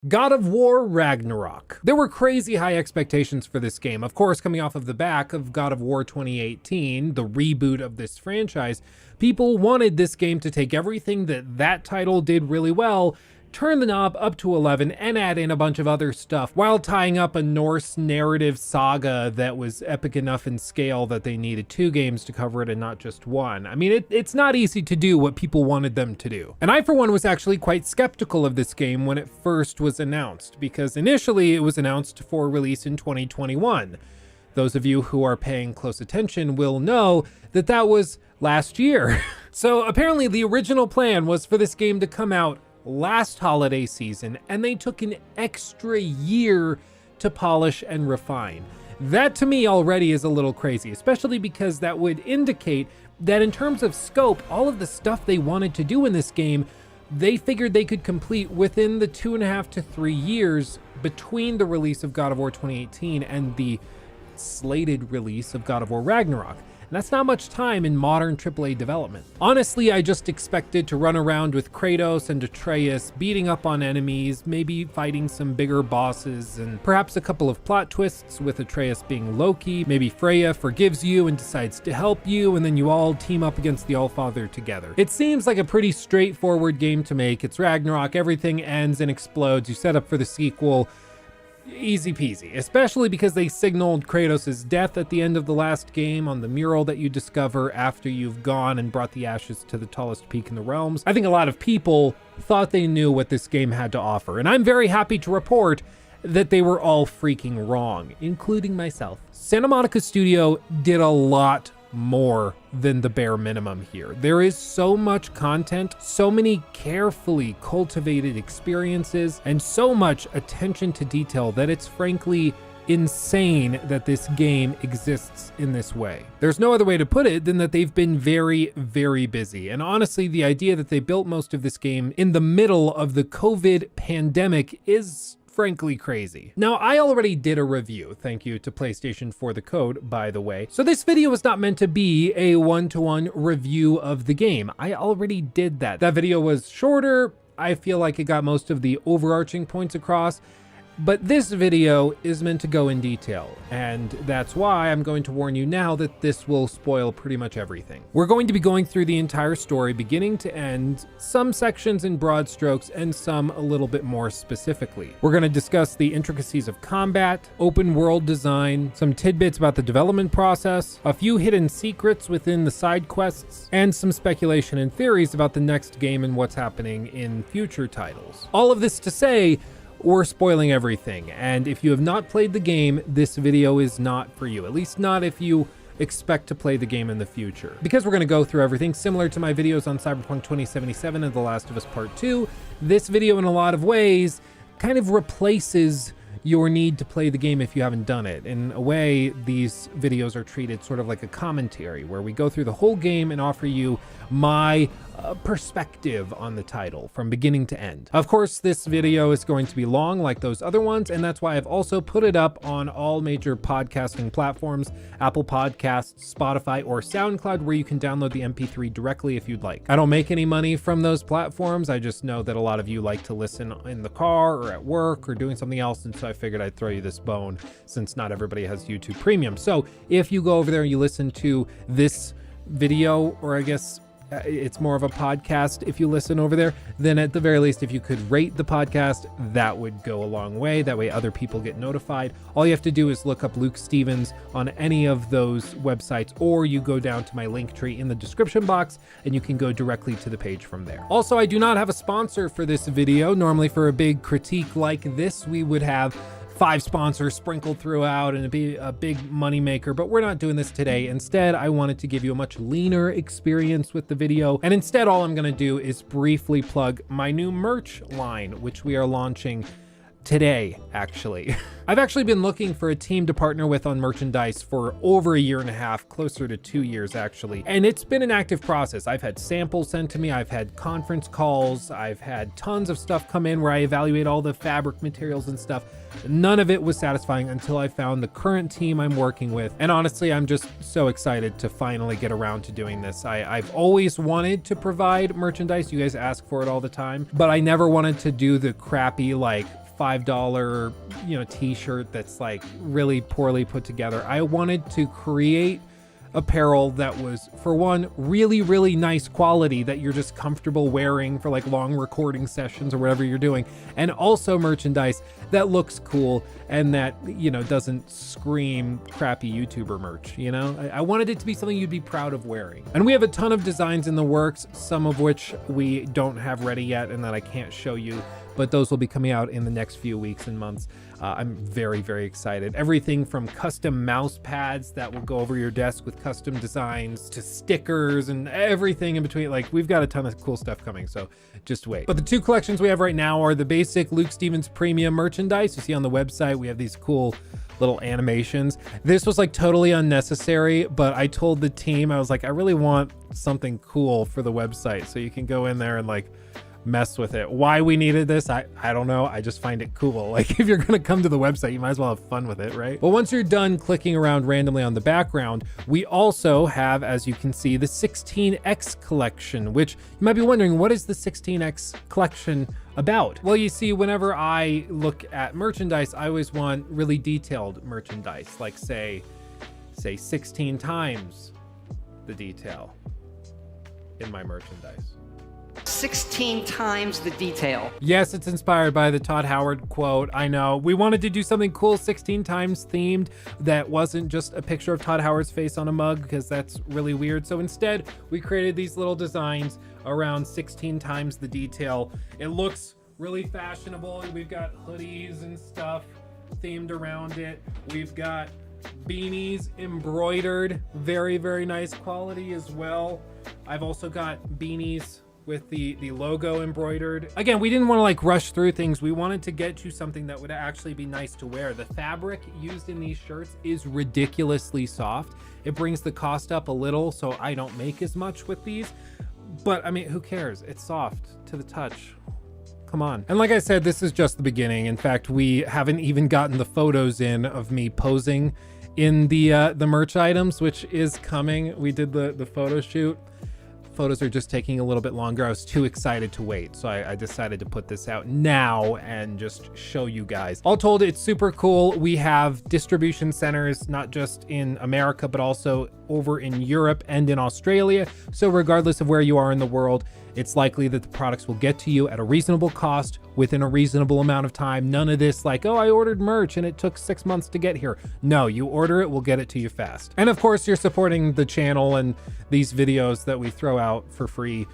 God of War Ragnarok. There were crazy high expectations for this game, of course, coming off of the back of God of War 2018, the reboot of this franchise. People wanted this game to take everything that title did really well, turn the knob up to 11, and add in a bunch of other stuff, while tying up a Norse narrative saga that was epic enough in scale that they needed 2 games to cover it and not just 1. I mean, it's not easy to do what people wanted them to do. And I, for one, was actually quite skeptical of this game when it first was announced, because initially it was announced for release in 2021. Those of you who are paying close attention will know that that was last year. So apparently the original plan was for this game to come out last holiday season, and they took an extra year to polish and refine. That to me already is a little crazy, especially because that would indicate that in terms of scope, all of the stuff they wanted to do in this game, they figured they could complete within the 2.5 to 3 years between the release of God of War 2018 and the slated release of God of War Ragnarok. And that's not much time in modern AAA development. Honestly, I just expected to run around with Kratos and Atreus, beating up on enemies, maybe fighting some bigger bosses, and perhaps a couple of plot twists with Atreus being Loki. Maybe Freya forgives you and decides to help you, and then you all team up against the Allfather together. It seems like a pretty straightforward game to make. It's Ragnarok, everything ends and explodes, you set up for the sequel. Easy peasy, especially because they signaled Kratos' death at the end of the last game on the mural that you discover after you've gone and brought the ashes to the tallest peak in the realms. I think a lot of people thought they knew what this game had to offer, and I'm very happy to report that they were all freaking wrong, including myself. Santa Monica Studio did a lot more than the bare minimum here. There is so much content, so many carefully cultivated experiences, and so much attention to detail that it's frankly insane that this game exists in this way. There's no other way to put it than that they've been very, very busy. And honestly, the idea that they built most of this game in the middle of the COVID pandemic is frankly crazy. Now, I already did a review, thank you to PlayStation for the code, by the way. So this video is not meant to be a one-to-one review of the game. I already did that. That video was shorter. I feel like it got most of the overarching points across. But this video is meant to go in detail, and that's why I'm going to warn you now that this will spoil pretty much everything. We're going to be going through the entire story beginning to end, some sections in broad strokes and some a little bit more specifically. We're going to discuss the intricacies of combat, open world design, some tidbits about the development process, a few hidden secrets within the side quests, and some speculation and theories about the next game and what's happening in future titles. All of this to say, we're spoiling everything, and if you have not played the game, this video is not for you, at least not if you expect to play the game in the future. Because we're going to go through everything similar to my videos on Cyberpunk 2077 and The Last of Us Part 2, this video in a lot of ways kind of replaces your need to play the game if you haven't done it. In a way, these videos are treated sort of like a commentary where we go through the whole game and offer you my perspective on the title from beginning to end. Of course, this video is going to be long like those other ones, and that's why I've also put it up on all major podcasting platforms, Apple Podcasts, Spotify, or SoundCloud, where you can download the MP3 directly if you'd like. I don't make any money from those platforms. I just know that a lot of you like to listen in the car or at work or doing something else, and so I figured I'd throw you this bone since not everybody has YouTube Premium. So if you go over there and you listen to this video, or I guess it's more of a podcast if you listen over there, then at the very least, if you could rate the podcast, that would go a long way. That way other people get notified. All you have to do is look up Luke Stevens on any of those websites, or you go down to my link tree in the description box and you can go directly to the page from there. Also, I do not have a sponsor for this video. Normally for a big critique like this, we would have 5 sponsors sprinkled throughout and it'd be a big money maker, but we're not doing this today. Instead, I wanted to give you a much leaner experience with the video. And instead, all I'm gonna do is briefly plug my new merch line, which we are launching today, actually. I've actually been looking for a team to partner with on merchandise for over 1.5 years, closer to 2 years actually. And it's been an active process. I've had samples sent to me, I've had conference calls, I've had tons of stuff come in where I evaluate all the fabric materials and stuff. None of it was satisfying until I found the current team I'm working with. And honestly, I'm just so excited to finally get around to doing this. I've always wanted to provide merchandise. You guys ask for it all the time, but I never wanted to do the crappy, like, $5, t-shirt that's like really poorly put together. I wanted to create apparel that was, for one, really, really nice quality that you're just comfortable wearing for like long recording sessions or whatever you're doing. And also merchandise that looks cool and that, doesn't scream crappy YouTuber merch, I wanted it to be something you'd be proud of wearing. And we have a ton of designs in the works, some of which we don't have ready yet and that I can't show you, but those will be coming out in the next few weeks and months. I'm very, very excited. Everything from custom mouse pads that will go over your desk with custom designs to stickers and everything in between. Like, we've got a ton of cool stuff coming, so just wait. But the two collections we have right now are the basic Luke Stevens premium merchandise. You see on the website, we have these cool little animations. This was like totally unnecessary, but I told the team, I was like, I really want something cool for the website so you can go in there and like mess with it. Why we needed this, I don't know. I just find it cool. Like, if you're gonna come to the website, you might as well have fun with it, right? But once you're done clicking around randomly on the background, we also have, as you can see, the 16X collection, which you might be wondering, what is the 16X collection about? Well, you see, whenever I look at merchandise, I always want really detailed merchandise, like say 16 times the detail in my merchandise. 16 times the detail. Yes, it's inspired by the Todd Howard quote. I know. We wanted to do something cool 16 times themed that wasn't just a picture of Todd Howard's face on a mug, because that's really weird. So instead, we created these little designs around 16 times the detail. It looks really fashionable. We've got hoodies and stuff themed around it. We've got beanies embroidered, very, very nice quality as well. I've also got beanies with the logo embroidered. Again, we didn't want to like rush through things. We wanted to get you something that would actually be nice to wear. The fabric used in these shirts is ridiculously soft. It brings the cost up a little, so I don't make as much with these. But I mean, who cares? It's soft to the touch. Come on. And like I said, this is just the beginning. In fact, we haven't even gotten the photos in of me posing in the merch items, which is coming. We did the photo shoot. Photos are just taking a little bit longer. I was too excited to wait, so I decided to put this out now and just show you guys. All told, it's super cool. We have distribution centers, not just in America, but also over in Europe and in Australia. So regardless of where you are in the world, it's likely that the products will get to you at a reasonable cost within a reasonable amount of time. None of this like, oh, I ordered merch and it took 6 months to get here. No, you order it, we'll get it to you fast. And of course, you're supporting the channel and these videos that we throw out for free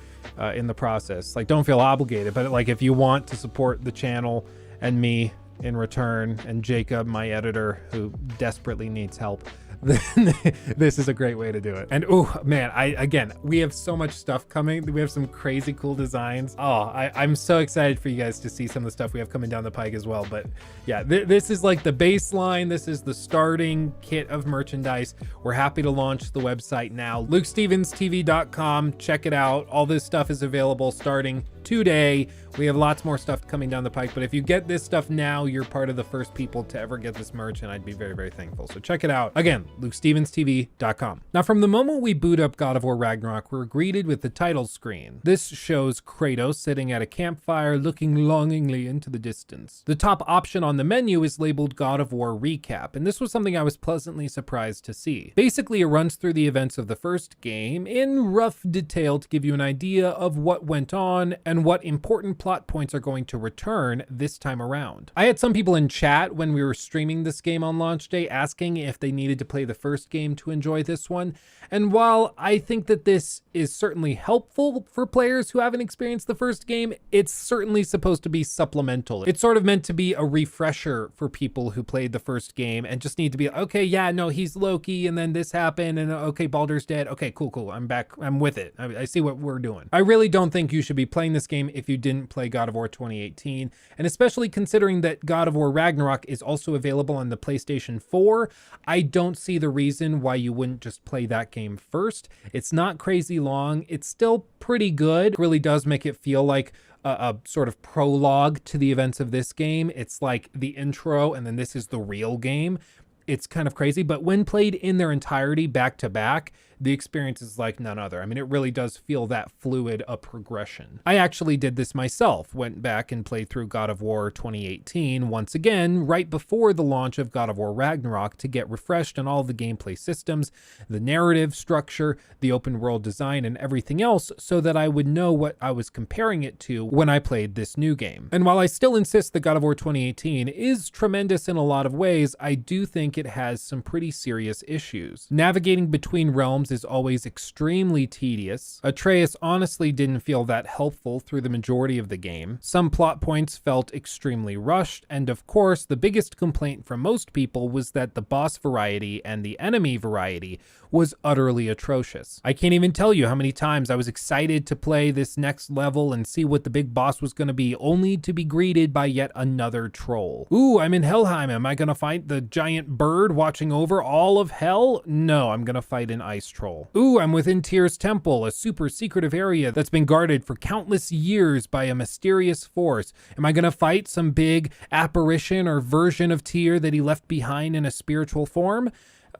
in the process. Like, don't feel obligated, but like if you want to support the channel and me in return, and Jacob, my editor, who desperately needs help, then this is a great way to do it. And oh man, again, we have so much stuff coming. We have some crazy cool designs. Oh, I'm so excited for you guys to see some of the stuff we have coming down the pike as well. But yeah, this is like the baseline. This is the starting kit of merchandise. We're happy to launch the website now, LukeStevensTV.com. Check it out. All this stuff is available starting today. We have lots more stuff coming down the pike, but if you get this stuff now, you're part of the first people to ever get this merch, and I'd be very, very thankful. So check it out. Again, LukeStevensTV.com. Now, from the moment we boot up God of War Ragnarok, we're greeted with the title screen. This shows Kratos sitting at a campfire looking longingly into the distance. The top option on the menu is labeled God of War Recap, and this was something I was pleasantly surprised to see. Basically, it runs through the events of the first game in rough detail to give you an idea of what went on and what important plot points are going to return this time around. I had some people in chat when we were streaming this game on launch day asking if they needed to play the first game to enjoy this one. And while I think that this is certainly helpful for players who haven't experienced the first game, it's certainly supposed to be supplemental. It's sort of meant to be a refresher for people who played the first game and just need to be, okay, yeah, no, he's Loki, and then this happened, and okay, Baldur's dead. Okay, cool. I'm back. I'm with it. I see what we're doing. I really don't think you should be playing this game if you didn't play God of War 2018, and especially considering that God of War Ragnarok is also available on the PlayStation 4, I don't see the reason why you wouldn't just play that game first. It's not crazy long. It's still pretty good. It really does make it feel like a sort of prologue to the events of this game. It's like the intro, and then this is the real game. It's kind of crazy, but when played in their entirety back to back, the experience is like none other. I mean, it really does feel that fluid a progression. I actually did this myself, went back and played through God of War 2018 once again, right before the launch of God of War Ragnarok to get refreshed on all the gameplay systems, the narrative structure, the open world design, and everything else so that I would know what I was comparing it to when I played this new game. And while I still insist that God of War 2018 is tremendous in a lot of ways, I do think it has some pretty serious issues. Navigating between realms is always extremely tedious. Atreus honestly didn't feel that helpful through the majority of the game. Some plot points felt extremely rushed, and of course, the biggest complaint from most people was that the boss variety and the enemy variety was utterly atrocious. I can't even tell you how many times I was excited to play this next level and see what the big boss was going to be, only to be greeted by yet another troll. Ooh, I'm in Helheim. Am I going to fight the giant bird watching over all of hell? No, I'm going to fight an ice troll. Ooh, I'm within Tyr's temple, a super secretive area that's been guarded for countless years by a mysterious force. Am I going to fight some big apparition or version of Tyr that he left behind in a spiritual form?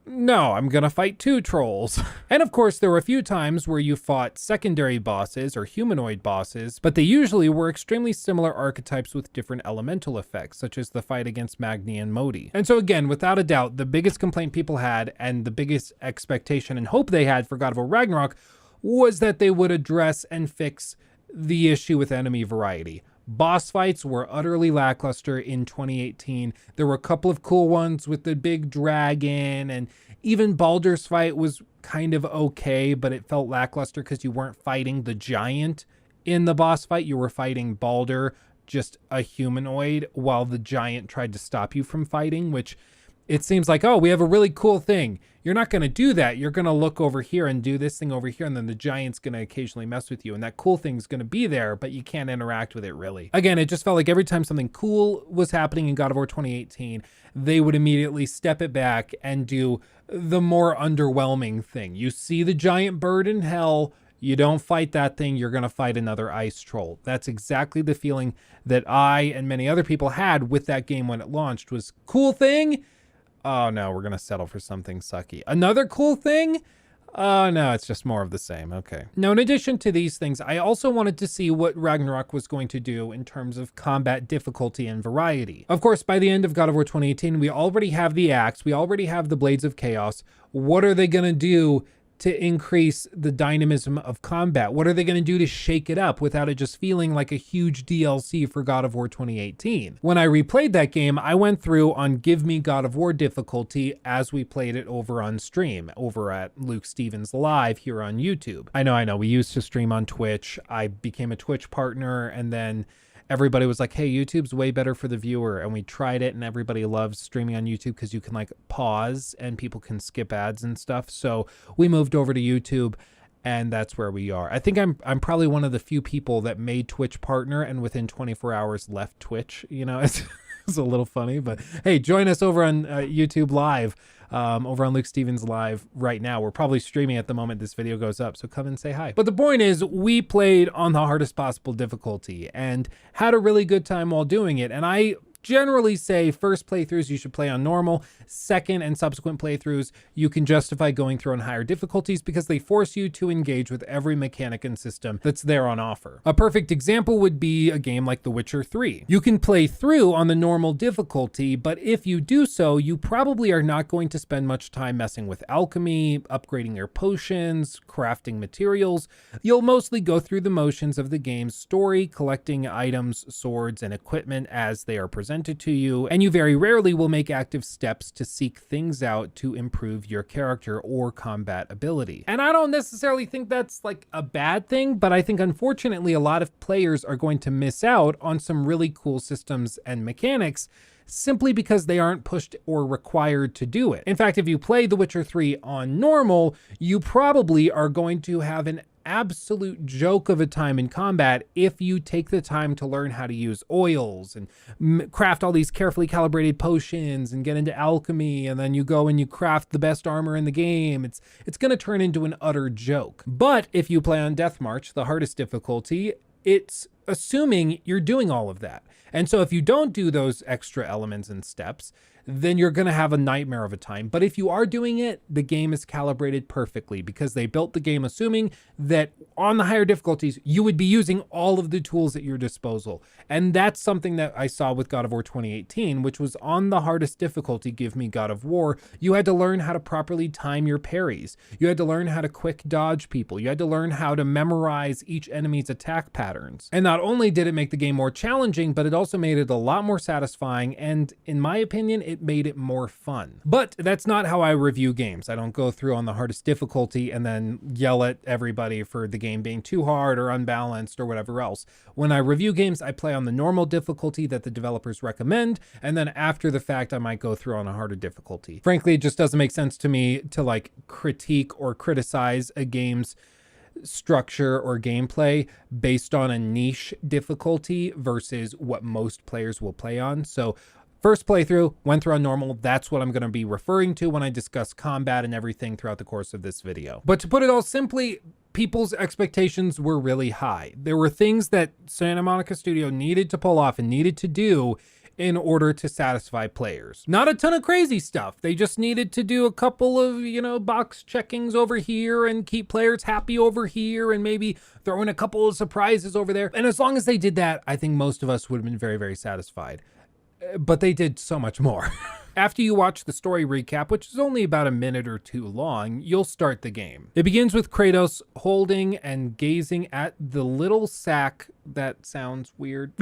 No, I'm gonna fight 2 trolls. And of course, there were a few times where you fought secondary bosses or humanoid bosses, but they usually were extremely similar archetypes with different elemental effects, such as the fight against Magni and Modi. And so again, without a doubt, the biggest complaint people had and the biggest expectation and hope they had for God of War Ragnarok was that they would address and fix the issue with enemy variety. Boss fights were utterly lackluster in 2018. There were a couple of cool ones with the big dragon, and even Baldur's fight was kind of okay, but it felt lackluster because you weren't fighting the giant in the boss fight. You were fighting Baldur, just a humanoid, while the giant tried to stop you from fighting, which it seems like, oh, we have a really cool thing. You're not going to do that. You're going to look over here and do this thing over here, and then the giant's going to occasionally mess with you, and that cool thing's going to be there, but you can't interact with it really. Again, it just felt like every time something cool was happening in God of War 2018, they would immediately step it back and do the more underwhelming thing. You see the giant bird in hell, you don't fight that thing, you're going to fight another ice troll. That's exactly the feeling that I and many other people had with that game when it launched, was cool thing. Oh no, we're going to settle for something sucky. Another cool thing? Oh no, it's just more of the same. Okay. Now, in addition to these things, I also wanted to see what Ragnarok was going to do in terms of combat difficulty and variety. Of course, by the end of God of War 2018, we already have the axe. We already have the Blades of Chaos. What are they going to do to increase the dynamism of combat? What are they going to do to shake it up without it just feeling like a huge DLC for God of War 2018? When I replayed that game, I went through on Give Me God of War difficulty as we played it over on stream, over at Luke Stevens Live here on YouTube. I know, we used to stream on Twitch. I became a Twitch partner, and then everybody was like, hey, YouTube's way better for the viewer. And we tried it, and everybody loves streaming on YouTube because you can like pause and people can skip ads and stuff. So we moved over to YouTube, and that's where we are. I think I'm probably one of the few people that made Twitch partner and within 24 hours left Twitch. You know, it's a little funny, but hey, join us over on YouTube Live. Over on Luke Stevens Live right now. We're probably streaming at the moment this video goes up, so come and say hi. But the point is, we played on the hardest possible difficulty and had a really good time while doing it. And I generally say first playthroughs you should play on normal. Second and subsequent playthroughs you can justify going through on higher difficulties because they force you to engage with every mechanic and system that's there on offer. A perfect example would be a game like The Witcher 3. You can play through on the normal difficulty, but if you do so, you probably are not going to spend much time messing with alchemy, upgrading your potions, crafting materials. You'll mostly go through the motions of the game's story, collecting items, swords, and equipment as they are presented to you, and you very rarely will make active steps to seek things out to improve your character or combat ability. And I don't necessarily think that's like a bad thing, but I think unfortunately a lot of players are going to miss out on some really cool systems and mechanics simply because they aren't pushed or required to do it. In fact, if you play The Witcher 3 on normal, you probably are going to have an absolute joke of a time in combat if you take the time to learn how to use oils and craft all these carefully calibrated potions and get into alchemy, and then you go and you craft the best armor in the game. It's going to turn into an utter joke. But if you play on Death March, the hardest difficulty, it's assuming you're doing all of that. And so if you don't do those extra elements and steps, then you're going to have a nightmare of a time. But if you are doing it, the game is calibrated perfectly because they built the game assuming that on the higher difficulties, you would be using all of the tools at your disposal. And that's something that I saw with God of War 2018, which was on the hardest difficulty, give me God of War. You had to learn how to properly time your parries. You had to learn how to quick dodge people. You had to learn how to memorize each enemy's attack patterns. And not only did it make the game more challenging, but it also made it a lot more satisfying. And in my opinion, it made it more fun. But that's not how I review games. I don't go through on the hardest difficulty and then yell at everybody for the game being too hard or unbalanced or whatever else. When I review games, I play on the normal difficulty that the developers recommend, and then after the fact, I might go through on a harder difficulty. Frankly, it just doesn't make sense to me to like critique or criticize a game's structure or gameplay based on a niche difficulty versus what most players will play on. So first playthrough, went through on normal. That's what I'm going to be referring to when I discuss combat and everything throughout the course of this video. But to put it all simply, people's expectations were really high. There were things that Santa Monica Studio needed to pull off and needed to do in order to satisfy players. Not a ton of crazy stuff. They just needed to do a couple of, box checkings over here and keep players happy over here and maybe throw in a couple of surprises over there. And as long as they did that, I think most of us would have been very, very satisfied. But they did so much more. After you watch the story recap, which is only about a minute or two long, you'll start the game. It begins with Kratos holding and gazing at the little sack. That sounds weird.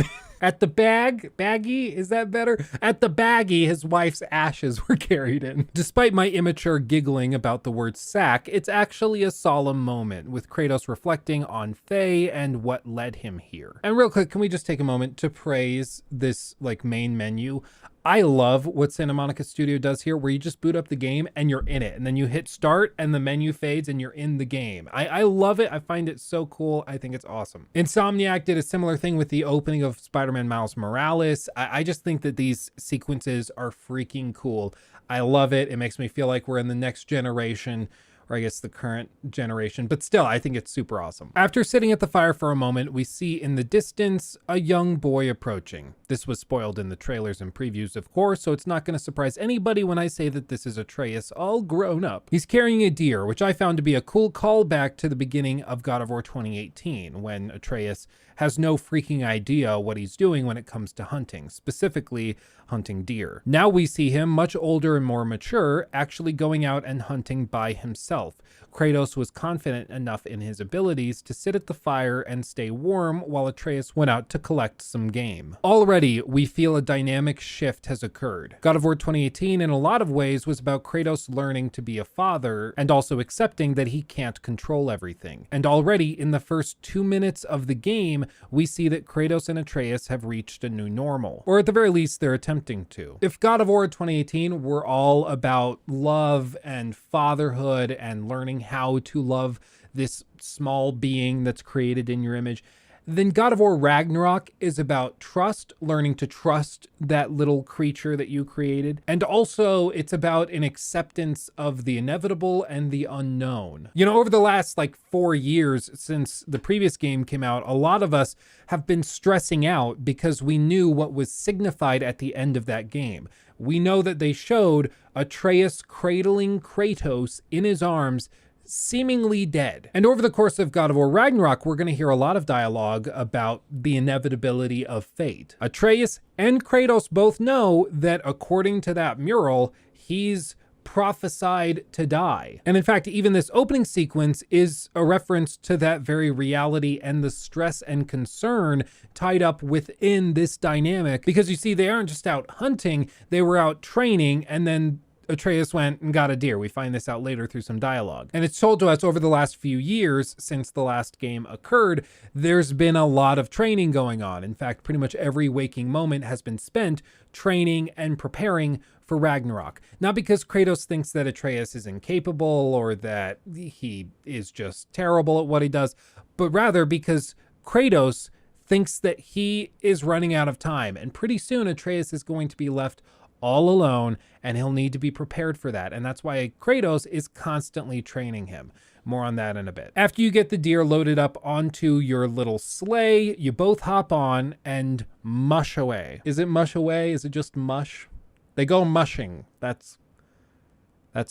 At the baggie, is that better? At the baggie his wife's ashes were carried in. Despite my immature giggling about the word sack, it's actually a solemn moment with Kratos reflecting on Faye and what led him here. And real quick, can we just take a moment to praise this main menu? I love what Santa Monica Studio does here, where you just boot up the game and you're in it, and then you hit start and the menu fades and you're in the game. I love it. I find it so cool. I think it's awesome. Insomniac did a similar thing with the opening of Spider-Man Miles Morales. I just think that these sequences are freaking cool. I love it. It makes me feel like we're in the next generation, or I guess the current generation, but still, I think it's super awesome. After sitting at the fire for a moment, we see in the distance a young boy approaching. This was spoiled in the trailers and previews, of course, so it's not going to surprise anybody when I say that this is Atreus all grown up. He's carrying a deer, which I found to be a cool callback to the beginning of God of War 2018, when Atreus has no freaking idea what he's doing when it comes to hunting, specifically hunting deer. Now we see him, much older and more mature, actually going out and hunting by himself. Kratos was confident enough in his abilities to sit at the fire and stay warm while Atreus went out to collect some game. Already, we feel a dynamic shift has occurred. God of War 2018 in a lot of ways was about Kratos learning to be a father and also accepting that he can't control everything. And already in the first 2 minutes of the game, we see that Kratos and Atreus have reached a new normal, or at the very least, they're attempting to. If God of War 2018 were all about love and fatherhood and learning how to love this small being that's created in your image, then God of War Ragnarok is about trust, learning to trust that little creature that you created. And also it's about an acceptance of the inevitable and the unknown. Over the last 4 years since the previous game came out, a lot of us have been stressing out because we knew what was signified at the end of that game. We know that they showed Atreus cradling Kratos in his arms, seemingly dead. And over the course of God of War Ragnarok, we're going to hear a lot of dialogue about the inevitability of fate. Atreus and Kratos both know that according to that mural, he's prophesied to die. And in fact, even this opening sequence is a reference to that very reality and the stress and concern tied up within this dynamic. Because you see, they aren't just out hunting, they were out training, and then Atreus went and got a deer. We find this out later through some dialogue. And it's told to us over the last few years since the last game occurred, there's been a lot of training going on. In fact, pretty much every waking moment has been spent training and preparing for Ragnarok. Not because Kratos thinks that Atreus is incapable or that he is just terrible at what he does, but rather because Kratos thinks that he is running out of time. And pretty soon Atreus is going to be left all alone, and he'll need to be prepared for that. And that's why Kratos is constantly training him. More on that in a bit. After you get the deer loaded up onto your little sleigh, you both hop on and mush away. Is it mush away? Is it just mush? They go mushing. That's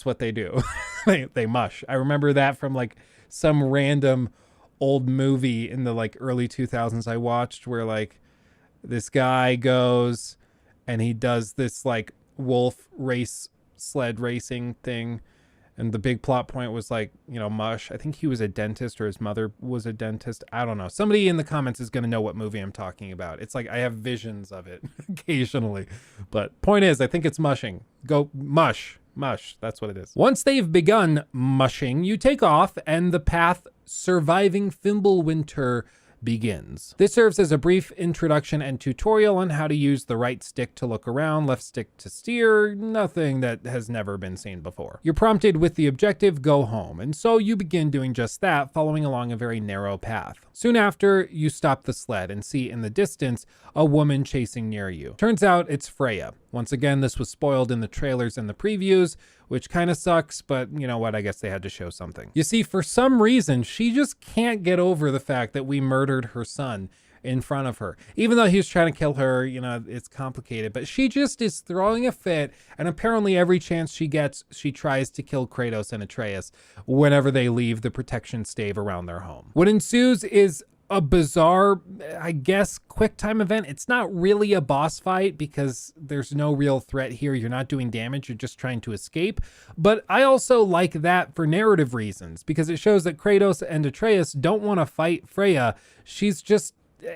what they do. they mush. I remember that from like some random old movie in the like early 2000s I watched, where like this guy goes and he does this like wolf race sled racing thing. And the big plot point was like, you know, mush. I think he was a dentist or his mother was a dentist. I don't know. Somebody in the comments is going to know what movie I'm talking about. It's like I have visions of it occasionally. But point is, I think it's mushing. Go mush. Mush. That's what it is. Once they've begun mushing, you take off and the path surviving Fimbulwinter begins. This serves as a brief introduction and tutorial on how to use the right stick to look around, left stick to steer, nothing that has never been seen before. You're prompted with the objective, go home, and so you begin doing just that, following along a very narrow path. Soon after, you stop the sled and see in the distance a woman chasing near you. Turns out it's Freya. Once again, this was spoiled in the trailers and the previews, which kind of sucks, but you know what? I guess they had to show something. You see, for some reason, she just can't get over the fact that we murdered her son in front of her. Even though he was trying to kill her, you know, it's complicated, but she just is throwing a fit, and apparently every chance she gets, she tries to kill Kratos and Atreus whenever they leave the protection stave around their home. What ensues is a bizarre, I guess, quick time event. It's not really a boss fight because there's no real threat here. You're not doing damage. You're just trying to escape. But I also like that for narrative reasons because it shows that Kratos and Atreus don't want to fight Freya. She's just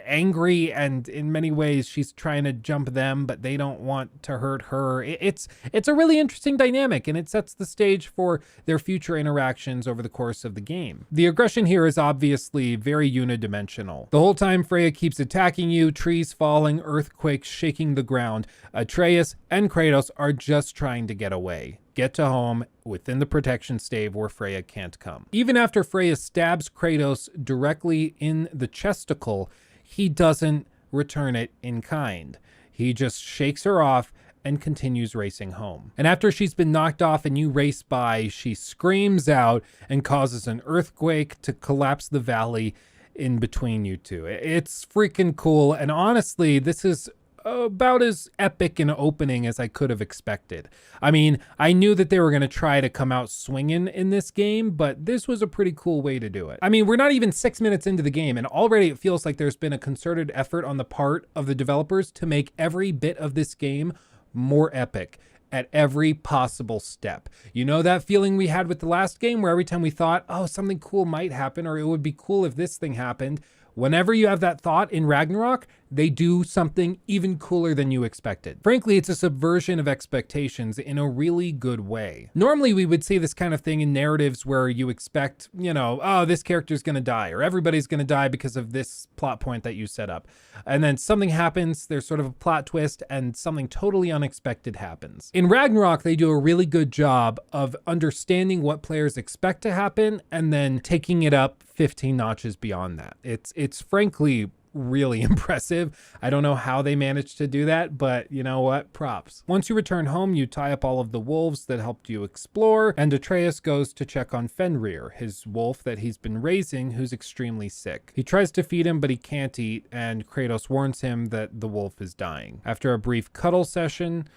angry, and in many ways she's trying to jump them, but they don't want to hurt her. It's a really interesting dynamic, and it sets the stage for their future interactions over the course of the game. The aggression here is obviously very unidimensional. The whole time Freya keeps attacking you, trees falling, earthquakes shaking the ground. Atreus and Kratos are just trying to get away. Get to home within the protection stave where Freya can't come. Even after Freya stabs Kratos directly in the chesticle, he doesn't return it in kind. He just shakes her off and continues racing home. And after she's been knocked off and you race by, she screams out and causes an earthquake to collapse the valley in between you two. It's freaking cool. And honestly, this is about as epic an opening as I could have expected. I mean, I knew that they were going to try to come out swinging in this game, but this was a pretty cool way to do it. I mean, we're not even 6 minutes into the game, and already it feels like there's been a concerted effort on the part of the developers to make every bit of this game more epic at every possible step. You know that feeling we had with the last game where every time we thought, oh, something cool might happen, or it would be cool if this thing happened. Whenever you have that thought in Ragnarok, they do something even cooler than you expected. Frankly, it's a subversion of expectations in a really good way. Normally, we would see this kind of thing in narratives where you expect, you know, oh, this character's gonna die, or everybody's gonna die because of this plot point that you set up. And then something happens, there's sort of a plot twist, and something totally unexpected happens. In Ragnarok, they do a really good job of understanding what players expect to happen and then taking it up 15 notches beyond that. It's frankly really impressive. I don't know how they managed to do that, but you know what? Props. Once you return home, you tie up all of the wolves that helped you explore, and Atreus goes to check on Fenrir, his wolf that he's been raising, who's extremely sick. He tries to feed him, but he can't eat, and Kratos warns him that the wolf is dying. After a brief cuddle session,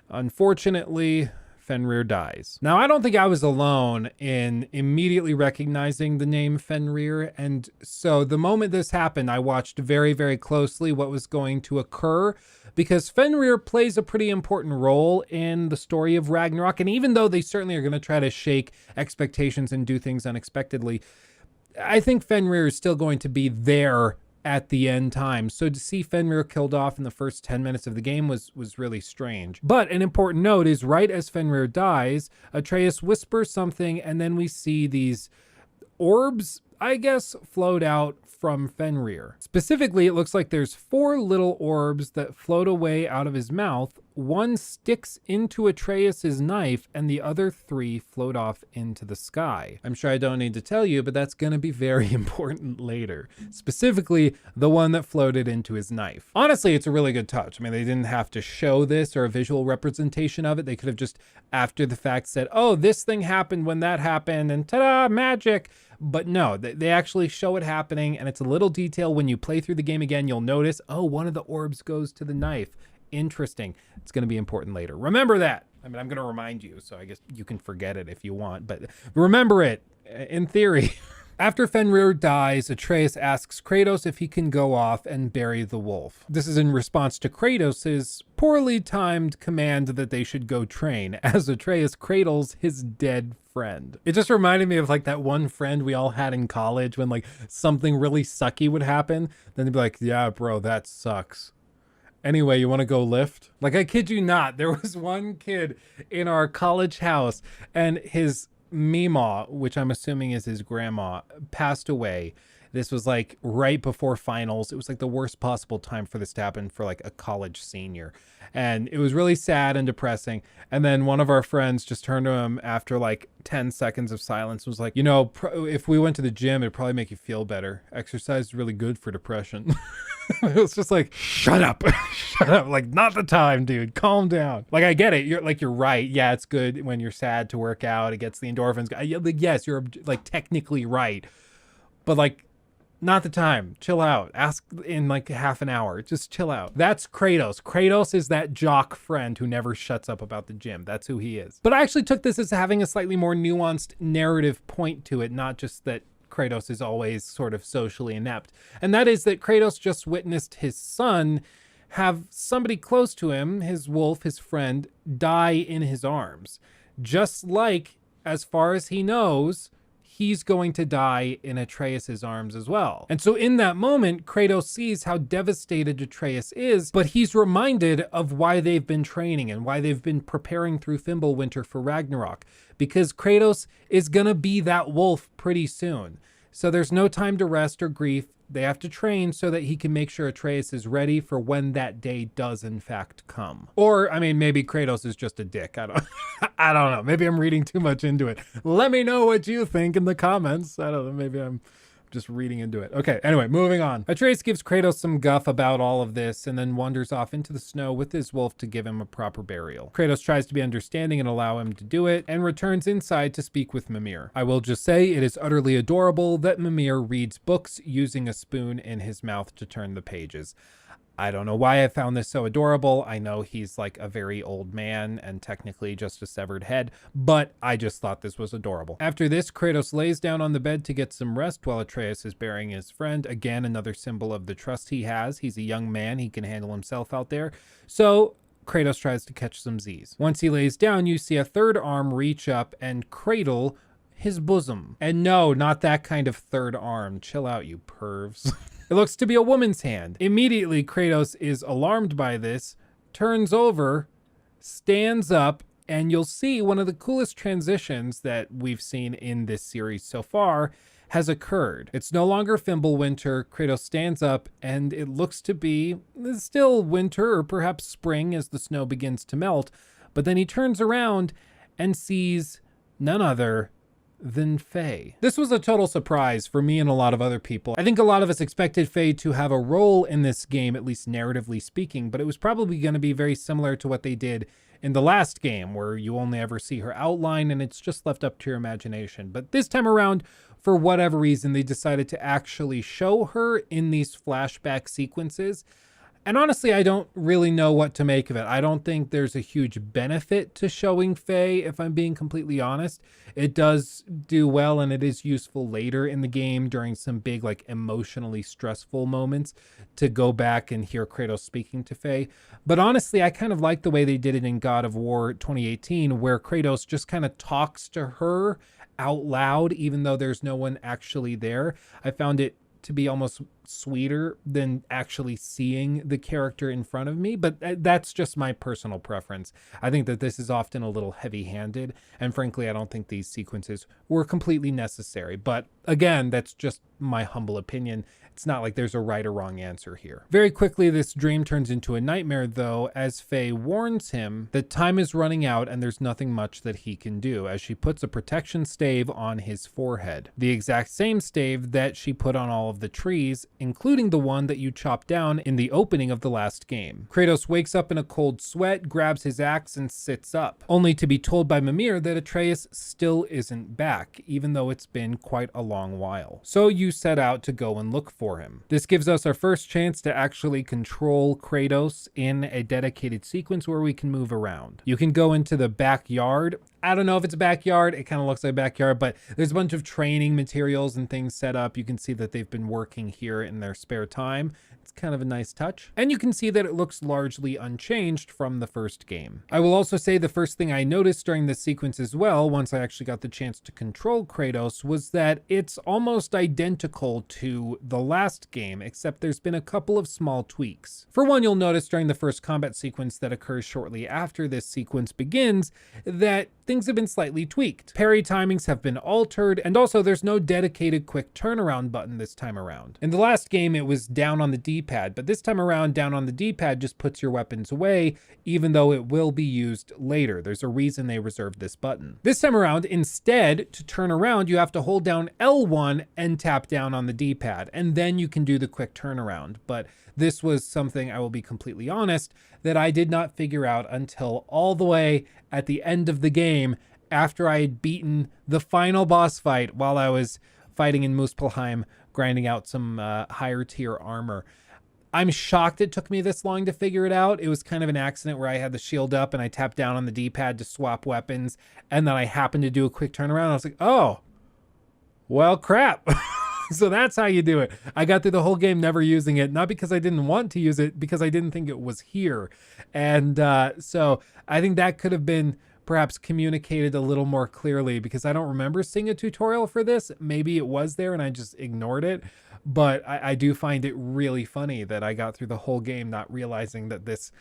unfortunately, Fenrir dies. Now, I don't think I was alone in immediately recognizing the name Fenrir, and so the moment this happened, I watched very, very closely what was going to occur, because Fenrir plays a pretty important role in the story of Ragnarok, and even though they certainly are going to try to shake expectations and do things unexpectedly, I think Fenrir is still going to be there at the end time. So to see Fenrir killed off in the first 10 minutes of the game was really strange. But an important note is right as Fenrir dies, Atreus whispers something, and then we see these orbs. I guess, flowed out from Fenrir. Specifically, it looks like there's 4 little orbs that float away out of his mouth. One sticks into Atreus's knife, and the other 3 float off into the sky. I'm sure I don't need to tell you, but that's going to be very important later. Specifically, the one that floated into his knife. Honestly, it's a really good touch. I mean, they didn't have to show this or a visual representation of it. They could have just, after the fact, said, oh, this thing happened when that happened, and ta-da, magic. But no, they actually show it happening, and it's a little detail. When you play through the game again, you'll notice, oh, one of the orbs goes to the knife. Interesting. It's going to be important later. Remember that. I mean, I'm going to remind you, so I guess you can forget it if you want, but remember it, in theory. After Fenrir dies, Atreus asks Kratos if he can go off and bury the wolf. This is in response to Kratos' poorly timed command that they should go train, as Atreus cradles his dead friend. It just reminded me of like that one friend we all had in college when like something really sucky would happen. Then they'd be like, yeah, bro, that sucks. Anyway, you want to go lift? Like, I kid you not, there was one kid in our college house and his Meemaw, which I'm assuming is his grandma, passed away. This was like right before finals. It was like the worst possible time for this to happen for like a college senior. And it was really sad and depressing. And then one of our friends just turned to him after like 10 seconds of silence and was like, you know, if we went to the gym, it'd probably make you feel better. Exercise is really good for depression. It was just like, shut up, shut up. Like, not the time, dude. Calm down. Like, I get it. You're right. Yeah, it's good when you're sad to work out. It gets the endorphins. Yes, you're like technically right. But like, not the time. Chill out. Ask in like half an hour. Just chill out. That's Kratos. Kratos is that jock friend who never shuts up about the gym. That's who he is. But I actually took this as having a slightly more nuanced narrative point to it, not just that Kratos is always sort of socially inept. And that is that Kratos just witnessed his son have somebody close to him, his wolf, his friend, die in his arms. Just like, as far as he knows, he's going to die in Atreus's arms as well. And so in that moment, Kratos sees how devastated Atreus is, but he's reminded of why they've been training and why they've been preparing through Fimbulwinter for Ragnarok, because Kratos is gonna be that wolf pretty soon. So there's no time to rest or grief. They have to train so that he can make sure Atreus is ready for when that day does in fact come. Or, I mean, maybe Kratos is just a dick. I don't know. Maybe I'm reading too much into it. Let me know what you think in the comments. I don't know. Maybe I'm just reading into it. Okay, anyway, moving on. Atreus gives Kratos some guff about all of this and then wanders off into the snow with his wolf to give him a proper burial. Kratos tries to be understanding and allow him to do it and returns inside to speak with Mimir. I will just say it is utterly adorable that Mimir reads books using a spoon in his mouth to turn the pages. I don't know why I found this so adorable. I know he's like a very old man and technically just a severed head, but I just thought this was adorable. After this, Kratos lays down on the bed to get some rest while Atreus is burying his friend. Again, another symbol of the trust he has. He's a young man. He can handle himself out there. So Kratos tries to catch some Z's. Once he lays down, you see a third arm reach up and cradle his bosom. And no, not that kind of third arm. Chill out, you pervs. It looks to be a woman's hand. Immediately, Kratos is alarmed by this, turns over, stands up, and you'll see one of the coolest transitions that we've seen in this series so far has occurred. It's no longer Fimbulwinter. Kratos stands up, and it looks to be still winter or perhaps spring as the snow begins to melt, but then he turns around and sees none other than Faye. This was a total surprise for me and a lot of other people. I think a lot of us expected Faye to have a role in this game, at least narratively speaking, but it was probably going to be very similar to what they did in the last game, where you only ever see her outline and it's just left up to your imagination. But this time around, for whatever reason, they decided to actually show her in these flashback sequences. And honestly, I don't really know what to make of it. I don't think there's a huge benefit to showing Faye, if I'm being completely honest. It does do well, and it is useful later in the game during some big, like, emotionally stressful moments to go back and hear Kratos speaking to Faye. But honestly, I kind of like the way they did it in God of War 2018, where Kratos just kind of talks to her out loud, even though there's no one actually there. I found it to be almost sweeter than actually seeing the character in front of me, but that's just my personal preference. I think that this is often a little heavy-handed, and frankly, I don't think these sequences were completely necessary. But again, that's just my humble opinion. It's not like there's a right or wrong answer here. Very quickly, this dream turns into a nightmare, though, as Faye warns him that time is running out and there's nothing much that he can do, as she puts a protection stave on his forehead. The exact same stave that she put on all of the trees, including the one that you chopped down in the opening of the last game. Kratos wakes up in a cold sweat, grabs his axe, and sits up, only to be told by Mimir that Atreus still isn't back, even though it's been quite a long while. So you set out to go and look for him. This gives us our first chance to actually control Kratos in a dedicated sequence where we can move around. You can go into the backyard. I don't know if it's a backyard. It kind of looks like a backyard, but there's a bunch of training materials and things set up. You can see that they've been working here in their spare time. It's kind of a nice touch. And you can see that it looks largely unchanged from the first game. I will also say the first thing I noticed during this sequence as well, once I actually got the chance to control Kratos, was that it's almost identical to the last game, except there's been a couple of small tweaks. For one, you'll notice during the first combat sequence that occurs shortly after this sequence begins that things have been slightly tweaked. Parry timings have been altered, and also there's no dedicated quick turnaround button this time around. In the last game, it was down on the D-pad, but this time around, down on the D-pad just puts your weapons away, even though it will be used later. There's a reason they reserved this button. This time around, instead, to turn around, you have to hold down L1 and tap down on the D-pad, and then you can do the quick turnaround. But this was something, I will be completely honest, that I did not figure out until all the way at the end of the game, after I had beaten the final boss fight while I was fighting in Muspelheim, grinding out some higher tier armor. I'm shocked it took me this long to figure it out. It was kind of an accident where I had the shield up and I tapped down on the D-pad to swap weapons, and then I happened to do a quick turnaround. I was like, oh, well, crap. So that's how you do it. I got through the whole game never using it, not because I didn't want to use it, because I didn't think it was here. And so I think that could have been perhaps communicated a little more clearly, because I don't remember seeing a tutorial for this. Maybe it was there and I just ignored it. But I do find it really funny that I got through the whole game not realizing that this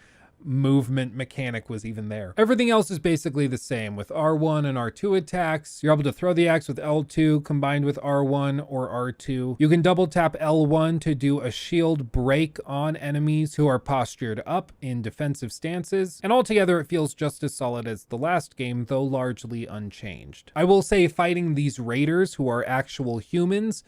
movement mechanic was even there. Everything else is basically the same with R1 and R2 attacks. You're able to throw the axe with L2 combined with R1 or R2. You can double tap L1 to do a shield break on enemies who are postured up in defensive stances. And altogether, it feels just as solid as the last game, though largely unchanged. I will say fighting these raiders who are actual humans,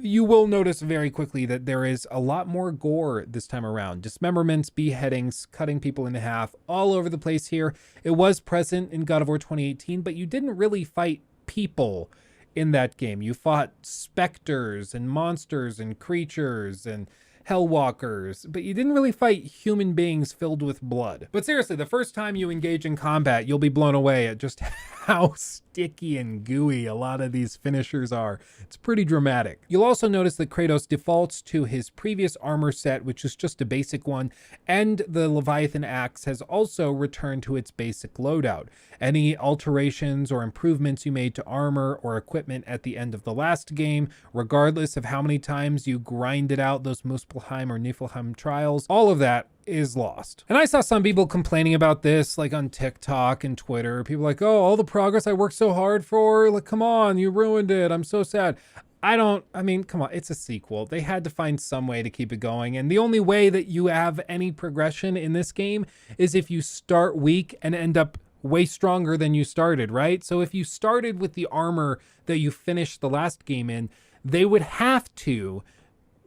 you will notice very quickly that there is a lot more gore this time around. Dismemberments, beheadings, cutting people in half, all over the place here. It was present in God of War 2018, but you didn't really fight people in that game. You fought specters and monsters and creatures and hellwalkers, but you didn't really fight human beings filled with blood. But seriously, the first time you engage in combat, you'll be blown away at just how sticky and gooey a lot of these finishers are. It's pretty dramatic. You'll also notice that Kratos defaults to his previous armor set, which is just a basic one, and the Leviathan axe has also returned to its basic loadout. Any alterations or improvements you made to armor or equipment at the end of the last game, regardless of how many times you grinded out those Muspelheim or Niflheim trials, all of that is lost. And I saw some people complaining about this, like on TikTok and Twitter. People like, oh, all the progress I worked so hard for, like, come on, you ruined it. I'm so sad. I mean, come on, it's a sequel. They had to find some way to keep it going. And the only way that you have any progression in this game is if you start weak and end up way stronger than you started, right? So if you started with the armor that you finished the last game in, they would have to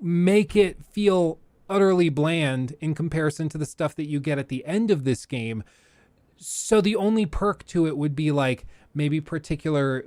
make it feel utterly bland in comparison to the stuff that you get at the end of this game. So the only perk to it would be like maybe particular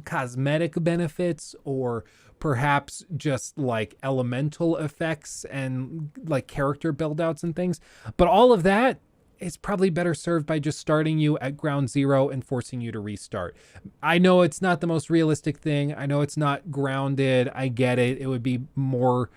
cosmetic benefits, or perhaps just like elemental effects and like character build outs and things. But all of that is probably better served by just starting you at ground zero and forcing you to restart. I know it's not the most realistic thing. I know it's not grounded. I get it. It would be more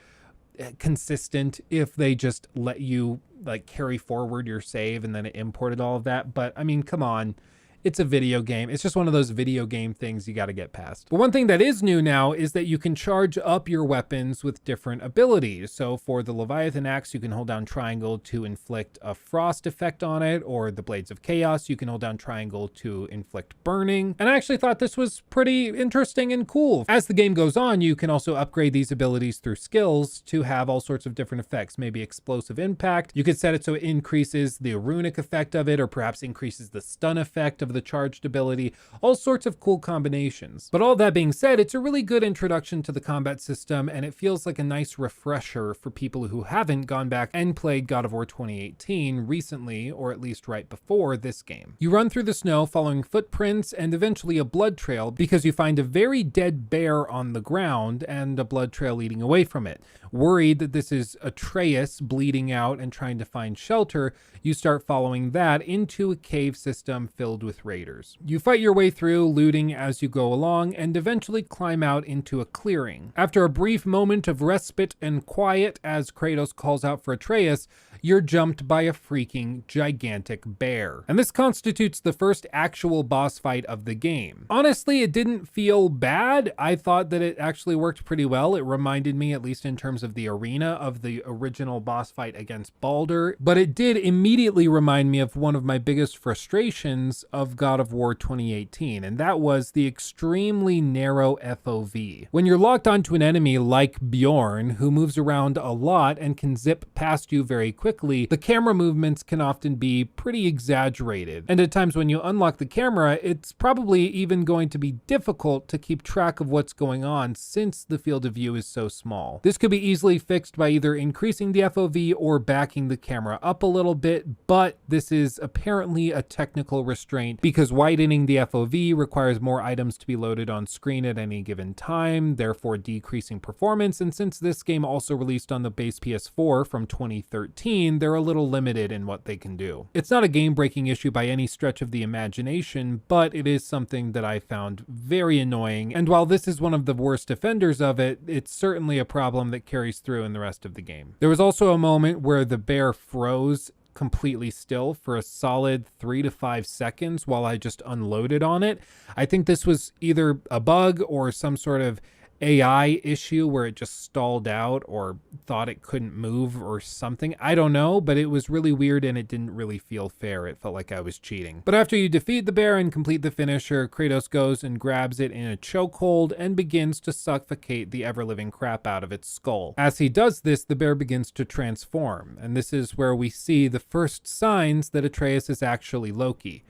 consistent if they just let you like carry forward your save and then it imported all of that. But I mean, come on, it's a video game. It's just one of those video game things you got to get past. But one thing that is new now is that you can charge up your weapons with different abilities. So for the Leviathan axe, you can hold down triangle to inflict a frost effect on it, or the Blades of Chaos, you can hold down triangle to inflict burning. And I actually thought this was pretty interesting and cool. As the game goes on, you can also upgrade these abilities through skills to have all sorts of different effects, maybe explosive impact. You could set it so it increases the runic effect of it, or perhaps increases the stun effect of the charged ability, all sorts of cool combinations. But all that being said, it's a really good introduction to the combat system, and it feels like a nice refresher for people who haven't gone back and played God of War 2018 recently, or at least right before this game. You run through the snow following footprints and eventually a blood trail because you find a very dead bear on the ground and a blood trail leading away from it. Worried that this is Atreus bleeding out and trying to find shelter, you start following that into a cave system filled with raiders. You fight your way through, looting as you go along, and eventually climb out into a clearing. After a brief moment of respite and quiet as Kratos calls out for Atreus, you're jumped by a freaking gigantic bear. And this constitutes the first actual boss fight of the game. Honestly, it didn't feel bad. I thought that it actually worked pretty well. It reminded me, at least in terms of the arena, of the original boss fight against Baldur, but it did immediately remind me of one of my biggest frustrations of God of War 2018, and that was the extremely narrow FOV. When you're locked onto an enemy like Bjorn, who moves around a lot and can zip past you very quickly, the camera movements can often be pretty exaggerated. And at times when you unlock the camera, it's probably even going to be difficult to keep track of what's going on since the field of view is so small. This could be easily fixed by either increasing the FOV or backing the camera up a little bit, but this is apparently a technical restraint because widening the FOV requires more items to be loaded on screen at any given time, therefore decreasing performance. And since this game also released on the base PS4 from 2013, they're a little limited in what they can do. It's not a game-breaking issue by any stretch of the imagination, but it is something that I found very annoying. And while this is one of the worst offenders of it, it's certainly a problem that carries through in the rest of the game. There was also a moment where the bear froze completely still for a solid 3 to 5 seconds while I just unloaded on it. I think this was either a bug or some sort of AI issue where it just stalled out or thought it couldn't move or something. I don't know, but it was really weird and it didn't really feel fair. It felt like I was cheating. But after you defeat the bear and complete the finisher, Kratos goes and grabs it in a chokehold and begins to suffocate the ever-living crap out of its skull. As he does this, the bear begins to transform, and this is where we see the first signs that Atreus is actually Loki,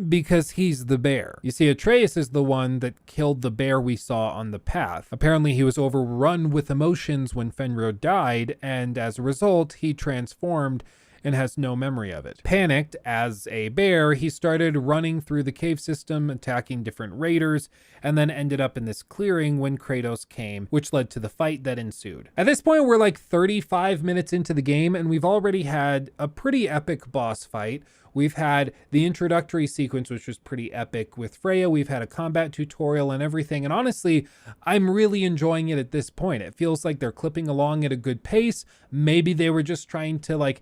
because he's the bear. You see, Atreus is the one that killed the bear we saw on the path. Apparently he was overrun with emotions when Fenrir died, and as a result, he transformed and has no memory of it. Panicked as a bear, he started running through the cave system, attacking different raiders, and then ended up in this clearing when Kratos came, which led to the fight that ensued. At this point, we're like 35 minutes into the game, and we've already had a pretty epic boss fight. We've had the introductory sequence, which was pretty epic with Freya. We've had a combat tutorial and everything. And honestly, I'm really enjoying it at this point. It feels like they're clipping along at a good pace. Maybe they were just trying to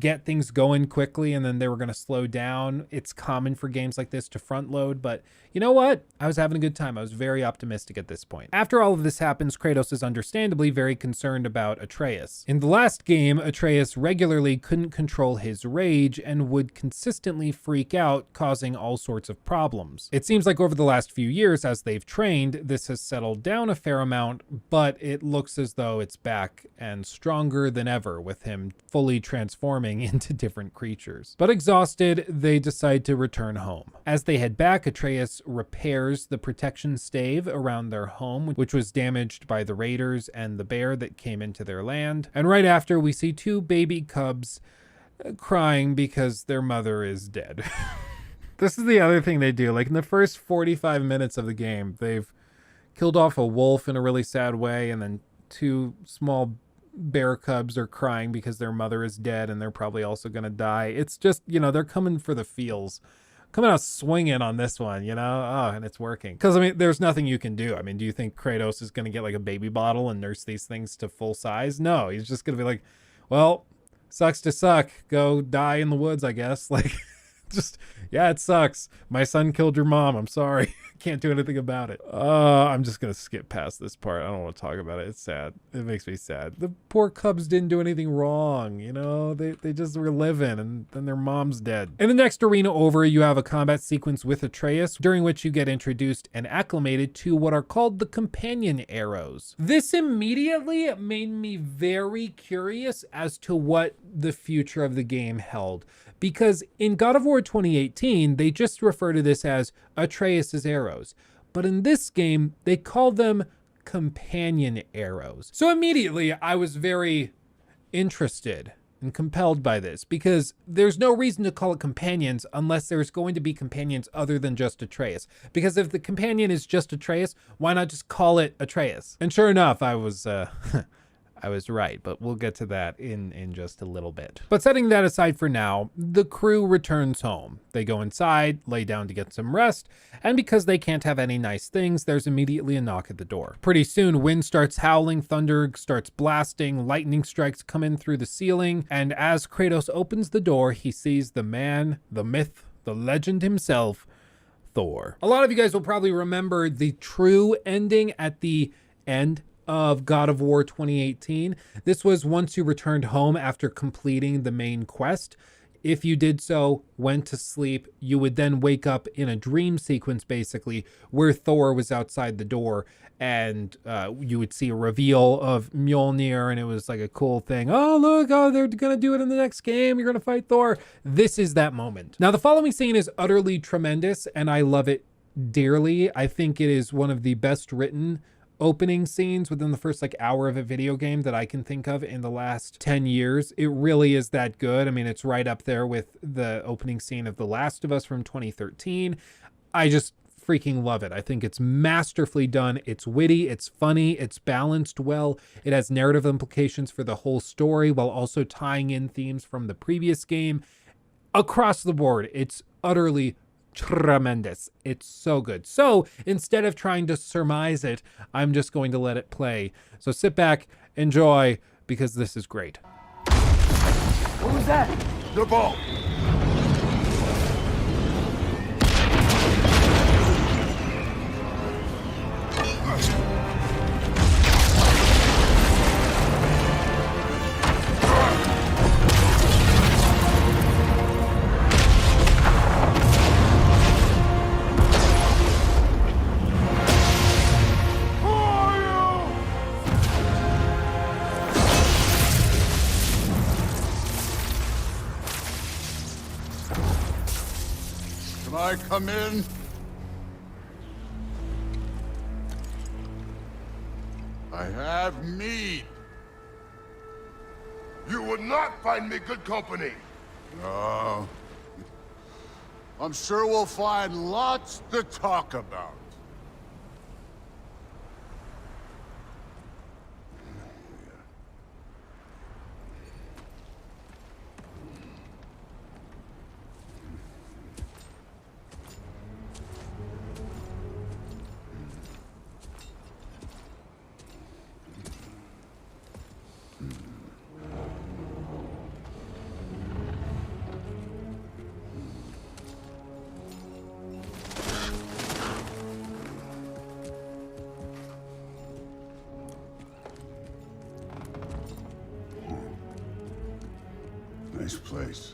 get things going quickly and then they were going to slow down. It's common for games like this to front load, but you know what? I was having a good time. I was very optimistic at this point. After all of this happens, Kratos is understandably very concerned about Atreus. In the last game, Atreus regularly couldn't control his rage and would consistently freak out, causing all sorts of problems. It seems like over the last few years, as they've trained, this has settled down a fair amount, but it looks as though it's back and stronger than ever with him fully transforming into different creatures. But exhausted, they decide to return home. As they head back, Atreus repairs the protection stave around their home, which was damaged by the raiders and the bear that came into their land. And right after, we see two baby cubs crying because their mother is dead. This is the other thing they do. In the first 45 minutes of the game, they've killed off a wolf in a really sad way, and then two small bear cubs are crying because their mother is dead and they're probably also going to die. It's just, they're coming for the feels. Coming out swinging on this one, and it's working. Because, there's nothing you can do. Do you think Kratos is going to get a baby bottle and nurse these things to full size? No, he's just going to be like, well, sucks to suck. Go die in the woods, I guess. Just, yeah, it sucks. My son killed your mom. I'm sorry. Can't do anything about it. I'm just gonna skip past this part. I don't want to talk about it. It's sad. It makes me sad. The poor cubs didn't do anything wrong, you know? They just were living, and then their mom's dead. In the next arena over, you have a combat sequence with Atreus, during which you get introduced and acclimated to what are called the companion arrows. This immediately made me very curious as to what the future of the game held. Because in God of War 2018, they just refer to this as Atreus's arrows. But in this game, they call them companion arrows. So immediately, I was very interested and compelled by this, because there's no reason to call it companions unless there's going to be companions other than just Atreus. Because if the companion is just Atreus, why not just call it Atreus? And sure enough, I was I was right, but we'll get to that in just a little bit. But setting that aside for now, the crew returns home. They go inside, lay down to get some rest, and because they can't have any nice things, there's immediately a knock at the door. Pretty soon, wind starts howling, thunder starts blasting, lightning strikes come in through the ceiling, and as Kratos opens the door, he sees the man, the myth, the legend himself, Thor. A lot of you guys will probably remember the true ending at the end of God of War 2018. This was once you returned home after completing the main quest. If you did so, went to sleep, you would then wake up in a dream sequence, basically, where Thor was outside the door, and you would see a reveal of Mjolnir, and it was like a cool thing. Oh, look, oh, they're gonna do it in the next game. You're gonna fight Thor. This is that moment. Now, the following scene is utterly tremendous, and I love it dearly. I think it is one of the best written opening scenes within the first hour of a video game that I can think of in the last 10 years. It really is that good. I mean, it's right up there with the opening scene of The Last of Us from 2013. I just freaking love it. I think it's masterfully done. It's witty, it's funny, it's balanced well. It has narrative implications for the whole story while also tying in themes from the previous game. Across the board, it's utterly tremendous. It's so good. So instead of trying to surmise it, I'm just going to let it play. So sit back, enjoy, because this is great. What was that? The ball. I come in? I have mead. You would not find me good company. No. I'm sure we'll find lots to talk about. Nice place.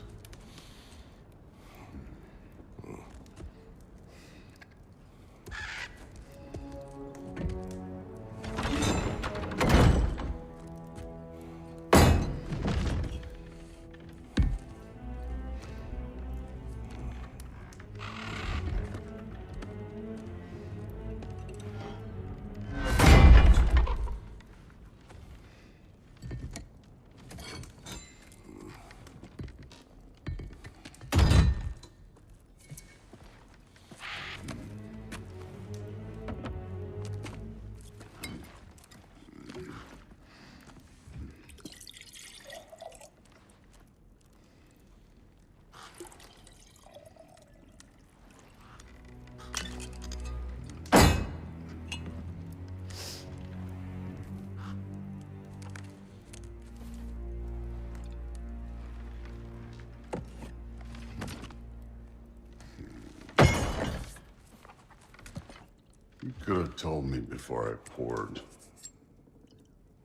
Could have told me before I poured.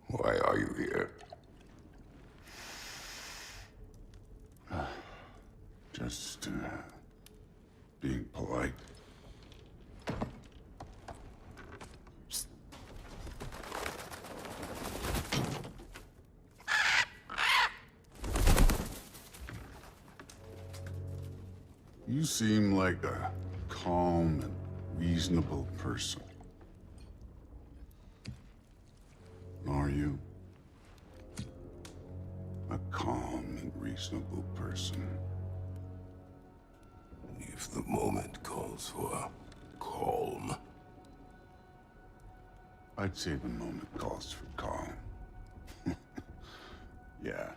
Why are you here? Just, being polite. You seem like a calm and reasonable person. Are you? A calm and reasonable person. If the moment calls for calm. I'd say the moment calls for calm. Yeah.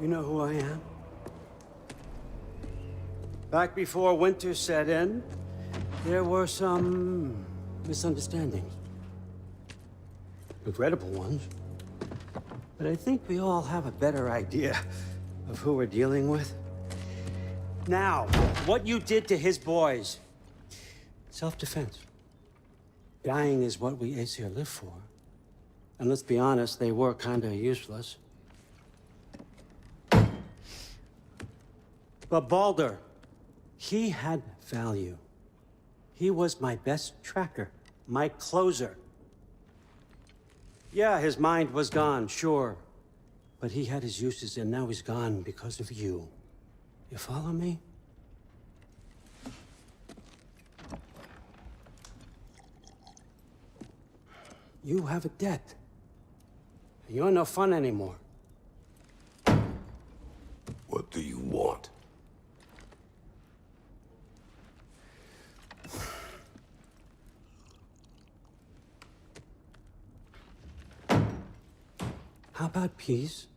You know who I am? Back before winter set in, there were some misunderstandings. Regrettable ones. But I think we all have a better idea of who we're dealing with. Now, what you did to his boys. Self-defense. Dying is what we Aesir live for. And let's be honest, they were kinda useless. But Baldur, he had value. He was my best tracker, my closer. Yeah, his mind was gone, sure. But he had his uses, and now he's gone because of you. You follow me? You have a debt. You're no fun anymore. What do you want? How about peace?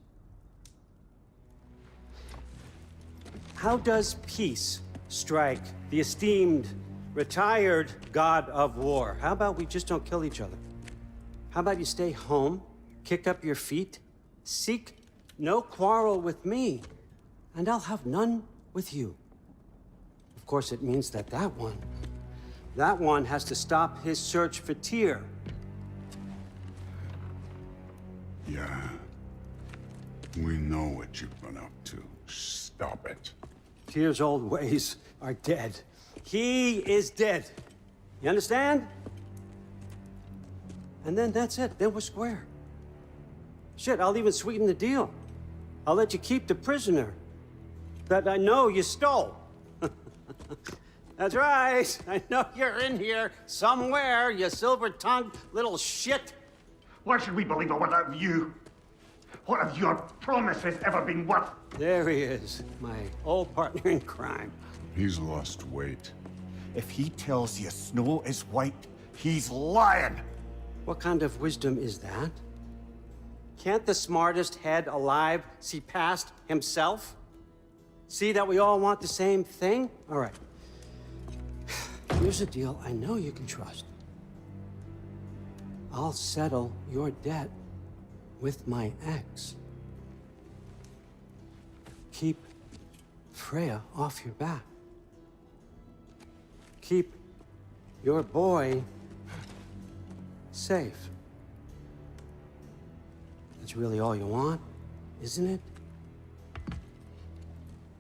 How does peace strike the esteemed, retired god of war? How about we just don't kill each other? How about you stay home, kick up your feet, seek no quarrel with me, and I'll have none with you. Of course, it means that that one has to stop his search for Tyr. Yeah. We know what you've been up to. Stop it. Tyr's old ways are dead. He is dead. You understand? And then that's it. Then we're square. Shit, I'll even sweeten the deal. I'll let you keep the prisoner that I know you stole. That's right. I know you're in here somewhere, you silver-tongued little shit. Why should we believe a word of you? What have your promises ever been worth? There he is, my old partner in crime. He's lost weight. If he tells you snow is white, he's lying. What kind of wisdom is that? Can't the smartest head alive see past himself? See that we all want the same thing? All right. Here's a deal I know you can trust. I'll settle your debt with my ex. Keep Freya off your back. Keep your boy safe. That's really all you want, isn't it?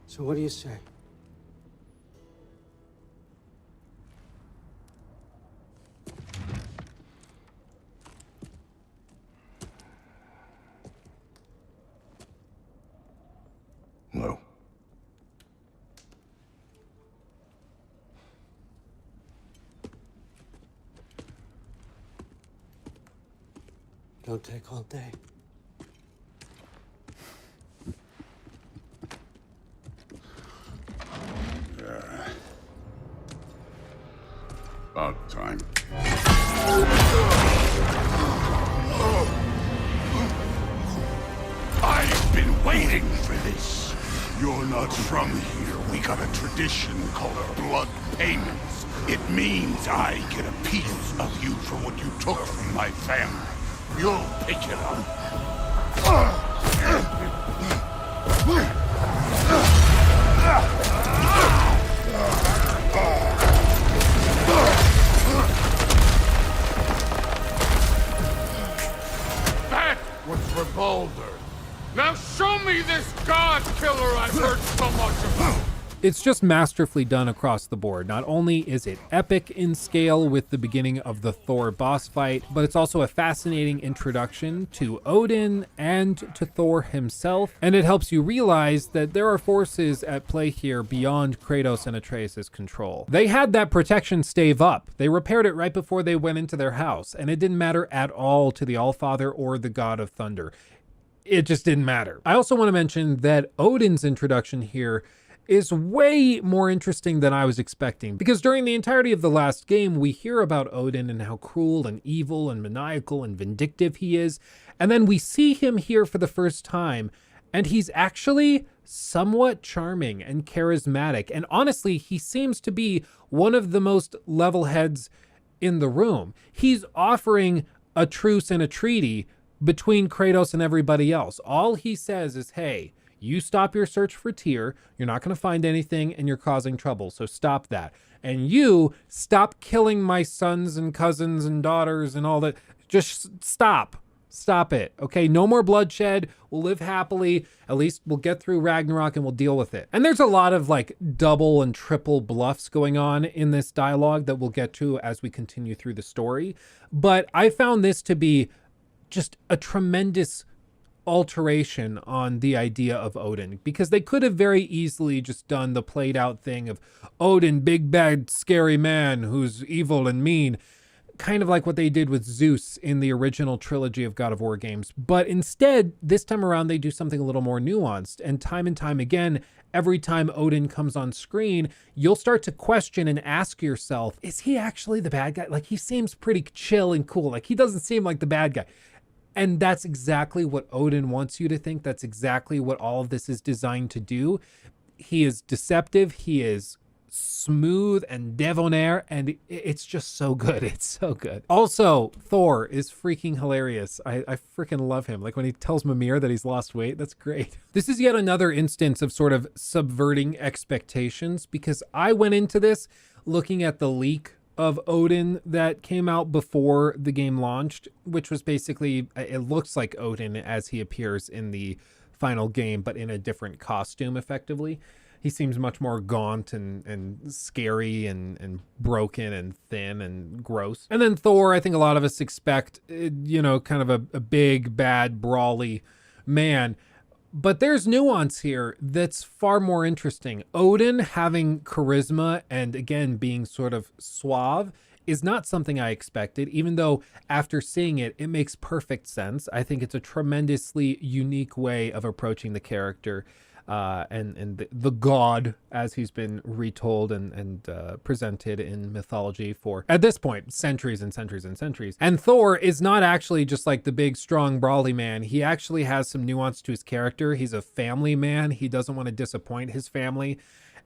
So what do you say? No. Don't take all day. About time. I've been waiting for this. You're not from here. We got a tradition called blood payments. It means I get a piece of you for what you took from my family. You'll pick it up. That was for Baldur. Now show me this god killer I've heard so much about. It's just masterfully done across the board. Not only is it epic in scale with the beginning of the Thor boss fight, but it's also a fascinating introduction to Odin and to Thor himself. And it helps you realize that there are forces at play here beyond Kratos and Atreus' control. They had that protection stave up. They repaired it right before they went into their house, and it didn't matter at all to the Allfather or the God of Thunder. It just didn't matter. I also want to mention that Odin's introduction here is way more interesting than I was expecting, because during the entirety of the last game, we hear about Odin and how cruel and evil and maniacal and vindictive he is, and then we see him here for the first time, and he's actually somewhat charming and charismatic, and honestly, he seems to be one of the most level heads in the room. He's offering a truce and a treaty between Kratos and everybody else. All he says is, hey, you stop your search for Tyr, you're not going to find anything, and you're causing trouble, so stop that. And you stop killing my sons and cousins and daughters and all that. Just stop. Stop it, okay? No more bloodshed. We'll live happily. At least we'll get through Ragnarok and we'll deal with it. And there's a lot of like double and triple bluffs going on in this dialogue that we'll get to as we continue through the story. But I found this to be just a tremendous alteration on the idea of Odin, because they could have very easily just done the played out thing of Odin, big bad scary man who's evil and mean, kind of like what they did with Zeus in the original trilogy of God of War games. But instead, this time around, they do something a little more nuanced, and time again, every time Odin comes on screen, you'll start to question and ask yourself, is he actually the bad guy? Like, he seems pretty chill and cool. Like, he doesn't seem like the bad guy. And that's exactly what Odin wants you to think. That's exactly what all of this is designed to do. He is deceptive. He is smooth and debonair, and it's just so good. It's so good. Also, Thor is freaking hilarious. I freaking love him. Like when he tells Mimir that he's lost weight, that's great. This is yet another instance of sort of subverting expectations, because I went into this looking at the leak of Odin that came out before the game launched, which was basically, it looks like Odin as he appears in the final game, but in a different costume effectively. He seems much more gaunt and scary and broken and thin and gross. And then Thor, I think a lot of us expect, you know, kind of a big, bad, brawly man. But there's nuance here that's far more interesting. Odin having charisma and, again, being sort of suave is not something I expected, even though after seeing it, it makes perfect sense. I think it's a tremendously unique way of approaching the character and the god as he's been retold and presented in mythology for, at this point, centuries and centuries and centuries. And Thor is not actually just like the big, strong, brawly man. He actually has some nuance to his character. He's a family man. He doesn't want to disappoint his family.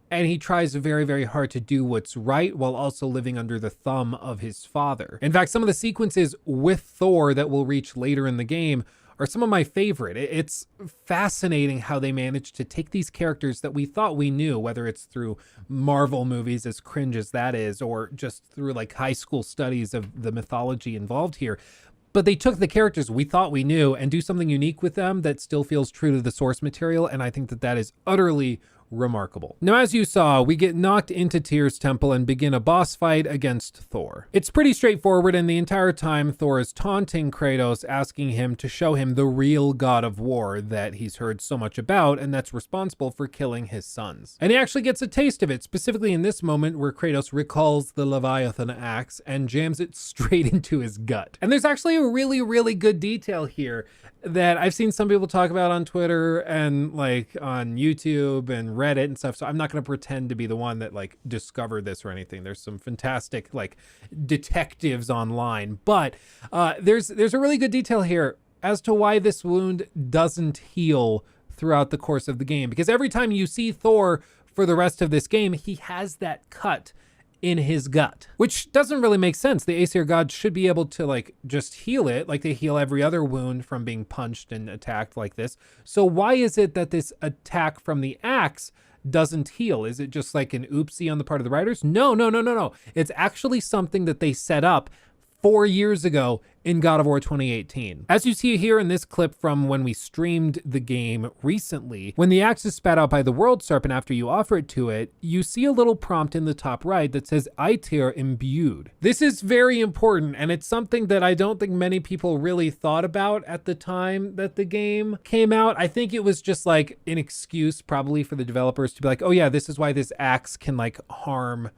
And he tries very, very hard to do what's right while also living under the thumb of his father. In fact, some of the sequences with Thor that we'll reach later in the game are some of my favorite. It's fascinating how they managed to take these characters that we thought we knew, whether it's through Marvel movies, as cringe as that is, or just through like high school studies of the mythology involved here. But they took the characters we thought we knew and do something unique with them that still feels true to the source material. And I think that that is utterly remarkable. Now, as you saw, we get knocked into Tyr's temple and begin a boss fight against Thor. It's pretty straightforward, and the entire time Thor is taunting Kratos, asking him to show him the real god of war that he's heard so much about and that's responsible for killing his sons. And he actually gets a taste of it, specifically in this moment where Kratos recalls the Leviathan axe and jams it straight into his gut. And there's actually a really, really good detail here that I've seen some people talk about on Twitter and like on YouTube and read it and stuff, so I'm not going to pretend to be the one that like discovered this or anything. There's some fantastic like detectives online, but there's a really good detail here as to why this wound doesn't heal throughout the course of the game, because every time you see Thor for the rest of this game, he has that cut in his gut, which doesn't really make sense. The Aesir gods should be able to like just heal it like they heal every other wound from being punched and attacked like this. So why is it that this attack from the axe doesn't heal? Is it just like an oopsie on the part of the writers? No. It's actually something that they set up 4 years ago in God of War 2018. As you see here in this clip from when we streamed the game recently, when the axe is spat out by the World Serpent after you offer it to it, you see a little prompt in the top right that says Tyr imbued. This is very important, and it's something that I don't think many people really thought about at the time that the game came out. I think it was just like an excuse probably for the developers to be like, oh yeah, this is why this axe can like harm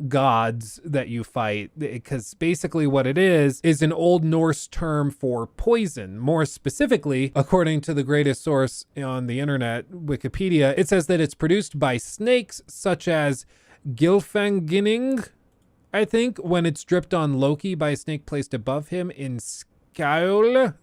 gods that you fight, because basically what it is an Old Norse term for poison. More specifically, according to the greatest source on the internet, Wikipedia, it says that it's produced by snakes such as Gylfaginning, I think, when it's dripped on Loki by a snake placed above him in Skauthi,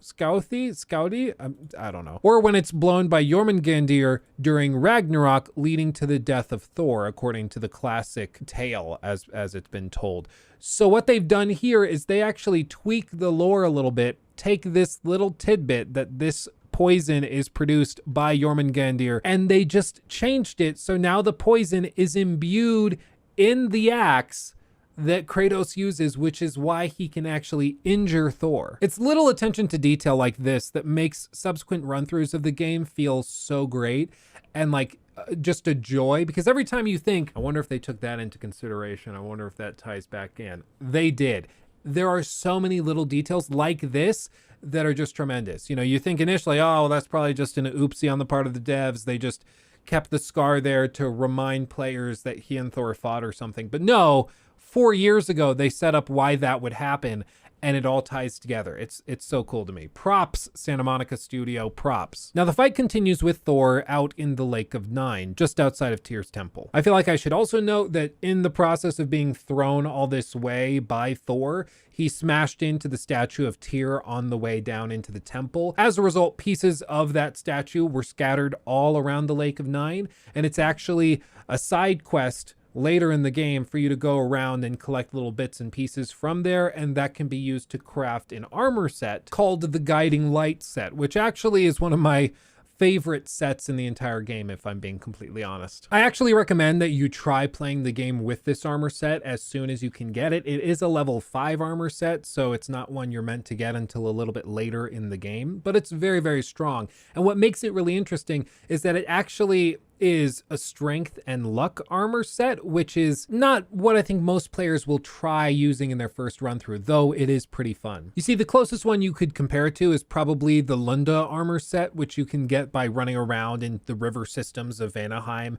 I don't know. Or when it's blown by Jormungandr during Ragnarok, leading to the death of Thor, according to the classic tale as it's been told. So what they've done here is they actually tweak the lore a little bit, take this little tidbit that this poison is produced by Jormungandr, and they just changed it so now the poison is imbued in the axe that Kratos uses, which is why he can actually injure Thor. It's little attention to detail like this that makes subsequent run-throughs of the game feel so great and like just a joy, because every time you think, I wonder if they took that into consideration, I wonder if that ties back in. They did. There are so many little details like this that are just tremendous. You know, you think initially, oh, well, that's probably just an oopsie on the part of the devs. They just kept the scar there to remind players that he and Thor fought or something. But no, 4 years ago, they set up why that would happen, and it all ties together. It's so cool to me. Props, Santa Monica Studio, props. Now, the fight continues with Thor out in the Lake of Nine, just outside of Tyr's temple. I feel like I should also note that in the process of being thrown all this way by Thor, he smashed into the statue of Tyr on the way down into the temple. As a result, pieces of that statue were scattered all around the Lake of Nine, and it's actually a side quest later in the game for you to go around and collect little bits and pieces from there, and that can be used to craft an armor set called the Guiding Light set, which actually is one of my favorite sets in the entire game, if I'm being completely honest. I actually recommend that you try playing the game with this armor set as soon as you can get it. It is a level 5 armor set, so it's not one you're meant to get until a little bit later in the game, but it's very, very strong. And what makes it really interesting is that it actually is a strength and luck armor set, which is not what I think most players will try using in their first run through, though it is pretty fun. You see, the closest one you could compare it to is probably the Lunda armor set, which you can get by running around in the river systems of Vanaheim,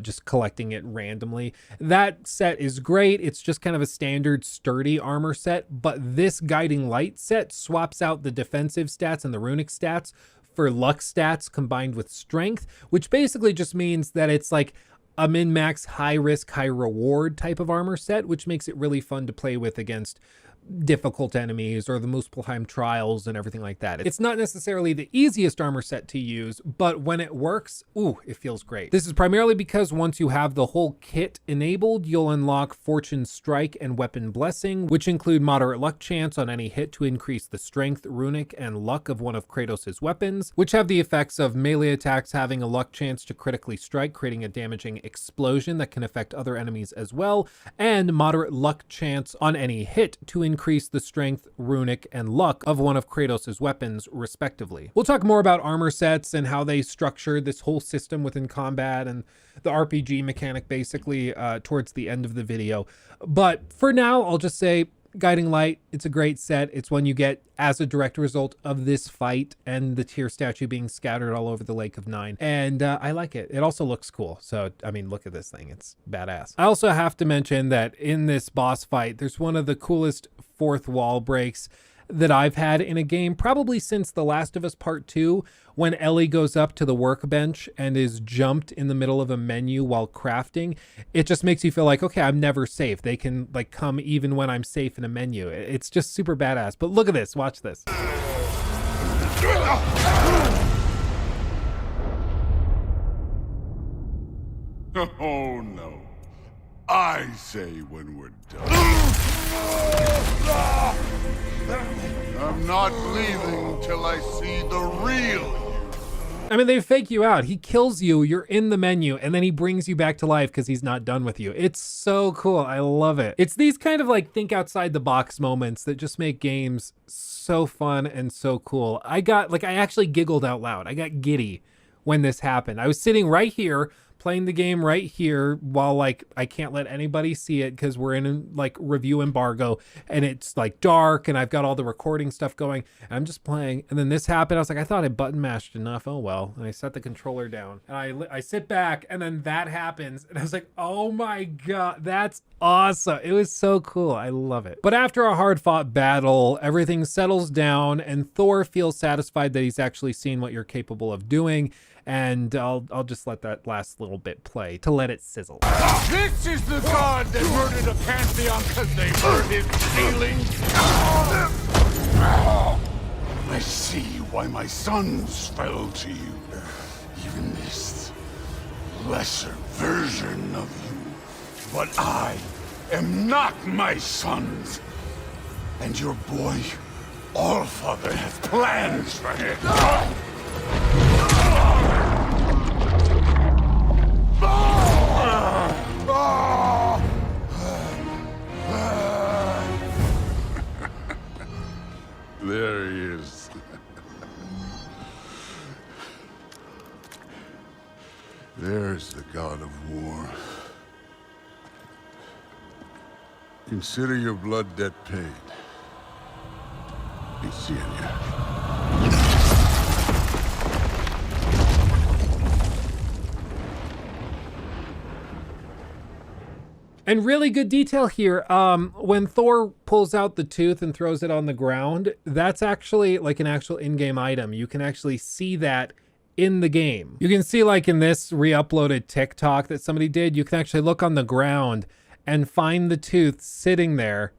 just collecting it randomly. That set is great. It's just kind of a standard sturdy armor set, but this Guiding Light set swaps out the defensive stats and the runic stats for luck stats combined with strength, which basically just means that it's like a min-max, high-risk, high-reward type of armor set, which makes it really fun to play with against difficult enemies or the Muspelheim trials and everything like that. It's not necessarily the easiest armor set to use, but when it works, ooh, it feels great. This is primarily because once you have the whole kit enabled, you'll unlock Fortune Strike and Weapon Blessing, which include moderate luck chance on any hit to increase the strength, runic, and luck of one of Kratos' weapons, which have the effects of melee attacks having a luck chance to critically strike, creating a damaging explosion that can affect other enemies as well, and moderate luck chance on any hit to increase the strength, runic, and luck of one of Kratos' weapons, respectively. We'll talk more about armor sets and how they structure this whole system within combat and the RPG mechanic, basically, towards the end of the video. But for now, I'll just say Guiding Light, it's a great set. It's one you get as a direct result of this fight and the Tyr statue being scattered all over the Lake of Nine. And I like it. It also looks cool. So, I mean, look at this thing. It's badass. I also have to mention that in this boss fight, there's one of the coolest fourth wall breaks that I've had in a game, probably since The Last of Us Part 2, when Ellie goes up to the workbench and is jumped in the middle of a menu while crafting. It just makes you feel like, okay, I'm never safe. They can like come even when I'm safe in a menu. It's just super badass. But look at this, watch this. Oh no. I say when we're done. I'm not leaving till I see the real you. I mean, they fake you out. He kills you, you're in the menu, and then he brings you back to life because he's not done with you. It's so cool. I love it. It's these kind of like think outside the box moments that just make games so fun and so cool. I actually giggled out loud. I got giddy when this happened. I was sitting right here playing the game right here while like I can't let anybody see it because we're in like review embargo and it's like dark and I've got all the recording stuff going and I'm just playing, and then this happened. I was like, I thought I button mashed enough. Oh well. And I set the controller down and I sit back and then that happens and I was like, oh my god, that's awesome. It was so cool. I love it. But after a hard fought battle, everything settles down and Thor feels satisfied that he's actually seen what you're capable of doing. And I'll just let that last little bit play to let it sizzle. This is the god that murdered a pantheon because they hurt his feelings. I see why my sons fell to you. Even this lesser version of you. But I am not my sons. And your boy, Allfather, has plans for him. There he is. There's the god of war. Consider your blood debt paid. Be seeing you. And really good detail here. When Thor pulls out the tooth and throws it on the ground, that's actually like an actual in-game item. You can actually see that in the game. You can see like in this re-uploaded TikTok that somebody did, you can actually look on the ground and find the tooth sitting there.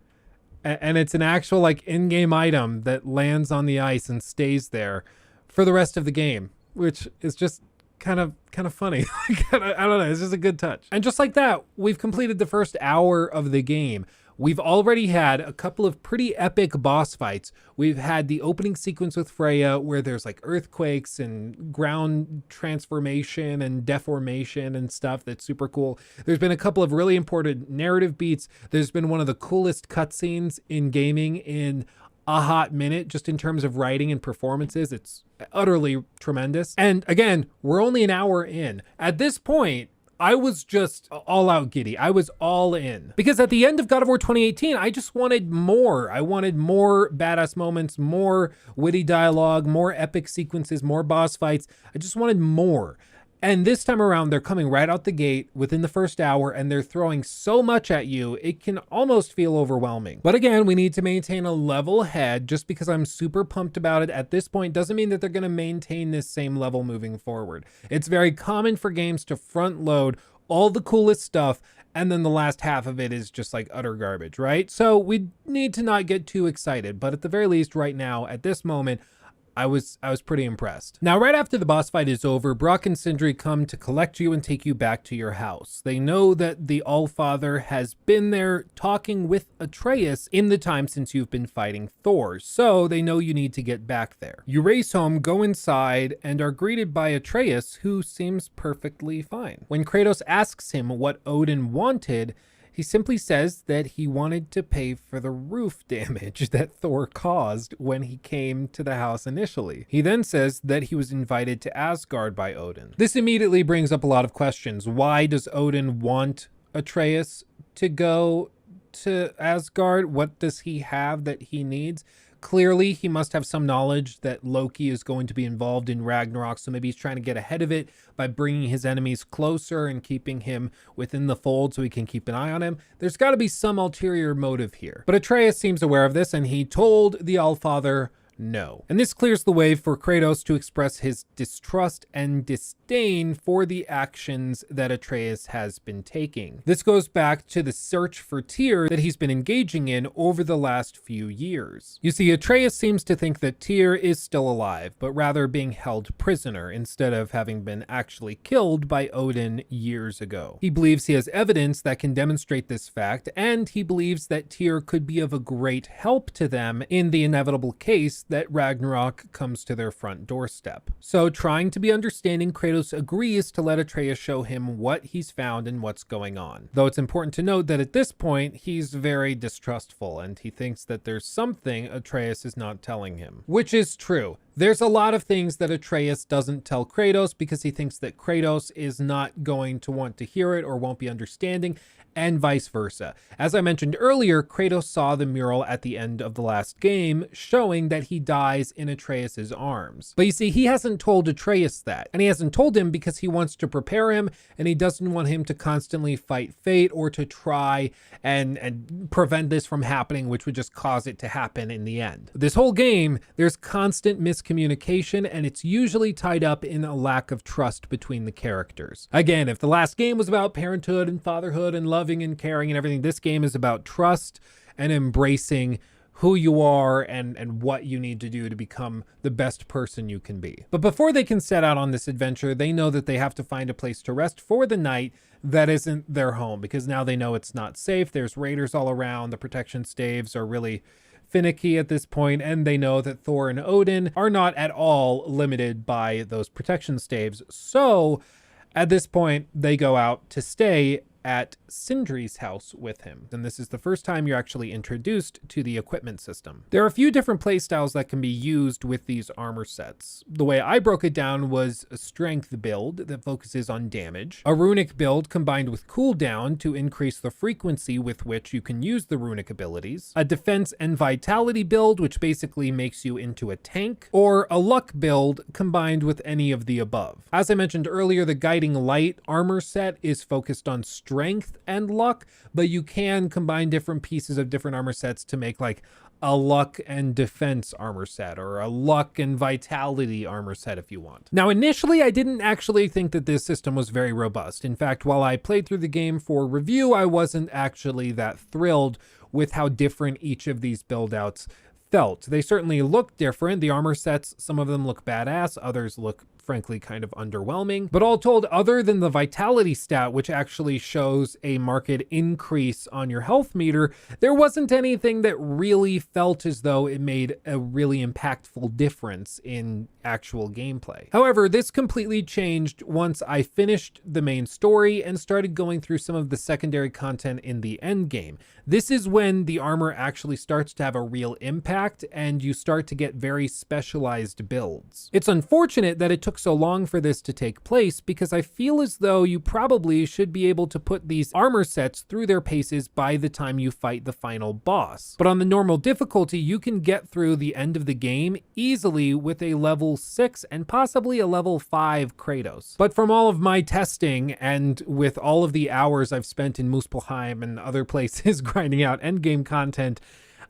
And it's an actual like in-game item that lands on the ice and stays there for the rest of the game, which is just kind of funny. I don't know, it's just a good touch. And just like that, we've completed the first hour of the game. We've already had a couple of pretty epic boss fights. We've had the opening sequence with Freya where there's like earthquakes and ground transformation and deformation and stuff that's super cool. There's been a couple of really important narrative beats. There's been one of the coolest cutscenes in gaming in a hot minute, just in terms of writing and performances. It's utterly tremendous. And again, we're only an hour in. At this point, I was just all out giddy. I was all in. Because at the end of God of War 2018, I just wanted more. I wanted more badass moments, more witty dialogue, more epic sequences, more boss fights. I just wanted more. And this time around, they're coming right out the gate within the first hour and they're throwing so much at you, it can almost feel overwhelming. But again, we need to maintain a level head. Just because I'm super pumped about it at this point doesn't mean that they're going to maintain this same level moving forward. It's very common for games to front load all the coolest stuff and then the last half of it is just like utter garbage, right? So we need to not get too excited, but at the very least right now, at this moment, I was pretty impressed. Now, right after the boss fight is over, Brock and Sindri come to collect you and take you back to your house. They know that the Allfather has been there talking with Atreus in the time since you've been fighting Thor, so they know you need to get back there. You race home, go inside, and are greeted by Atreus, who seems perfectly fine. When Kratos asks him what Odin wanted, he simply says that he wanted to pay for the roof damage that Thor caused when he came to the house initially. He then says that he was invited to Asgard by Odin. This immediately brings up a lot of questions. Why does Odin want Atreus to go to Asgard? What does he have that he needs? Clearly, he must have some knowledge that Loki is going to be involved in Ragnarok, so maybe he's trying to get ahead of it by bringing his enemies closer and keeping him within the fold so he can keep an eye on him. There's got to be some ulterior motive here. But Atreus seems aware of this, and he told the Allfather no. And this clears the way for Kratos to express his distrust and disdain for the actions that Atreus has been taking. This goes back to the search for Tyr that he's been engaging in over the last few years. You see, Atreus seems to think that Tyr is still alive, but rather being held prisoner instead of having been actually killed by Odin years ago. He believes he has evidence that can demonstrate this fact, and he believes that Tyr could be of a great help to them in the inevitable case that Ragnarok comes to their front doorstep. So, trying to be understanding, Kratos agrees to let Atreus show him what he's found and what's going on. Though it's important to note that at this point, he's very distrustful and he thinks that there's something Atreus is not telling him. Which is true. There's a lot of things that Atreus doesn't tell Kratos because he thinks that Kratos is not going to want to hear it or won't be understanding, and vice versa. As I mentioned earlier, Kratos saw the mural at the end of the last game showing that he dies in Atreus's arms. But you see, he hasn't told Atreus that, and he hasn't told him because he wants to prepare him, and he doesn't want him to constantly fight fate or to try and prevent this from happening, which would just cause it to happen in the end. This whole game, there's constant miscommunication, and it's usually tied up in a lack of trust between the characters. Again, if the last game was about parenthood and fatherhood and loving and caring and everything, this game is about trust and embracing who you are and what you need to do to become the best person you can be. But before they can set out on this adventure, they know that they have to find a place to rest for the night that isn't their home, because now they know it's not safe. There's raiders all around. The protection staves are really finicky at this point, and they know that Thor and Odin are not at all limited by those protection staves. So at this point, they go out to stay at Sindri's house with him. And this is the first time you're actually introduced to the equipment system. There are a few different playstyles that can be used with these armor sets. The way I broke it down was a strength build that focuses on damage, a runic build combined with cooldown to increase the frequency with which you can use the runic abilities, a defense and vitality build which basically makes you into a tank, or a luck build combined with any of the above. As I mentioned earlier, the guiding light armor set is focused on strength and luck, but you can combine different pieces of different armor sets to make like a luck and defense armor set or a luck and vitality armor set if you want. Now, initially, I didn't actually think that this system was very robust. In fact, while I played through the game for review, I wasn't actually that thrilled with how different each of these build outs felt. They certainly look different. The armor sets, some of them look badass, others look frankly kind of underwhelming. But all told, other than the vitality stat, which actually shows a marked increase on your health meter, there wasn't anything that really felt as though it made a really impactful difference in actual gameplay. However, this completely changed once I finished the main story and started going through some of the secondary content in the end game. This is when the armor actually starts to have a real impact and you start to get very specialized builds. It's unfortunate that it took so long for this to take place because I feel as though you probably should be able to put these armor sets through their paces by the time you fight the final boss. But on the normal difficulty, you can get through the end of the game easily with a level 6 and possibly a level 5 Kratos. But from all of my testing and with all of the hours I've spent in Muspelheim and other places grinding out endgame content,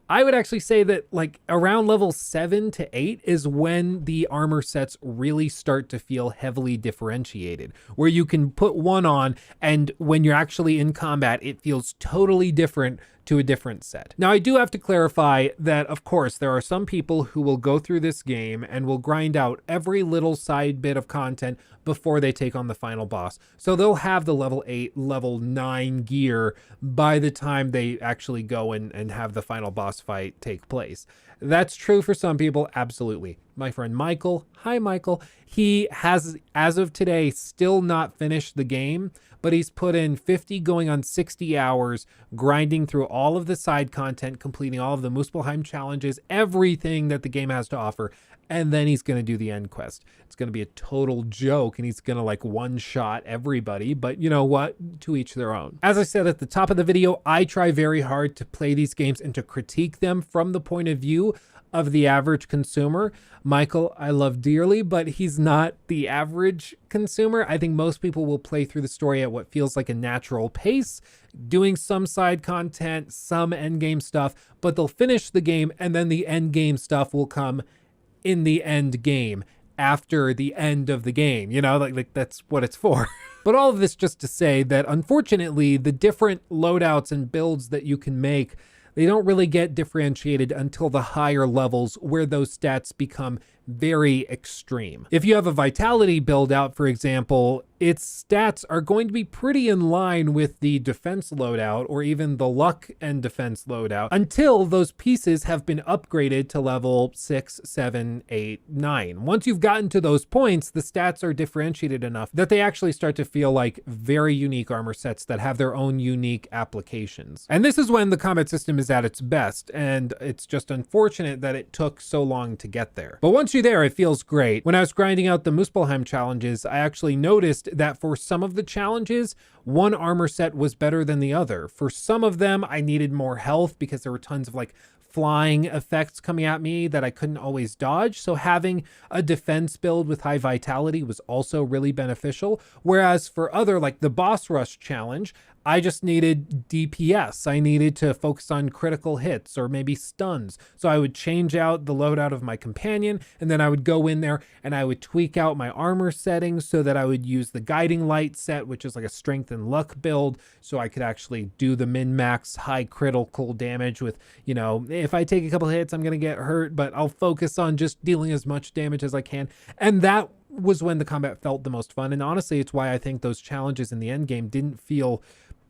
I would actually say that like around level 7 to 8 is when the armor sets really start to feel heavily differentiated, where you can put one on and when you're actually in combat, it feels totally different to a different set. Now, I do have to clarify that, of course, there are some people who will go through this game and will grind out every little side bit of content before they take on the final boss. So they'll have the level 8, level 9 gear by the time they actually go and have the final boss fight take place. That's true for some people, absolutely. My friend Michael, hi Michael, he has, as of today, still not finished the game, but he's put in 50 going on 60 hours, grinding through all of the side content, completing all of the Muspelheim challenges, everything that the game has to offer, and then he's going to do the end quest. It's going to be a total joke, and he's going to like one-shot everybody, but you know what? To each their own. As I said at the top of the video, I try very hard to play these games and to critique them from the point of view of the average consumer. Michael, I love dearly, but he's not the average consumer. I think most people will play through the story at what feels like a natural pace, doing some side content, some endgame stuff, but they'll finish the game and then the endgame stuff will come in the end game after the end of the game. You know, like that's what it's for. But all of this just to say that unfortunately, the different loadouts and builds that you can make, they don't really get differentiated until the higher levels where those stats become very extreme. If you have a vitality build out, for example, its stats are going to be pretty in line with the defense loadout or even the luck and defense loadout until those pieces have been upgraded to level 6, 7, 8, 9. Once you've gotten to those points, the stats are differentiated enough that they actually start to feel like very unique armor sets that have their own unique applications. And this is when the combat system is at its best, and it's just unfortunate that it took so long to get there. But once you're there, it feels great. When I was grinding out the Muspelheim challenges, I actually noticed that for some of the challenges, one armor set was better than the other. For some of them, I needed more health because there were tons of like flying effects coming at me that I couldn't always dodge. So having a defense build with high vitality was also really beneficial. Whereas for other, like the boss rush challenge, I just needed DPS. I needed to focus on critical hits or maybe stuns. So I would change out the loadout of my companion, and then I would go in there and I would tweak out my armor settings so that I would use the guiding light set, which is like a strength and luck build. So I could actually do the min-max high critical damage with, you know, if I take a couple hits, I'm going to get hurt, but I'll focus on just dealing as much damage as I can. And that was when the combat felt the most fun. And honestly, it's why I think those challenges in the end game didn't feel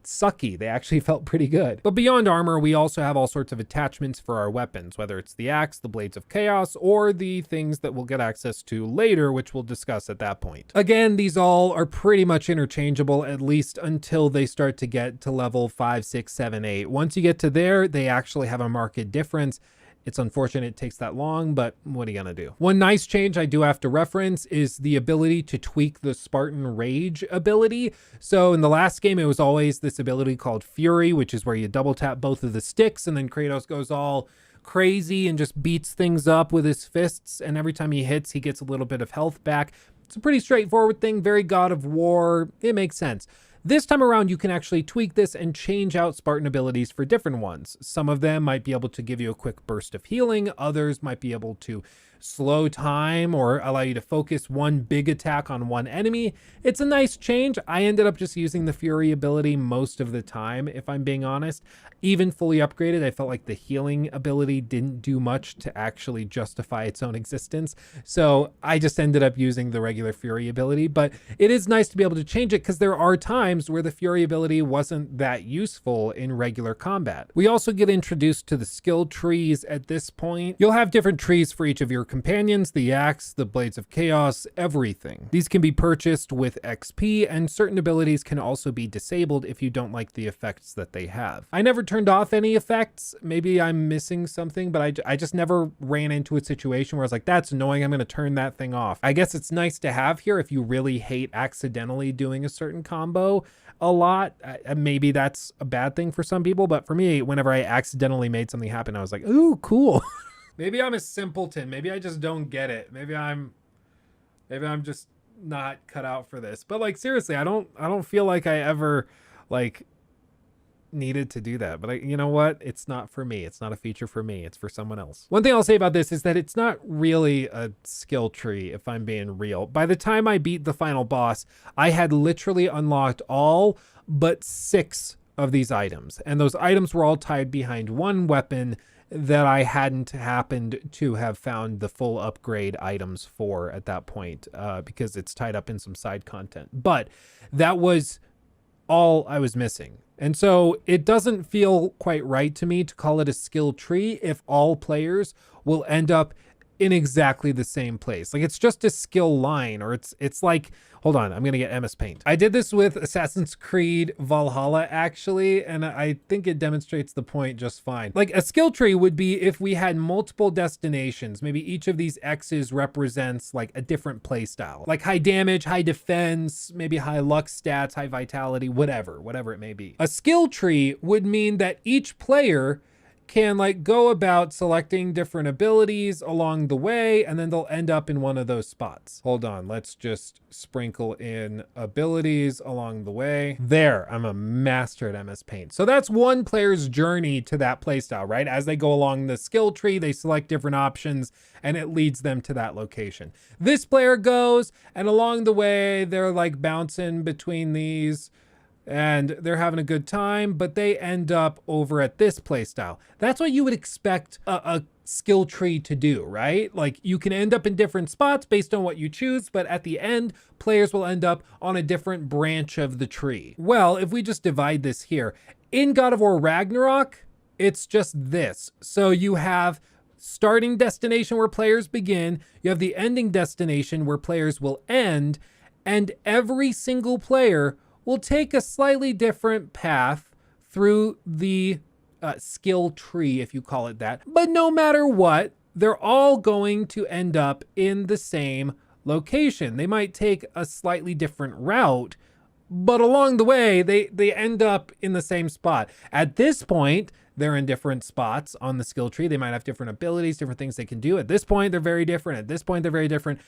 sucky. They actually felt pretty good. But beyond armor, we also have all sorts of attachments for our weapons, whether it's the axe, the blades of chaos, or the things that we'll get access to later, which we'll discuss at that point. Again, these all are pretty much interchangeable, at least until they start to get to level 5, 6, 7, 8. Once you get to there, they actually have a marked difference. It's unfortunate it takes that long, but what are you gonna do? One nice change I do have to reference is the ability to tweak the Spartan Rage ability. So in the last game, it was always this ability called Fury, which is where you double tap both of the sticks and then Kratos goes all crazy and just beats things up with his fists. And every time he hits, he gets a little bit of health back. It's a pretty straightforward thing, very God of War. It makes sense. This time around, you can actually tweak this and change out Spartan abilities for different ones. Some of them might be able to give you a quick burst of healing. Others might be able to slow time or allow you to focus one big attack on one enemy. It's a nice change. I ended up just using the Fury ability most of the time, if I'm being honest. Even fully upgraded, I felt like the healing ability didn't do much to actually justify its own existence. So I just ended up using the regular Fury ability, but it is nice to be able to change it because there are times where the Fury ability wasn't that useful in regular combat. We also get introduced to the skill trees at this point. You'll have different trees for each of your companions, the axe, the blades of chaos, everything. These can be purchased with XP, and certain abilities can also be disabled if you don't like the effects that they have. I never turned off any effects. Maybe I'm missing something, but I just never ran into a situation where I was like, that's annoying, I'm going to turn that thing off. I guess it's nice to have here if you really hate accidentally doing a certain combo a lot. Maybe that's a bad thing for some people, but for me, whenever I accidentally made something happen, I was like, ooh, cool. Maybe I'm a simpleton. Maybe I just don't get it. Maybe I'm just not cut out for this. But like seriously, I don't feel like I ever like needed to do that. But you know what? It's not for me. It's not a feature for me. It's for someone else. One thing I'll say about this is that it's not really a skill tree, if I'm being real. By the time I beat the final boss, I had literally unlocked all but 6 of these items. And those items were all tied behind one weapon that I hadn't happened to have found the full upgrade items for at that point, because it's tied up in some side content. But that was all I was missing. And so it doesn't feel quite right to me to call it a skill tree if all players will end up in exactly the same place. Like it's just a skill line, or it's like, hold on, I'm gonna get MS Paint. I did this with Assassin's Creed Valhalla actually, and I think it demonstrates the point just fine. Like a skill tree would be if we had multiple destinations. Maybe each of these X's represents like a different play style, like high damage, high defense, maybe high luck stats, high vitality, whatever it may be. A skill tree would mean that each player can like go about selecting different abilities along the way, and then they'll end up in one of those spots. Hold on, let's just sprinkle in abilities along the way. There, I'm a master at MS Paint. So that's one player's journey to that playstyle, right? As they go along the skill tree, they select different options and it leads them to that location. This player goes, and along the way, they're like bouncing between these and they're having a good time, but they end up over at this playstyle. That's what you would expect a skill tree to do, right? Like you can end up in different spots based on what you choose, but at the end, players will end up on a different branch of the tree. Well, if we just divide this here, in God of War Ragnarok, it's just this. So you have starting destination where players begin, you have the ending destination where players will end, and every single player will take a slightly different path through the skill tree, if you call it that. But no matter what, they're all going to end up in the same location. They might take a slightly different route, but along the way, they end up in the same spot. At this point, they're in different spots on the skill tree. They might have different abilities, different things they can do. At this point, they're very different. At this point, they're very different.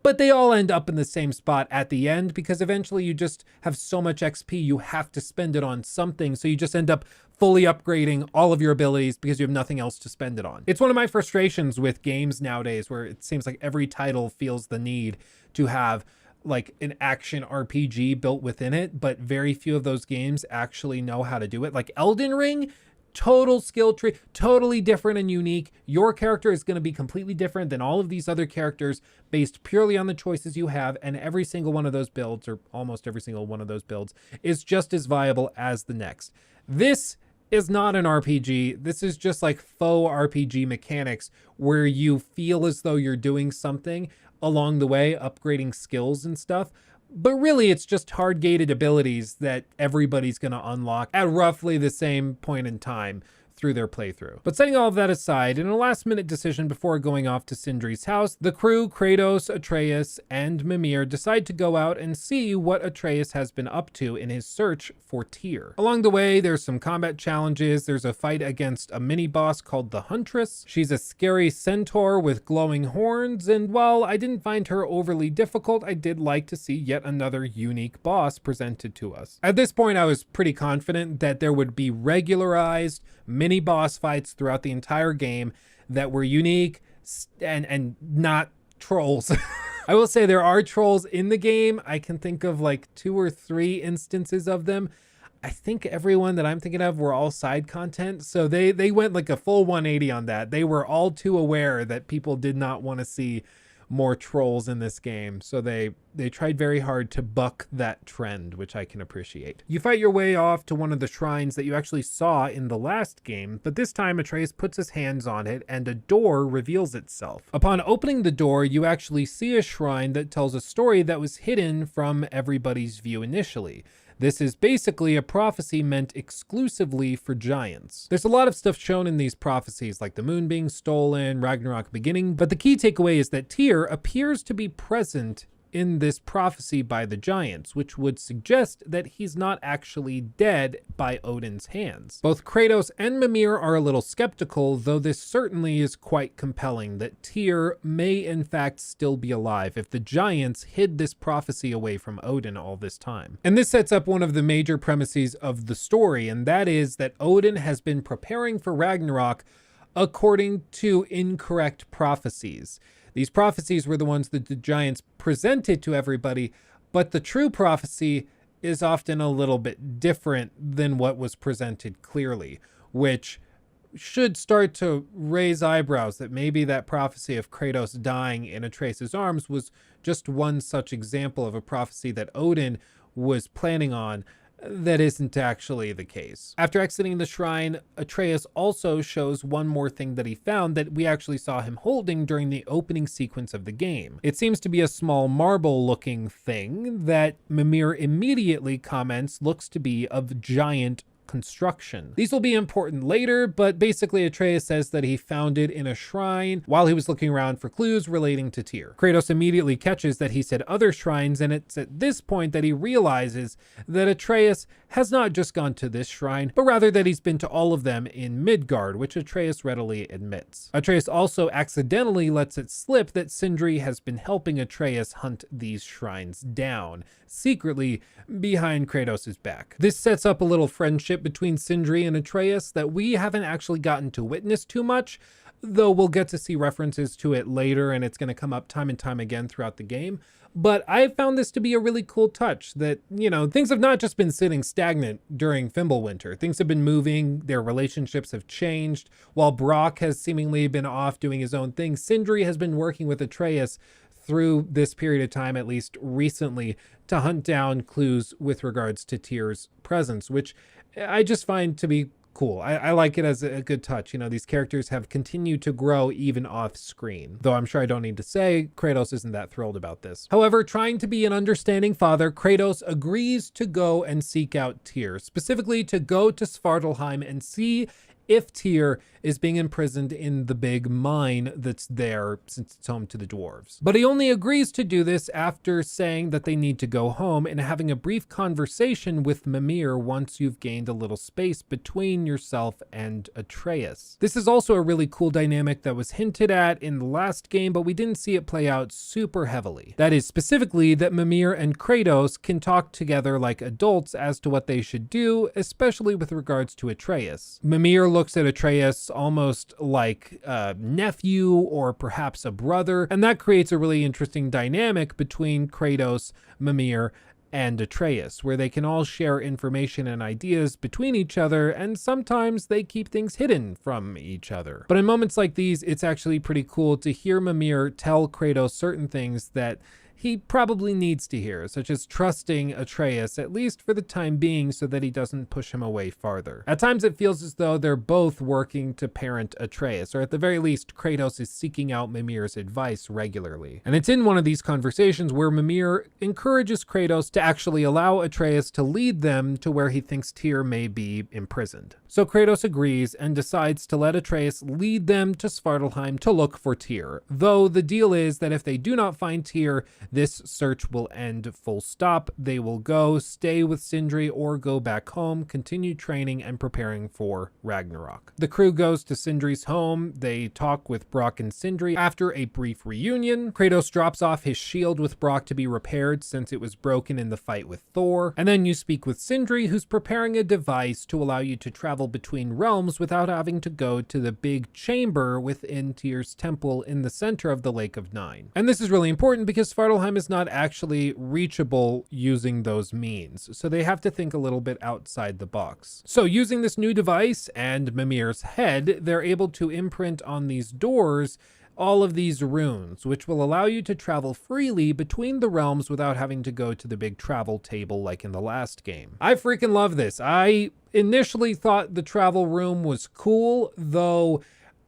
But they all end up in the same spot at the end because eventually you just have so much XP, you have to spend it on something. So you just end up fully upgrading all of your abilities because you have nothing else to spend it on. It's one of my frustrations with games nowadays where it seems like every title feels the need to have like an action RPG built within it, but very few of those games actually know how to do it. Like Elden Ring, total skill tree, totally different and unique. Your character is going to be completely different than all of these other characters based purely on the choices you have. And every single one of those builds, or almost every single one of those builds, is just as viable as the next. This is not an RPG. This is just like faux RPG mechanics where you feel as though you're doing something along the way, upgrading skills and stuff. But really, it's just hard-gated abilities that everybody's going to unlock at roughly the same point in time through their playthrough. But setting all of that aside, in a last-minute decision before going off to Sindri's house, the crew, Kratos, Atreus, and Mimir decide to go out and see what Atreus has been up to in his search for Tyr. Along the way, there's some combat challenges. There's a fight against a mini-boss called the Huntress. She's a scary centaur with glowing horns, and while I didn't find her overly difficult, I did like to see yet another unique boss presented to us. At this point, I was pretty confident that there would be regularized mini boss fights throughout the entire game that were unique and not trolls. I will say there are trolls in the game. I can think of like 2 or 3 instances of them. I think everyone that I'm thinking of were all side content. So they went like a full 180 on that. They were all too aware that people did not want to see more trolls in this game. So they tried very hard to buck that trend, which I can appreciate. You fight your way off to one of the shrines that you actually saw in the last game, but this time Atreus puts his hands on it and a door reveals itself. Upon opening the door, you actually see a shrine that tells a story that was hidden from everybody's view initially. This is basically a prophecy meant exclusively for giants. There's a lot of stuff shown in these prophecies, like the moon being stolen, Ragnarok beginning, but the key takeaway is that Tyr appears to be present in this prophecy by the giants, which would suggest that he's not actually dead by Odin's hands. Both Kratos and Mimir are a little skeptical, though this certainly is quite compelling that Tyr may in fact still be alive if the giants hid this prophecy away from Odin all this time. And this sets up one of the major premises of the story, and that is that Odin has been preparing for Ragnarok according to incorrect prophecies. These prophecies were the ones that the giants presented to everybody, but the true prophecy is often a little bit different than what was presented clearly, which should start to raise eyebrows that maybe that prophecy of Kratos dying in Atreus' arms was just one such example of a prophecy that Odin was planning on that isn't actually the case. After exiting the shrine, Atreus also shows one more thing that he found that we actually saw him holding during the opening sequence of the game. It seems to be a small marble-looking thing that Mimir immediately comments looks to be of giant construction. These will be important later, but basically Atreus says that he found it in a shrine while he was looking around for clues relating to Tyr. Kratos immediately catches that he said other shrines, and it's at this point that he realizes that Atreus has not just gone to this shrine, but rather that he's been to all of them in Midgard, which Atreus readily admits. Atreus also accidentally lets it slip that Sindri has been helping Atreus hunt these shrines down, secretly behind Kratos' back. This sets up a little friendship between Sindri and Atreus that we haven't actually gotten to witness too much, though we'll get to see references to it later, and it's going to come up time and time again throughout the game. But I found this to be a really cool touch that, things have not just been sitting stagnant during Fimbulwinter. Things have been moving, their relationships have changed. While Brock has seemingly been off doing his own thing, Sindri has been working with Atreus through this period of time, at least recently, to hunt down clues with regards to Tyr's presence, which I just find to be cool. I like it as a good touch. These characters have continued to grow even off screen, though I'm sure I don't need to say Kratos isn't that thrilled about this. However, trying to be an understanding father, Kratos agrees to go and seek out Tyr, specifically to go to Svartalfheim and see if Tyr is being imprisoned in the big mine that's there since it's home to the dwarves. But he only agrees to do this after saying that they need to go home and having a brief conversation with Mimir once you've gained a little space between yourself and Atreus. This is also a really cool dynamic that was hinted at in the last game, but we didn't see it play out super heavily. That is specifically that Mimir and Kratos can talk together like adults as to what they should do, especially with regards to Atreus. Mimir looks at Atreus almost like a nephew or perhaps a brother, and that creates a really interesting dynamic between Kratos, Mimir, and Atreus, where they can all share information and ideas between each other, and sometimes they keep things hidden from each other. But in moments like these, it's actually pretty cool to hear Mimir tell Kratos certain things that he probably needs to hear, such as trusting Atreus, at least for the time being, so that he doesn't push him away farther. At times it feels as though they're both working to parent Atreus, or at the very least, Kratos is seeking out Mimir's advice regularly. And it's in one of these conversations where Mimir encourages Kratos to actually allow Atreus to lead them to where he thinks Tyr may be imprisoned. So Kratos agrees and decides to let Atreus lead them to Svartalfheim to look for Tyr, though the deal is that if they do not find Tyr, this search will end full stop. They will go stay with Sindri or go back home, continue training and preparing for Ragnarok. The crew goes to Sindri's home. They talk with Brock and Sindri. After a brief reunion, Kratos drops off his shield with Brock to be repaired since it was broken in the fight with Thor. And then you speak with Sindri, who's preparing a device to allow you to travel between realms without having to go to the big chamber within Tyr's temple in the center of the Lake of Nine. And this is really important because Svartalfheim is not actually reachable using those means, so they have to think a little bit outside the box. So using this new device and Mimir's head, they're able to imprint on these doors all of these runes, which will allow you to travel freely between the realms without having to go to the big travel table like in the last game. I freaking love this. I initially thought the travel room was cool, though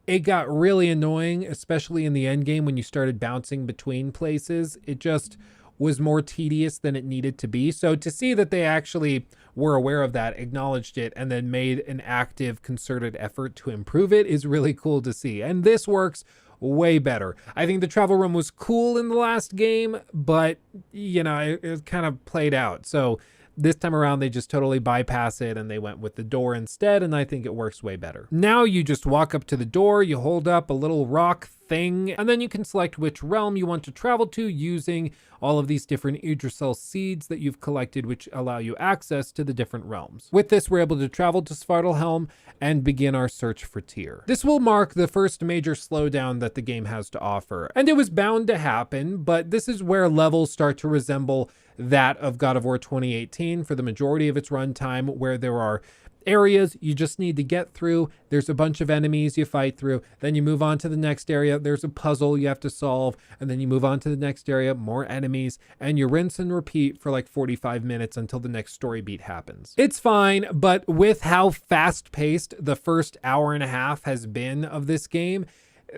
it got really annoying, especially in the end game when you started bouncing between places. It just was more tedious than it needed to be. So to see that they actually were aware of that, acknowledged it, and then made an active, concerted effort to improve it is really cool to see. And this works way better. I think the travel room was cool in the last game, but it kind of played out. So this time around, they just totally bypass it and they went with the door instead, and I think it works way better. Now you just walk up to the door, you hold up a little rock thing, and then you can select which realm you want to travel to using all of these different Yggdrasil seeds that you've collected, which allow you access to the different realms. With this, we're able to travel to Svartalfheim and begin our search for Tyr. This will mark the first major slowdown that the game has to offer, and it was bound to happen, but this is where levels start to resemble that of God of War 2018 for the majority of its runtime, where there are areas you just need to get through. There's a bunch of enemies you fight through. Then you move on to the next area. There's a puzzle you have to solve. And then you move on to the next area, more enemies, and you rinse and repeat for like 45 minutes until the next story beat happens. It's fine, but with how fast-paced the first hour and a half has been of this game,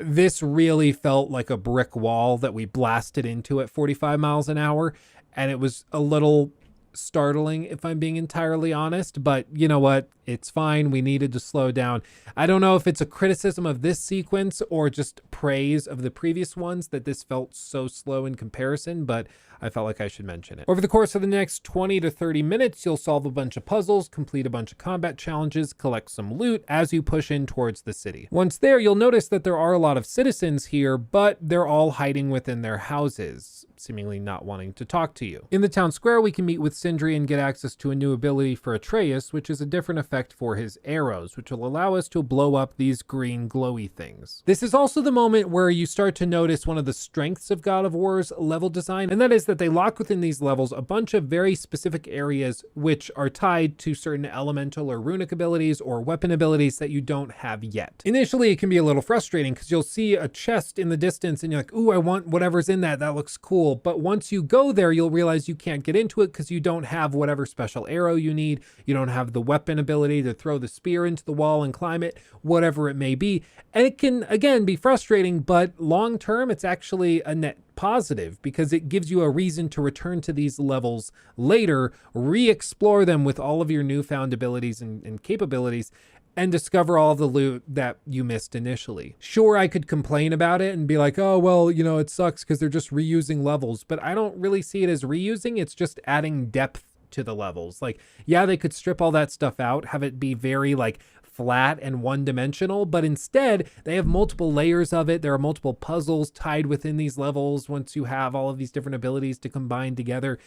this really felt like a brick wall that we blasted into at 45 miles an hour. And it was a little startling, if I'm being entirely honest, but you know what? It's fine. We needed to slow down. I don't know if it's a criticism of this sequence or just praise of the previous ones that this felt so slow in comparison, but I felt like I should mention it. Over the course of the next 20 to 30 minutes, you'll solve a bunch of puzzles, complete a bunch of combat challenges, collect some loot as you push in towards the city. Once there, you'll notice that there are a lot of citizens here, but they're all hiding within their houses, seemingly not wanting to talk to you. In the town square, we can meet with Sindri and get access to a new ability for Atreus, which is a different effect for his arrows, which will allow us to blow up these green glowy things. This is also the moment where you start to notice one of the strengths of God of War's level design, and that is that they lock within these levels a bunch of very specific areas which are tied to certain elemental or runic abilities or weapon abilities that you don't have yet. Initially, it can be a little frustrating because you'll see a chest in the distance and you're like, ooh, I want whatever's in that. That looks cool. But once you go there, you'll realize you can't get into it because you don't have whatever special arrow you need. You don't have the weapon ability to throw the spear into the wall and climb it, whatever it may be. And it can, again, be frustrating, but long term, it's actually a net positive because it gives you a reason to return to these levels later, re-explore them with all of your newfound abilities and capabilities, and discover all the loot that you missed initially. Sure, I could complain about it and be like, oh, well, you know, it sucks because they're just reusing levels, but I don't really see it as reusing. It's just adding depth to the levels. Like, yeah, they could strip all that stuff out, have it be very like flat and one-dimensional, but instead they have multiple layers of it. There are multiple puzzles tied within these levels once you have all of these different abilities to combine together.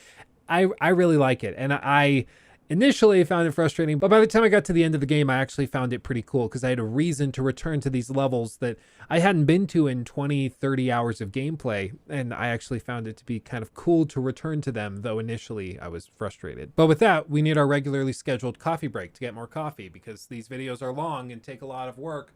I really like it, and I initially found it frustrating, but by the time I got to the end of the game, I actually found it pretty cool because I had a reason to return to these levels that I hadn't been to in 20, 30 hours of gameplay, and I actually found it to be kind of cool to return to them, though initially I was frustrated. But with that, we need our regularly scheduled coffee break to get more coffee because these videos are long and take a lot of work.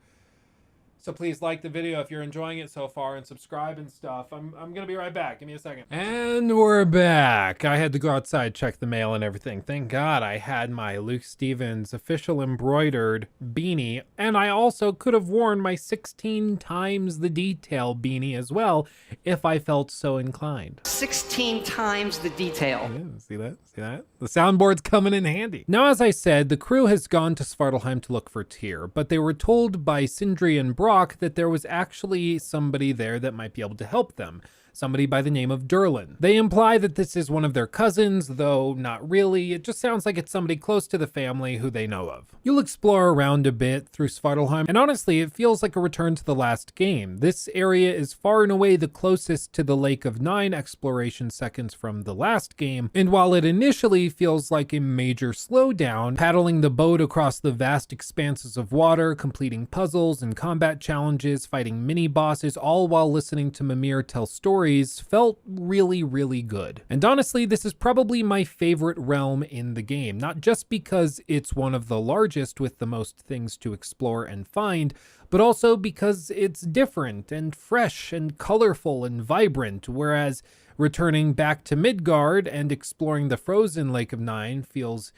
So please like the video if you're enjoying it so far and subscribe and stuff. I'm gonna be right back. Give me a second. And we're back. I had to go outside, check the mail and everything. Thank God I had my Luke Stevens official embroidered beanie. And I also could have worn my 16 times the detail beanie as well if I felt so inclined. 16 times the detail. Yeah, see that? See that? The soundboard's coming in handy. Now, as I said, the crew has gone to Svartalheim to look for Tyr, but they were told by Sindri and Brock that there was actually somebody there that might be able to help them. Somebody by the name of Durlin. They imply that this is one of their cousins, though not really. It just sounds like it's somebody close to the family who they know of. You'll explore around a bit through Svartalheim, and honestly, it feels like a return to the last game. This area is far and away the closest to the Lake of Nine exploration seconds from the last game, and while it initially feels like a major slowdown, paddling the boat across the vast expanses of water, completing puzzles and combat challenges, fighting mini-bosses, all while listening to Mimir tell stories felt really, really good. And honestly, this is probably my favorite realm in the game, not just because it's one of the largest with the most things to explore and find, but also because it's different and fresh and colorful and vibrant, whereas returning back to Midgard and exploring the frozen Lake of Nine feels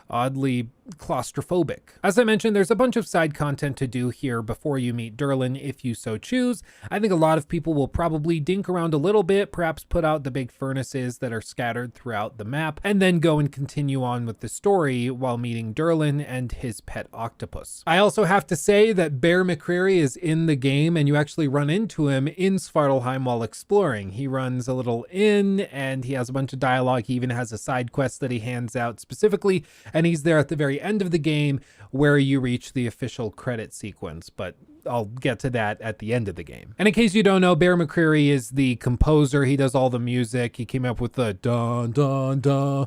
oddly claustrophobic. As I mentioned, there's a bunch of side content to do here before you meet Durlin if you so choose. I think a lot of people will probably dink around a little bit, perhaps put out the big furnaces that are scattered throughout the map, and then go and continue on with the story while meeting Durlin and his pet octopus. I also have to say that Bear McCreary is in the game, and you actually run into him in Svartalheim while exploring. He runs a little inn, and he has a bunch of dialogue. He even has a side quest that he hands out specifically, and he's there at the very end of the game where you reach the official credit sequence, but I'll get to that at the end of the game. And in case you don't know, Bear McCreary is the composer. He does all the music. He came up with the dun dun dun,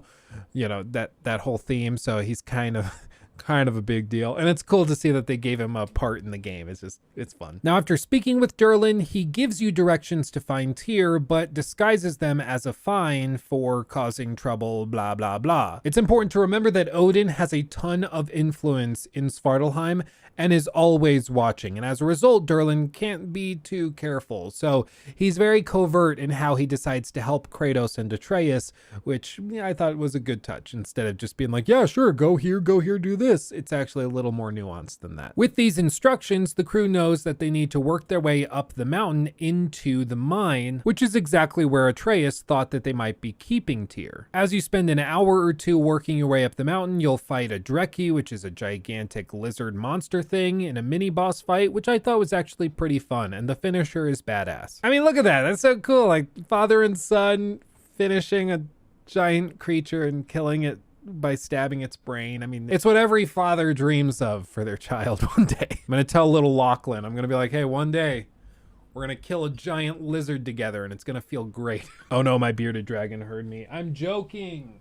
you know, that whole theme. So he's kind of a big deal, and it's cool to see that they gave him a part in the game. It's fun. Now, after speaking with Durlin, he gives you directions to find Tyr, but disguises them as a fine for causing trouble, blah blah blah. It's important to remember that Odin has a ton of influence in Svartalheim and is always watching, and as a result, Durlin can't be too careful. So he's very covert in how he decides to help Kratos and Atreus, which I thought was a good touch, instead of just being like, yeah, sure, go here, do this. this. It's actually a little more nuanced than that. With these instructions, the crew knows that they need to work their way up the mountain into the mine, which is exactly where Atreus thought that they might be keeping Tyr. As you spend an hour or two working your way up the mountain, you'll fight a Dreki, which is a gigantic lizard monster thing, in a mini boss fight, which I thought was actually pretty fun, and the finisher is badass. I mean, look at that. That's so cool. Like father and son finishing a giant creature and killing it by stabbing its brain. I mean, it's what every father dreams of for their child one day. I'm gonna tell little Lachlan, I'm gonna be like, hey, one day we're gonna kill a giant lizard together and it's gonna feel great. Oh no, my bearded dragon heard me. I'm joking.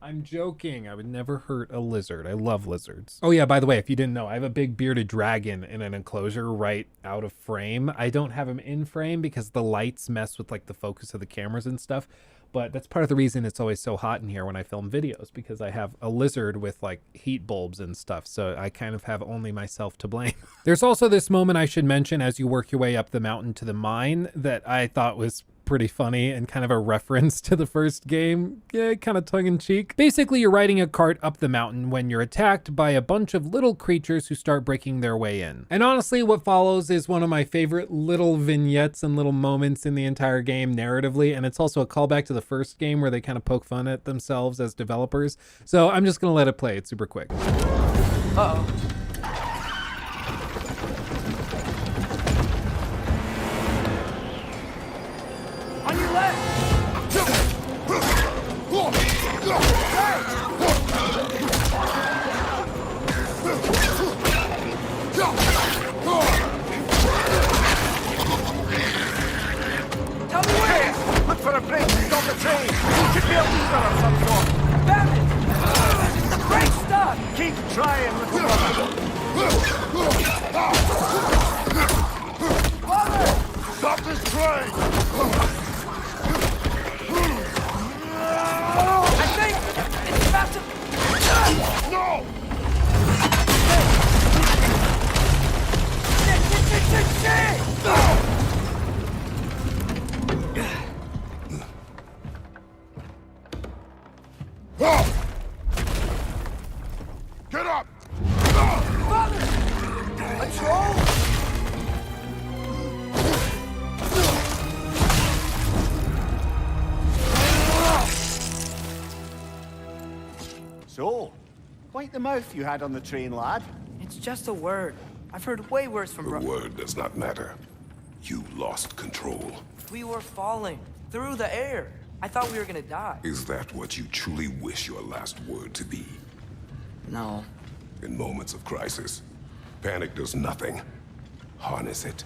I'm joking. I would never hurt a lizard. I love lizards. Oh yeah, by the way, if you didn't know, I have a big bearded dragon in an enclosure right out of frame. I don't have him in frame because the lights mess with like the focus of the cameras and stuff. But that's part of the reason it's always so hot in here when I film videos, because I have a lizard with like heat bulbs and stuff. So I kind of have only myself to blame. There's also this moment I should mention as you work your way up the mountain to the mine that I thought was pretty funny and kind of a reference to the first game, kind of tongue-in-cheek. Basically, you're riding a cart up the mountain when you're attacked by a bunch of little creatures who start breaking their way in. And honestly, what follows is one of my favorite little vignettes and little moments in the entire game narratively, and it's also a callback to the first game where they kind of poke fun at themselves as developers. So I'm just gonna let it play. It's super quick. Uh-oh. On your left! Tell me where! Look for a break to stop the train! You should be a leader of some sort! Damn it! The brake's stuck! Keep trying, little brother! Father! Stop this train! I think it's about to... No! Shit! No! Get up! Father! A troll? So, quite the mouth you had on the train, lad. It's just a word. I've heard way worse from The word does not matter. You lost control. We were falling through the air. I thought we were gonna die. Is that what you truly wish your last word to be? No. In moments of crisis, panic does nothing. Harness it.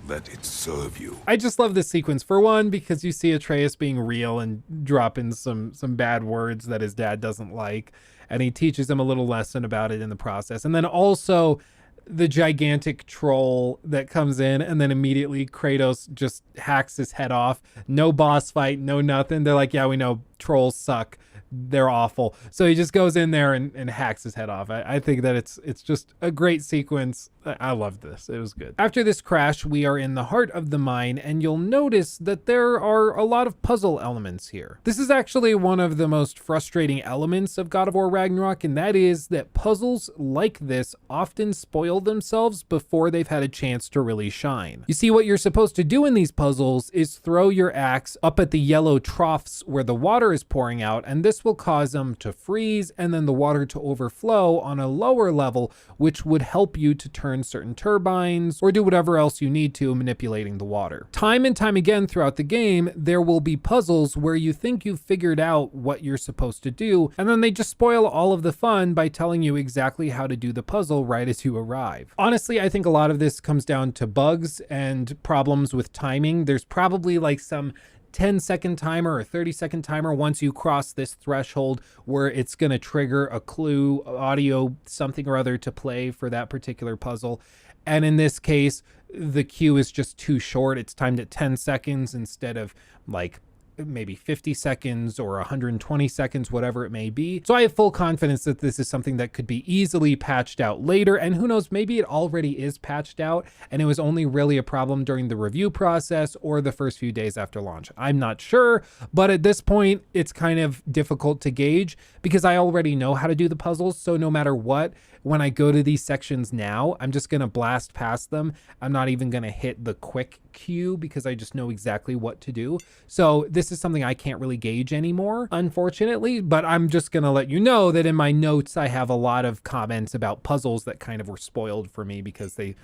Let it serve you. I just love this sequence, for one, because you see Atreus being real and dropping some bad words that his dad doesn't like, and he teaches him a little lesson about it in the process. And then also the gigantic troll that comes in, and then immediately Kratos just hacks his head off. No boss fight, no nothing. They're like, yeah, we know trolls suck. They're awful. So he just goes in there and hacks his head off. I think that it's just a great sequence. I love this. It was good. After this crash, we are in the heart of the mine, and you'll notice that there are a lot of puzzle elements here. This is actually one of the most frustrating elements of God of War Ragnarok, and that is that puzzles like this often spoil themselves before they've had a chance to really shine. You see, what you're supposed to do in these puzzles is throw your axe up at the yellow troughs where the water is pouring out, and this will cause them to freeze and then the water to overflow on a lower level, which would help you to turn certain turbines or do whatever else you need to manipulating the water. Time and time again throughout the game, there will be puzzles where you think you've figured out what you're supposed to do, and then they just spoil all of the fun by telling you exactly how to do the puzzle right as you arrive. Honestly, I think a lot of this comes down to bugs and problems with timing. There's probably like some 10-second timer or 30-second timer once you cross this threshold where it's going to trigger a clue, audio, something or other to play for that particular puzzle. And in this case, the cue is just too short. It's timed at 10 seconds instead of like maybe 50 seconds or 120 seconds, whatever it may be. So I have full confidence that this is something that could be easily patched out later. And who knows, maybe it already is patched out and it was only really a problem during the review process or the first few days after launch. I'm not sure, but at this point, it's kind of difficult to gauge because I already know how to do the puzzles. So no matter what, when I go to these sections now, I'm just going to blast past them. I'm not even going to hit the quick queue because I just know exactly what to do. So this is something I can't really gauge anymore, unfortunately, but I'm just going to let you know that in my notes, I have a lot of comments about puzzles that kind of were spoiled for me because they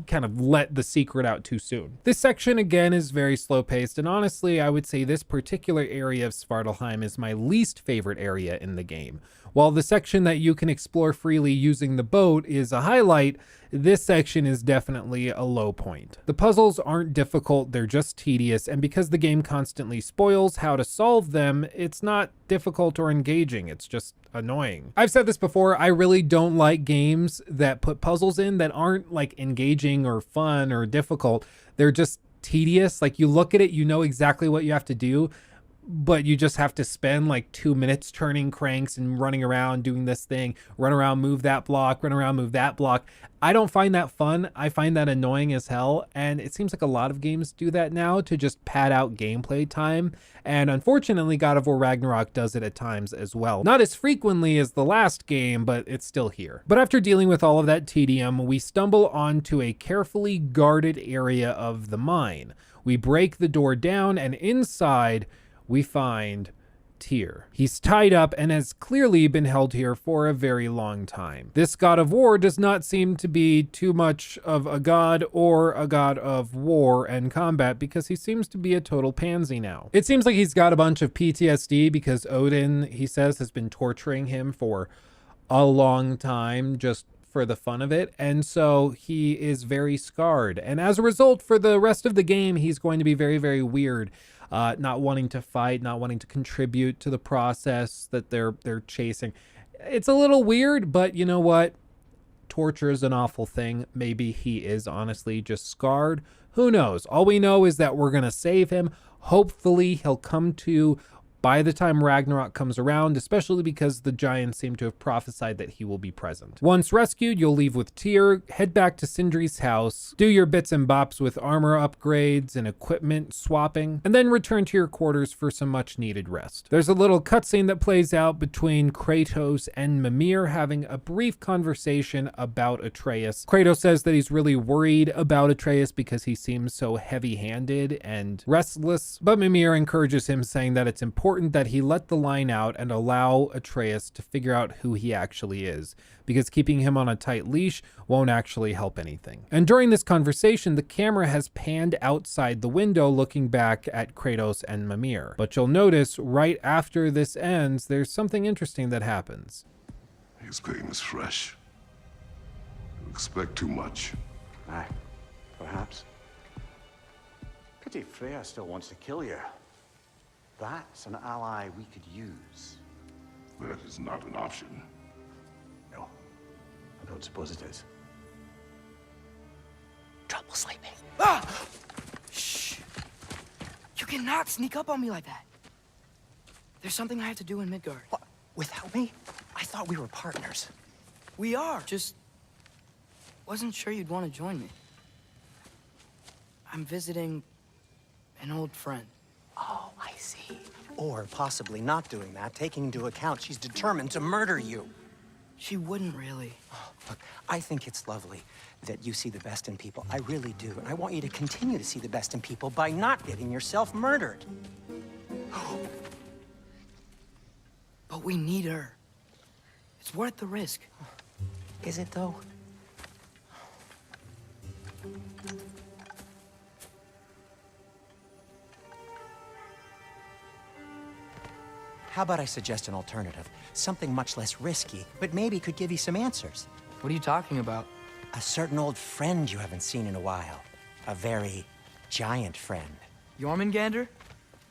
kind of let the secret out too soon. This section, again, is very slow paced. And honestly, I would say this particular area of Svartalheim is my least favorite area in the game. While the section that you can explore freely using the boat is a highlight, this section is definitely a low point. The puzzles aren't difficult, they're just tedious, and because the game constantly spoils how to solve them, it's not difficult or engaging, it's just annoying. I've said this before, I really don't like games that put puzzles in that aren't like engaging or fun or difficult. They're just tedious. Like you look at it, you know exactly what you have to do, but you just have to spend like 2 minutes turning cranks and running around doing this thing, run around, move that block, run around, move that block. I don't find that fun. I find that annoying as hell. And it seems like a lot of games do that now to just pad out gameplay time. And unfortunately, God of War Ragnarok does it at times as well. Not as frequently as the last game, but it's still here. But after dealing with all of that tedium, we stumble onto a carefully guarded area of the mine. We break the door down and inside, we find Tyr. He's tied up and has clearly been held here for a very long time. This god of war does not seem to be too much of a god or a god of war and combat because he seems to be a total pansy now. It seems like he's got a bunch of PTSD because Odin, he says, has been torturing him for a long time just for the fun of it, and so he is very scarred. And as a result, for the rest of the game, he's going to be very, very weird. Not wanting to fight, not wanting to contribute to the process that they're chasing. It's a little weird, but you know what? Torture is an awful thing. Maybe he is honestly just scarred. Who knows? All we know is that we're going to save him. Hopefully he'll come to by the time Ragnarok comes around, especially because the giants seem to have prophesied that he will be present. Once rescued, you'll leave with Tyr, head back to Sindri's house, do your bits and bops with armor upgrades and equipment swapping, and then return to your quarters for some much needed rest. There's a little cutscene that plays out between Kratos and Mimir having a brief conversation about Atreus. Kratos says that he's really worried about Atreus because he seems so heavy-handed and restless, but Mimir encourages him, saying that it's important that he let the line out and allow Atreus to figure out who he actually is, because keeping him on a tight leash won't actually help anything. And during this conversation, the camera has panned outside the window looking back at Kratos and Mimir. But you'll notice right after this ends, there's something interesting that happens. His pain is fresh. You expect too much. Aye, perhaps. Pity Freya still wants to kill you. That's an ally we could use. That is not an option. No, I don't suppose it is. Trouble sleeping. Ah! Shh! You cannot sneak up on me like that. There's something I have to do in Midgard. What? Without me? I thought we were partners. We are, just wasn't sure you'd want to join me. I'm visiting an old friend. Oh, I see. Or possibly not doing that, taking into account she's determined to murder you. She wouldn't really. Oh, look, I think it's lovely that you see the best in people. I really do. And I want you to continue to see the best in people by not getting yourself murdered. But we need her. It's worth the risk. Is it, though? How about I suggest an alternative? Something much less risky, but maybe could give you some answers. What are you talking about? A certain old friend you haven't seen in a while. A very giant friend. Jormungandr?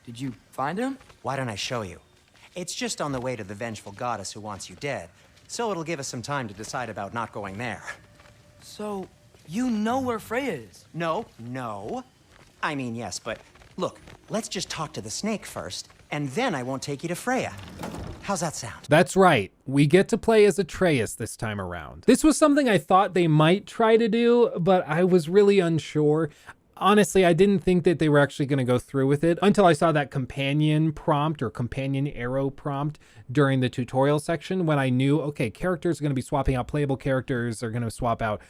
Did you find him? Why don't I show you? It's just on the way to the vengeful goddess who wants you dead, so it'll give us some time to decide about not going there. So, you know where Freya is? No. I mean, yes, but look, let's just talk to the snake first, and then I won't take you to Freya. How's that sound? That's right. We get to play as Atreus this time around. This was something I thought they might try to do, but I was really unsure. Honestly, I didn't think that they were actually going to go through with it until I saw that companion prompt or companion arrow prompt during the tutorial section, when I knew, okay, characters are going to be swapping out, playable characters are going to swap out.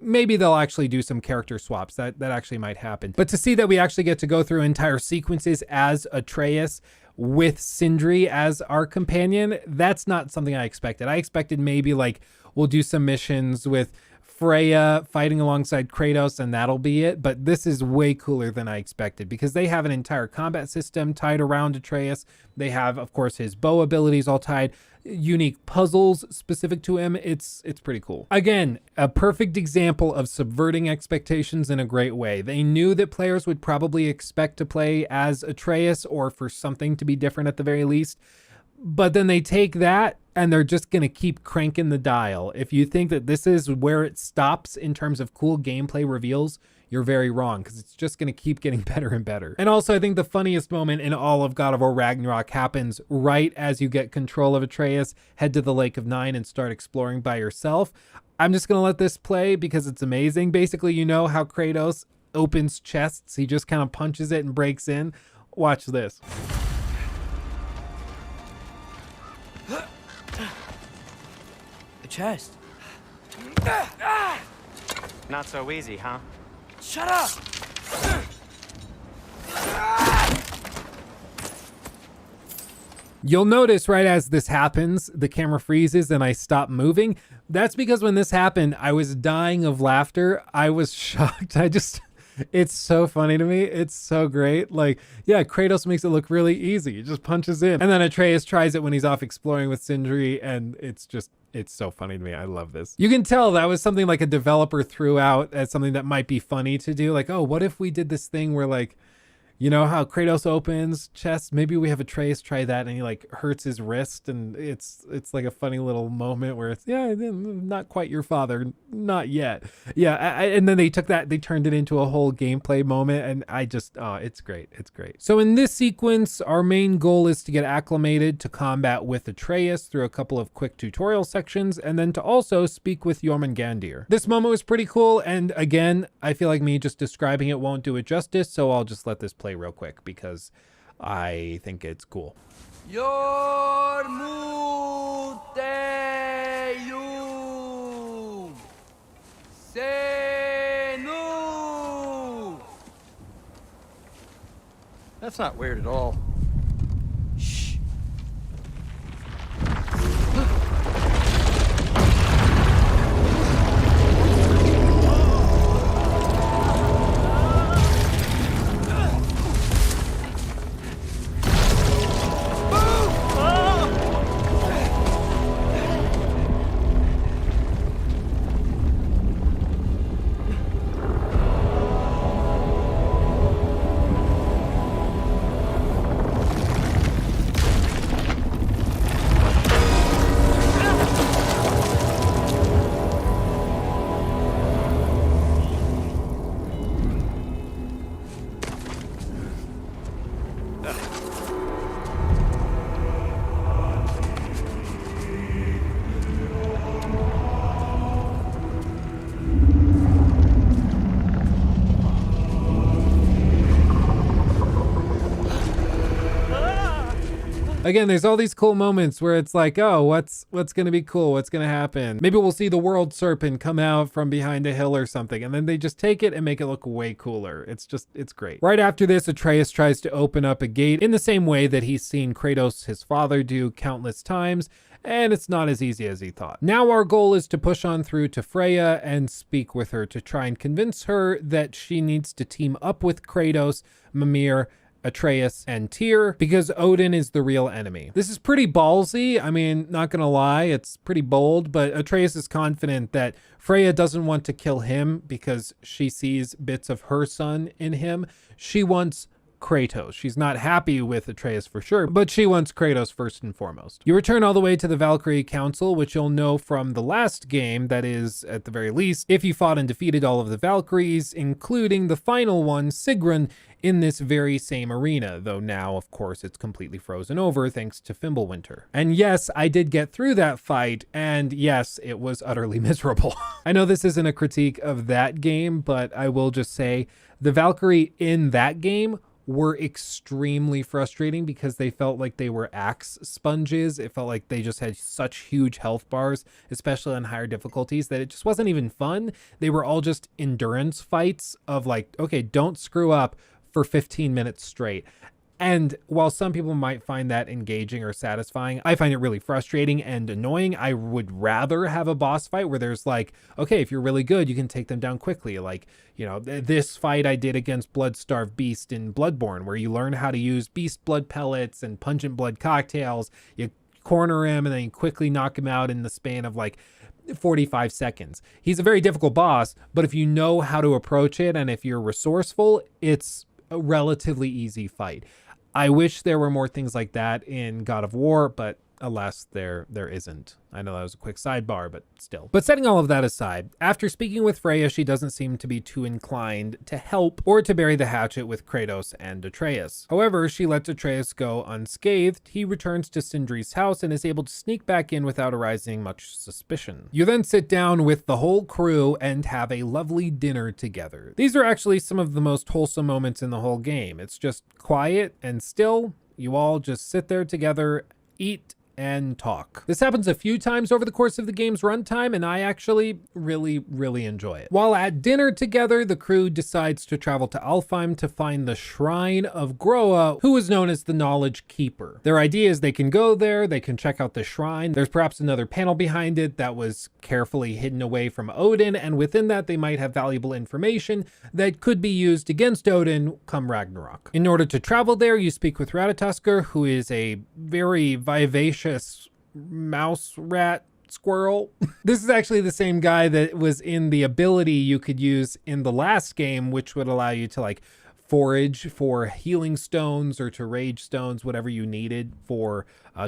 Maybe they'll actually do some character swaps. That actually might happen. But to see that we actually get to go through entire sequences as Atreus with Sindri as our companion, that's not something I expected. I expected maybe like we'll do some missions with Freya fighting alongside Kratos and that'll be it. But this is way cooler than I expected, because they have an entire combat system tied around Atreus. They have, of course, his bow abilities all tied, unique puzzles specific to him. It's pretty cool. Again, a perfect example of subverting expectations in a great way. They knew that players would probably expect to play as Atreus, or for something to be different at the very least. But then they take that and they're just going to keep cranking the dial. If you think that this is where it stops in terms of cool gameplay reveals, you're very wrong, because it's just going to keep getting better and better. And also, I think the funniest moment in all of God of War Ragnarok happens right as you get control of Atreus, head to the Lake of Nine and start exploring by yourself. I'm just going to let this play because it's amazing. Basically, you know how Kratos opens chests. He just kind of punches it and breaks in. Watch this. The chest. Not so easy, huh? Shut up! You'll notice right as this happens, the camera freezes and I stop moving. That's because when this happened, I was dying of laughter. I was shocked. It's so funny to me. It's so great. Like, yeah, Kratos makes it look really easy. He just punches in. And then Atreus tries it when he's off exploring with Sindri, and it's so funny to me. I love this. You can tell that was something like a developer threw out as something that might be funny to do. Like, oh, what if we did this thing where, like, you know how Kratos opens chests? Maybe we have Atreus try that, and he like hurts his wrist, and it's like a funny little moment where it's, yeah, not quite your father, not yet. Yeah, and then they took that, they turned it into a whole gameplay moment, and it's great. It's great. So in this sequence, our main goal is to get acclimated to combat with Atreus through a couple of quick tutorial sections, and then to also speak with Jormungandr. This moment was pretty cool, and again, I feel like me just describing it won't do it justice, so I'll just let this play real quick because I think it's cool. That's not weird at all. Shh. Again, there's all these cool moments where it's like, oh, what's going to be cool? What's going to happen? Maybe we'll see the world serpent come out from behind a hill or something. And then they just take it and make it look way cooler. It's great. Right after this, Atreus tries to open up a gate in the same way that he's seen Kratos, his father, do countless times. And it's not as easy as he thought. Now our goal is to push on through to Freya and speak with her to try and convince her that she needs to team up with Kratos, Mimir, Atreus, and Tyr, because Odin is the real enemy. This is pretty ballsy. I mean, not gonna lie, it's pretty bold, but Atreus is confident that Freya doesn't want to kill him because she sees bits of her son in him. She wants Kratos. She's not happy with Atreus for sure, but she wants Kratos first and foremost. You return all the way to the Valkyrie Council, which you'll know from the last game, that is, at the very least, if you fought and defeated all of the Valkyries, including the final one, Sigrun, in this very same arena, though now, of course, it's completely frozen over thanks to Fimbulwinter. And yes, I did get through that fight, and yes, it was utterly miserable. I know this isn't a critique of that game, but I will just say the Valkyrie in that game were extremely frustrating because they felt like they were axe sponges. It felt like they just had such huge health bars, especially on higher difficulties, that it just wasn't even fun. They were all just endurance fights of like, okay, don't screw up for 15 minutes straight. And while some people might find that engaging or satisfying, I find it really frustrating and annoying. I would rather have a boss fight where there's like, okay, if you're really good, you can take them down quickly. Like, you know, this fight I did against Blood-Starved Beast in Bloodborne, where you learn how to use beast blood pellets and pungent blood cocktails. You corner him and then you quickly knock him out in the span of like 45 seconds. He's a very difficult boss, but if you know how to approach it and if you're resourceful, it's a relatively easy fight. I wish there were more things like that in God of War, but alas, there isn't. I know that was a quick sidebar, but still. But setting all of that aside, after speaking with Freya, she doesn't seem to be too inclined to help or to bury the hatchet with Kratos and Atreus. However, she lets Atreus go unscathed. He returns to Sindri's house and is able to sneak back in without arousing much suspicion. You then sit down with the whole crew and have a lovely dinner together. These are actually some of the most wholesome moments in the whole game. It's just quiet and still. You all just sit there together, eat, and talk. This happens a few times over the course of the game's runtime, and I actually really enjoy it. While at dinner together, the crew decides to travel to Alfheim to find the shrine of Groa, who is known as the Knowledge Keeper. Their idea is they can go there, they can check out the shrine. There's perhaps another panel behind it that was carefully hidden away from Odin, and within that they might have valuable information that could be used against Odin come Ragnarok. In order to travel there, you speak with Ratatoskr, who is a very vivacious mouse rat squirrel. This is actually the same guy that was in the ability you could use in the last game, which would allow you to like forage for healing stones or to rage stones, whatever you needed for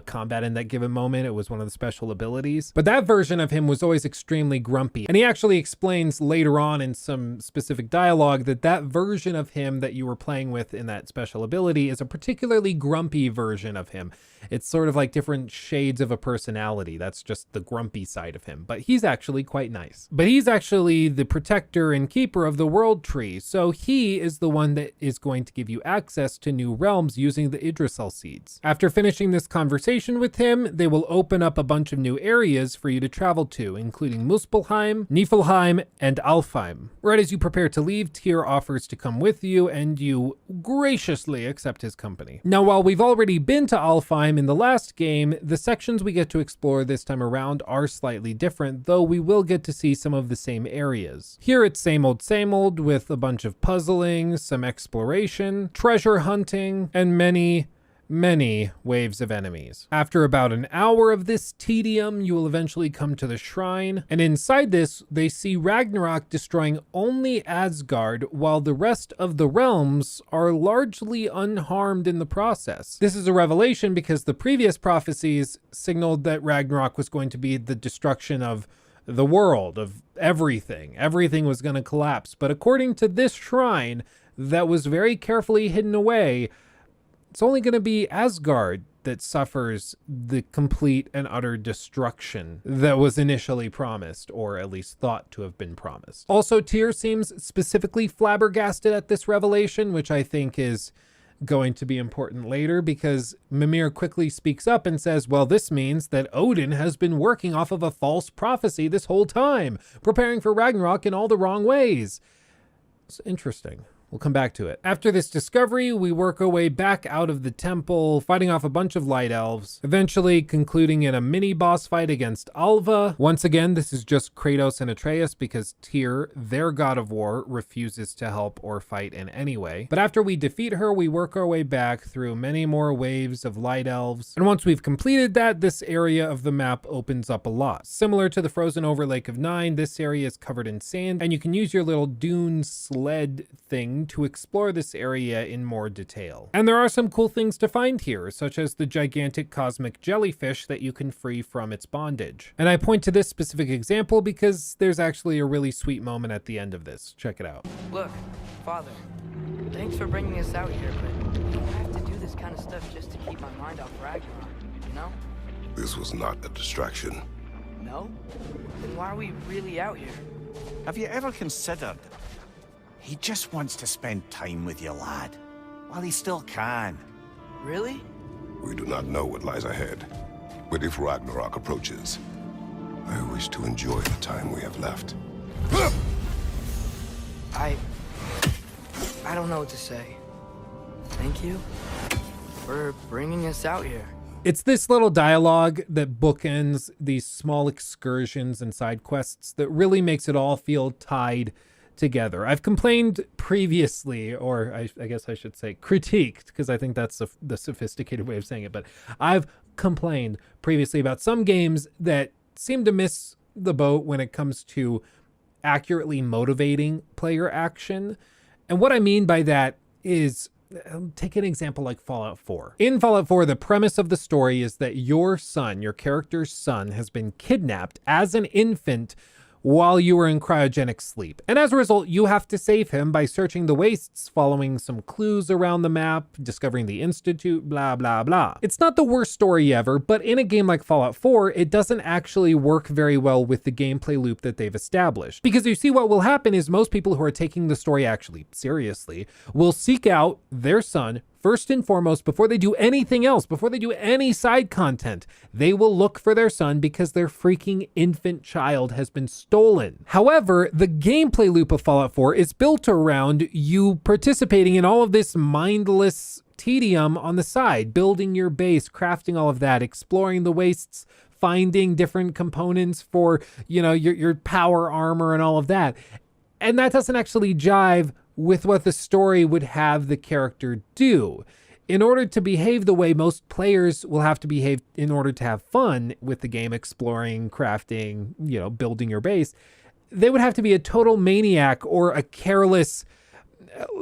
combat in that given moment. It was one of the special abilities. But that version of him was always extremely grumpy. And he actually explains later on in some specific dialogue that that version of him that you were playing with in that special ability is a particularly grumpy version of him. It's sort of like different shades of a personality. That's just the grumpy side of him. But he's actually quite nice. But he's actually the protector and keeper of the world tree. So he is the one that is going to give you access to new realms using the Yggdrasil seeds. After finishing this conversation with him, they will open up a bunch of new areas for you to travel to, including Muspelheim, Niflheim, and Alfheim. Right as you prepare to leave, Tyr offers to come with you, and you graciously accept his company. Now, while we've already been to Alfheim in the last game, the sections we get to explore this time around are slightly different, though we will get to see some of the same areas. Here it's same old with a bunch of puzzling, some exploration, treasure hunting, and many waves of enemies. After about an hour of this tedium, you will eventually come to the shrine, and inside this, they see Ragnarok destroying only Asgard, while the rest of the realms are largely unharmed in the process. This is a revelation because the previous prophecies signaled that Ragnarok was going to be the destruction of the world, of everything. Everything was going to collapse. But according to this shrine that was very carefully hidden away, it's only going to be Asgard that suffers the complete and utter destruction that was initially promised, or at least thought to have been promised. Also, Tyr seems specifically flabbergasted at this revelation, which I think is going to be important later, because Mimir quickly speaks up and says, well, this means that Odin has been working off of a false prophecy this whole time, preparing for Ragnarok in all the wrong ways. It's interesting. We'll come back to it. After this discovery, we work our way back out of the temple, fighting off a bunch of light elves, eventually concluding in a mini boss fight against Alva. Once again, this is just Kratos and Atreus because Tyr, their god of war, refuses to help or fight in any way. But after we defeat her, we work our way back through many more waves of light elves. And once we've completed that, this area of the map opens up a lot. Similar to the frozen over Lake of Nine, this area is covered in sand, and you can use your little dune sled thing time to explore this area in more detail. And there are some cool things to find here, such as the gigantic cosmic jellyfish that you can free from its bondage. And I point to this specific example because there's actually a really sweet moment at the end of this. Check it out. Look, Father, thanks for bringing us out here, but you don't have to do this kind of stuff just to keep my mind off Ragnarok, you know? This was not a distraction. No? Then why are we really out here? Have you ever considered? He just wants to spend time with you, lad. While he still can. Really? We do not know what lies ahead. But if Ragnarok approaches, I wish to enjoy the time we have left. I don't know what to say. Thank you for bringing us out here. It's this little dialogue that bookends these small excursions and side quests that really makes it all feel tied together. I've complained previously, or I guess I should say critiqued, because I think that's the sophisticated way of saying it, but I've complained previously about some games that seem to miss the boat when it comes to accurately motivating player action. And what I mean by that is, take an example like Fallout 4. In Fallout 4, the premise of the story is that your son, your character's son, has been kidnapped as an infant while you were in cryogenic sleep. And as a result, you have to save him by searching the wastes, following some clues around the map, discovering the Institute, blah, blah, blah. It's not the worst story ever, but in a game like Fallout 4, it doesn't actually work very well with the gameplay loop that they've established. Because you see, what will happen is most people who are taking the story actually seriously will seek out their son first and foremost, before they do anything else, before they do any side content. They will look for their son because their freaking infant child has been stolen. However, the gameplay loop of Fallout 4 is built around you participating in all of this mindless tedium on the side, building your base, crafting all of that, exploring the wastes, finding different components for, you know, your power armor and all of that. And that doesn't actually jive with what the story would have the character do. In order to behave the way most players will have to behave in order to have fun with the game, exploring, crafting, you know, building your base, they would have to be a total maniac or a careless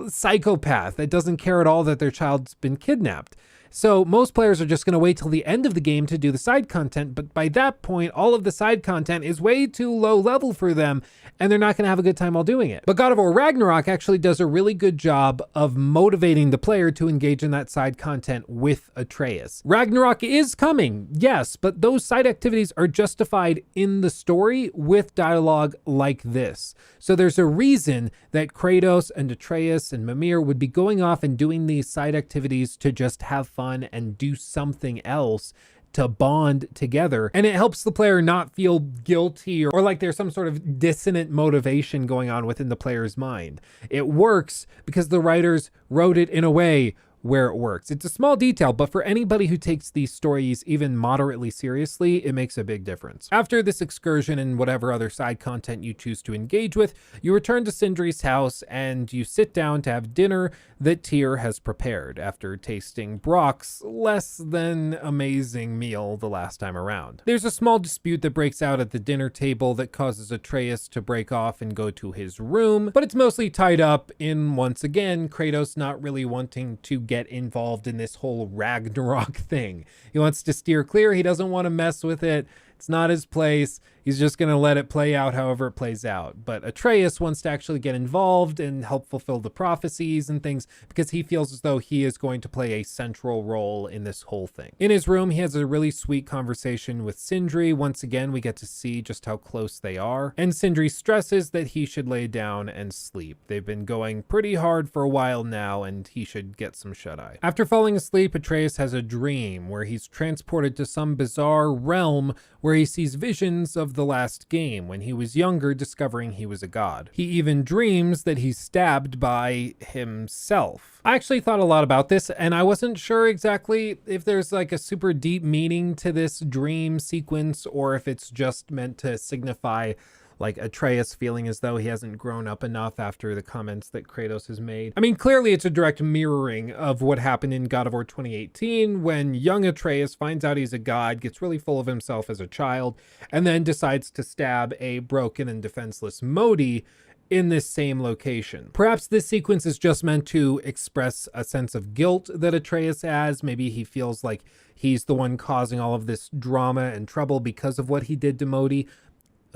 psychopath that doesn't care at all that their child's been kidnapped. So most players are just going to wait till the end of the game to do the side content, but by that point, all of the side content is way too low level for them, and they're not going to have a good time while doing it. But God of War Ragnarok actually does a really good job of motivating the player to engage in that side content with Atreus. Ragnarok is coming, yes, but those side activities are justified in the story with dialogue like this. So there's a reason that Kratos and Atreus and Mimir would be going off and doing these side activities to just have fun and do something else to bond together. And it helps the player not feel guilty or like there's some sort of dissonant motivation going on within the player's mind. It works because the writers wrote it in a way where it works. It's a small detail, but for anybody who takes these stories even moderately seriously, it makes a big difference. After this excursion and whatever other side content you choose to engage with, you return to Sindri's house and you sit down to have dinner that Tyr has prepared after tasting Brock's less than amazing meal the last time around. There's a small dispute that breaks out at the dinner table that causes Atreus to break off and go to his room, but it's mostly tied up in, once again, Kratos not really wanting to get involved in this whole Ragnarok thing. He wants to steer clear. He doesn't want to mess with it. It's not his place. He's just going to let it play out however it plays out. But Atreus wants to actually get involved and help fulfill the prophecies and things because he feels as though he is going to play a central role in this whole thing. In his room, he has a really sweet conversation with Sindri. Once again, we get to see just how close they are. And Sindri stresses that he should lay down and sleep. They've been going pretty hard for a while now, and he should get some shut-eye. After falling asleep, Atreus has a dream where he's transported to some bizarre realm where he sees visions of the last game when he was younger, discovering he was a god. He even dreams that he's stabbed by himself. I actually thought a lot about this, and I wasn't sure exactly if there's like a super deep meaning to this dream sequence or if it's just meant to signify like Atreus feeling as though he hasn't grown up enough after the comments that Kratos has made. I mean, clearly it's a direct mirroring of what happened in God of War 2018 when young Atreus finds out he's a god, gets really full of himself as a child, and then decides to stab a broken and defenseless Modi in this same location. Perhaps this sequence is just meant to express a sense of guilt that Atreus has. Maybe he feels like he's the one causing all of this drama and trouble because of what he did to Modi.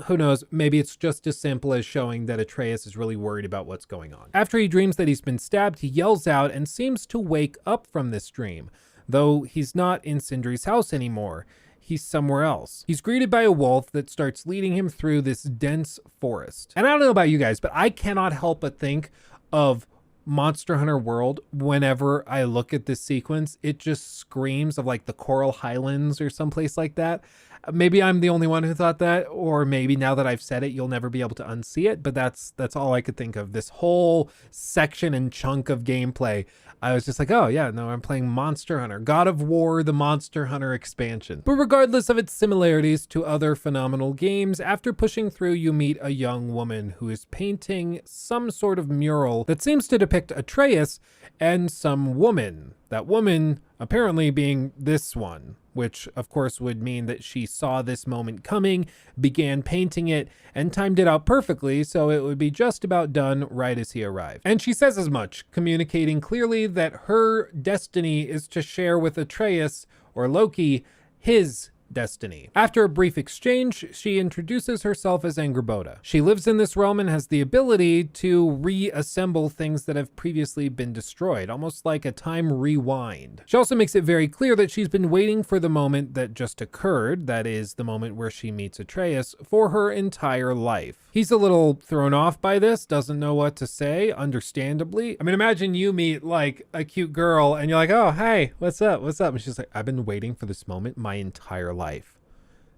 Who knows, maybe it's just as simple as showing that Atreus is really worried about what's going on. After he dreams that he's been stabbed, he yells out and seems to wake up from this dream, though he's not in Sindri's house anymore. He's somewhere else. He's greeted by a wolf that starts leading him through this dense forest. And I don't know about you guys, but I cannot help but think of Monster Hunter World whenever I look at this sequence. It just screams of like the Coral Highlands or someplace like that. Maybe I'm the only one who thought that, or maybe now that I've said it, you'll never be able to unsee it, but that's all I could think of. This whole section and chunk of gameplay, I was just like, oh yeah, no, I'm playing Monster Hunter, God of War, the Monster Hunter expansion. But regardless of its similarities to other phenomenal games, after pushing through, you meet a young woman who is painting some sort of mural that seems to depict Atreus and some woman. That woman apparently being this one, which of course would mean that she saw this moment coming, began painting it, and timed it out perfectly so it would be just about done right as he arrived. And she says as much, communicating clearly that her destiny is to share with Atreus, or Loki, his destiny. After a brief exchange, she introduces herself as Angrboda. She lives in this realm and has the ability to reassemble things that have previously been destroyed, almost like a time rewind. She also makes it very clear that she's been waiting for the moment that just occurred, that is, the moment where she meets Atreus, for her entire life. He's a little thrown off by this, doesn't know what to say, understandably. I mean, imagine you meet like a cute girl and you're like, oh, hey, what's up? What's up? And she's like, I've been waiting for this moment my entire life.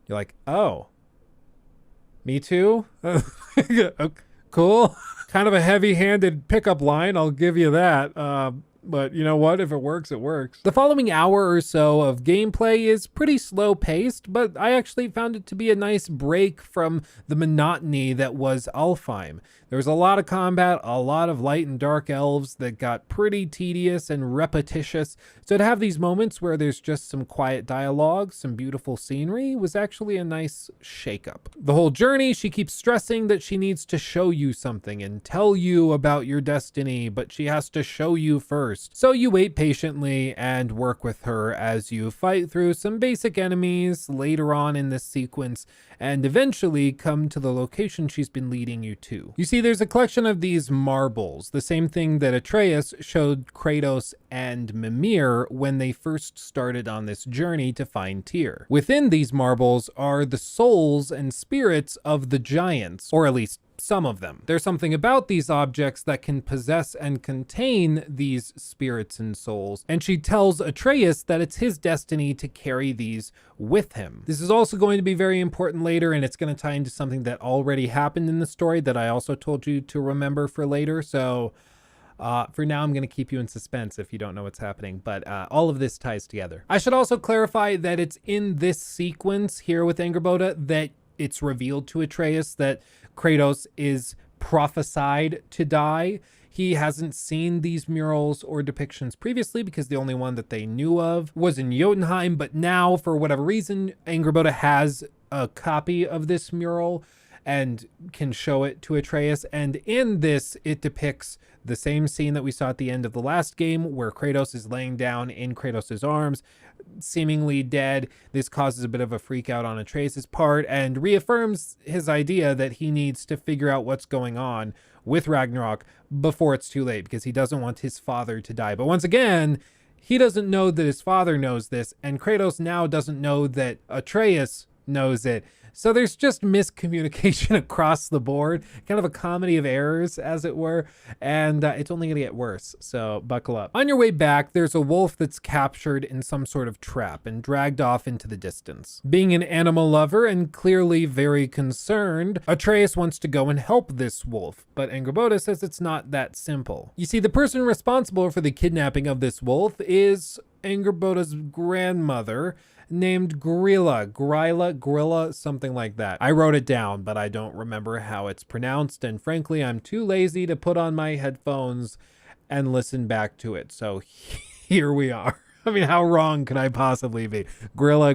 You're like, oh, me too? Cool. Kind of a heavy-handed pickup line, I'll give you that. But you know what? If it works, it works. The following hour or so of gameplay is pretty slow paced, but I actually found it to be a nice break from the monotony that was Alfheim. There was a lot of combat, a lot of light and dark elves that got pretty tedious and repetitious. So to have these moments where there's just some quiet dialogue, some beautiful scenery, was actually a nice shakeup. The whole journey, she keeps stressing that she needs to show you something and tell you about your destiny, but she has to show you first. So you wait patiently and work with her as you fight through some basic enemies later on in this sequence and eventually come to the location she's been leading you to. You see, there's a collection of these marbles, the same thing that Atreus showed Kratos and Mimir when they first started on this journey to find Tyr. Within these marbles are the souls and spirits of the giants, or at least some of them. There's something about these objects that can possess and contain these spirits and souls, and she tells Atreus that it's his destiny to carry these with him. This is also going to be very important later, and it's going to tie into something that already happened in the story that I also told you to remember for later, so for now, I'm going to keep you in suspense if you don't know what's happening, but all of this ties together. I should also clarify that it's in this sequence here with Angrboda that it's revealed to Atreus that Kratos is prophesied to die. He hasn't seen these murals or depictions previously because the only one that they knew of was in Jotunheim, but now, for whatever reason, Angrboda has a copy of this mural and can show it to Atreus. And in this, it depicts the same scene that we saw at the end of the last game where Kratos is laying down in Kratos' arms, seemingly dead. This causes a bit of a freak out on Atreus' part and reaffirms his idea that he needs to figure out what's going on with Ragnarok before it's too late because he doesn't want his father to die. But once again, he doesn't know that his father knows this, and Kratos now doesn't know that Atreus knows it. So there's just miscommunication across the board, kind of a comedy of errors, as it were, and it's only going to get worse, so buckle up. On your way back, there's a wolf that's captured in some sort of trap and dragged off into the distance. Being an animal lover and clearly very concerned, Atreus wants to go and help this wolf, but Angrboda says it's not that simple. You see, the person responsible for the kidnapping of this wolf is Angrboda's grandmother, named Grilla, something like that. I wrote it down, but I don't remember how it's pronounced, and frankly, I'm too lazy to put on my headphones and listen back to it. So here we are. I mean, how wrong could I possibly be? Grilla,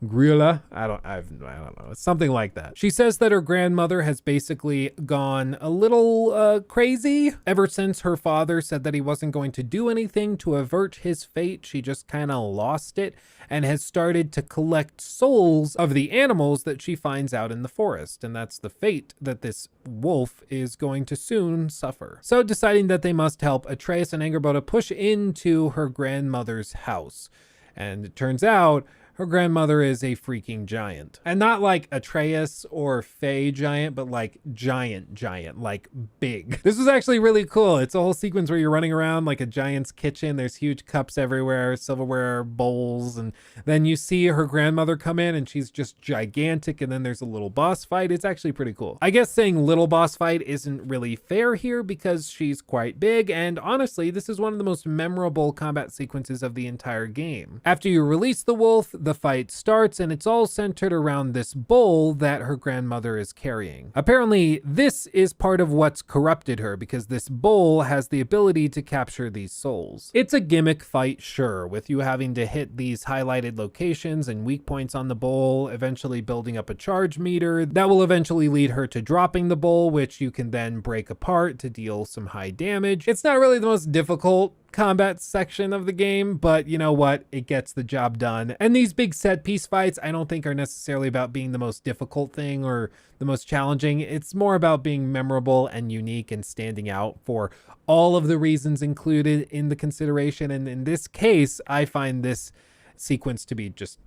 Grilla? I don't know. It's something like that. She says that her grandmother has basically gone a little crazy ever since her father said that he wasn't going to do anything to avert his fate. She just kind of lost it and has started to collect souls of the animals that she finds out in the forest. And that's the fate that this wolf is going to soon suffer. So deciding that they must help, Atreus and Angerboda push into her grandmother's house. And it turns out her grandmother is a freaking giant. And not like Atreus or Fae giant, but like giant, like big. This was actually really cool. It's a whole sequence where you're running around like a giant's kitchen. There's huge cups everywhere, silverware, bowls. And then you see her grandmother come in and she's just gigantic. And then there's a little boss fight. It's actually pretty cool. I guess saying little boss fight isn't really fair here because she's quite big. And honestly, this is one of the most memorable combat sequences of the entire game. After you release the wolf, the fight starts, and it's all centered around this bowl that her grandmother is carrying. Apparently, this is part of what's corrupted her because this bowl has the ability to capture these souls. It's a gimmick fight, sure, with you having to hit these highlighted locations and weak points on the bowl, eventually building up a charge meter that will eventually lead her to dropping the bowl, which you can then break apart to deal some high damage. It's not really the most difficult combat section of the game, but you know what? It gets the job done. And these big set piece fights, I don't think are necessarily about being the most difficult thing or the most challenging. It's more about being memorable and unique and standing out for all of the reasons included in the consideration. And in this case, I find this sequence to be just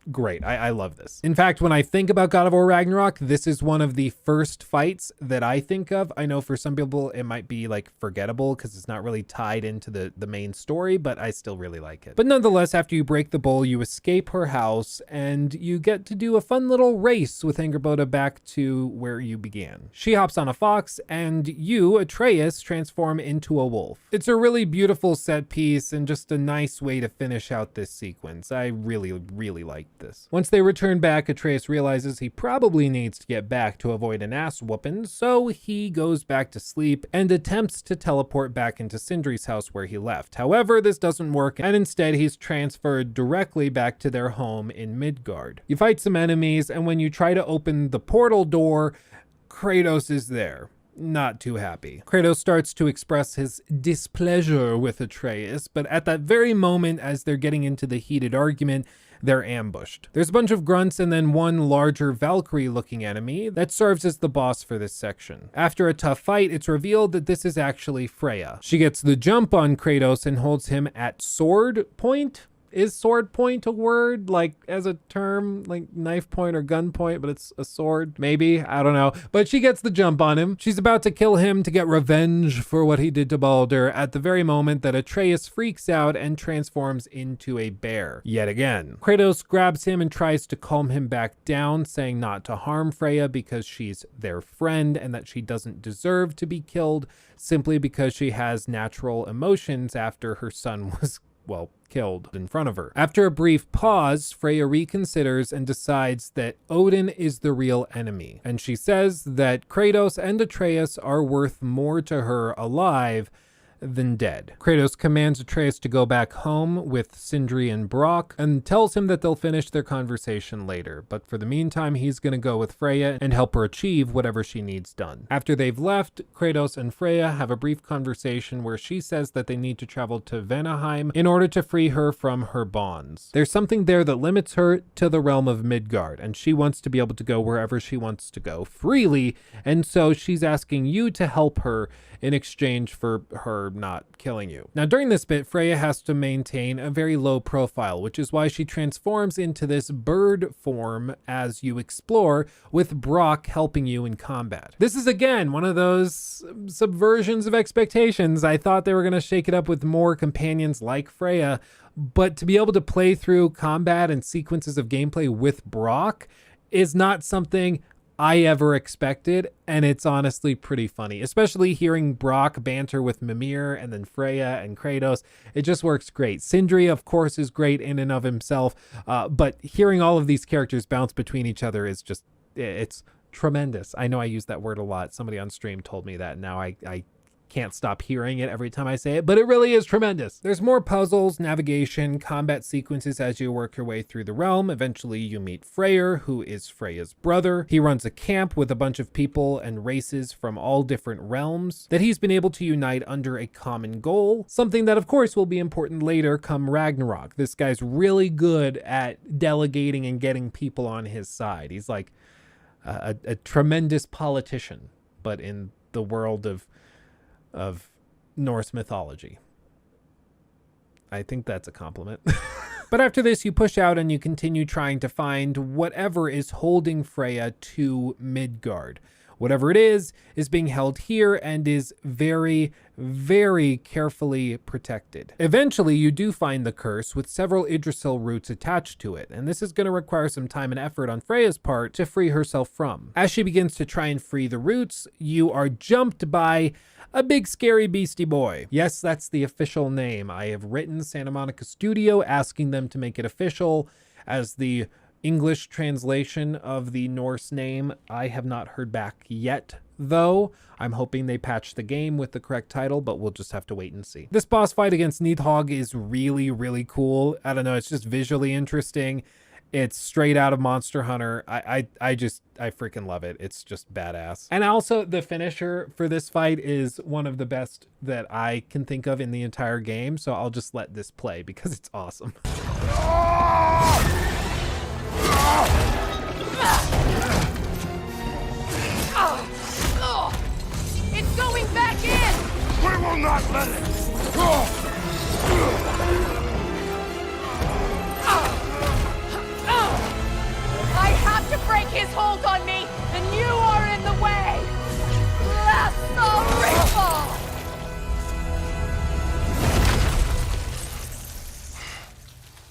great. I love this. In fact, when I think about God of War Ragnarok, this is one of the first fights that I think of. I know for some people it might be like forgettable because it's not really tied into the main story, but I still really like it. But nonetheless, after you break the bowl, you escape her house and you get to do a fun little race with Angerboda back to where you began. She hops on a fox and you, Atreus, transform into a wolf. It's a really beautiful set piece and just a nice way to finish out this sequence. I really like this. Once they return back, Atreus realizes he probably needs to get back to avoid an ass whooping, so he goes back to sleep and attempts to teleport back into Sindri's house where he left. However, this doesn't work, and instead he's transferred directly back to their home in Midgard. You fight some enemies, and when you try to open the portal door, Kratos is there. Not too happy. Kratos starts to express his displeasure with Atreus, but at that very moment, as they're getting into the heated argument, they're ambushed. There's a bunch of grunts and then one larger Valkyrie-looking enemy that serves as the boss for this section. After a tough fight, it's revealed that this is actually Freya. She gets the jump on Kratos and holds him at sword point. Is sword point a word, like as a term, like knife point or gun point, but it's a sword? Maybe, I don't know. But she gets the jump on him. She's about to kill him to get revenge for what he did to Baldur at the very moment that Atreus freaks out and transforms into a bear yet again. Kratos grabs him and tries to calm him back down, saying not to harm Freya because she's their friend and that she doesn't deserve to be killed simply because she has natural emotions after her son was, well, killed in front of her. After a brief pause, Freya reconsiders and decides that Odin is the real enemy. And she says that Kratos and Atreus are worth more to her alive than dead. Kratos commands Atreus to go back home with Sindri and Brock and tells him that they'll finish their conversation later. But for the meantime, he's going to go with Freya and help her achieve whatever she needs done. After they've left, Kratos and Freya have a brief conversation where she says that they need to travel to Vanaheim in order to free her from her bonds. There's something there that limits her to the realm of Midgard, and she wants to be able to go wherever she wants to go freely, and so she's asking you to help her in exchange for her not killing you. Now, during this bit, Freya has to maintain a very low profile, which is why she transforms into this bird form as you explore, with Brock helping you in combat. This is, again, one of those subversions of expectations. I thought they were going to shake it up with more companions like Freya, but to be able to play through combat and sequences of gameplay with Brock is not something I ever expected, and it's honestly pretty funny, especially hearing Brock banter with Mimir and then Freya and Kratos. It just works great. Sindri, of course, is great in and of himself, but hearing all of these characters bounce between each other is just, it's tremendous. I know I use that word a lot. Somebody on stream told me that. Now I can't stop hearing it every time I say it, but it really is tremendous. There's more puzzles, navigation, combat sequences as you work your way through the realm. Eventually you meet Freyr, who is Freya's brother. He runs a camp with a bunch of people and races from all different realms that he's been able to unite under a common goal, something that of course will be important later come Ragnarok. This guy's really good at delegating and getting people on his side. He's like a tremendous politician, but in the world of Norse mythology. I think that's a compliment. But after this, you push out and you continue trying to find whatever is holding Freya to Midgard. Whatever it is being held here and is very, very carefully protected. Eventually, you do find the curse with several Yggdrasil roots attached to it, and this is going to require some time and effort on Freya's part to free herself from. As she begins to try and free the roots, you are jumped by a big scary beastie boy. Yes, that's the official name. I have written Santa Monica Studio asking them to make it official as the English translation of the Norse name. I have not heard back yet, though. I'm hoping they patch the game with the correct title, but we'll just have to wait and see. This boss fight against Nidhogg is really, really cool. I don't know, it's just visually interesting. It's straight out of Monster Hunter. I freaking love it. It's just badass. And also the finisher for this fight is one of the best that I can think of in the entire game. So I'll just let this play because it's awesome. It's going back in! We will not let it! I have to break his hold on me, and you are in the way! Lasso Ripple!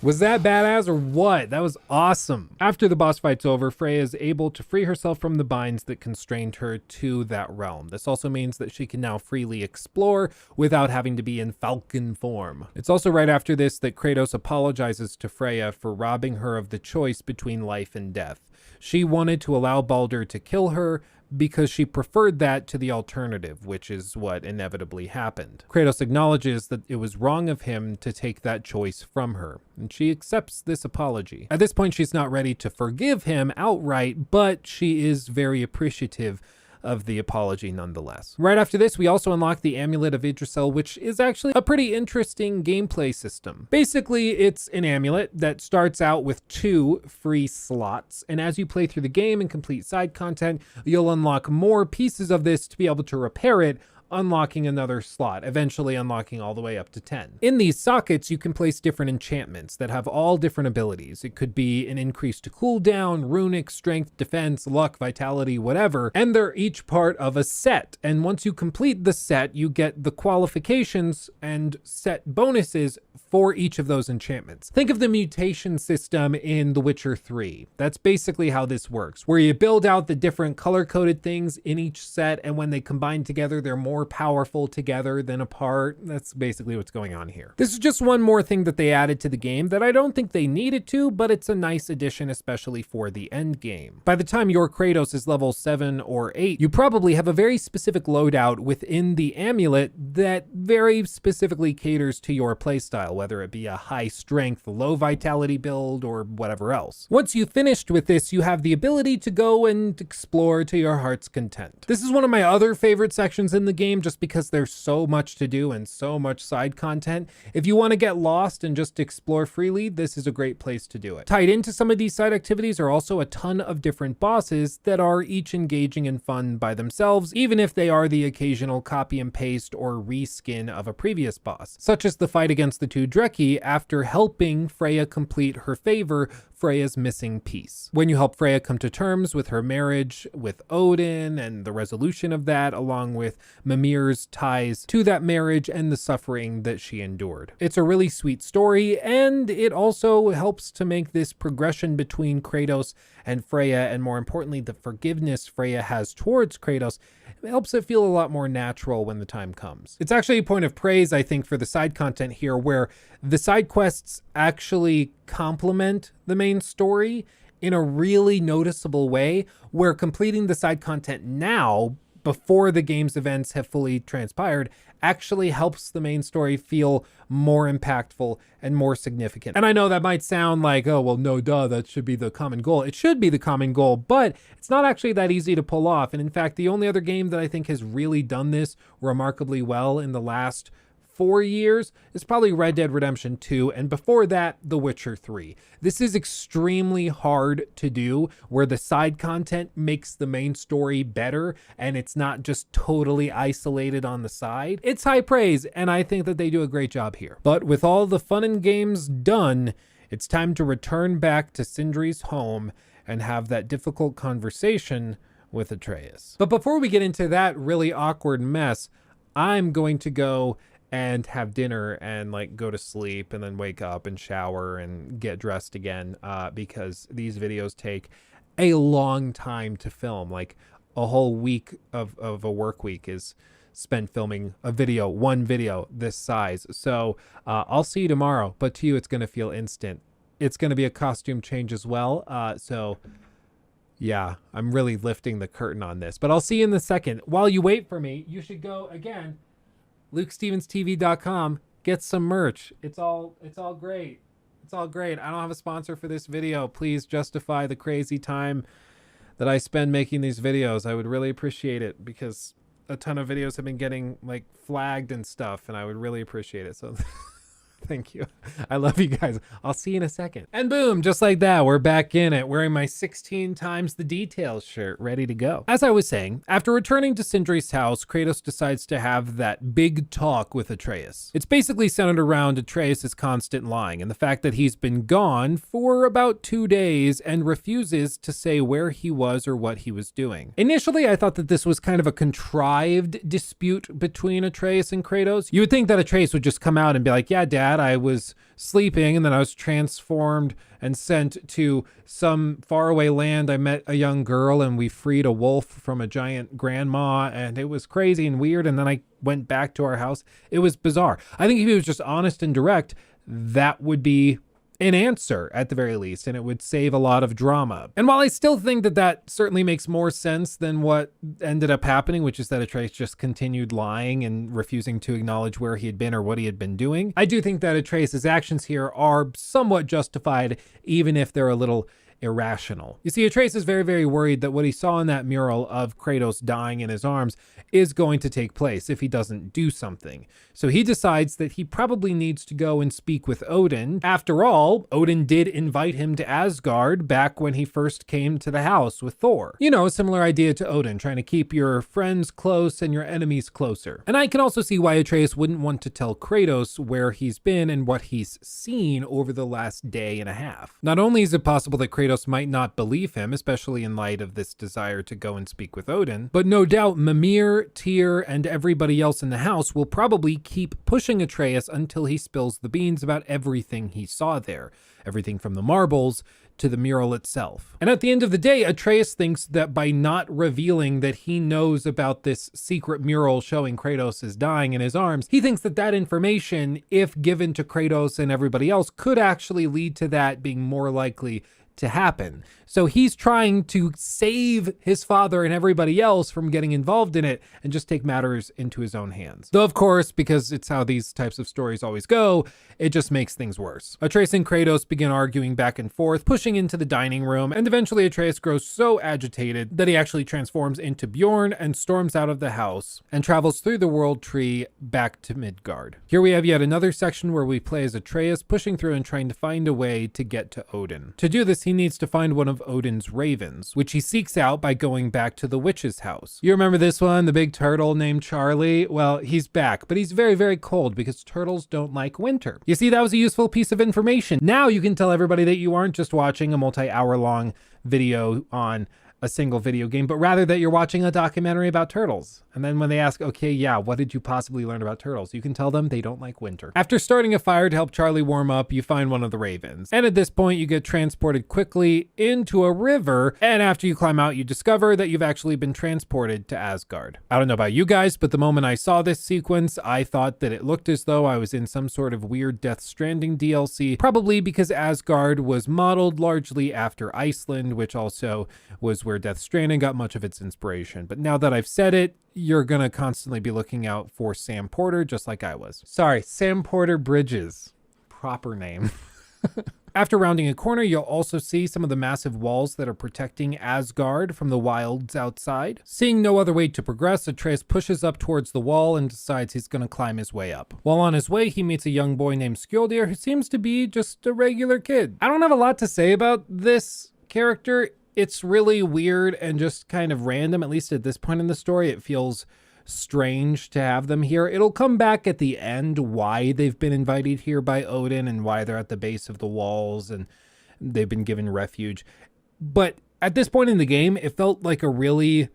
Was that badass or what? That was awesome. After the boss fight's over, Freya is able to free herself from the binds that constrained her to that realm. This also means that she can now freely explore without having to be in falcon form. It's also right after this that Kratos apologizes to Freya for robbing her of the choice between life and death. She wanted to allow Baldur to kill her because she preferred that to the alternative, which is what inevitably happened. Kratos acknowledges that it was wrong of him to take that choice from her, and she accepts this apology. At this point, she's not ready to forgive him outright, but she is very appreciative of the apology nonetheless. Right after this, we also unlock the Amulet of Yggdrasil, which is actually a pretty interesting gameplay system. Basically, it's an amulet that starts out with 2 free slots, and as you play through the game and complete side content, you'll unlock more pieces of this to be able to repair it, unlocking another slot, eventually unlocking all the way up to 10. In these sockets, you can place different enchantments that have all different abilities. It could be an increase to cooldown, runic, strength, defense, luck, vitality, whatever, and they're each part of a set. And once you complete the set, you get the qualifications and set bonuses for each of those enchantments. Think of the mutation system in The Witcher 3. That's basically how this works, where you build out the different color-coded things in each set, and when they combine together, they're more powerful together than apart. That's basically what's going on here. This is just one more thing that they added to the game that I don't think they needed to, but it's a nice addition, especially for the end game. By the time your Kratos is level 7 or 8, you probably have a very specific loadout within the amulet that very specifically caters to your playstyle, whether it be a high strength, low vitality build or whatever else. Once you've finished with this, you have the ability to go and explore to your heart's content. This is one of my other favorite sections in the game just because there's so much to do and so much side content. If you want to get lost and just explore freely, this is a great place to do it. Tied into some of these side activities are also a ton of different bosses that are each engaging and fun by themselves, even if they are the occasional copy and paste or reskin of a previous boss, such as the fight against the 2 Dreki after helping Freya complete her favor, Freya's missing piece. When you help Freya come to terms with her marriage with Odin and the resolution of that, along with Mimir's ties to that marriage and the suffering that she endured. It's a really sweet story, and it also helps to make this progression between Kratos and Freya, and more importantly, the forgiveness Freya has towards Kratos, it helps it feel a lot more natural when the time comes. It's actually a point of praise, I think, for the side content here, where the side quests actually complement the main story in a really noticeable way, where completing the side content now before the game's events have fully transpired actually helps the main story feel more impactful and more significant. And I know that might sound like, oh, well, no, duh, that should be the common goal. It should be the common goal, but it's not actually that easy to pull off. And in fact, the only other game that I think has really done this remarkably well in the last 4 years is probably Red Dead Redemption 2, and before that, The Witcher 3. This is extremely hard to do, where the side content makes the main story better, and it's not just totally isolated on the side. It's high praise, and I think that they do a great job here. But with all the fun and games done, it's time to return back to Sindri's home and have that difficult conversation with Atreus. But before we get into that really awkward mess, I'm going to go and have dinner and like go to sleep and then wake up and shower and get dressed again, because these videos take a long time to film. Like a whole week of a work week is spent filming a video, one video this size. So I'll see you tomorrow, but to you it's going to feel instant. It's going to be a costume change as well. So yeah, I'm really lifting the curtain on this, but I'll see you in a second. While you wait for me, you should go again, LukeStevensTV.com, get some merch. It's all great. It's all great. I don't have a sponsor for this video. Please justify the crazy time that I spend making these videos. I would really appreciate it, because a ton of videos have been getting like flagged and stuff, and I would really appreciate it. So thank you. I love you guys. I'll see you in a second. And boom, just like that, we're back in it, wearing my 16 times the details shirt, ready to go. As I was saying, after returning to Sindri's house, Kratos decides to have that big talk with Atreus. It's basically centered around Atreus' constant lying and the fact that he's been gone for about 2 days and refuses to say where he was or what he was doing. Initially, I thought that this was kind of a contrived dispute between Atreus and Kratos. You would think that Atreus would just come out and be like, yeah, Dad, I was sleeping and then I was transformed and sent to some faraway land. I met a young girl and we freed a wolf from a giant grandma, and it was crazy and weird, and then I went back to our house. It was bizarre. I think if he was just honest and direct, that would be an answer at the very least, and it would save a lot of drama. And while I still think that that certainly makes more sense than what ended up happening, which is that Atreus just continued lying and refusing to acknowledge where he had been or what he had been doing, I do think that Atreus' actions here are somewhat justified, even if they're a little irrational. You see, Atreus is very, very worried that what he saw in that mural of Kratos dying in his arms is going to take place if he doesn't do something. So he decides that he probably needs to go and speak with Odin. After all, Odin did invite him to Asgard back when he first came to the house with Thor. You know, a similar idea to Odin, trying to keep your friends close and your enemies closer. And I can also see why Atreus wouldn't want to tell Kratos where he's been and what he's seen over the last day and a half. Not only is it possible that Kratos might not believe him, especially in light of this desire to go and speak with Odin, but no doubt Mimir, Tyr, and everybody else in the house will probably keep pushing Atreus until he spills the beans about everything he saw there. Everything from the marbles to the mural itself. And at the end of the day, Atreus thinks that by not revealing that he knows about this secret mural showing Kratos is dying in his arms, he thinks that that information, if given to Kratos and everybody else, could actually lead to that being more likely to happen. So he's trying to save his father and everybody else from getting involved in it and just take matters into his own hands. Though, of course, because it's how these types of stories always go, it just makes things worse. Atreus and Kratos begin arguing back and forth, pushing into the dining room, and eventually Atreus grows so agitated that he actually transforms into Bjorn and storms out of the house and travels through the world tree back to Midgard. Here we have yet another section where we play as Atreus pushing through and trying to find a way to get to Odin. To do this, he needs to find one of Odin's ravens, which he seeks out by going back to the witch's house. You remember this one, the big turtle named Charlie? Well, he's back, but he's very, very cold because turtles don't like winter. You see, that was a useful piece of information. Now you can tell everybody that you aren't just watching a multi-hour long video on a single video game, but rather that you're watching a documentary about turtles. And then when they ask, okay, yeah, what did you possibly learn about turtles? You can tell them they don't like winter. After starting a fire to help Charlie warm up, you find one of the ravens. And at this point, you get transported quickly into a river. And after you climb out, you discover that you've actually been transported to Asgard. I don't know about you guys, but the moment I saw this sequence, I thought that it looked as though I was in some sort of weird Death Stranding DLC, probably because Asgard was modeled largely after Iceland, which also was where Death Stranding got much of its inspiration. But now that I've said it, you're gonna constantly be looking out for Sam Porter, just like I was. Sorry, Sam Porter Bridges. Proper name. After rounding a corner, you'll also see some of the massive walls that are protecting Asgard from the wilds outside. Seeing no other way to progress, Atreus pushes up towards the wall and decides he's going to climb his way up. While on his way, he meets a young boy named Skjoldir who seems to be just a regular kid. I don't have a lot to say about this character. It's really weird and just kind of random, at least at this point in the story. It feels strange to have them here. It'll come back at the end why they've been invited here by Odin and why they're at the base of the walls and they've been given refuge. But at this point in the game, it felt like a really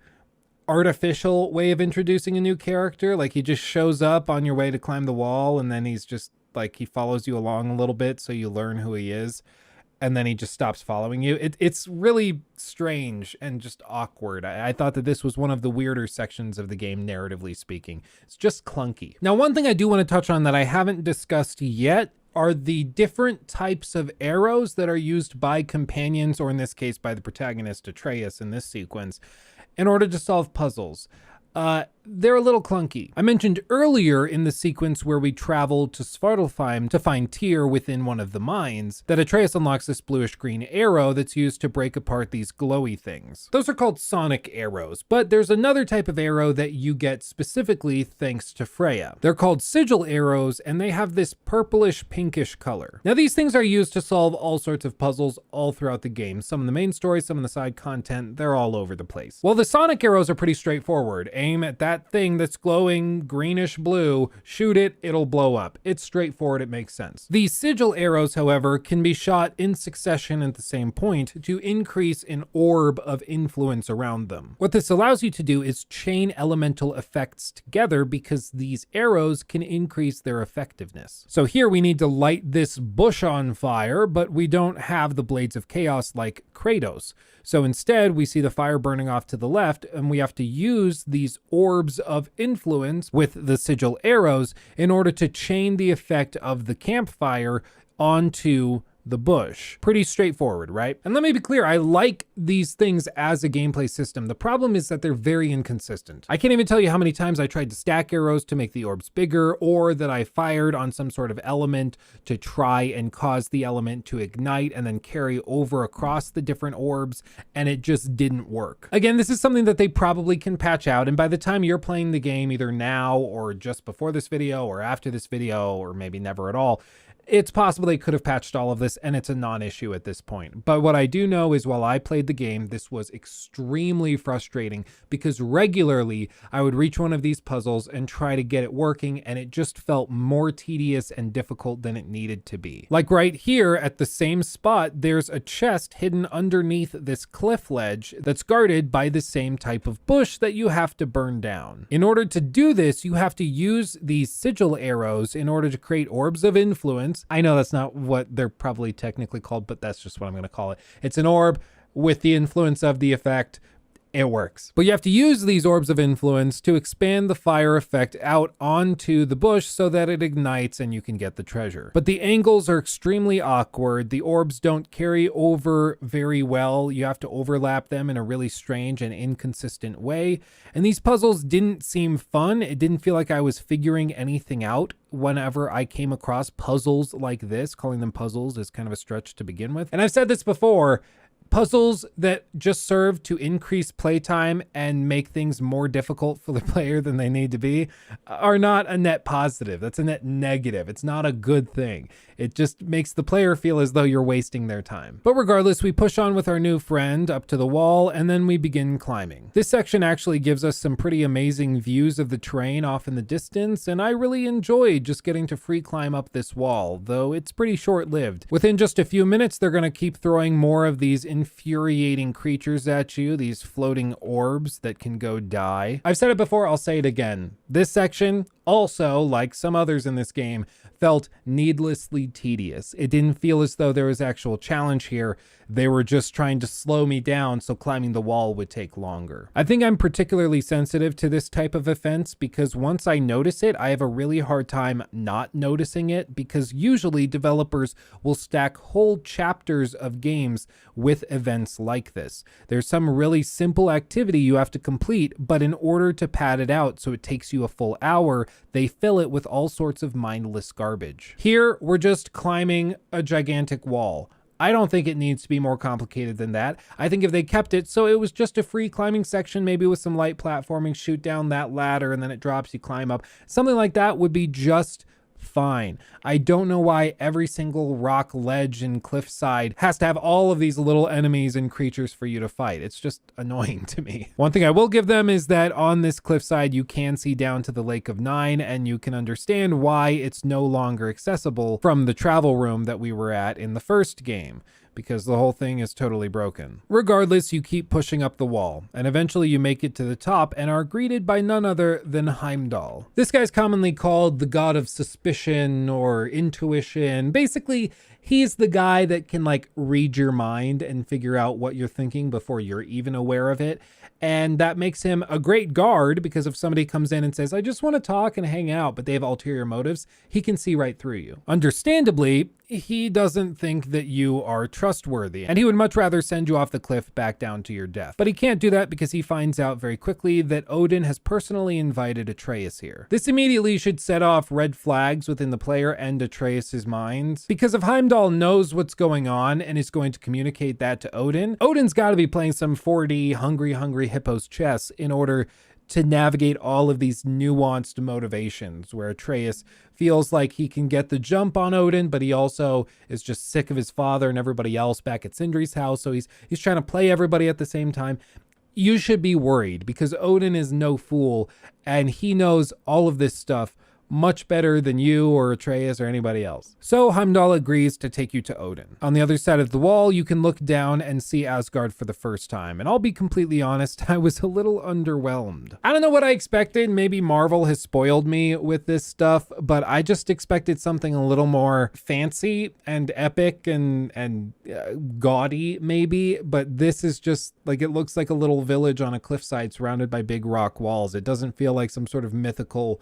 artificial way of introducing a new character. Like he just shows up on your way to climb the wall and then he's just like, he follows you along a little bit so you learn who he is. And then he just stops following you. It's really strange and just awkward. I thought that this was one of the weirder sections of the game, narratively speaking. It's just clunky. Now, one thing I do want to touch on that I haven't discussed yet are the different types of arrows that are used by companions, or in this case, by the protagonist Atreus in this sequence, in order to solve puzzles. They're a little clunky. I mentioned earlier in the sequence where we travel to Svartalfheim to find Tyr within one of the mines that Atreus unlocks this bluish green arrow that's used to break apart these glowy things. Those are called sonic arrows, but there's another type of arrow that you get specifically thanks to Freya. They're called sigil arrows and they have this purplish pinkish color. Now these things are used to solve all sorts of puzzles all throughout the game. Some in the main story, some in the side content, they're all over the place. Well, the sonic arrows are pretty straightforward. Aim at that thing that's glowing greenish blue, shoot it, it'll blow up. It's straightforward, it makes sense. These sigil arrows, however, can be shot in succession at the same point to increase an orb of influence around them. What this allows you to do is chain elemental effects together because these arrows can increase their effectiveness. So here we need to light this bush on fire, but we don't have the blades of chaos like Kratos. So instead, we see the fire burning off to the left, and we have to use these orbs of influence with the sigil arrows in order to chain the effect of the campfire onto the bush. Pretty straightforward, right? And let me be clear, I like these things as a gameplay system. The problem is that they're very inconsistent. I can't even tell you how many times I tried to stack arrows to make the orbs bigger, or that I fired on some sort of element to try and cause the element to ignite and then carry over across the different orbs, and it just didn't work. Again, this is something that they probably can patch out, and by the time you're playing the game, either now or just before this video or after this video, or maybe never at all, it's possible they could have patched all of this and it's a non-issue at this point. But what I do know is while I played the game, this was extremely frustrating because regularly I would reach one of these puzzles and try to get it working and it just felt more tedious and difficult than it needed to be. Like right here at the same spot, there's a chest hidden underneath this cliff ledge that's guarded by the same type of bush that you have to burn down. In order to do this, you have to use these sigil arrows in order to create orbs of influence. I know that's not what they're probably technically called, but that's just what I'm going to call it. It's an orb with the influence of the effect. It works. But you have to use these orbs of influence to expand the fire effect out onto the bush so that it ignites and you can get the treasure. But the angles are extremely awkward. The orbs don't carry over very well. You have to overlap them in a really strange and inconsistent way. And these puzzles didn't seem fun. It didn't feel like I was figuring anything out whenever I came across puzzles like this. Calling them puzzles is kind of a stretch to begin with. And I've said this before, puzzles that just serve to increase playtime and make things more difficult for the player than they need to be are not a net positive. That's a net negative. It's not a good thing. It just makes the player feel as though you're wasting their time. But regardless, we push on with our new friend up to the wall and then we begin climbing. This section actually gives us some pretty amazing views of the terrain off in the distance, and I really enjoyed just getting to free climb up this wall, though it's pretty short-lived. Within just a few minutes, they're going to keep throwing more of these infuriating creatures at you, these floating orbs that can go die. I've said it before, I'll say it again. This section also, like some others in this game, felt needlessly tedious. It didn't feel as though there was actual challenge here. They were just trying to slow me down so climbing the wall would take longer. I think I'm particularly sensitive to this type of offense because once I notice it, I have a really hard time not noticing it because usually developers will stack whole chapters of games with events like this. There's some really simple activity you have to complete, but in order to pad it out so it takes you a full hour, they fill it with all sorts of mindless garbage. Here, we're just climbing a gigantic wall. I don't think it needs to be more complicated than that. I think if they kept it so it was just a free climbing section, maybe with some light platforming, shoot down that ladder and then it drops, you climb up. Something like that would be just fine. I don't know why every single rock ledge and cliffside has to have all of these little enemies and creatures for you to fight. It's just annoying to me. One thing I will give them is that on this cliffside, you can see down to the Lake of Nine, and you can understand why it's no longer accessible from the travel room that we were at in the first game, because the whole thing is totally broken. Regardless, you keep pushing up the wall, and eventually you make it to the top and are greeted by none other than Heimdall. This guy's commonly called the god of suspicion or intuition. Basically, he's the guy that can like read your mind and figure out what you're thinking before you're even aware of it. And that makes him a great guard, because if somebody comes in and says, I just want to talk and hang out, but they have ulterior motives, he can see right through you. Understandably, he doesn't think that you are trustworthy, and he would much rather send you off the cliff back down to your death. But he can't do that because he finds out very quickly that Odin has personally invited Atreus here. This immediately should set off red flags within the player and Atreus's minds, because if Heimdall knows what's going on and is going to communicate that to Odin, Odin's got to be playing some 4D hungry hippos chess in order to navigate all of these nuanced motivations, where Atreus feels like he can get the jump on Odin, but he also is just sick of his father and everybody else back at Sindri's house, so he's trying to play everybody at the same time. You should be worried, because Odin is no fool, and he knows all of this stuff much better than you or Atreus or anybody else. So Heimdall agrees to take you to Odin. On the other side of the wall, you can look down and see Asgard for the first time. And I'll be completely honest, I was a little underwhelmed. I don't know what I expected. Maybe Marvel has spoiled me with this stuff, but I just expected something a little more fancy and epic and gaudy maybe. But this is just like, it looks like a little village on a cliffside surrounded by big rock walls. It doesn't feel like some sort of mythical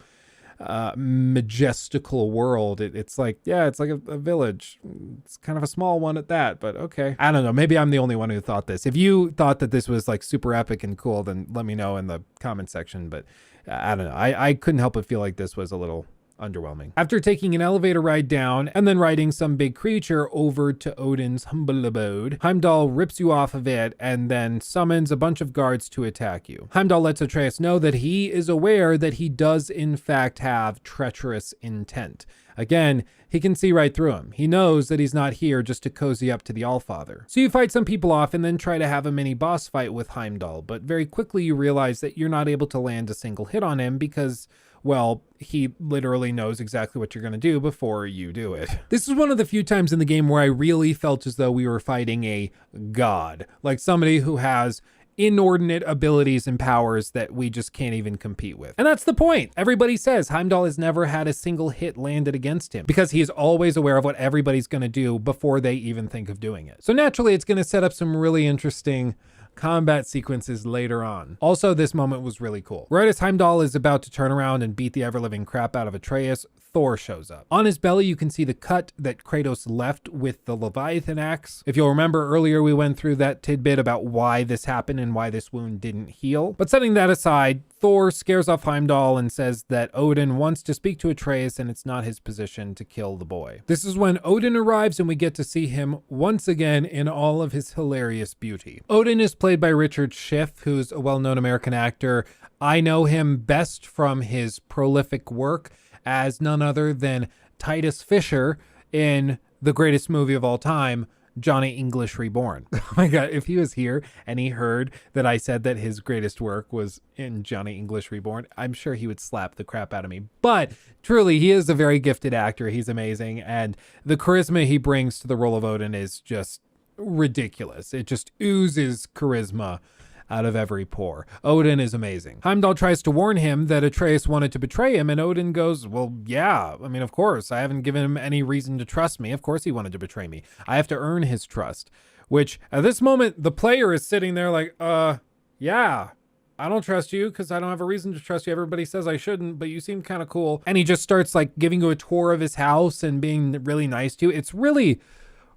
majestical world. It's like, yeah, it's like a village. It's kind of a small one at that, but okay. I don't know. Maybe I'm the only one who thought this. If you thought that this was like super epic and cool, then let me know in the comment section. But I don't know. I couldn't help but feel like this was a little underwhelming. After taking an elevator ride down and then riding some big creature over to Odin's humble abode, Heimdall rips you off of it and then summons a bunch of guards to attack you. Heimdall lets Atreus know that he is aware that he does in fact have treacherous intent. Again, he can see right through him. He knows that he's not here just to cozy up to the Allfather. So you fight some people off and then try to have a mini boss fight with Heimdall, but very quickly you realize that you're not able to land a single hit on him because, well, he literally knows exactly what you're going to do before you do it. This is one of the few times in the game where I really felt as though we were fighting a god, like somebody who has inordinate abilities and powers that we just can't even compete with. And that's the point. Everybody says Heimdall has never had a single hit landed against him because he is always aware of what everybody's going to do before they even think of doing it. So naturally, it's going to set up some really interesting combat sequences later on. Also, this moment was really cool. Right as Heimdall is about to turn around and beat the ever-living crap out of Atreus, Thor shows up. On his belly, you can see the cut that Kratos left with the Leviathan axe. If you'll remember earlier, we went through that tidbit about why this happened and why this wound didn't heal. But setting that aside, Thor scares off Heimdall and says that Odin wants to speak to Atreus and it's not his position to kill the boy. This is when Odin arrives and we get to see him once again in all of his hilarious beauty. Odin is played by Richard Schiff, who's a well-known American actor. I know him best from his prolific work as none other than Titus Fisher in the greatest movie of all time, Johnny English Reborn. Oh my God, if he was here and he heard that I said that his greatest work was in Johnny English Reborn, I'm sure he would slap the crap out of me. But truly, he is a very gifted actor. He's amazing. And the charisma he brings to the role of Odin is just ridiculous. It just oozes charisma out of every pore. Odin is amazing. Heimdall tries to warn him that Atreus wanted to betray him, and Odin goes, well, yeah, I mean, of course, I haven't given him any reason to trust me. Of course he wanted to betray me. I have to earn his trust, which at this moment, the player is sitting there like, yeah, I don't trust you because I don't have a reason to trust you. Everybody says I shouldn't, but you seem kind of cool. And he just starts like giving you a tour of his house and being really nice to you. It's really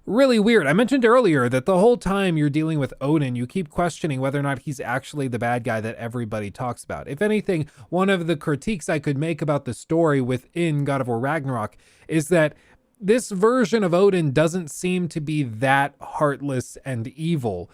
really weird. I mentioned earlier that the whole time you're dealing with Odin, you keep questioning whether or not he's actually the bad guy that everybody talks about. If anything, one of the critiques I could make about the story within God of War Ragnarok is that this version of Odin doesn't seem to be that heartless and evil,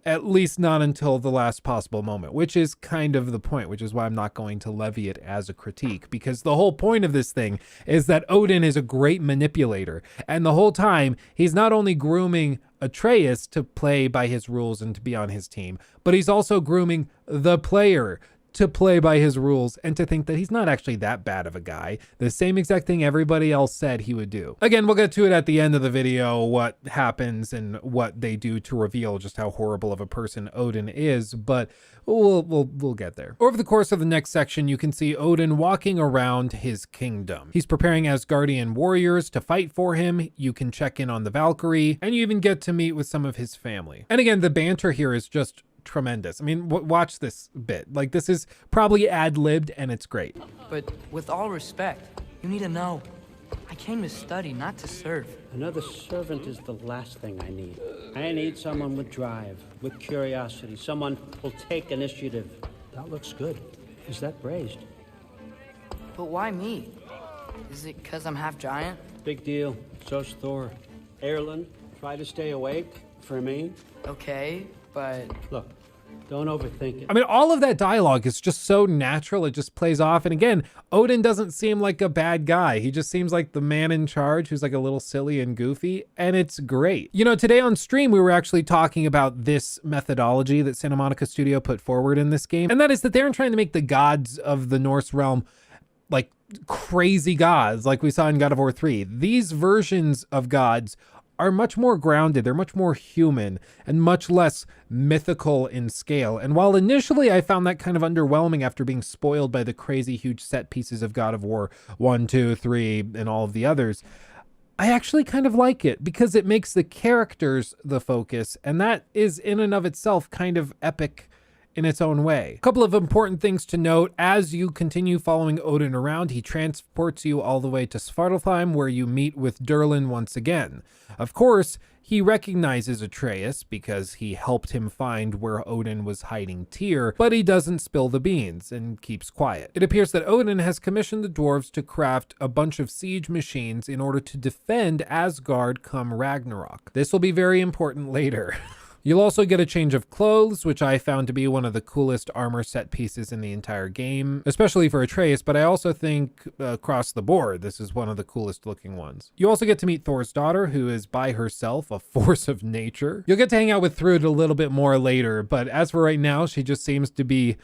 at least not until the last possible moment, which is kind of the point, which is why I'm not going to levy it as a critique, because the whole point of this thing is that Odin is a great manipulator. And the whole time, he's not only grooming Atreus to play by his rules and to be on his team, but he's also grooming the player to play by his rules and to think that he's not actually that bad of a guy. The same exact thing everybody else said he would do. Again, we'll get to it at the end of the video, what happens and what they do to reveal just how horrible of a person Odin is, but we'll get there. Over the course of the next section, you can see Odin walking around his kingdom. He's preparing Asgardian warriors to fight for him. You can check in on the Valkyrie, and you even get to meet with some of his family. And again, the banter here is just tremendous. I mean, watch this bit. Like, this is probably ad-libbed and it's great. But with all respect, you need to know, I came to study, not to serve. Another servant is the last thing I need. I need someone with drive, with curiosity, someone who'll take initiative. That looks good. Is that braised? But why me? Is it because I'm half giant? Big deal. So's Thor. Erlen, try to stay awake for me. Okay, but... Look, don't overthink it. I mean, all of that dialogue is just so natural. It just plays off. And again, Odin doesn't seem like a bad guy. He just seems like the man in charge who's like a little silly and goofy. And it's great. You know, today on stream, we were actually talking about this methodology that Santa Monica Studio put forward in this game. And that is that they're trying to make the gods of the Norse realm like crazy gods like we saw in God of War 3. These versions of gods are much more grounded, they're much more human, and much less mythical in scale. And while initially I found that kind of underwhelming after being spoiled by the crazy huge set pieces of God of War 1, 2, 3, and all of the others, I actually kind of like it because it makes the characters the focus, and that is in and of itself kind of epic in its own way. A couple of important things to note: as you continue following Odin around, he transports you all the way to Svartalfheim, where you meet with Durlin once again. Of course, he recognizes Atreus because he helped him find where Odin was hiding Tyr, but he doesn't spill the beans and keeps quiet. It appears that Odin has commissioned the dwarves to craft a bunch of siege machines in order to defend Asgard come Ragnarok. This will be very important later. You'll also get a change of clothes, which I found to be one of the coolest armor set pieces in the entire game, especially for Atreus, but I also think across the board, this is one of the coolest looking ones. You also get to meet Thor's daughter, who is by herself a force of nature. You'll get to hang out with Thrud a little bit more later, but as for right now, she just seems to be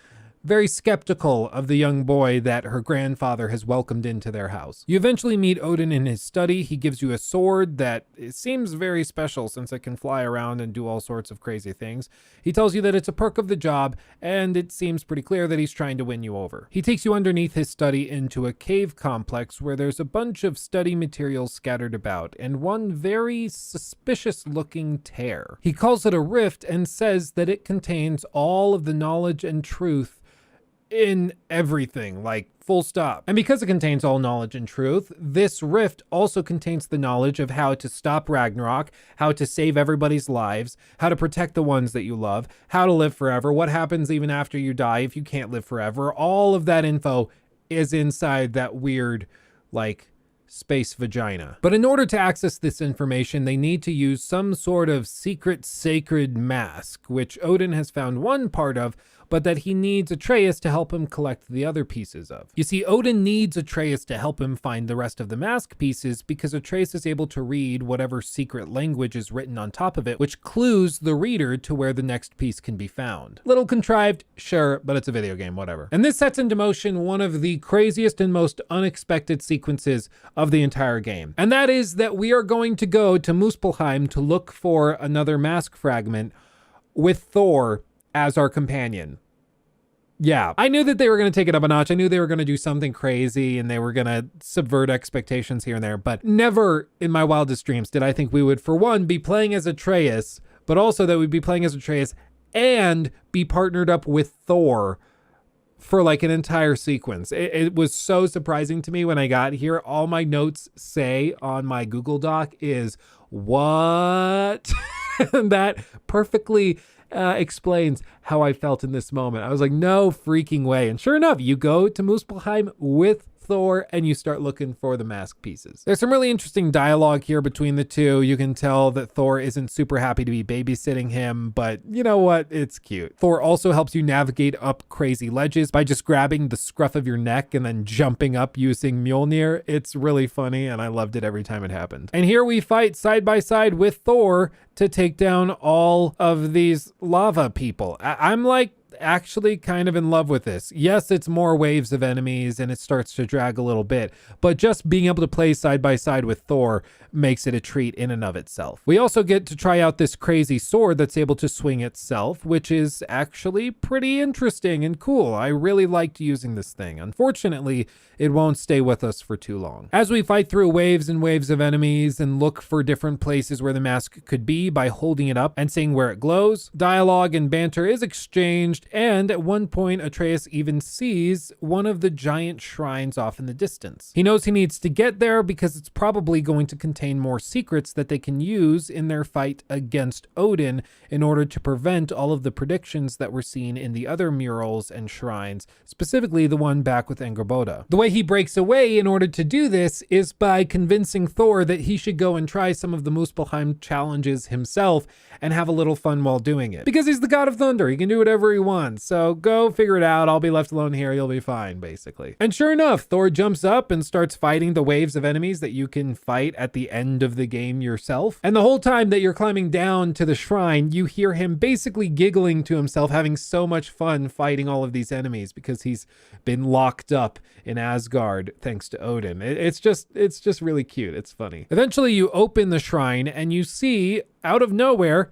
very skeptical of the young boy that her grandfather has welcomed into their house. You eventually meet Odin in his study. He gives you a sword that seems very special since it can fly around and do all sorts of crazy things. He tells you that it's a perk of the job, and it seems pretty clear that he's trying to win you over. He takes you underneath his study into a cave complex where there's a bunch of study materials scattered about, and one very suspicious looking tear. He calls it a rift and says that it contains all of the knowledge and truth in everything, like full stop. And because it contains all knowledge and truth, this rift also contains the knowledge of how to stop Ragnarok, how to save everybody's lives, how to protect the ones that you love, how to live forever, what happens even after you die if you can't live forever. All of that info is inside that weird, like, space vagina. But in order to access this information, they need to use some sort of secret sacred mask, which Odin has found one part of, but that he needs Atreus to help him collect the other pieces of. You see, Odin needs Atreus to help him find the rest of the mask pieces because Atreus is able to read whatever secret language is written on top of it, which clues the reader to where the next piece can be found. Little contrived, sure, but it's a video game, whatever. And this sets into motion one of the craziest and most unexpected sequences of the entire game. And that is that we are going to go to Muspelheim to look for another mask fragment with Thor as our companion. Yeah, I knew that they were going to take it up a notch. I knew they were going to do something crazy and they were going to subvert expectations here and there, but never in my wildest dreams did I think we would, for one, be playing as Atreus, but also that we'd be playing as Atreus and be partnered up with Thor for like an entire sequence. It was so surprising to me when I got here. All my notes say on my Google Doc is, what? And that perfectly explains how I felt in this moment. I was like, no freaking way. And sure enough, you go to Muspelheim with Thor and you start looking for the mask pieces. There's some really interesting dialogue here between the two. You can tell that Thor isn't super happy to be babysitting him, but you know what? It's cute. Thor also helps you navigate up crazy ledges by just grabbing the scruff of your neck and then jumping up using Mjolnir. It's really funny and I loved it every time it happened. And here we fight side by side with Thor to take down all of these lava people. I'm like, actually kind of in love with this. Yes, it's more waves of enemies and it starts to drag a little bit, but just being able to play side by side with Thor makes it a treat in and of itself. We also get to try out this crazy sword that's able to swing itself, which is actually pretty interesting and cool. I really liked using this thing. Unfortunately, it won't stay with us for too long. As we fight through waves and waves of enemies and look for different places where the mask could be by holding it up and seeing where it glows, dialogue and banter is exchanged, and at one point Atreus even sees one of the giant shrines off in the distance. He knows he needs to get there because it's probably going to contain more secrets that they can use in their fight against Odin in order to prevent all of the predictions that were seen in the other murals and shrines, specifically the one back with Angrboda. The way he breaks away in order to do this is by convincing Thor that he should go and try some of the Muspelheim challenges himself and have a little fun while doing it. Because he's the god of thunder, he can do whatever he wants. So go figure it out. I'll be left alone here. You'll be fine, basically. And sure enough, Thor jumps up and starts fighting the waves of enemies that you can fight at the end of the game yourself. And the whole time that you're climbing down to the shrine, you hear him basically giggling to himself, having so much fun fighting all of these enemies because he's been locked up in Asgard thanks to Odin. It's just really cute. It's funny. Eventually you open the shrine and you see out of nowhere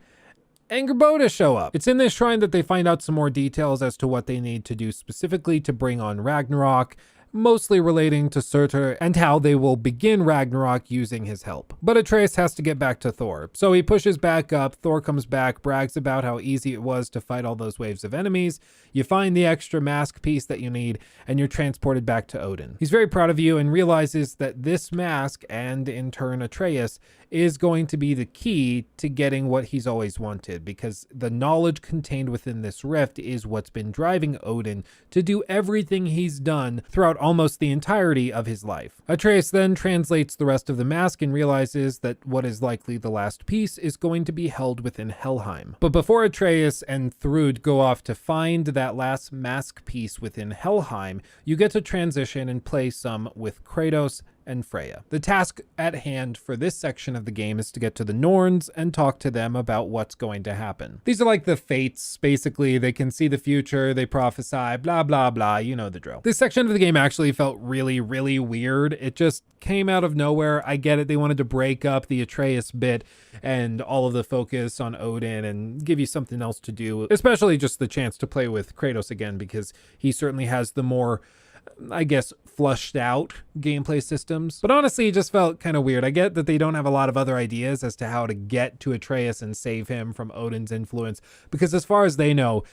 Angrboda show up. It's in this shrine that they find out some more details as to what they need to do specifically to bring on Ragnarok, mostly relating to Surtur and how they will begin Ragnarok using his help. But Atreus has to get back to Thor. So he pushes back up, Thor comes back, brags about how easy it was to fight all those waves of enemies. You find the extra mask piece that you need, and you're transported back to Odin. He's very proud of you and realizes that this mask, and in turn Atreus, is going to be the key to getting what he's always wanted, because the knowledge contained within this rift is what's been driving Odin to do everything he's done throughout almost the entirety of his life. Atreus then translates the rest of the mask and realizes that what is likely the last piece is going to be held within Helheim. But before Atreus and Thrud go off to find that last mask piece within Helheim, you get to transition and play some with Kratos and Freya. The task at hand for this section of the game is to get to the Norns and talk to them about what's going to happen. These are like the fates, basically. They can see the future, they prophesy, blah, blah, blah, you know the drill. This section of the game actually felt really, really weird. It just came out of nowhere. I get it. They wanted to break up the Atreus bit and all of the focus on Odin and give you something else to do, especially just the chance to play with Kratos again, because he certainly has the more, I guess, flushed out gameplay systems. But honestly, it just felt kind of weird. I get that they don't have a lot of other ideas as to how to get to Atreus and save him from Odin's influence, because as far as they know,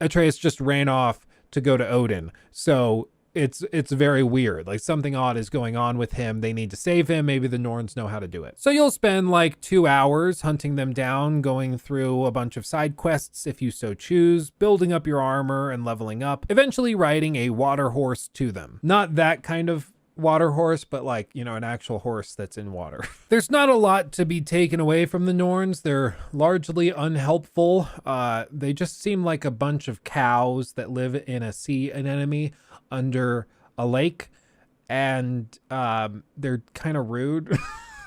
Atreus just ran off to go to Odin. So it's very weird. Like something odd is going on with him. They need to save him. Maybe the Norns know how to do it. So you'll spend like 2 hours hunting them down, going through a bunch of side quests if you so choose, building up your armor and leveling up, eventually riding a water horse to them. Not that kind of water horse, but like, you know, an actual horse that's in water. There's not a lot to be taken away from the Norns. They're largely unhelpful. They just seem like a bunch of cows that live in a sea anemone under a lake, and they're kind of rude.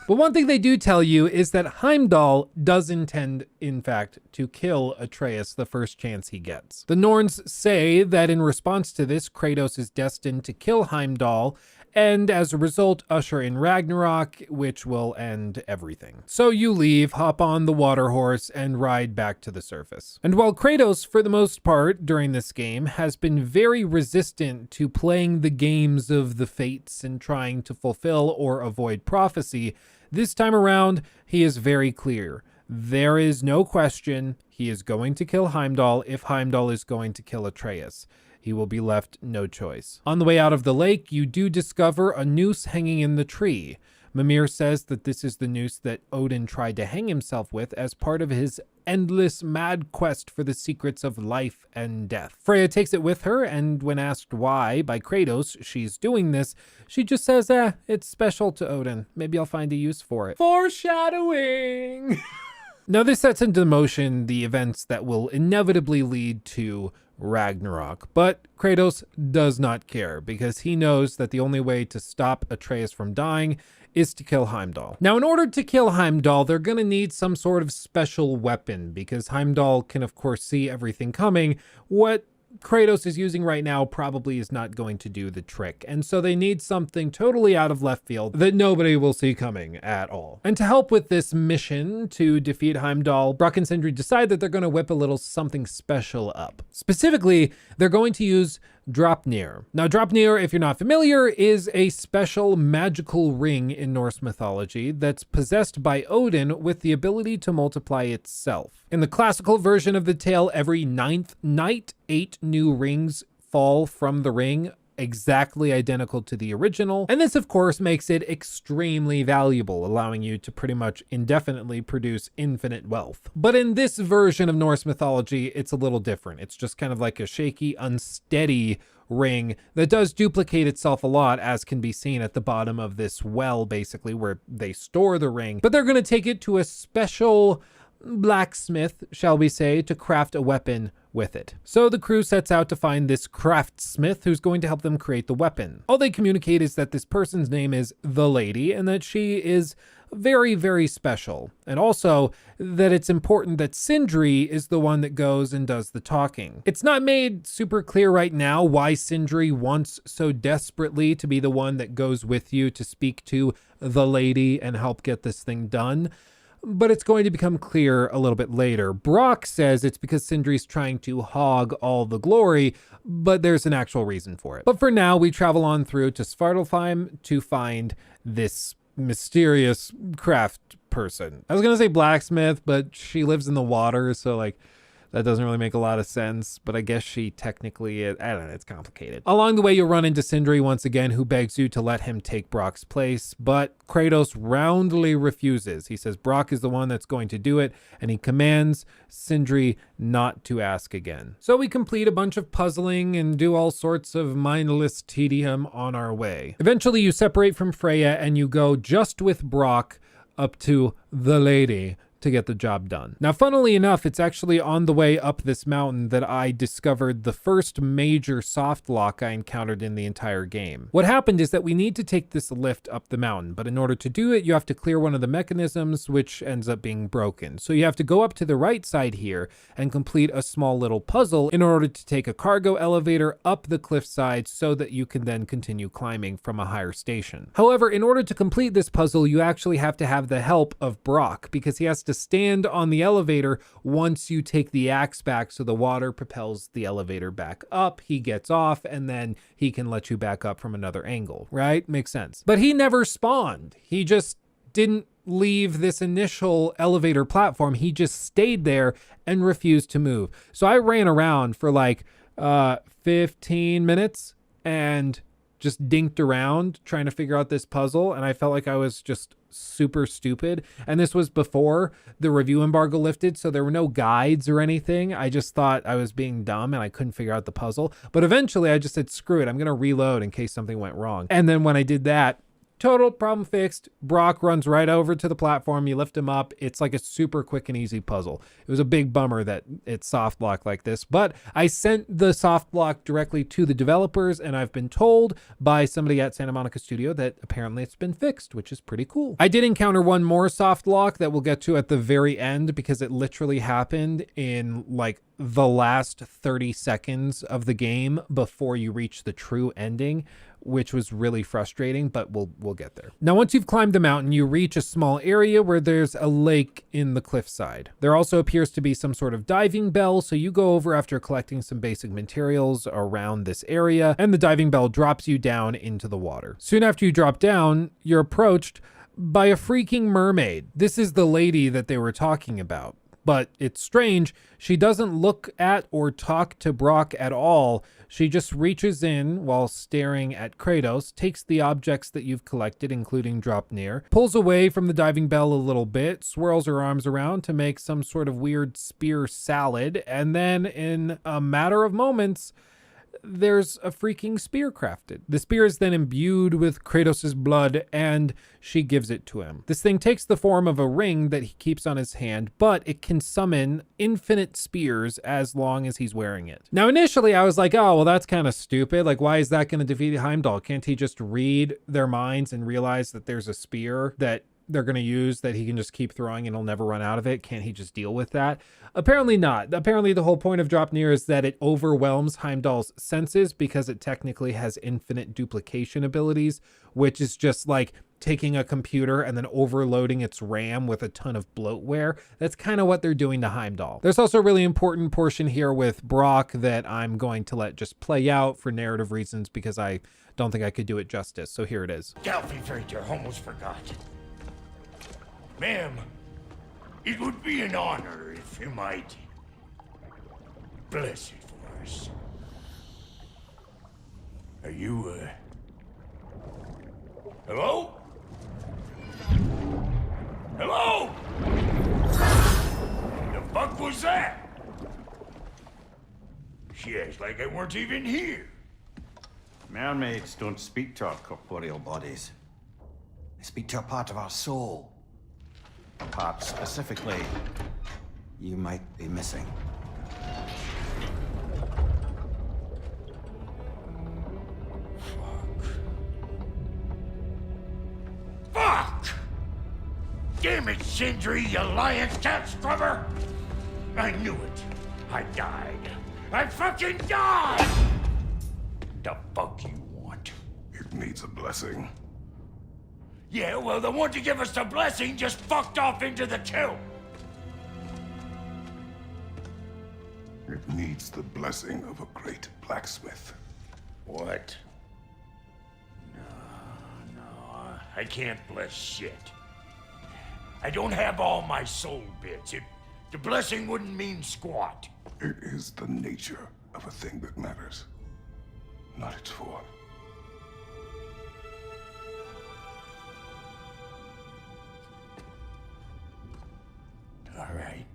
But one thing they do tell you is that Heimdall does intend, in fact, to kill Atreus the first chance he gets. The Norns say that in response to this, Kratos is destined to kill Heimdall, and as a result, usher in Ragnarok, which will end everything. So you leave, hop on the water horse, and ride back to the surface. And while Kratos, for the most part, during this game, has been very resistant to playing the games of the fates and trying to fulfill or avoid prophecy, this time around, he is very clear. There is no question he is going to kill Heimdall if Heimdall is going to kill Atreus. he will be left no choice. On the way out of the lake, you do discover a noose hanging in the tree. Mimir says that this is the noose that Odin tried to hang himself with as part of his endless mad quest for the secrets of life and death. Freya takes it with her, and when asked why by Kratos she's doing this, she just says, it's special to Odin. Maybe I'll find a use for it. Foreshadowing! Now this sets into motion the events that will inevitably lead to Ragnarok, but Kratos does not care because he knows that the only way to stop Atreus from dying is to kill Heimdall. Now, in order to kill Heimdall, they're going to need some sort of special weapon because Heimdall can, of course, see everything coming. What Kratos is using right now probably is not going to do the trick. And so they need something totally out of left field that nobody will see coming at all. And to help with this mission to defeat Heimdall, Brock and Sindri decide that they're going to whip a little something special up. Specifically, they're going to use Draupnir. Now, Draupnir, if you're not familiar, is a special magical ring in Norse mythology that's possessed by Odin with the ability to multiply itself. In the classical version of the tale, every 9th night, 8 new rings fall from the ring, exactly identical to the original. And this, of course, makes it extremely valuable, allowing you to pretty much indefinitely produce infinite wealth. But in this version of Norse mythology, it's a little different. It's just kind of like a shaky, unsteady ring that does duplicate itself a lot, as can be seen at the bottom of this well, basically, where they store the ring. But they're going to take it to a special blacksmith, shall we say, to craft a weapon with it. So the crew sets out to find this craftsmith who's going to help them create the weapon. All they communicate is that this person's name is the Lady and that she is very, very special. And also that it's important that Sindri is the one that goes and does the talking. It's not made super clear right now why Sindri wants so desperately to be the one that goes with you to speak to the Lady and help get this thing done, but it's going to become clear a little bit later. Brock says it's because Sindri's trying to hog all the glory, but there's an actual reason for it. But for now, we travel on through to Svartalfheim to find this mysterious craft person. I was gonna say blacksmith, but she lives in the water, so like that doesn't really make a lot of sense, but I guess she technically is. I don't know, it's complicated. Along the way, you'll run into Sindri once again, who begs you to let him take Brock's place, but Kratos roundly refuses. He says Brock is the one that's going to do it, and he commands Sindri not to ask again. So we complete a bunch of puzzling and do all sorts of mindless tedium on our way. Eventually, you separate from Freya, and you go just with Brock up to the Lady to get the job done. Now, funnily enough, it's actually on the way up this mountain that I discovered the first major soft lock I encountered in the entire game. What happened is that we need to take this lift up the mountain, but in order to do it, you have to clear one of the mechanisms, which ends up being broken. So you have to go up to the right side here and complete a small little puzzle in order to take a cargo elevator up the cliffside so that you can then continue climbing from a higher station. However, in order to complete this puzzle, you actually have to have the help of Brock, because he has to stand on the elevator once you take the axe back, so the water propels the elevator back up. He gets off and then he can let you back up from another angle, right? Makes sense. But he never spawned. He just didn't leave this initial elevator platform. He just stayed there and refused to move. So I ran around for like 15 minutes and just dinked around trying to figure out this puzzle, and I felt like I was just super stupid. And this was before the review embargo lifted, so there were no guides or anything. I just thought I was being dumb and I couldn't figure out the puzzle. But eventually I just said, screw it, I'm gonna reload in case something went wrong. And then when I did that, total problem fixed. Brock runs right over to the platform. You lift him up. It's like a super quick and easy puzzle. It was a big bummer that it's soft locked like this, but I sent the soft lock directly to the developers, and I've been told by somebody at Santa Monica Studio that apparently it's been fixed, which is pretty cool. I did encounter one more soft lock that we'll get to at the very end, because it literally happened in like the last 30 seconds of the game before you reach the true ending, which was really frustrating, but we'll get there. Now, once you've climbed the mountain, you reach a small area where there's a lake in the cliffside. There also appears to be some sort of diving bell, so you go over after collecting some basic materials around this area, and the diving bell drops you down into the water. Soon after you drop down, you're approached by a freaking mermaid. This is the lady that they were talking about. But it's strange, she doesn't look at or talk to Brock at all. She just reaches in while staring at Kratos, takes the objects that you've collected, including Draupnir, pulls away from the diving bell a little bit, swirls her arms around to make some sort of weird spear salad, and then in a matter of moments, there's a freaking spear crafted. The spear is then imbued with Kratos' blood, and she gives it to him. This thing takes the form of a ring that he keeps on his hand, but it can summon infinite spears as long as he's wearing it. Now, initially, I was like, oh, well, that's kind of stupid. Like, why is that going to defeat Heimdall? Can't he just read their minds and realize that there's a spear that they're going to use that he can just keep throwing and he'll never run out of it? Can't he just deal with that? Apparently not. Apparently the whole point of Draupnir is that it overwhelms Heimdall's senses because it technically has infinite duplication abilities, which is just like taking a computer and then overloading its RAM with a ton of bloatware. That's kind of what they're doing to Heimdall. There's also a really important portion here with Brock that I'm going to let just play out for narrative reasons because I don't think I could do it justice. So here it is. For Tyr almost forgot. Ma'am, it would be an honor if you might bless it for us. Are you, hello? Hello? The fuck was that? She acts like I weren't even here. Mermaids don't speak to our corporeal bodies. They speak to a part of our soul. A part specifically you might be missing. Fuck! Damn it, Sindri, you lying cat scrubber! I knew it. I died. I fucking died! The fuck you want? It needs a blessing. Yeah, well, the one to give us the blessing just fucked off into the tomb. It needs the blessing of a great blacksmith. What? No, I can't bless shit. I don't have all my soul bits. The blessing wouldn't mean squat. It is the nature of a thing that matters, not its form. All right.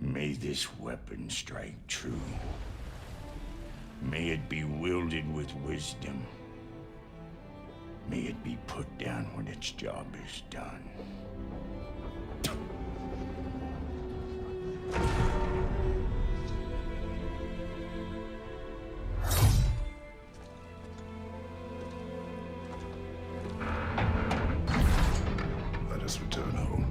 May this weapon strike true. May it be wielded with wisdom. May it be put down when its job is done. Let us return home.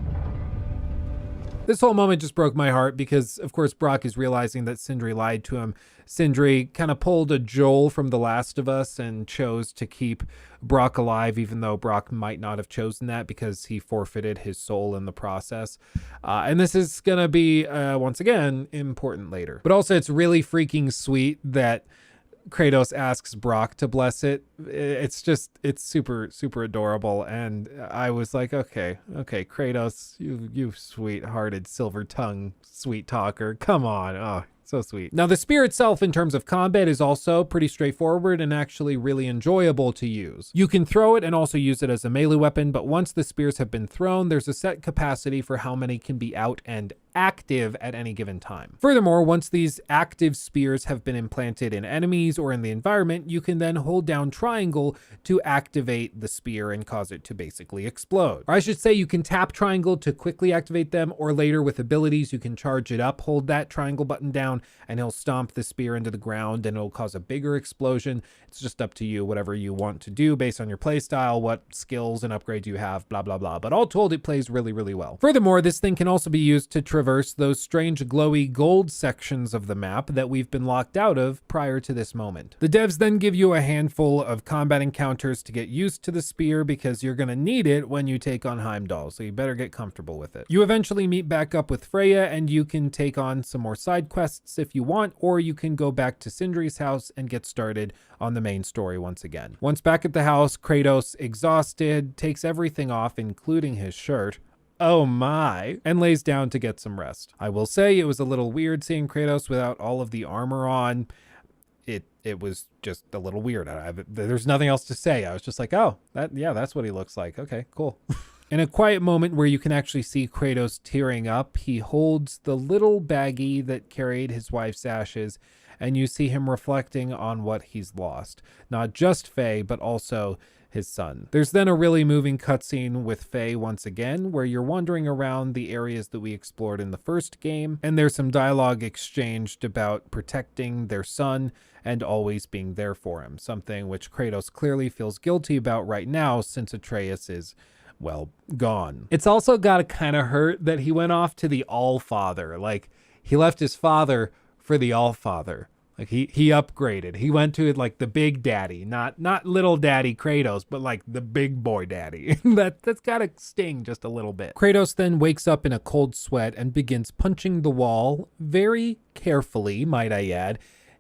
This whole moment just broke my heart because, of course, Brock is realizing that Sindri lied to him. Sindri kind of pulled a Joel from The Last of Us and chose to keep Brock alive, even though Brock might not have chosen that because he forfeited his soul in the process. And this is going to be, once again, important later. But also, it's really freaking sweet that Kratos asks Brock to bless it. It's super, super adorable. And I was like, okay, Kratos, you sweet-hearted, silver-tongued, sweet talker. Come on. Oh, so sweet. Now, the spear itself in terms of combat is also pretty straightforward and actually really enjoyable to use. You can throw it and also use it as a melee weapon, but once the spears have been thrown, there's a set capacity for how many can be out and active at any given time. Furthermore, once these active spears have been implanted in enemies or in the environment, you can then hold down triangle to activate the spear and cause it to basically explode. Or I should say you can tap triangle to quickly activate them, or later with abilities you can charge it up, hold that triangle button down, and he'll stomp the spear into the ground and it'll cause a bigger explosion. It's just up to you, whatever you want to do based on your playstyle, what skills and upgrades you have, blah, blah, blah. But all told, it plays really, really well. Furthermore, this thing can also be used to traverse traverse those strange glowy gold sections of the map that we've been locked out of prior to this moment. The devs then give you a handful of combat encounters to get used to the spear because you're going to need it when you take on Heimdall, so you better get comfortable with it. You eventually meet back up with Freya and you can take on some more side quests if you want, or you can go back to Sindri's house and get started on the main story once again. Once back at the house, Kratos, exhausted, takes everything off, including his shirt. Oh my, and lays down to get some rest. I will say it was a little weird seeing Kratos without all of the armor on. It was just a little weird. There's nothing else to say. I was just like, oh, that's what he looks like. Okay, cool. In a quiet moment where you can actually see Kratos tearing up, he holds the little baggie that carried his wife's ashes, and you see him reflecting on what he's lost. Not just Faye, but also his son. There's then a really moving cutscene with Faye once again, where you're wandering around the areas that we explored in the first game, and there's some dialogue exchanged about protecting their son and always being there for him, something which Kratos clearly feels guilty about right now since Atreus is, well, gone. It's also gotta kind of hurt that he went off to the All-Father. Like, he left his father for the All-Father. Like he upgraded. He went to like the big daddy, not little daddy Kratos, but like the big boy daddy. That's gotta sting just a little bit. Kratos then wakes up in a cold sweat and begins punching the wall very carefully, might I add,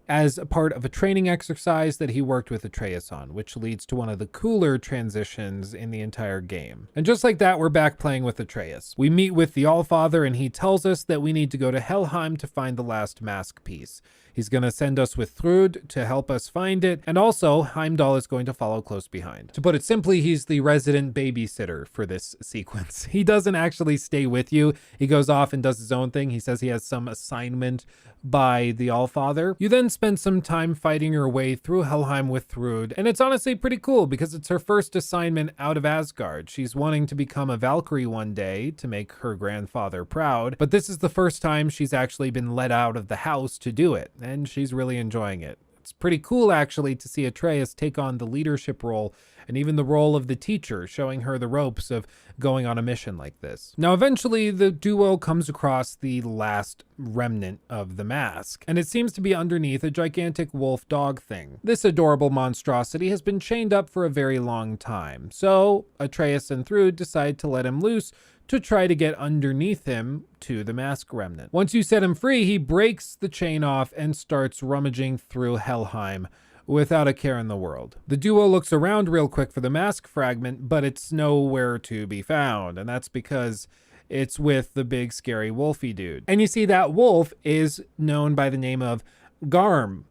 as a part of a training exercise that he worked with Atreus on, which leads to one of the cooler transitions in the entire game. And just like that, we're back playing with Atreus. We meet with the Allfather and he tells us that we need to go to Helheim to find the last mask piece. He's going to send us with Thrud to help us find it, and also Heimdall is going to follow close behind. To put it simply, he's the resident babysitter for this sequence. He doesn't actually stay with you. He goes off and does his own thing. He says he has some assignment by the Allfather. You then spend some time fighting your way through Helheim with Thrud, and it's honestly pretty cool because it's her first assignment out of Asgard. She's wanting to become a Valkyrie one day to make her grandfather proud, but this is the first time she's actually been let out of the house to do it, and she's really enjoying it. It's pretty cool actually to see Atreus take on the leadership role and even the role of the teacher, showing her the ropes of going on a mission like this. Now eventually the duo comes across the last remnant of the mask, and it seems to be underneath a gigantic wolf dog thing. This adorable monstrosity has been chained up for a very long time, so Atreus and Thrud decide to let him loose to try to get underneath him to the mask remnant. Once you set him free, he breaks the chain off and starts rummaging through Helheim without a care in the world. The duo looks around real quick for the mask fragment, but it's nowhere to be found, and that's because it's with the big scary wolfy dude. And you see that wolf is known by the name of Garm.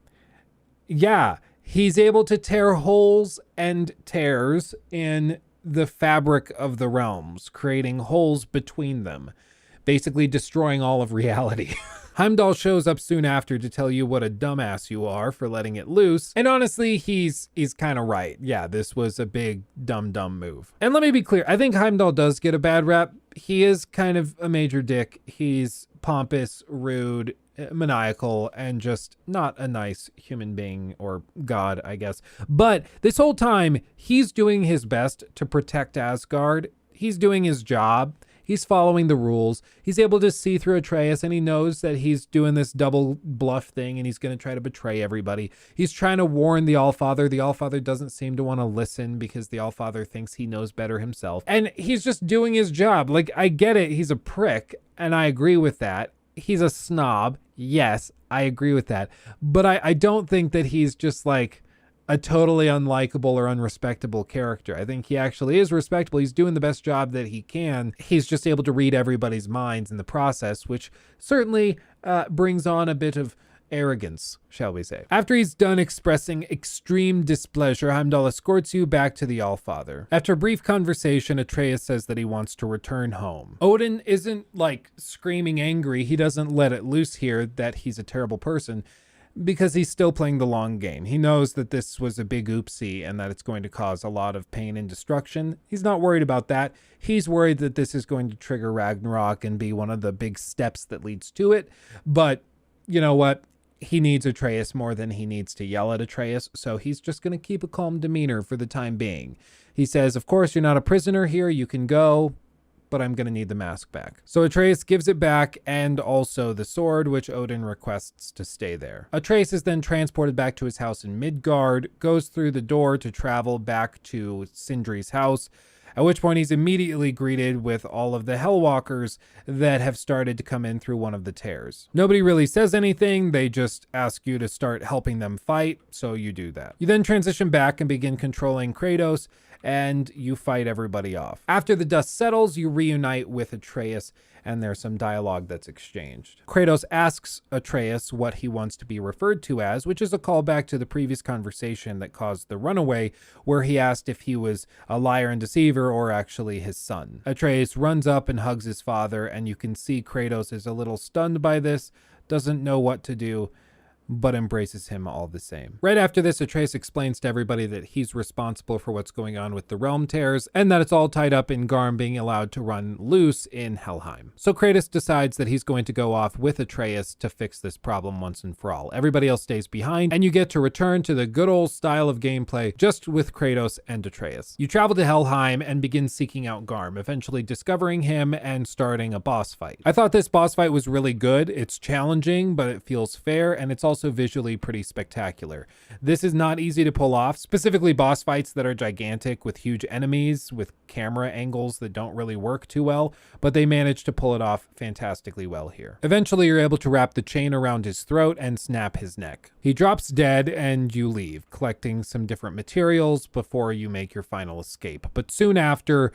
Yeah, he's able to tear holes and tears in the fabric of the realms, creating holes between them, basically destroying all of reality. Heimdall shows up soon after to tell you what a dumbass you are for letting it loose, and honestly, he's kind of right. Yeah, this was a big dumb move. And let me be clear, I think Heimdall does get a bad rap. He is kind of a major dick. He's pompous, rude, maniacal, and just not a nice human being, or god, I guess. But this whole time, he's doing his best to protect Asgard. He's doing his job. He's following the rules. He's able to see through Atreus, and he knows that he's doing this double bluff thing, and he's going to try to betray everybody. He's trying to warn the Allfather. The Allfather doesn't seem to want to listen because the Allfather thinks he knows better himself. And he's just doing his job. Like, I get it. He's a prick, and I agree with that. He's a snob. Yes, I agree with that. But I don't think that he's just like a totally unlikable or unrespectable character. I think he actually is respectable. He's doing the best job that he can. He's just able to read everybody's minds in the process, which certainly brings on a bit of arrogance, shall we say. After he's done expressing extreme displeasure, Heimdall escorts you back to the Allfather. After a brief conversation, Atreus says that he wants to return home. Odin isn't like screaming angry. He doesn't let it loose here that he's a terrible person, because he's still playing the long game. He knows that this was a big oopsie and that it's going to cause a lot of pain and destruction. He's not worried about that. He's worried that this is going to trigger Ragnarok and be one of the big steps that leads to it. But you know what? He needs Atreus more than he needs to yell at Atreus, so he's just going to keep a calm demeanor for the time being. He says, of course, you're not a prisoner here. You can go. but I'm gonna need the mask back. So Atreus gives it back and also the sword, which Odin requests to stay there. Atreus is then transported back to his house in Midgard, goes through the door to travel back to Sindri's house, at which point he's immediately greeted with all of the Hellwalkers that have started to come in through one of the tears. Nobody really says anything, they just ask you to start helping them fight, so you do that. You then transition back and begin controlling Kratos, and you fight everybody off. After the dust settles, you reunite with Atreus, and there's some dialogue that's exchanged. Kratos asks Atreus what he wants to be referred to as, which is a callback to the previous conversation that caused the runaway, where he asked if he was a liar and deceiver or actually his son. Atreus runs up and hugs his father, and you can see Kratos is a little stunned by this, doesn't know what to do, but embraces him all the same. Right after this, Atreus explains to everybody that he's responsible for what's going on with the realm tears, and that it's all tied up in Garm being allowed to run loose in Helheim. So Kratos decides that he's going to go off with Atreus to fix this problem once and for all. Everybody else stays behind, and you get to return to the good old style of gameplay just with Kratos and Atreus. You travel to Helheim and begin seeking out Garm, eventually discovering him and starting a boss fight. I thought this boss fight was really good. It's challenging, but it feels fair, and it's also visually pretty spectacular. This is not easy to pull off, specifically boss fights that are gigantic with huge enemies with camera angles that don't really work too well, but they managed to pull it off fantastically well here. Eventually, you're able to wrap the chain around his throat and snap his neck. He drops dead and you leave, collecting some different materials before you make your final escape. But soon after,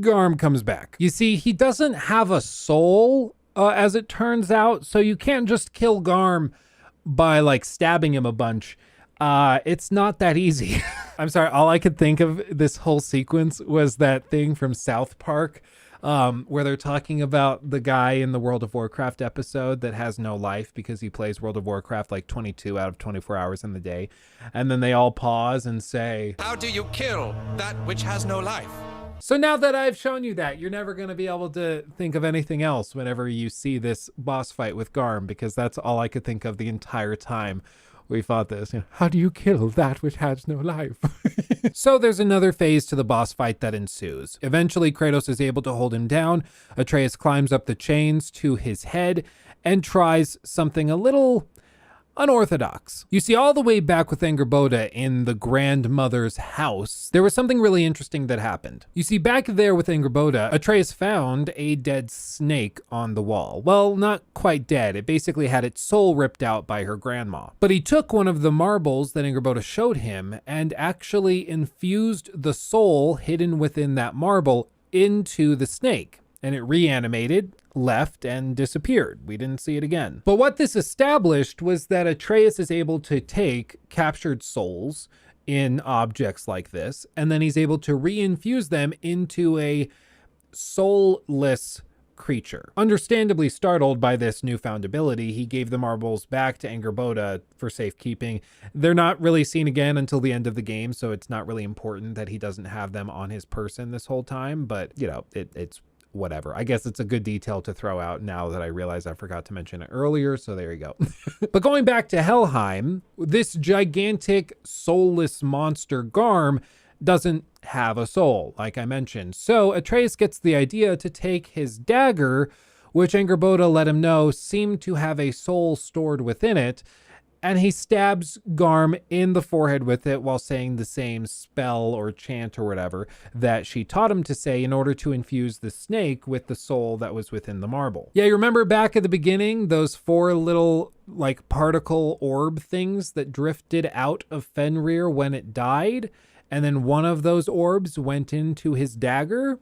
Garm comes back. You see, he doesn't have a soul, as it turns out, so you can't just kill Garm by like stabbing him a bunch. It's not that easy. I'm sorry, all I could think of this whole sequence was that thing from South Park, where they're talking about the guy in the World of Warcraft episode that has no life because he plays World of Warcraft like 22 out of 24 hours in the day. And then they all pause and say, "How do you kill that which has no life?" So now that I've shown you that, you're never going to be able to think of anything else whenever you see this boss fight with Garm, because that's all I could think of the entire time we fought this. You know, how do you kill that which has no life? So there's another phase to the boss fight that ensues. Eventually, Kratos is able to hold him down. Atreus climbs up the chains to his head and tries something a little unorthodox. You see, all the way back with Angerboda in the grandmother's house, there was something really interesting that happened. You see, back there with Angerboda, Atreus found a dead snake on the wall. Well, not quite dead. It basically had its soul ripped out by her grandma. But he took one of the marbles that Angerboda showed him and actually infused the soul hidden within that marble into the snake. And it reanimated, left, and disappeared. We didn't see it again. But what this established was that Atreus is able to take captured souls in objects like this, and then he's able to reinfuse them into a soulless creature. Understandably startled by this newfound ability, he gave the marbles back to Angerboda for safekeeping. They're not really seen again until the end of the game, so it's not really important that he doesn't have them on his person this whole time, but, you know, it's whatever. I guess it's a good detail to throw out now that I realize I forgot to mention it earlier, so there you go. But going back to Helheim, this gigantic soulless monster Garm doesn't have a soul, like I mentioned. So Atreus gets the idea to take his dagger, which Angerboda let him know seemed to have a soul stored within it, and he stabs Garm in the forehead with it while saying the same spell or chant or whatever that she taught him to say in order to infuse the snake with the soul that was within the marble. Yeah, you remember back at the beginning, those 4 little like particle orb things that drifted out of Fenrir when it died? And then one of those orbs went into his dagger?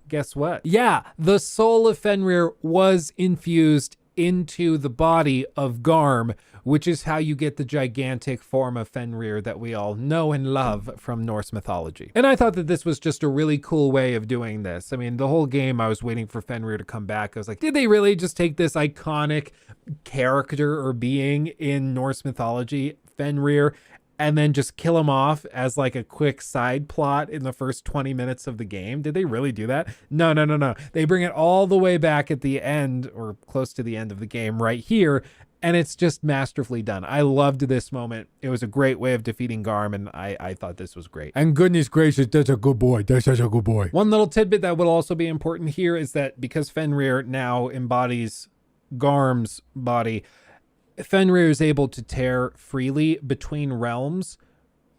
Guess what? Yeah, the soul of Fenrir was infused into the body of Garm, which is how you get the gigantic form of Fenrir that we all know and love from Norse mythology. And I thought that this was just a really cool way of doing this. I mean, the whole game I was waiting for Fenrir to come back. I was like, did they really just take this iconic character or being in Norse mythology, Fenrir, and then just kill him off as like a quick side plot in the first 20 minutes of the game? Did they really do that? No. They bring it all the way back at the end or close to the end of the game right here. and it's just masterfully done. I loved this moment. It was a great way of defeating Garm, and I thought this was great. And goodness gracious, that's a good boy. That's such a good boy. One little tidbit that will also be important here is that because Fenrir now embodies Garm's body, Fenrir is able to tear freely between realms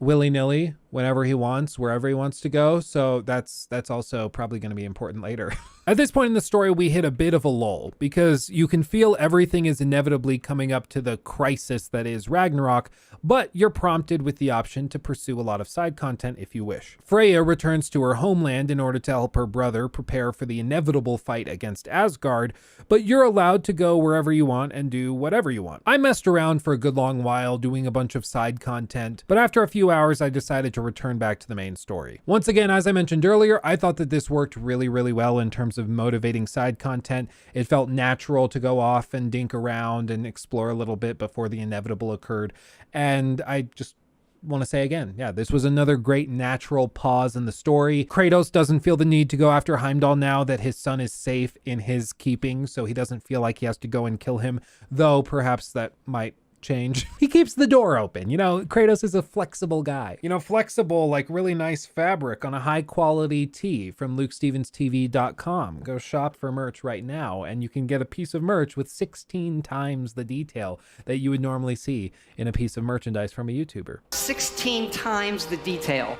willy-nilly whenever he wants, wherever he wants to go. So that's also probably going to be important later. At this point in the story, we hit a bit of a lull because you can feel everything is inevitably coming up to the crisis that is Ragnarok, but you're prompted with the option to pursue a lot of side content if you wish. Freya returns to her homeland in order to help her brother prepare for the inevitable fight against Asgard, but you're allowed to go wherever you want and do whatever you want. I messed around for a good long while doing a bunch of side content, but after a few hours, I decided to return back to the main story. Once again, as I mentioned earlier, I thought that this worked really, really well in terms of motivating side content. It felt natural to go off and dink around and explore a little bit before the inevitable occurred. And I just want to say again, yeah, this was another great natural pause in the story. Kratos doesn't feel the need to go after Heimdall now that his son is safe in his keeping, so he doesn't feel like he has to go and kill him, though perhaps that might change. He keeps the door open. You know, Kratos is a flexible guy. You know, flexible like really nice fabric on a high quality tee from LukeStevensTV.com. Go shop for merch right now and you can get a piece of merch with 16 times the detail that you would normally see in a piece of merchandise from a YouTuber. 16 times the detail.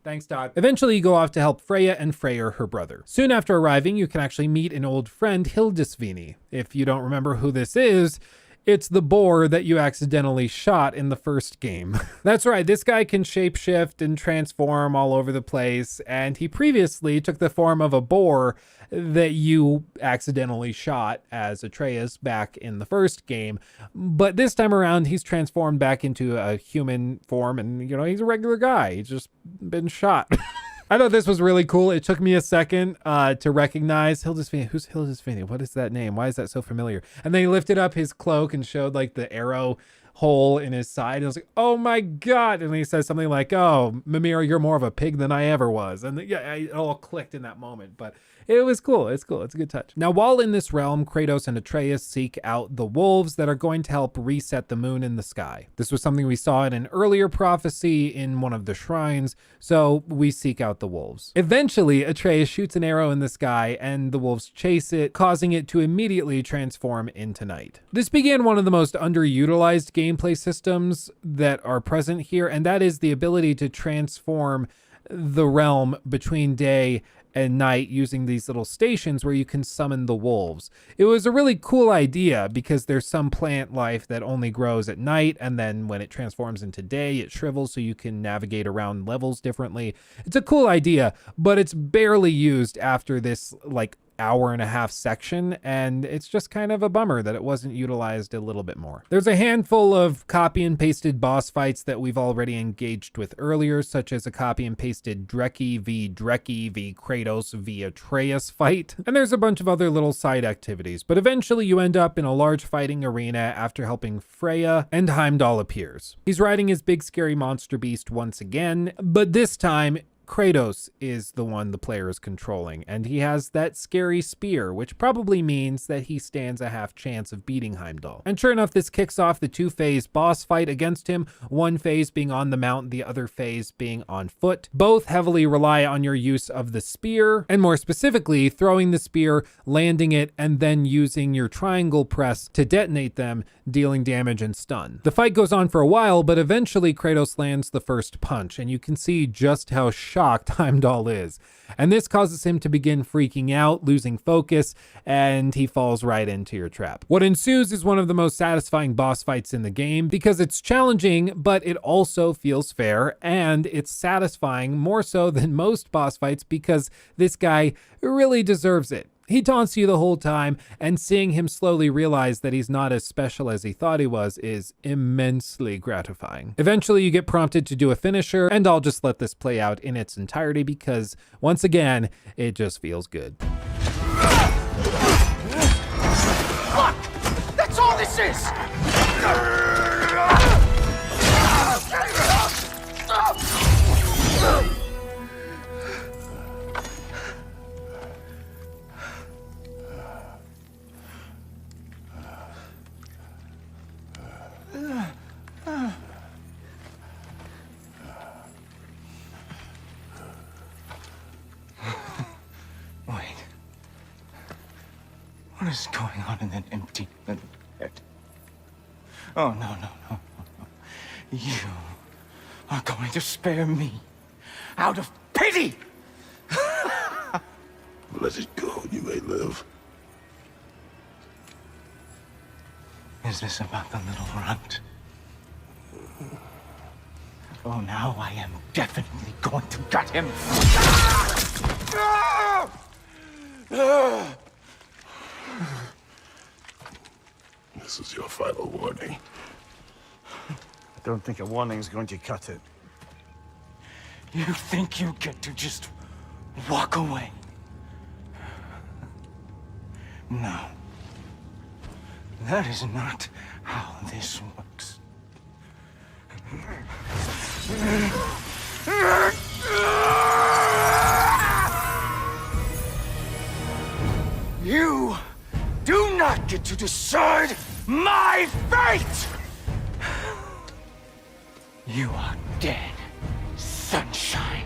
Thanks, Todd. Eventually, you go off to help Freya and Freyr, her brother. Soon after arriving, you can actually meet an old friend, Hildisvini. If you don't remember who this is, it's the boar that you accidentally shot in the first game. That's right, this guy can shapeshift and transform all over the place, and he previously took the form of a boar that you accidentally shot as Atreus back in the first game. But this time around, he's transformed back into a human form, and, you know, he's a regular guy. He's just been shot. I thought this was really cool. It took me a second to recognize Hildisvini. Who's Hildisvini? What is that name? Why is that so familiar? And then he lifted up his cloak and showed like the arrow hole in his side. And I was like, oh my God. And he says something like, oh, Mimir, you're more of a pig than I ever was. And yeah, it all clicked in that moment. But it was cool. It's cool. It's a good touch. Now, while in this realm, Kratos and Atreus seek out the wolves that are going to help reset the moon in the sky. This was something we saw in an earlier prophecy in one of the shrines, so we seek out the wolves. Eventually, Atreus shoots an arrow in the sky and the wolves chase it, causing it to immediately transform into night. This began one of the most underutilized gameplay systems that are present here, and that is the ability to transform the realm between day and night using these little stations where you can summon the wolves. It was a really cool idea because there's some plant life that only grows at night, and then when it transforms into day, it shrivels so you can navigate around levels differently. It's a cool idea, but it's barely used after this like hour-and-a-half section, and it's just kind of a bummer that it wasn't utilized a little bit more. There's a handful of copy and pasted boss fights that we've already engaged with earlier, such as a copy and pasted Dreki v Kratos v Atreus fight, and there's a bunch of other little side activities, but eventually you end up in a large fighting arena after helping Freya, and Heimdall appears. He's riding his big scary monster beast once again, but this time Kratos is the one the player is controlling, and he has that scary spear, which probably means that he stands a half chance of beating Heimdall. And sure enough, this kicks off the two-phase boss fight against him, one phase being on the mount, the other phase being on foot. Both heavily rely on your use of the spear, and more specifically, throwing the spear, landing it, and then using your triangle press to detonate them, dealing damage and stun. The fight goes on for a while, but eventually Kratos lands the first punch, and you can see just how shocked Heimdall is. And this causes him to begin freaking out, losing focus, and he falls right into your trap. What ensues is one of the most satisfying boss fights in the game because it's challenging, but it also feels fair, and it's satisfying more so than most boss fights because this guy really deserves it. He taunts you the whole time, and seeing him slowly realize that he's not as special as he thought he was is immensely gratifying. Eventually, you get prompted to do a finisher, and I'll just let this play out in its entirety because, once again, it just feels good. Look! That's all this is! is going on in that empty little head? Oh, no, no, no, no, no. You are going to spare me out of pity! Let it go, you may live. Is this about the little runt? Oh, now I am definitely going to gut him. This is your final warning. I don't think a warning's going to cut it. You think you get to just walk away? No. That is not how this works. You do not get to decide my fate! You are dead, sunshine.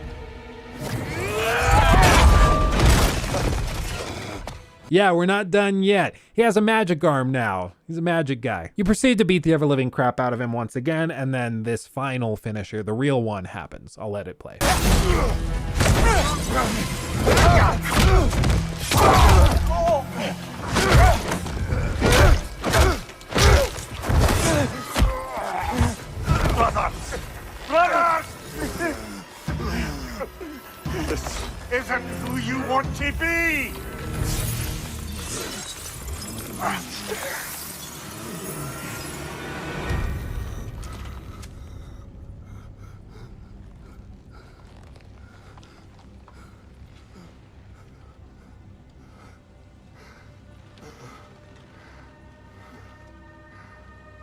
Yeah, we're not done yet. He has a magic arm now. He's a magic guy. You proceed to beat the ever-living crap out of him once again, and then this final finisher, the real one, happens. I'll let it play. Brothers! This isn't who you want to be!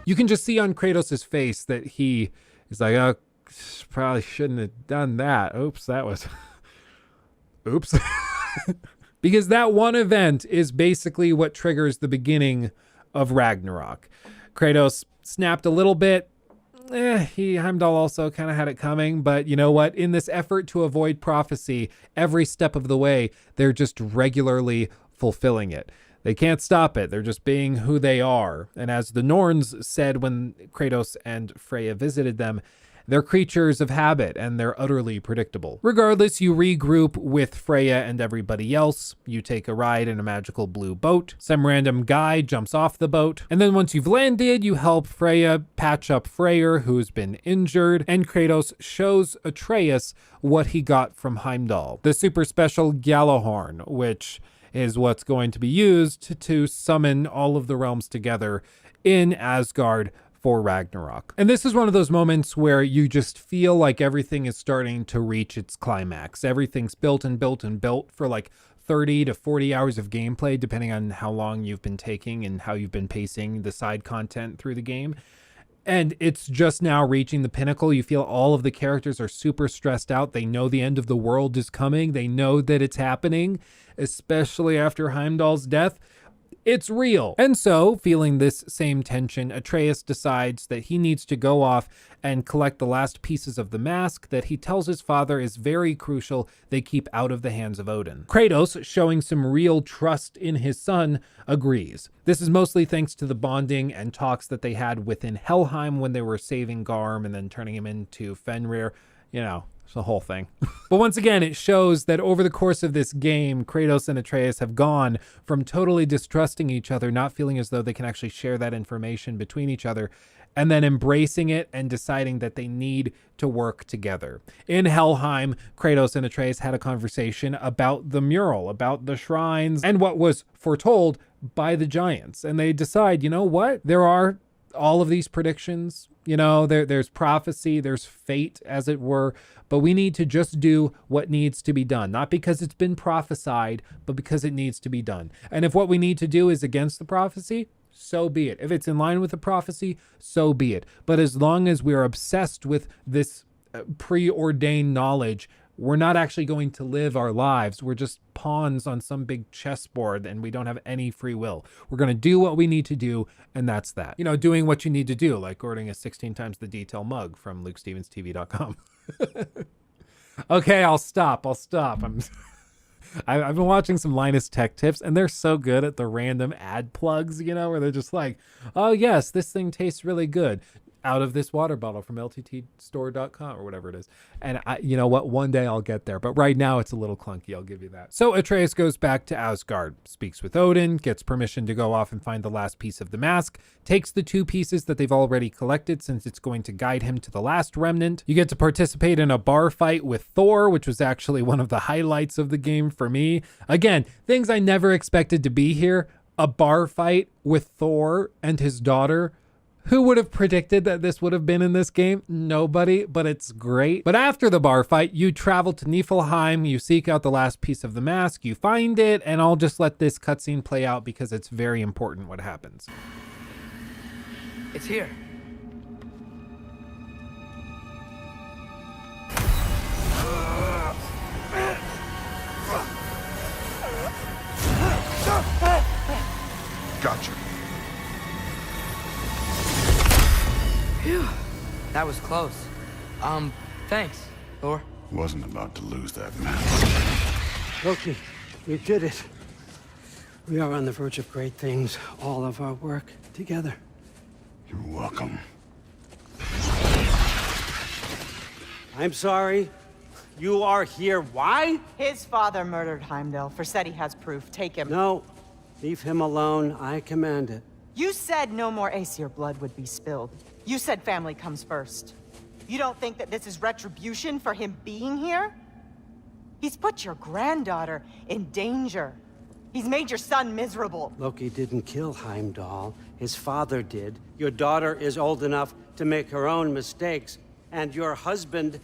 You can just see on Kratos' face that he is like, oh, probably shouldn't have done that. Oops, that was... Oops. Because that one event is basically what triggers the beginning of Ragnarok. Kratos snapped a little bit. Heimdall also kind of had it coming, but you know what? In this effort to avoid prophecy, every step of the way, they're just regularly fulfilling it. They can't stop it. They're just being who they are. And as the Norns said when Kratos and Freya visited them, they're creatures of habit and they're utterly predictable. Regardless, you regroup with Freya and everybody else. You take a ride in a magical blue boat. Some random guy jumps off the boat. And then once you've landed, you help Freya patch up Freyr, who's been injured. And Kratos shows Atreus what he got from Heimdall, the super special Gjallarhorn, which is what's going to be used to summon all of the realms together in Asgard for Ragnarok. And this is one of those moments where you just feel like everything is starting to reach its climax. Everything's built and built and built for like 30 to 40 hours of gameplay, depending on how long you've been taking and how you've been pacing the side content through the game. And it's just now reaching the pinnacle. You feel all of the characters are super stressed out. They know the end of the world is coming. They know that it's happening, especially after Heimdall's death. It's real. And so, feeling this same tension, Atreus decides that he needs to go off and collect the last pieces of the mask that he tells his father is very crucial they keep out of the hands of Odin. Kratos, showing some real trust in his son, agrees. This is mostly thanks to the bonding and talks that they had within Helheim when they were saving Garm and then turning him into Fenrir. You know, it's the whole thing. But once again, it shows that over the course of this game, Kratos and Atreus have gone from totally distrusting each other, not feeling as though they can actually share that information between each other, and then embracing it and deciding that they need to work together. In Helheim, Kratos and Atreus had a conversation about the mural, about the shrines, and what was foretold by the giants. And they decide, you know what? There are all of these predictions, you know, there's prophecy, there's fate, as it were, but we need to just do what needs to be done, not because it's been prophesied, but because it needs to be done. And if what we need to do is against the prophecy, so be it. If it's in line with the prophecy, so be it. But as long as we're obsessed with this preordained knowledge, we're not actually going to live our lives. We're just pawns on some big chessboard and we don't have any free will. We're going to do what we need to do, and that's that. You know, doing what you need to do, like ordering a 16 times the detail mug from LukeStevensTV.com. Okay, I'll stop. I've been watching some Linus Tech Tips, and they're so good at the random ad plugs, you know, where they're just like, oh yes, this thing tastes really good. Out of this water bottle from lttstore.com or whatever it is. And you know what? One day I'll get there, but right now it's a little clunky. I'll give you that. So Atreus goes back to Asgard, speaks with Odin, gets permission to go off and find the last piece of the mask, takes the 2 pieces that they've already collected since it's going to guide him to the last remnant. You get to participate in a bar fight with Thor, which was actually one of the highlights of the game for me. Again, things I never expected to be here. A bar fight with Thor and his daughter. Who would have predicted that this would have been in this game? Nobody, but it's great. But after the bar fight, you travel to Niflheim, you seek out the last piece of the mask, you find it, and I'll just let this cutscene play out because it's very important what happens. It's here. Gotcha. Phew. That was close. Thanks, Thor. Wasn't about to lose that match. Loki, we did it. We are on the verge of great things. All of our work together. You're welcome. I'm sorry. You are here. Why? His father murdered Heimdall. Forseti has proof. Take him. No. Leave him alone. I command it. You said no more Aesir blood would be spilled. You said family comes first. You don't think that this is retribution for him being here? He's put your granddaughter in danger. He's made your son miserable. Loki didn't kill Heimdall. His father did. Your daughter is old enough to make her own mistakes. And your husband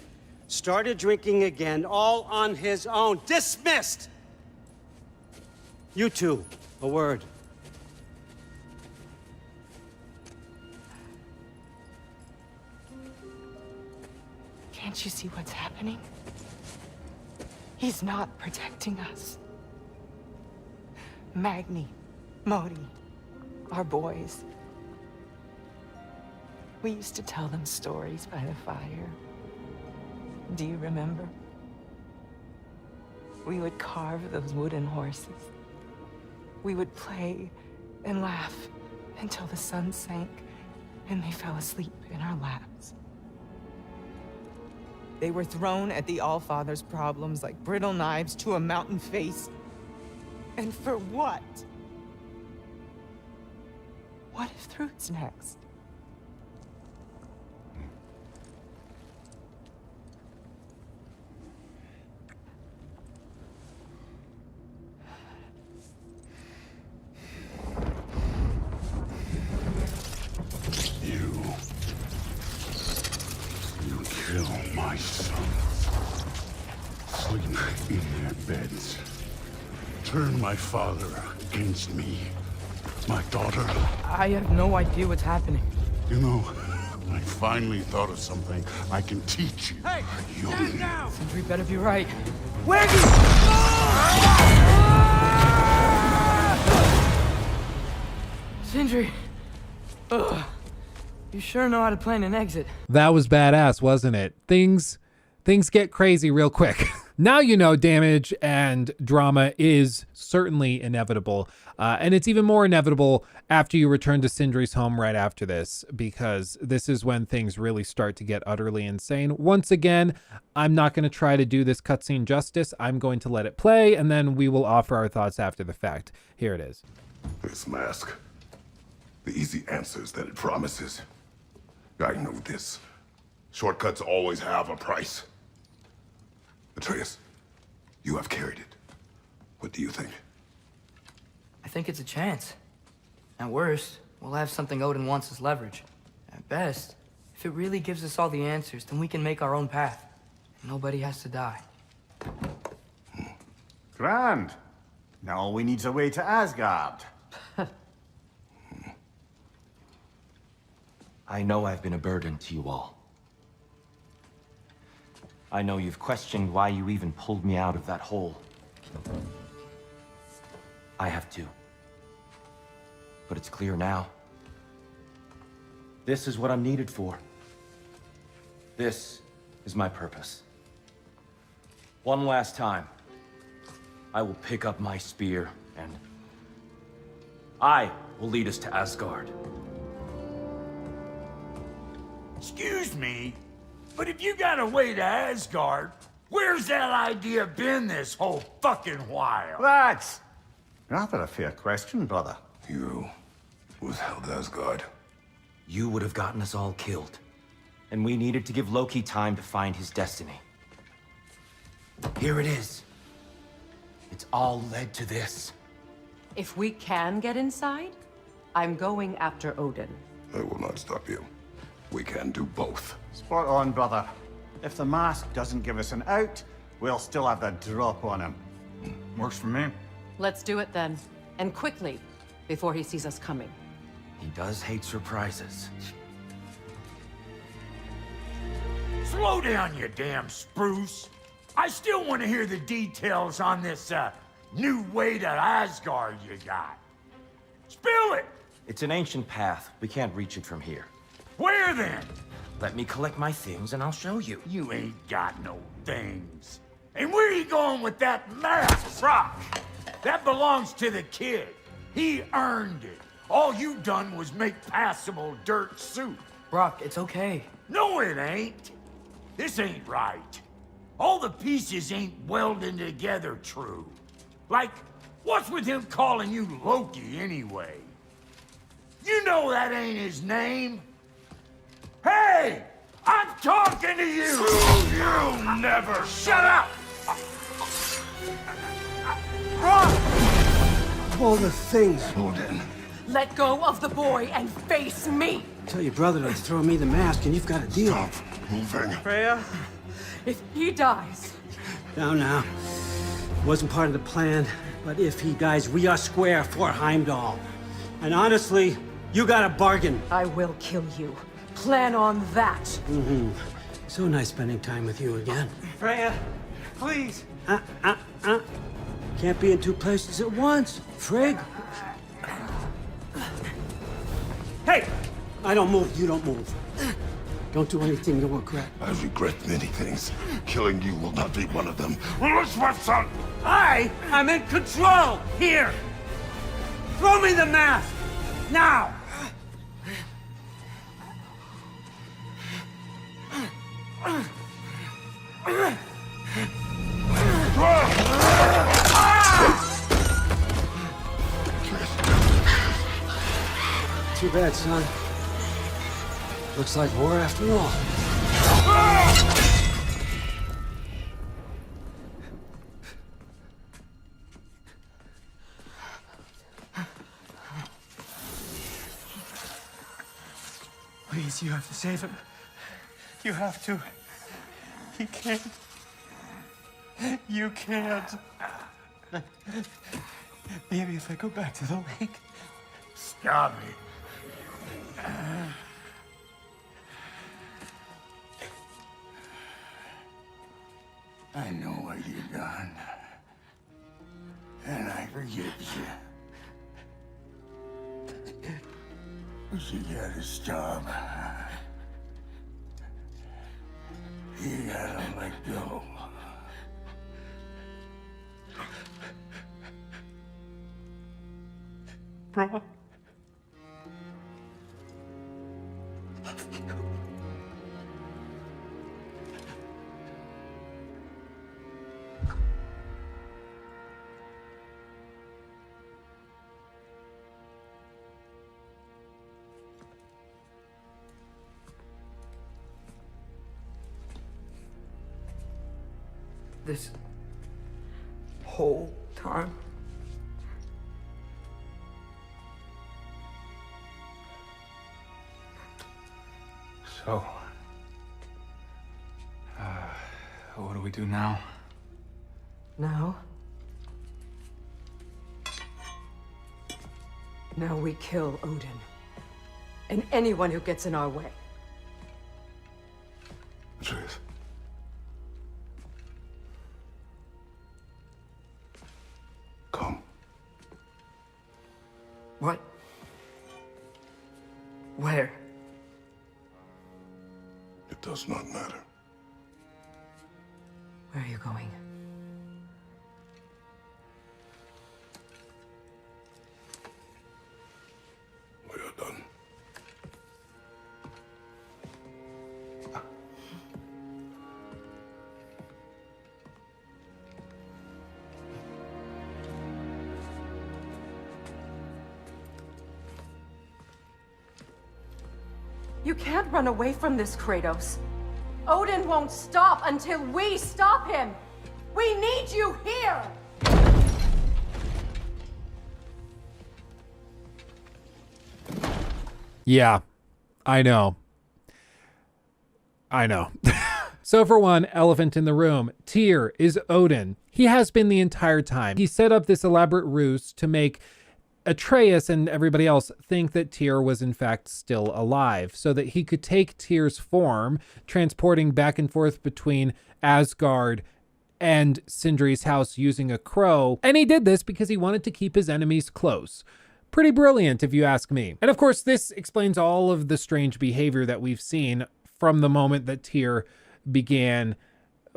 started drinking again, all on his own. Dismissed! You two, a word. Can't you see what's happening? He's not protecting us. Magni, Modi, our boys. We used to tell them stories by the fire. Do you remember? We would carve those wooden horses. We would play and laugh until the sun sank and they fell asleep in our laps. They were thrown at the Allfather's problems like brittle knives to a mountain face. And for what? What if Thrud's next? You kill my sons. Sleep in their beds. Turn my father against me. My daughter. I have no idea what's happening. You know, I finally thought of something I can teach you. Hey! Young. Stand down! Sindri better be right. Where Sindri! Ugh. You sure know how to plan an exit. That was badass, wasn't it? Things get crazy real quick. Now you know damage and drama is certainly inevitable. And it's even more inevitable after you return to Sindri's home right after this, because this is when things really start to get utterly insane. Once again, I'm not going to try to do this cutscene justice. I'm going to let it play, and then we will offer our thoughts after the fact. Here it is. This mask. The easy answers that it promises. I know this. Shortcuts always have a price. Atreus, you have carried it. What do you think? I think it's a chance. At worst, we'll have something Odin wants as leverage. At best, if it really gives us all the answers, then we can make our own path. Nobody has to die. Grand. Now all we need's a way to Asgard. I know I've been a burden to you all. I know you've questioned why you even pulled me out of that hole. I have too. But it's clear now. This is what I'm needed for. This is my purpose. One last time. I will pick up my spear, and I will lead us to Asgard. Excuse me, but if you got a way to Asgard, where's that idea been this whole fucking while? That's rather a fair question, brother. You withheld Asgard. You would have gotten us all killed. And we needed to give Loki time to find his destiny. Here it is. It's all led to this. If we can get inside, I'm going after Odin. I will not stop you. We can do both. Spot on, brother. If the mask doesn't give us an out, we'll still have the drop on him. Works for me. Let's do it then. And quickly, before he sees us coming. He does hate surprises. Slow down, you damn spruce. I still want to hear the details on this, new way to Asgard you got. Spill it! It's an ancient path. We can't reach it from here. Where then? Let me collect my things and I'll show you. You ain't got no things. And where are you going with that mask, Brock? That belongs to the kid. He earned it. All you done was make passable dirt soup. Brock, it's okay. No, it ain't. This ain't right. All the pieces ain't welding together true. Like, what's with him calling you Loki anyway? You know that ain't his name. Hey! I'm talking to you! You never Shut up! Of all the things. Odin. Let go of the boy and face me! Tell your brother to throw me the mask and you've got a deal. Stop moving. Freya, if he dies... Now. Wasn't part of the plan, but if he dies, we are square for Heimdall. And honestly, you got a bargain. I will kill you. Plan on that. Mm-hmm. So nice spending time with you again. Freya, please. Can't be in two places at once, Frigg. Hey! I don't move, you don't move. Don't do anything you'll regret. I regret many things. Killing you will not be one of them. Release my son! I am in control! Here! Throw me the mask! Now! Too bad, son. Looks like war after all. Please, you have to save him. You have to. He can't. You can't. Maybe if I go back to the lake. Stop it. I know what you've done. And I forgive you. But you gotta stop. You gotta let go. Bro. This whole time? So, what do we do now? Now we kill Odin. And anyone who gets in our way. Atreus. Come. What? Where? It does not matter. Where are you going? You can't run away from this, Kratos. Odin won't stop until we stop him. We need you here! Yeah, I know. So for one, elephant in the room, Tyr is Odin. He has been the entire time. He set up this elaborate ruse to make Atreus and everybody else think that Tyr was in fact still alive, so that he could take Tyr's form, transporting back and forth between Asgard and Sindri's house using a crow. And he did this because he wanted to keep his enemies close. Pretty brilliant, if you ask me. And of course, this explains all of the strange behavior that we've seen from the moment that Tyr began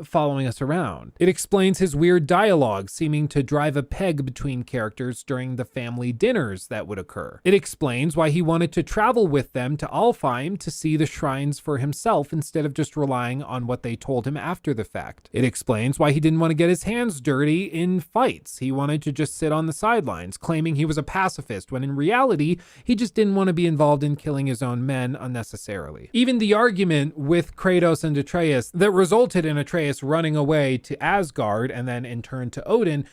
following us around. It explains his weird dialogue, seeming to drive a peg between characters during the family dinners that would occur. It explains why he wanted to travel with them to Alfheim to see the shrines for himself instead of just relying on what they told him after the fact. It explains why he didn't want to get his hands dirty in fights. He wanted to just sit on the sidelines, claiming he was a pacifist, when in reality, he just didn't want to be involved in killing his own men unnecessarily. Even the argument with Kratos and Atreus that resulted in Atreus running away to Asgard and then in turn to Odin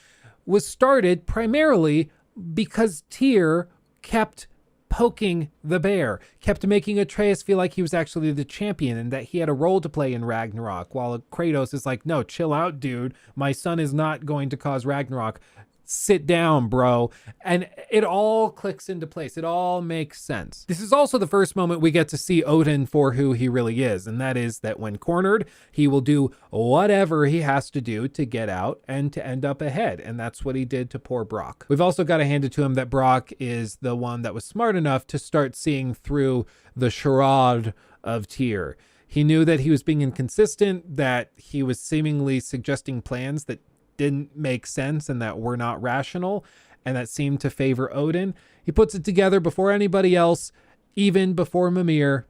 was started primarily because Tyr kept poking the bear, kept making Atreus feel like he was actually the champion and that he had a role to play in Ragnarok, while Kratos is like, no, chill out, dude. My son is not going to cause Ragnarok. Sit down, bro. And it all clicks into place. It all makes sense. This is also the first moment we get to see Odin for who he really is, and that is that when cornered, he will do whatever he has to do to get out and to end up ahead, and that's what he did to poor Brock. We've also got to hand it to him that Brock is the one that was smart enough to start seeing through the charade of Tyr. He knew that he was being inconsistent, that he was seemingly suggesting plans that didn't make sense and that were not rational and that seemed to favor Odin. He puts it together before anybody else, even before Mimir,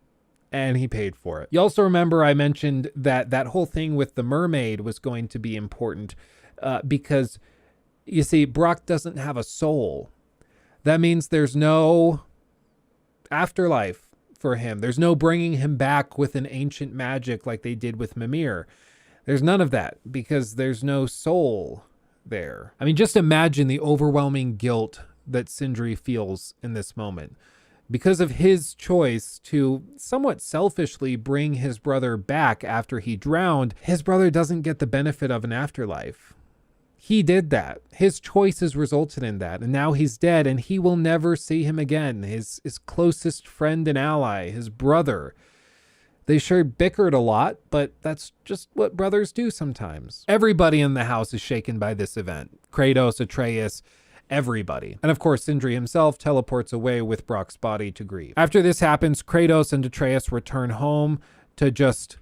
and he paid for it. You also remember I mentioned that that whole thing with the mermaid was going to be important because, you see, Brock doesn't have a soul. That means there's no afterlife for him. There's no bringing him back with an ancient magic like they did with Mimir. There's none of that because there's no soul there. I mean, just imagine the overwhelming guilt that Sindri feels in this moment. Because of his choice to somewhat selfishly bring his brother back after he drowned, his brother doesn't get the benefit of an afterlife. He did that. His choices resulted in that. And now he's dead and he will never see him again. His closest friend and ally, his brother. They sure bickered a lot, but that's just what brothers do sometimes. Everybody in the house is shaken by this event. Kratos, Atreus, everybody. And of course, Sindri himself teleports away with Brock's body to grieve. After this happens, Kratos and Atreus return home to just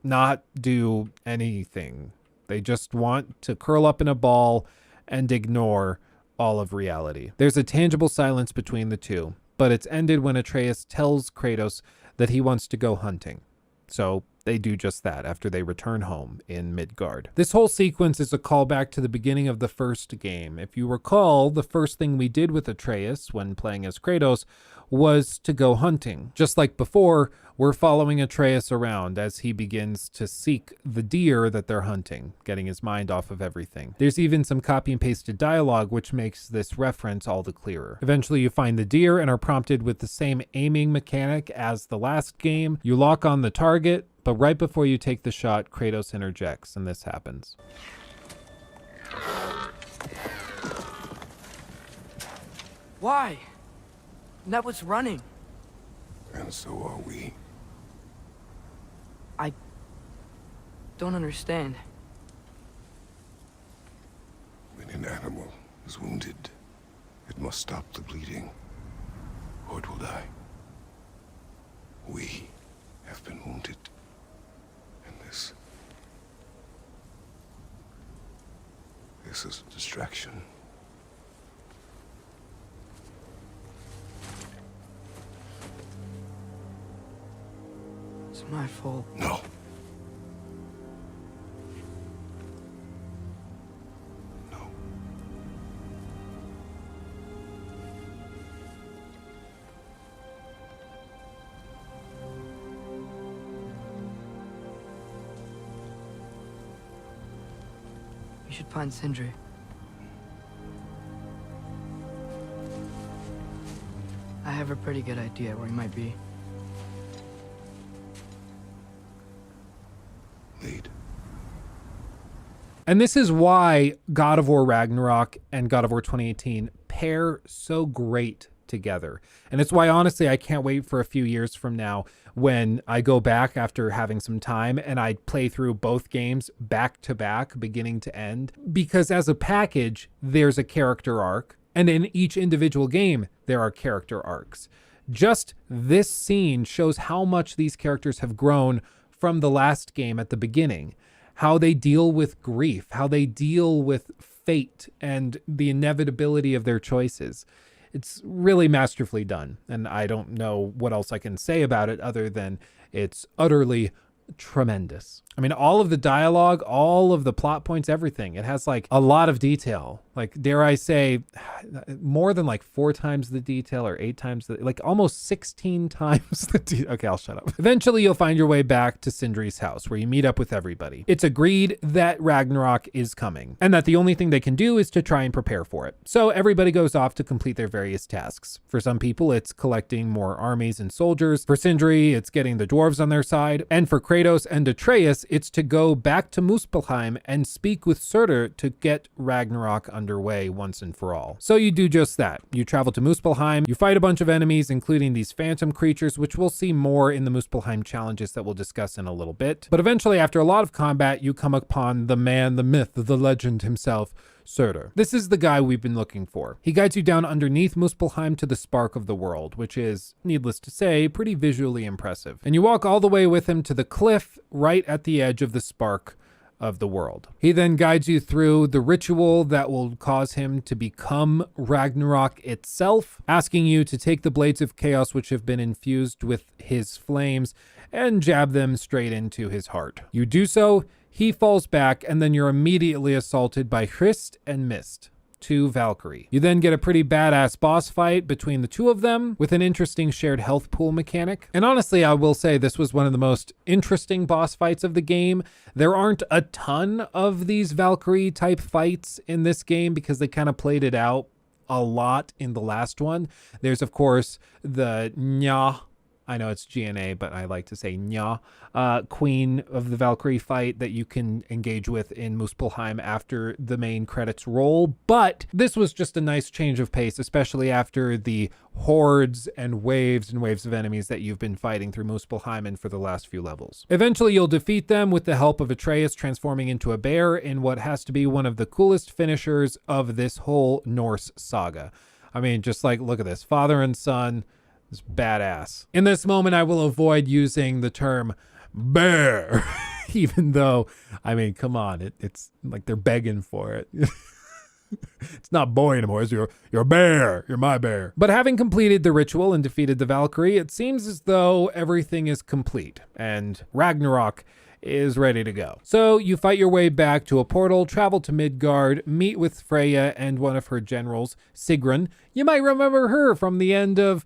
not do anything. They just want to curl up in a ball and ignore all of reality. There's a tangible silence between the two, but it's ended when Atreus tells Kratos that he wants to go hunting. So they do just that after they return home in Midgard. This whole sequence is a callback to the beginning of the first game. If you recall, the first thing we did with Atreus when playing as Kratos was to go hunting. Just like before, we're following Atreus around as he begins to seek the deer that they're hunting, getting his mind off of everything. There's even some copy and pasted dialogue which makes this reference all the clearer. Eventually you find the deer and are prompted with the same aiming mechanic as the last game. You lock on the target, but right before you take the shot, Kratos interjects, and this happens. Why? That was running. And so are we. I don't understand. When an animal is wounded, it must stop the bleeding, or it will die. We have been wounded, and this is a distraction. It's my fault. No. We should find Sindri. I have a pretty good idea where he might be. Lead. And this is why God of War Ragnarok and God of War 2018 pair so great together. And it's why, honestly, I can't wait for a few years from now when I go back after having some time and I play through both games back to back, beginning to end. Because as a package, there's a character arc. And in each individual game, there are character arcs. Just this scene shows how much these characters have grown from the last game at the beginning. How they deal with grief, how they deal with fate and the inevitability of their choices. It's really masterfully done. And I don't know what else I can say about it other than it's utterly tremendous. I mean, all of the dialogue, all of the plot points, everything. It has like a lot of detail. Like, dare I say, more than like 4 times the detail or 8 times the, like almost 16 times the detail. Okay, I'll shut up. Eventually, you'll find your way back to Sindri's house where you meet up with everybody. It's agreed that Ragnarok is coming and that the only thing they can do is to try and prepare for it. So everybody goes off to complete their various tasks. For some people, it's collecting more armies and soldiers. For Sindri, it's getting the dwarves on their side. And for Kratos and Atreus, it's to go back to Muspelheim and speak with Surtur to get Ragnarok underway once and for all. So you do just that. You travel to Muspelheim, you fight a bunch of enemies, including these phantom creatures, which we'll see more in the Muspelheim challenges that we'll discuss in a little bit. But eventually, after a lot of combat, you come upon the man, the myth, the legend himself, Surtur. This is the guy we've been looking for. He guides you down underneath Muspelheim to the spark of the world, which is, needless to say, pretty visually impressive. And you walk all the way with him to the cliff right at the edge of the spark of the world. He then guides you through the ritual that will cause him to become Ragnarok itself, asking you to take the blades of chaos which have been infused with his flames and jab them straight into his heart. You do so, he falls back, and then you're immediately assaulted by Hrist and Mist, 2 Valkyrie. You then get a pretty badass boss fight between the 2 of them with an interesting shared health pool mechanic. And honestly, I will say this was one of the most interesting boss fights of the game. There aren't a ton of these Valkyrie type fights in this game because they kind of played it out a lot in the last one. There's of course the Nya, I know it's GNA, but I like to say Nya, queen of the Valkyrie fight that you can engage with in Muspelheim after the main credits roll. But this was just a nice change of pace, especially after the hordes and waves of enemies that you've been fighting through Muspelheim and for the last few levels. Eventually, you'll defeat them with the help of Atreus transforming into a bear in what has to be one of the coolest finishers of this whole Norse saga. I mean, just like, look at this, father and son. It's badass. In this moment, I will avoid using the term bear, even though, I mean, come on, it's like they're begging for it. It's not boy anymore. It's you're a bear. You're my bear. But having completed the ritual and defeated the Valkyrie, it seems as though everything is complete and Ragnarok is ready to go. So you fight your way back to a portal, travel to Midgard, meet with Freya and one of her generals, Sigrun. You might remember her from the end of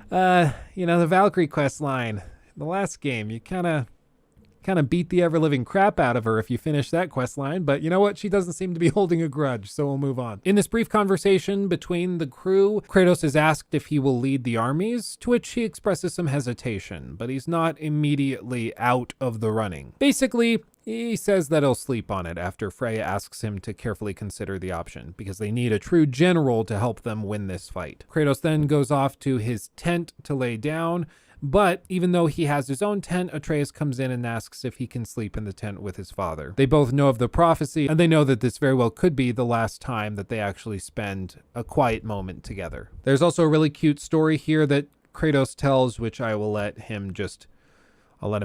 the Valkyrie quest line. The last game, you kind of beat the ever-living crap out of her if you finish that quest line, but you know what? She doesn't seem to be holding a grudge, so we'll move on. In this brief conversation between the crew, Kratos is asked if he will lead the armies, to which he expresses some hesitation, but he's not immediately out of the running. Basically, he says that he'll sleep on it after Freya asks him to carefully consider the option, because they need a true general to help them win this fight. Kratos then goes off to his tent to lay down, but even though he has his own tent, Atreus comes in and asks if he can sleep in the tent with his father. They both know of the prophecy, and they know that this very well could be the last time that they actually spend a quiet moment together. There's also a really cute story here that Kratos tells, which I'll let him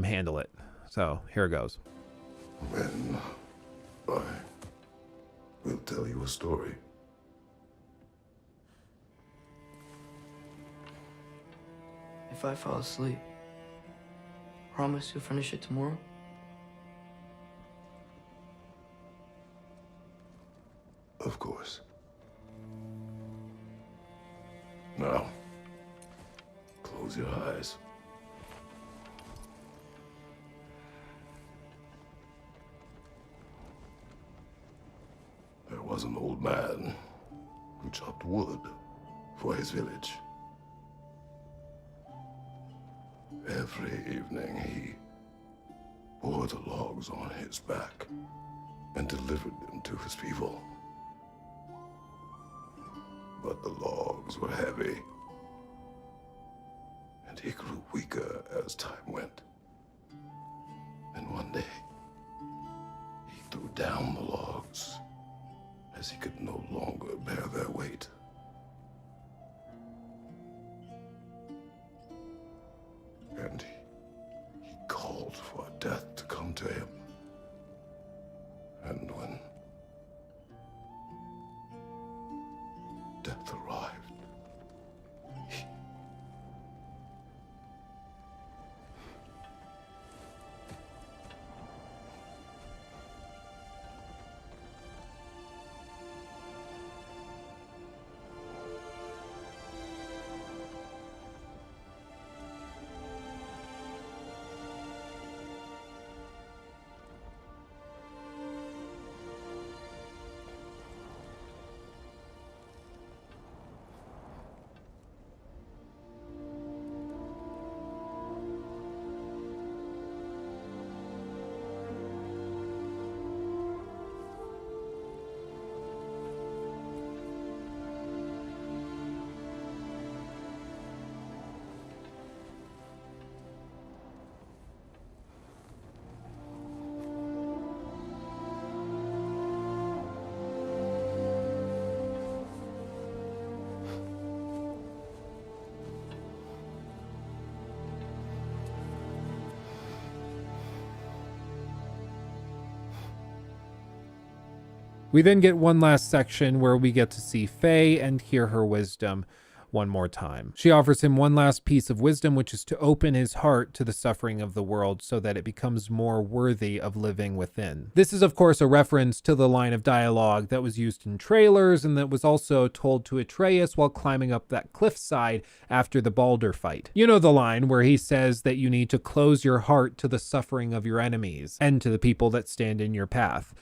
handle it. So here it goes. Then I will tell you a story. If I fall asleep, promise you'll finish it tomorrow? Of course. Now, close your eyes. was an old man who chopped wood for his village. Every evening he bore the logs on his back and delivered them to his people. But the logs were heavy, and he grew weaker as time went. And one day, he threw down the logs as he could no longer bear their weight. And he called for death to come to him. And when death arrived, We then get one last section where we get to see Faye and hear her wisdom one more time. She offers him one last piece of wisdom, which is to open his heart to the suffering of the world so that it becomes more worthy of living within. This is, of course, a reference to the line of dialogue that was used in trailers and that was also told to Atreus while climbing up that cliffside after the Baldur fight. You know the line where he says that you need to close your heart to the suffering of your enemies and to the people that stand in your path.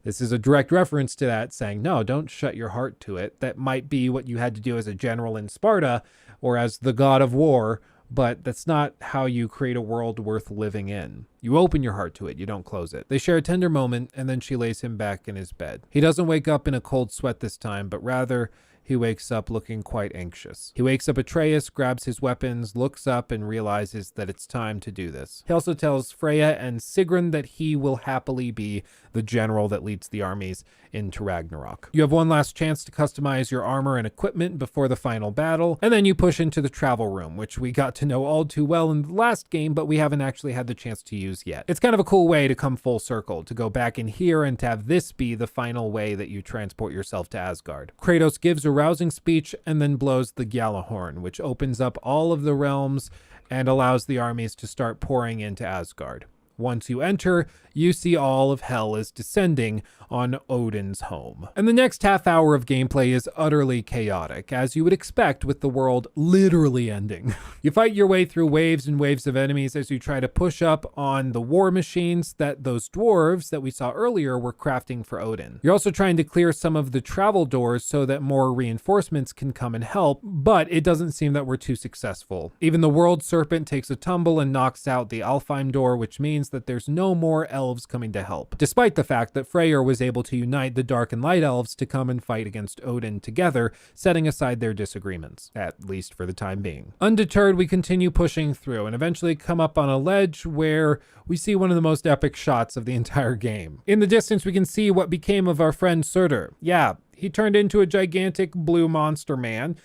This is a direct reference to that, saying, no, don't shut your heart to it. That might be what you had to do as a general in Sparta or as the god of war, but that's not how you create a world worth living in. You open your heart to it, you don't close it. They share a tender moment, and then she lays him back in his bed. He doesn't wake up in a cold sweat this time, but rather he wakes up looking quite anxious. He wakes up Atreus, grabs his weapons, looks up, and realizes that it's time to do this. He also tells Freya and Sigrun that he will happily be the general that leads the armies into Ragnarok. You have one last chance to customize your armor and equipment before the final battle, and then you push into the travel room, which we got to know all too well in the last game, but we haven't actually had the chance to use yet. It's kind of a cool way to come full circle, to go back in here and to have this be the final way that you transport yourself to Asgard. Kratos gives a rousing speech and then blows the Gjallarhorn, which opens up all of the realms and allows the armies to start pouring into Asgard. Once you enter, you see all of hell is descending on Odin's home. And the next half hour of gameplay is utterly chaotic, as you would expect with the world literally ending. You fight your way through waves and waves of enemies as you try to push up on the war machines that those dwarves that we saw earlier were crafting for Odin. You're also trying to clear some of the travel doors so that more reinforcements can come and help, but it doesn't seem that we're too successful. Even the world serpent takes a tumble and knocks out the Alfheim door, which means that there's no more elves coming to help, despite the fact that Freyr was able to unite the dark and light elves to come and fight against Odin together, setting aside their disagreements, at least for the time being. Undeterred, we continue pushing through and eventually come up on a ledge where we see one of the most epic shots of the entire game. In the distance, we can see what became of our friend Surtur. Yeah, he turned into a gigantic blue monster man,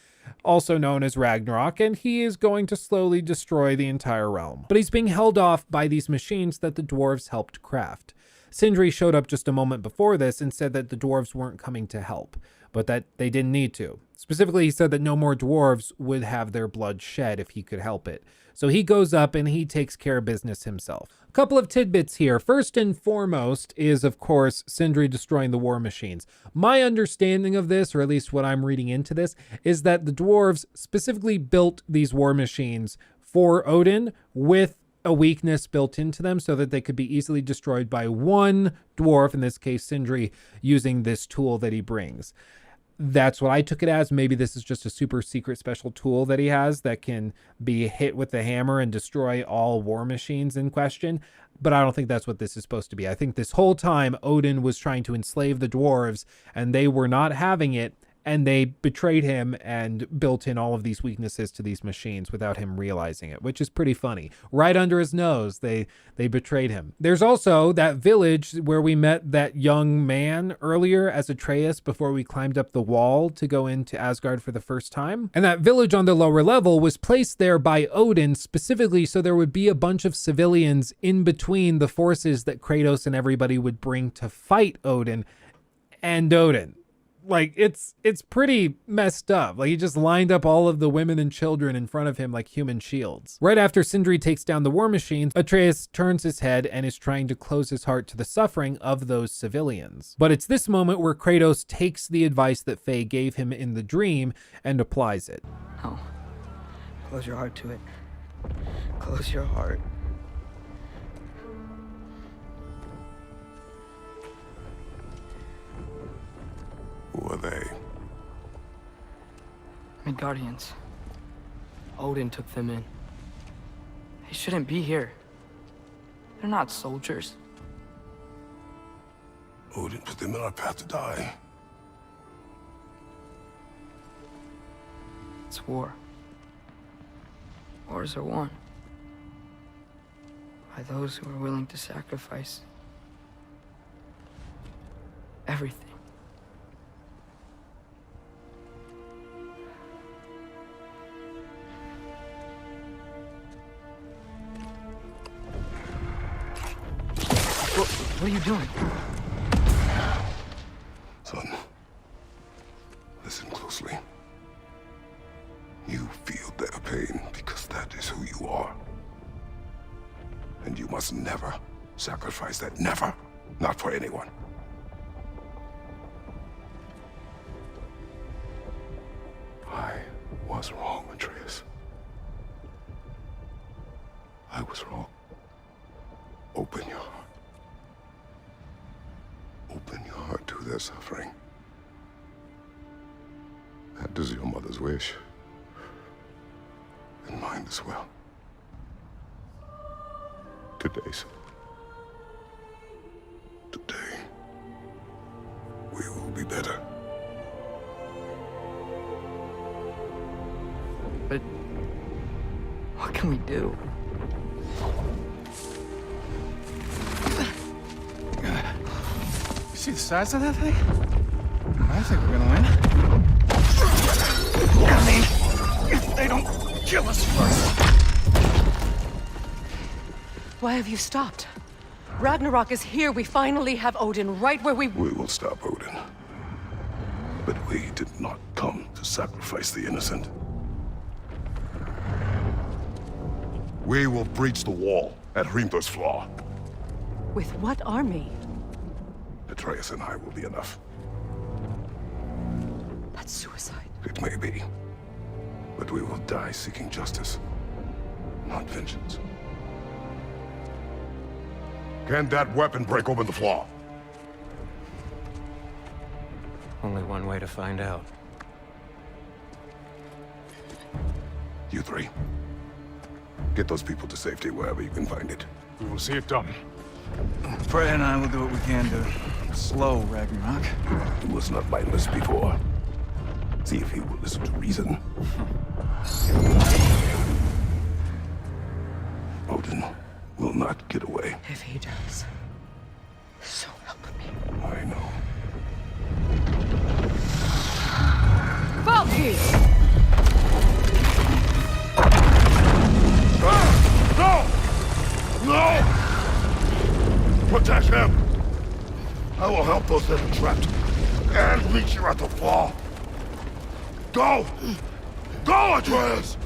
also known as Ragnarok, and he is going to slowly destroy the entire realm. But he's being held off by these machines that the dwarves helped craft. Sindri showed up just a moment before this and said that the dwarves weren't coming to help, but that they didn't need to. Specifically, he said that no more dwarves would have their blood shed if he could help it. So he goes up and he takes care of business himself. A couple of tidbits here. First and foremost is, of course, Sindri destroying the war machines. My understanding of this, or at least what I'm reading into this, is that the dwarves specifically built these war machines for Odin with a weakness built into them so that they could be easily destroyed by one dwarf, in this case Sindri, using this tool that he brings. That's what I took it as. Maybe this is just a super secret special tool that he has that can be hit with the hammer and destroy all war machines in question. But I don't think that's what this is supposed to be. I think this whole time Odin was trying to enslave the dwarves and they were not having it. And they betrayed him and built in all of these weaknesses to these machines without him realizing it, which is pretty funny. Right under his nose, they betrayed him. There's also that village where we met that young man earlier as Atreus before we climbed up the wall to go into Asgard for the first time. And that village on the lower level was placed there by Odin specifically so there would be a bunch of civilians in between the forces that Kratos and everybody would bring to fight Odin and Odin. Like, it's pretty messed up. Like, he just lined up all of the women and children in front of him like human shields. Right after Sindri takes down the war machines, Atreus turns his head and is trying to close his heart to the suffering of those civilians. But it's this moment where Kratos takes the advice that Faye gave him in the dream and applies it. No. Close your heart to it. Close your heart. Who are they? Midgardians. Odin took them in. They shouldn't be here. They're not soldiers. Odin put them in our path to die. It's war. Wars are won by those who are willing to sacrifice everything. What are you doing? Son, listen closely. You feel their pain because that is who you are. And you must never sacrifice that. Never. Not for anyone. I was wrong, Atreus. I was wrong. Open your heart. Open your heart to their suffering. That is your mother's wish. And mine as well. Today, son. Today, we will be better. But what can we do? See the size of that thing? I think we're gonna win. I mean, if they don't kill us first. Why have you stopped? Ragnarok is here. We finally have Odin right where we will stop Odin. But we did not come to sacrifice the innocent. We will breach the wall at Hrimthur's Flaw. With what army? Atreus and I will be enough. That's suicide. It may be. But we will die seeking justice, not vengeance. Can that weapon break open the flaw? Only one way to find out. You three. Get those people to safety wherever you can find it. We will see it done. Freya and I will do what we can to slow Ragnarok. He was not mindless before. See if he will listen to reason. Odin will not get away. If he does, so help me. I know. Valky! No! No! Protect him! I will help those that are trapped. And meet you at the flaw. Go! Go, Atreus!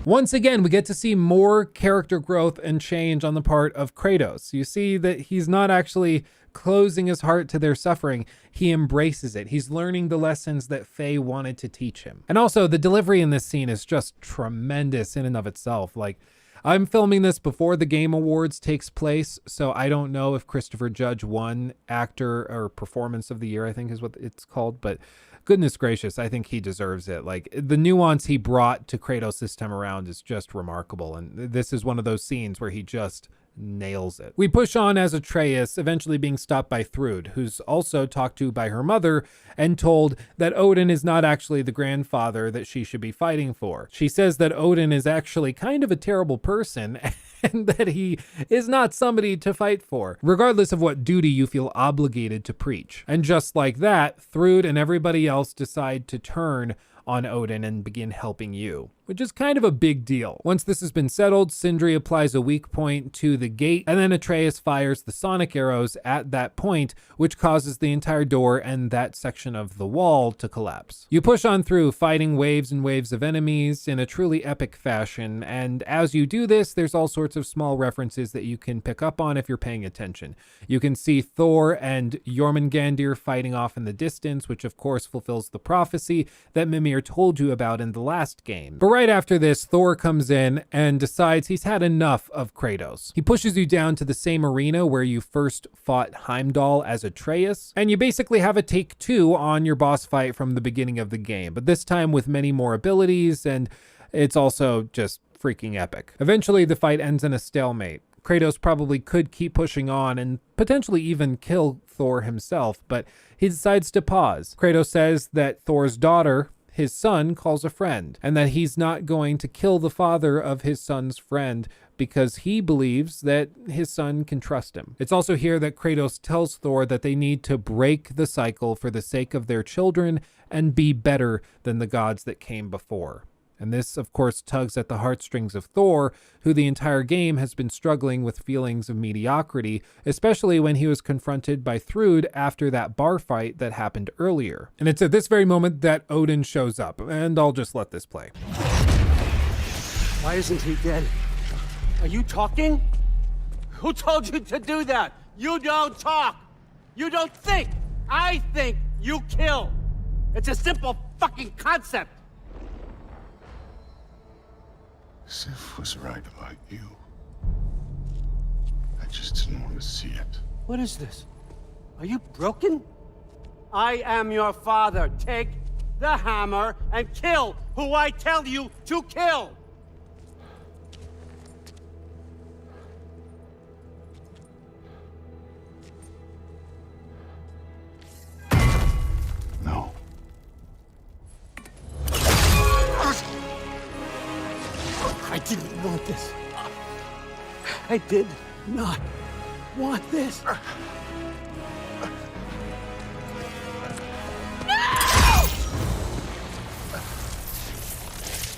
Once again, we get to see more character growth and change on the part of Kratos. You see that he's not actually closing his heart to their suffering. He embraces it. He's learning the lessons that Faye wanted to teach him. And also, the delivery in this scene is just tremendous in and of itself. Like, I'm filming this before the Game Awards takes place, so I don't know if Christopher Judge won Actor or Performance of the Year, I think is what it's called, but goodness gracious, I think he deserves it. Like, the nuance he brought to Kratos this time around is just remarkable, and this is one of those scenes where he just nails it. We push on as Atreus, eventually being stopped by Thrud, who's also talked to by her mother and told that Odin is not actually the grandfather that she should be fighting for. She says that Odin is actually kind of a terrible person and that he is not somebody to fight for, regardless of what duty you feel obligated to preach. And just like that, Thrud and everybody else decide to turn on Odin and begin helping you, which is kind of a big deal. Once this has been settled, Sindri applies a weak point to the gate, and then Atreus fires the sonic arrows at that point, which causes the entire door and that section of the wall to collapse. You push on through, fighting waves and waves of enemies in a truly epic fashion, and as you do this, there's all sorts of small references that you can pick up on if you're paying attention. You can see Thor and Jormungandr fighting off in the distance, which of course fulfills the prophecy that Mimir told you about in the last game. But right after this, Thor comes in and decides he's had enough of Kratos. He pushes you down to the same arena where you first fought Heimdall as Atreus, and you basically have a take two on your boss fight from the beginning of the game, but this time with many more abilities, and it's also just freaking epic. Eventually, the fight ends in a stalemate. Kratos probably could keep pushing on and potentially even kill Thor himself, but he decides to pause. Kratos says that Thor's daughter, his son, calls a friend, and that he's not going to kill the father of his son's friend because he believes that his son can trust him. It's also here that Kratos tells Thor that they need to break the cycle for the sake of their children and be better than the gods that came before. And this, of course, tugs at the heartstrings of Thor, who the entire game has been struggling with feelings of mediocrity, especially when he was confronted by Thrud after that bar fight that happened earlier. And it's at this very moment that Odin shows up, and I'll just let this play. Why isn't he dead? Are you talking? Who told you to do that? You don't talk. You don't think. I think, you kill. It's a simple fucking concept. Sif was right about you. I just didn't want to see it. What is this? Are you broken? I am your father. Take the hammer and kill who I tell you to kill. No. I didn't want this. I did not want this.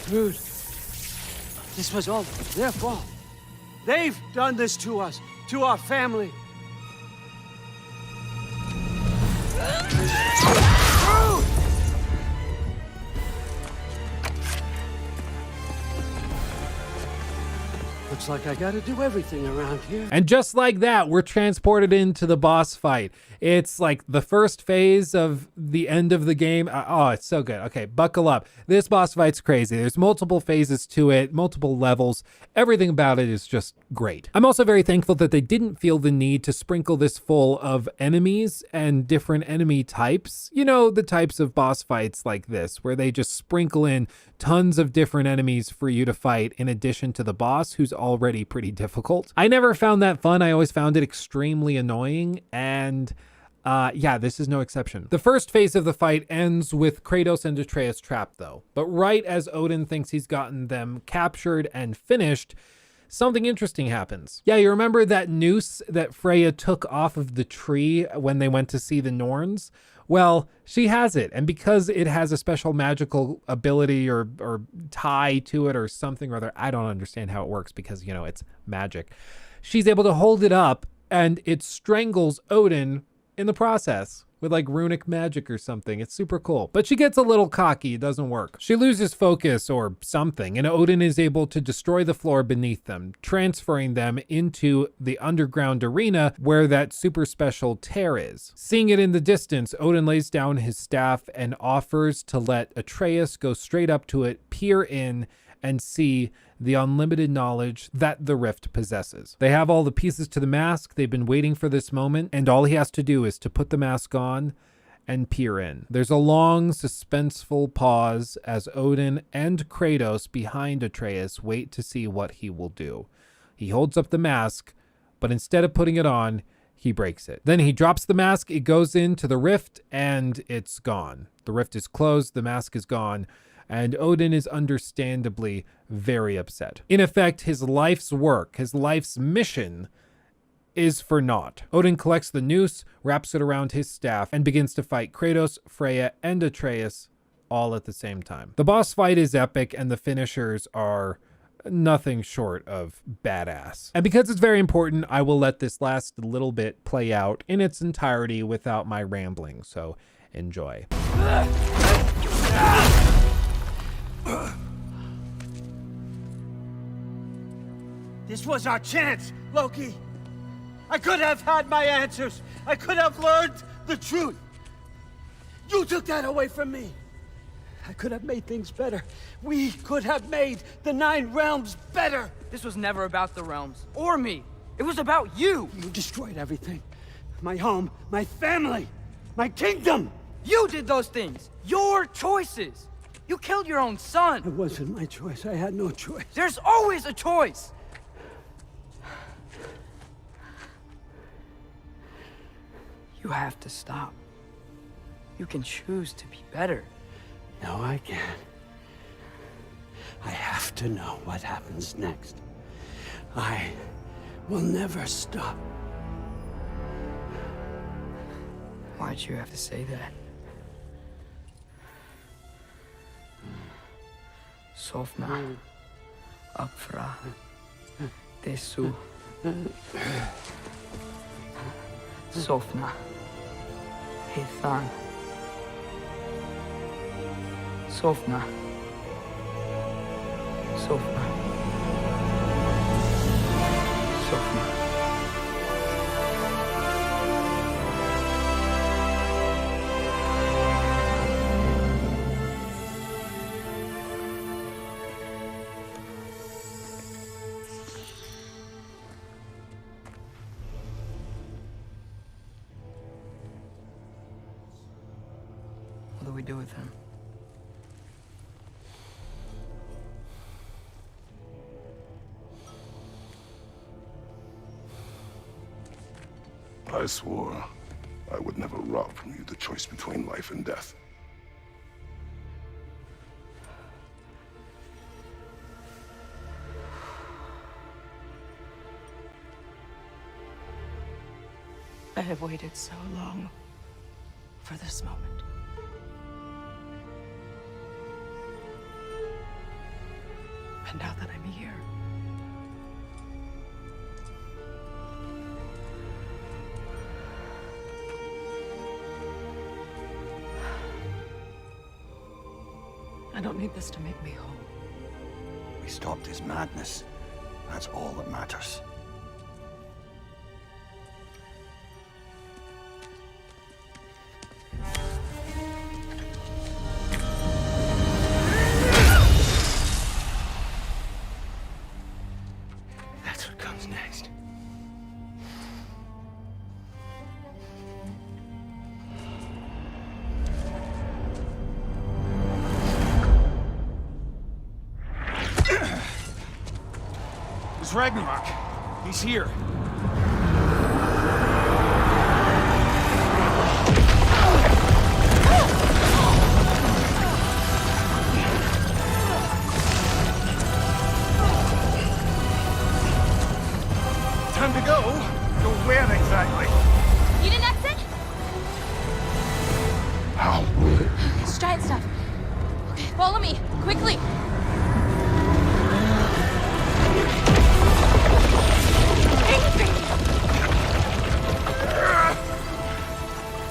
Dude, this was all their fault. They've done this to us, to our family. Looks like I gotta do everything around here. And just like that, we're transported into the boss fight. It's like the first phase of the end of the game. Oh, it's so good. Okay, buckle up. This boss fight's crazy. There's multiple phases to it, multiple levels. Everything about it is just great. I'm also very thankful that they didn't feel the need to sprinkle this full of enemies and different enemy types. You know, the types of boss fights like this, where they just sprinkle in tons of different enemies for you to fight in addition to the boss, who's already pretty difficult. I never found that fun. I always found it extremely annoying, and yeah, this is no exception. The first phase of the fight ends with Kratos and Atreus trapped though, but right as Odin thinks he's gotten them captured and finished, something interesting happens. Yeah, you remember that noose that Freya took off of the tree when they went to see the Norns? Well, she has it, and because it has a special magical ability or tie to it or something or other, I don't understand how it works because, you know, it's magic. She's able to hold it up and it strangles Odin in the process. with like runic magic or something. It's super cool. But she gets a little cocky. It doesn't work. She loses focus or something, and Odin is able to destroy the floor beneath them, transferring them into the underground arena where that super special Tyr is. Seeing it in the distance, Odin lays down his staff and offers to let Atreus go straight up to it, peer in, and see the unlimited knowledge that the rift possesses. They have all the pieces to the mask. They've been waiting for this moment, and all he has to do is to put the mask on and peer in. There's a long, suspenseful pause as Odin and Kratos behind Atreus wait to see what he will do. He holds up the mask, but instead of putting it on, he breaks it. Then he drops the mask, it goes into the rift, and it's gone. The rift is closed, the mask is gone, and Odin is understandably very upset. In effect, his life's work, his life's mission is for naught. Odin collects the noose, wraps it around his staff, and begins to fight Kratos, Freya, and Atreus all at the same time. The boss fight is epic, and the finishers are nothing short of badass. And because it's very important, I will let this last little bit play out in its entirety without my rambling, so enjoy. This was our chance, Loki. I could have had my answers. I could have learned the truth. You took that away from me. I could have made things better. We could have made the 9 realms better. This was never about the realms, or me. It was about you. You destroyed everything. My home, my family, my kingdom. You did those things. Your choices. You killed your own son. It wasn't my choice. I had no choice. There's always a choice. You have to stop. You can choose to be better. No, I can't. I have to know what happens next. I will never stop. Why'd you have to say that? Sofna. Upfra. Desu. Sofna. Hithan. Sofna. Sofna. Sofna. What do we do with him? I swore I would never rob from you the choice between life and death. I have waited so long for this moment. And now that I'm here, I don't need this to make me whole. We stopped his madness. That's all that matters. That's what comes next. It's Ragnarok. He's here. Time to go. Go where exactly? You didn't exit? How? It's giant stuff. Okay, follow me, quickly.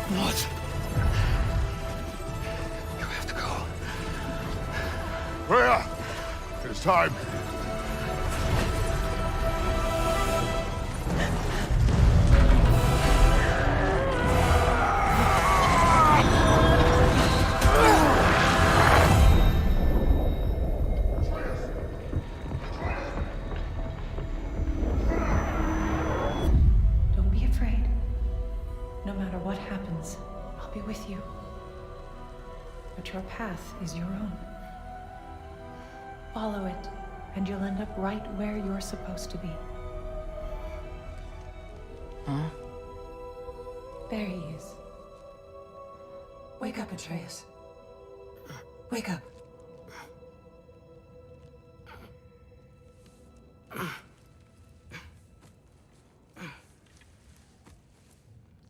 What? Freya! It is time. Don't be afraid. No matter what happens, I'll be with you. But your path is your own. Follow it, and you'll end up right where you're supposed to be. Huh? There he is. Wake up, Atreus. Wake up.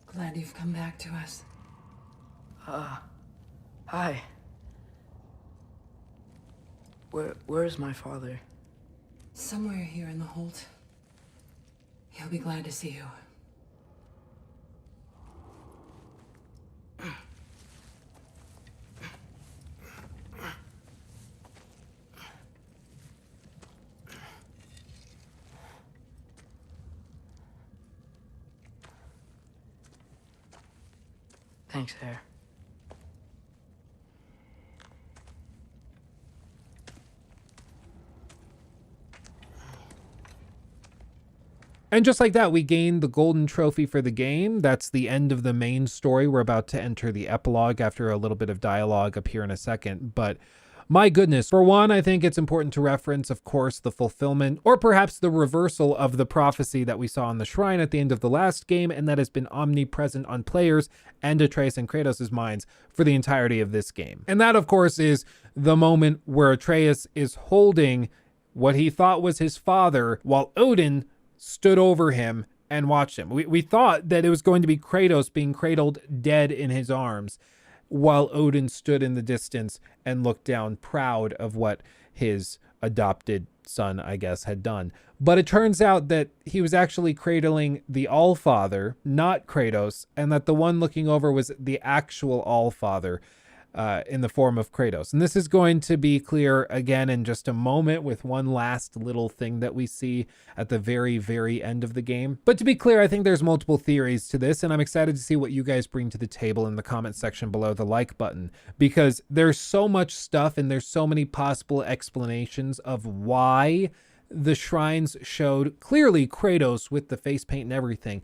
Glad you've come back to us. Hi. Where's my father? Somewhere here in the Holt. He'll be glad to see you. Thanks, Hare. And just like that, we gained the golden trophy for the game. That's the end of the main story. We're about to enter the epilogue after a little bit of dialogue up here in a second. But my goodness, for one, I think it's important to reference, of course, the fulfillment or perhaps the reversal of the prophecy that we saw in the shrine at the end of the last game, and that has been omnipresent on players and Atreus and Kratos' minds for the entirety of this game. And that, of course, is the moment where Atreus is holding what he thought was his father while Odin stood over him and watched him. We thought that it was going to be Kratos being cradled dead in his arms while Odin stood in the distance and looked down proud of what his adopted son, I guess, had done. But it turns out that he was actually cradling the Allfather, not Kratos, and that the one looking over was the actual Allfather in the form of Kratos. And this is going to be clear again in just a moment with one last little thing that we see at the very, very end of the game. But to be clear, I think there's multiple theories to this, and I'm excited to see what you guys bring to the table in the comment section below the like button, because there's so much stuff and there's so many possible explanations of why the shrines showed clearly Kratos with the face paint and everything,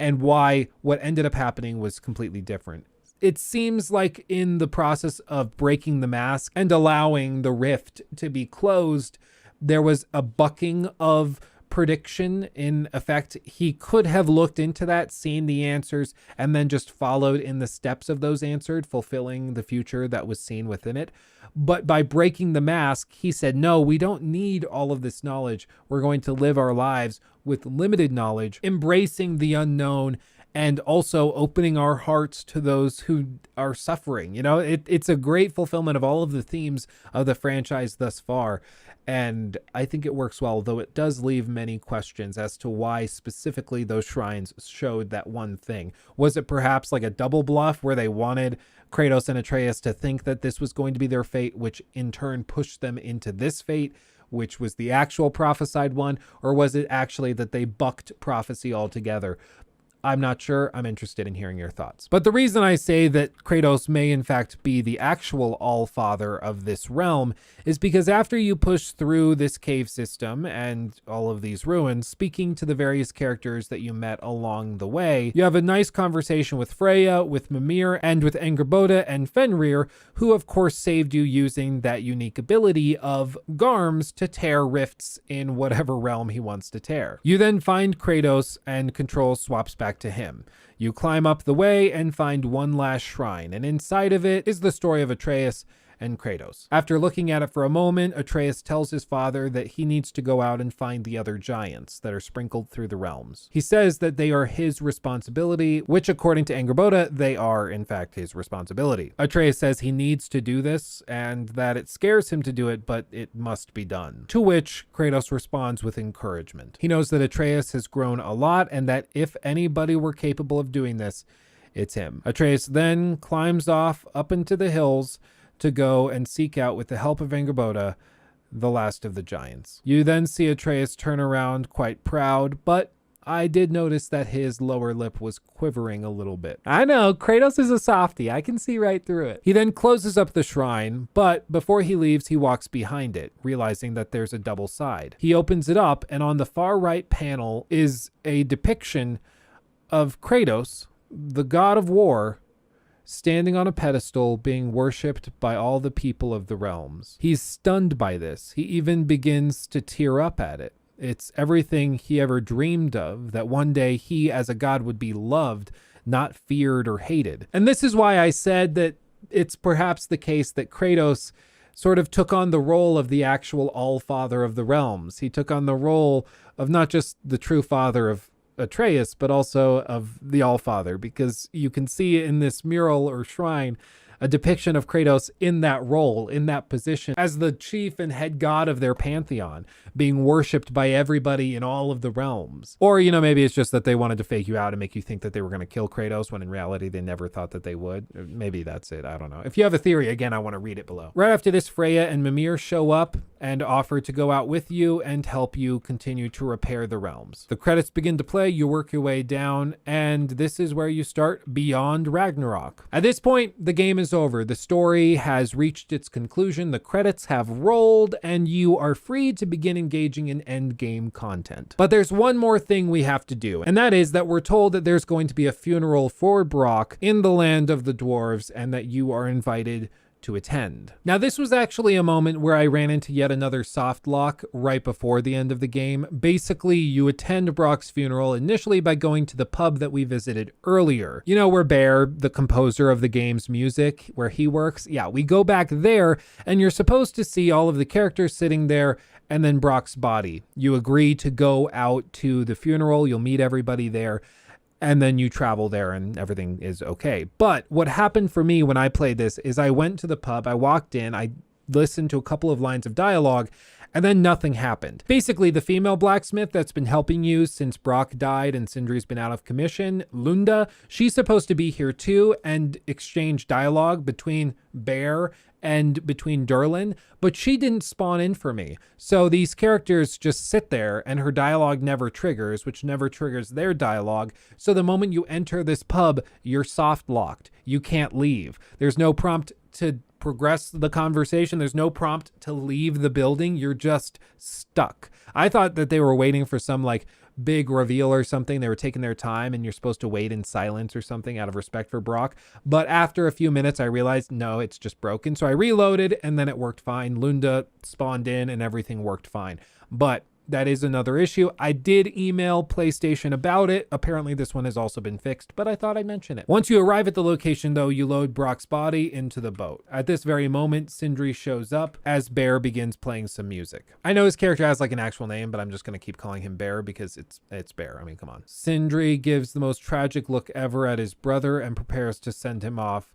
and why what ended up happening was completely different. It seems like in the process of breaking the mask and allowing the rift to be closed, there was a bucking of prediction in effect. He could have looked into that, seen the answers, and then just followed in the steps of those answers, fulfilling the future that was seen within it. But by breaking the mask, he said, no, we don't need all of this knowledge. We're going to live our lives with limited knowledge, embracing the unknown, and also opening our hearts to those who are suffering. You know, it's a great fulfillment of all of the themes of the franchise thus far. And I think it works well, though it does leave many questions as to why specifically those shrines showed that one thing. Was it perhaps like a double bluff where they wanted Kratos and Atreus to think that this was going to be their fate, which in turn pushed them into this fate, which was the actual prophesied one? Or was it actually that they bucked prophecy altogether? I'm not sure. I'm interested in hearing your thoughts. But the reason I say that Kratos may in fact be the actual Allfather of this realm is because after you push through this cave system and all of these ruins, speaking to the various characters that you met along the way, you have a nice conversation with Freya, with Mimir, and with Angrboda and Fenrir, who of course saved you using that unique ability of Garm's to tear rifts in whatever realm he wants to tear. You then find Kratos and control swaps back to him. You climb up the way and find one last shrine, and inside of it is the story of Atreus and Kratos. After looking at it for a moment, Atreus tells his father that he needs to go out and find the other giants that are sprinkled through the realms. He says that they are his responsibility, which according to Angrboda, they are in fact his responsibility. Atreus says he needs to do this and that it scares him to do it, but it must be done. To which Kratos responds with encouragement. He knows that Atreus has grown a lot and that if anybody were capable of doing this, it's him. Atreus then climbs off up into the hills to go and seek out, with the help of Angerboda, the last of the giants. You then see Atreus turn around quite proud, but I did notice that his lower lip was quivering a little bit. I know, Kratos is a softie. I can see right through it. He then closes up the shrine, but before he leaves, he walks behind it, realizing that there's a double side. He opens it up, and on the far right panel is a depiction of Kratos, the god of war, standing on a pedestal being worshipped by all the people of the realms. He's stunned by this. He even begins to tear up at it. It's everything he ever dreamed of, that one day he as a god would be loved, not feared or hated. And this is why I said that it's perhaps the case that Kratos sort of took on the role of the actual all-father of the realms. He took on the role of not just the true father of Atreus, but also of the All-Father, because you can see in this mural or shrine a depiction of Kratos in that role, in that position, as the chief and head god of their pantheon, being worshipped by everybody in all of the realms. Or, you know, maybe it's just that they wanted to fake you out and make you think that they were going to kill Kratos, when in reality they never thought that they would. Maybe that's it. I don't know. If you have a theory, again, I want to read it below. Right after this, Freya and Mimir show up and offer to go out with you and help you continue to repair the realms. The credits begin to play, you work your way down, and this is where you start Beyond Ragnarok. At this point, the game is over. The story has reached its conclusion, the credits have rolled, and you are free to begin engaging in endgame content. But there's one more thing we have to do, and that is that we're told that there's going to be a funeral for Brock in the land of the dwarves, and that you are invited to attend. Now, this was actually a moment where I ran into yet another soft lock right before the end of the game. Basically, you attend Brock's funeral initially by going to the pub that we visited earlier. You know, where Bear, the composer of the game's music, where he works? Yeah, we go back there, and you're supposed to see all of the characters sitting there and then Brock's body. You agree to go out to the funeral, you'll meet everybody there, and then you travel there and everything is okay. But what happened for me when I played this is I went to the pub, I walked in, I listened to a couple of lines of dialogue, and then nothing happened. Basically, the female blacksmith that's been helping you since Brock died and Sindri's been out of commission, Lunda, she's supposed to be here too and exchange dialogue between Bear and between Durlin, but she didn't spawn in for me. So these characters just sit there and her dialogue never triggers, which never triggers their dialogue. So the moment you enter this pub, you're soft locked. You can't leave. There's no prompt to progress the conversation. There's no prompt to leave the building. You're just stuck. I thought that they were waiting for some like big reveal or something. They were taking their time and you're supposed to wait in silence or something out of respect for Brock. But after a few minutes, I realized, no, it's just broken. So I reloaded and then it worked fine. Lunda spawned in and everything worked fine. But that is another issue. I did email PlayStation about it. Apparently this one has also been fixed, but I thought I'd mention it. Once you arrive at the location though, you load Brock's body into the boat. At this very moment, Sindri shows up as Bear begins playing some music. I know his character has like an actual name, but I'm just gonna keep calling him Bear because it's Bear. I mean, come on. Sindri gives the most tragic look ever at his brother and prepares to send him off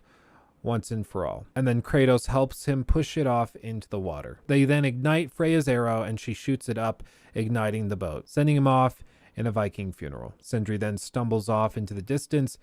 once and for all. And then Kratos helps him push it off into the water. They then ignite Freya's arrow and she shoots it up, igniting the boat, sending him off in a Viking funeral. Sindri then stumbles off into the distance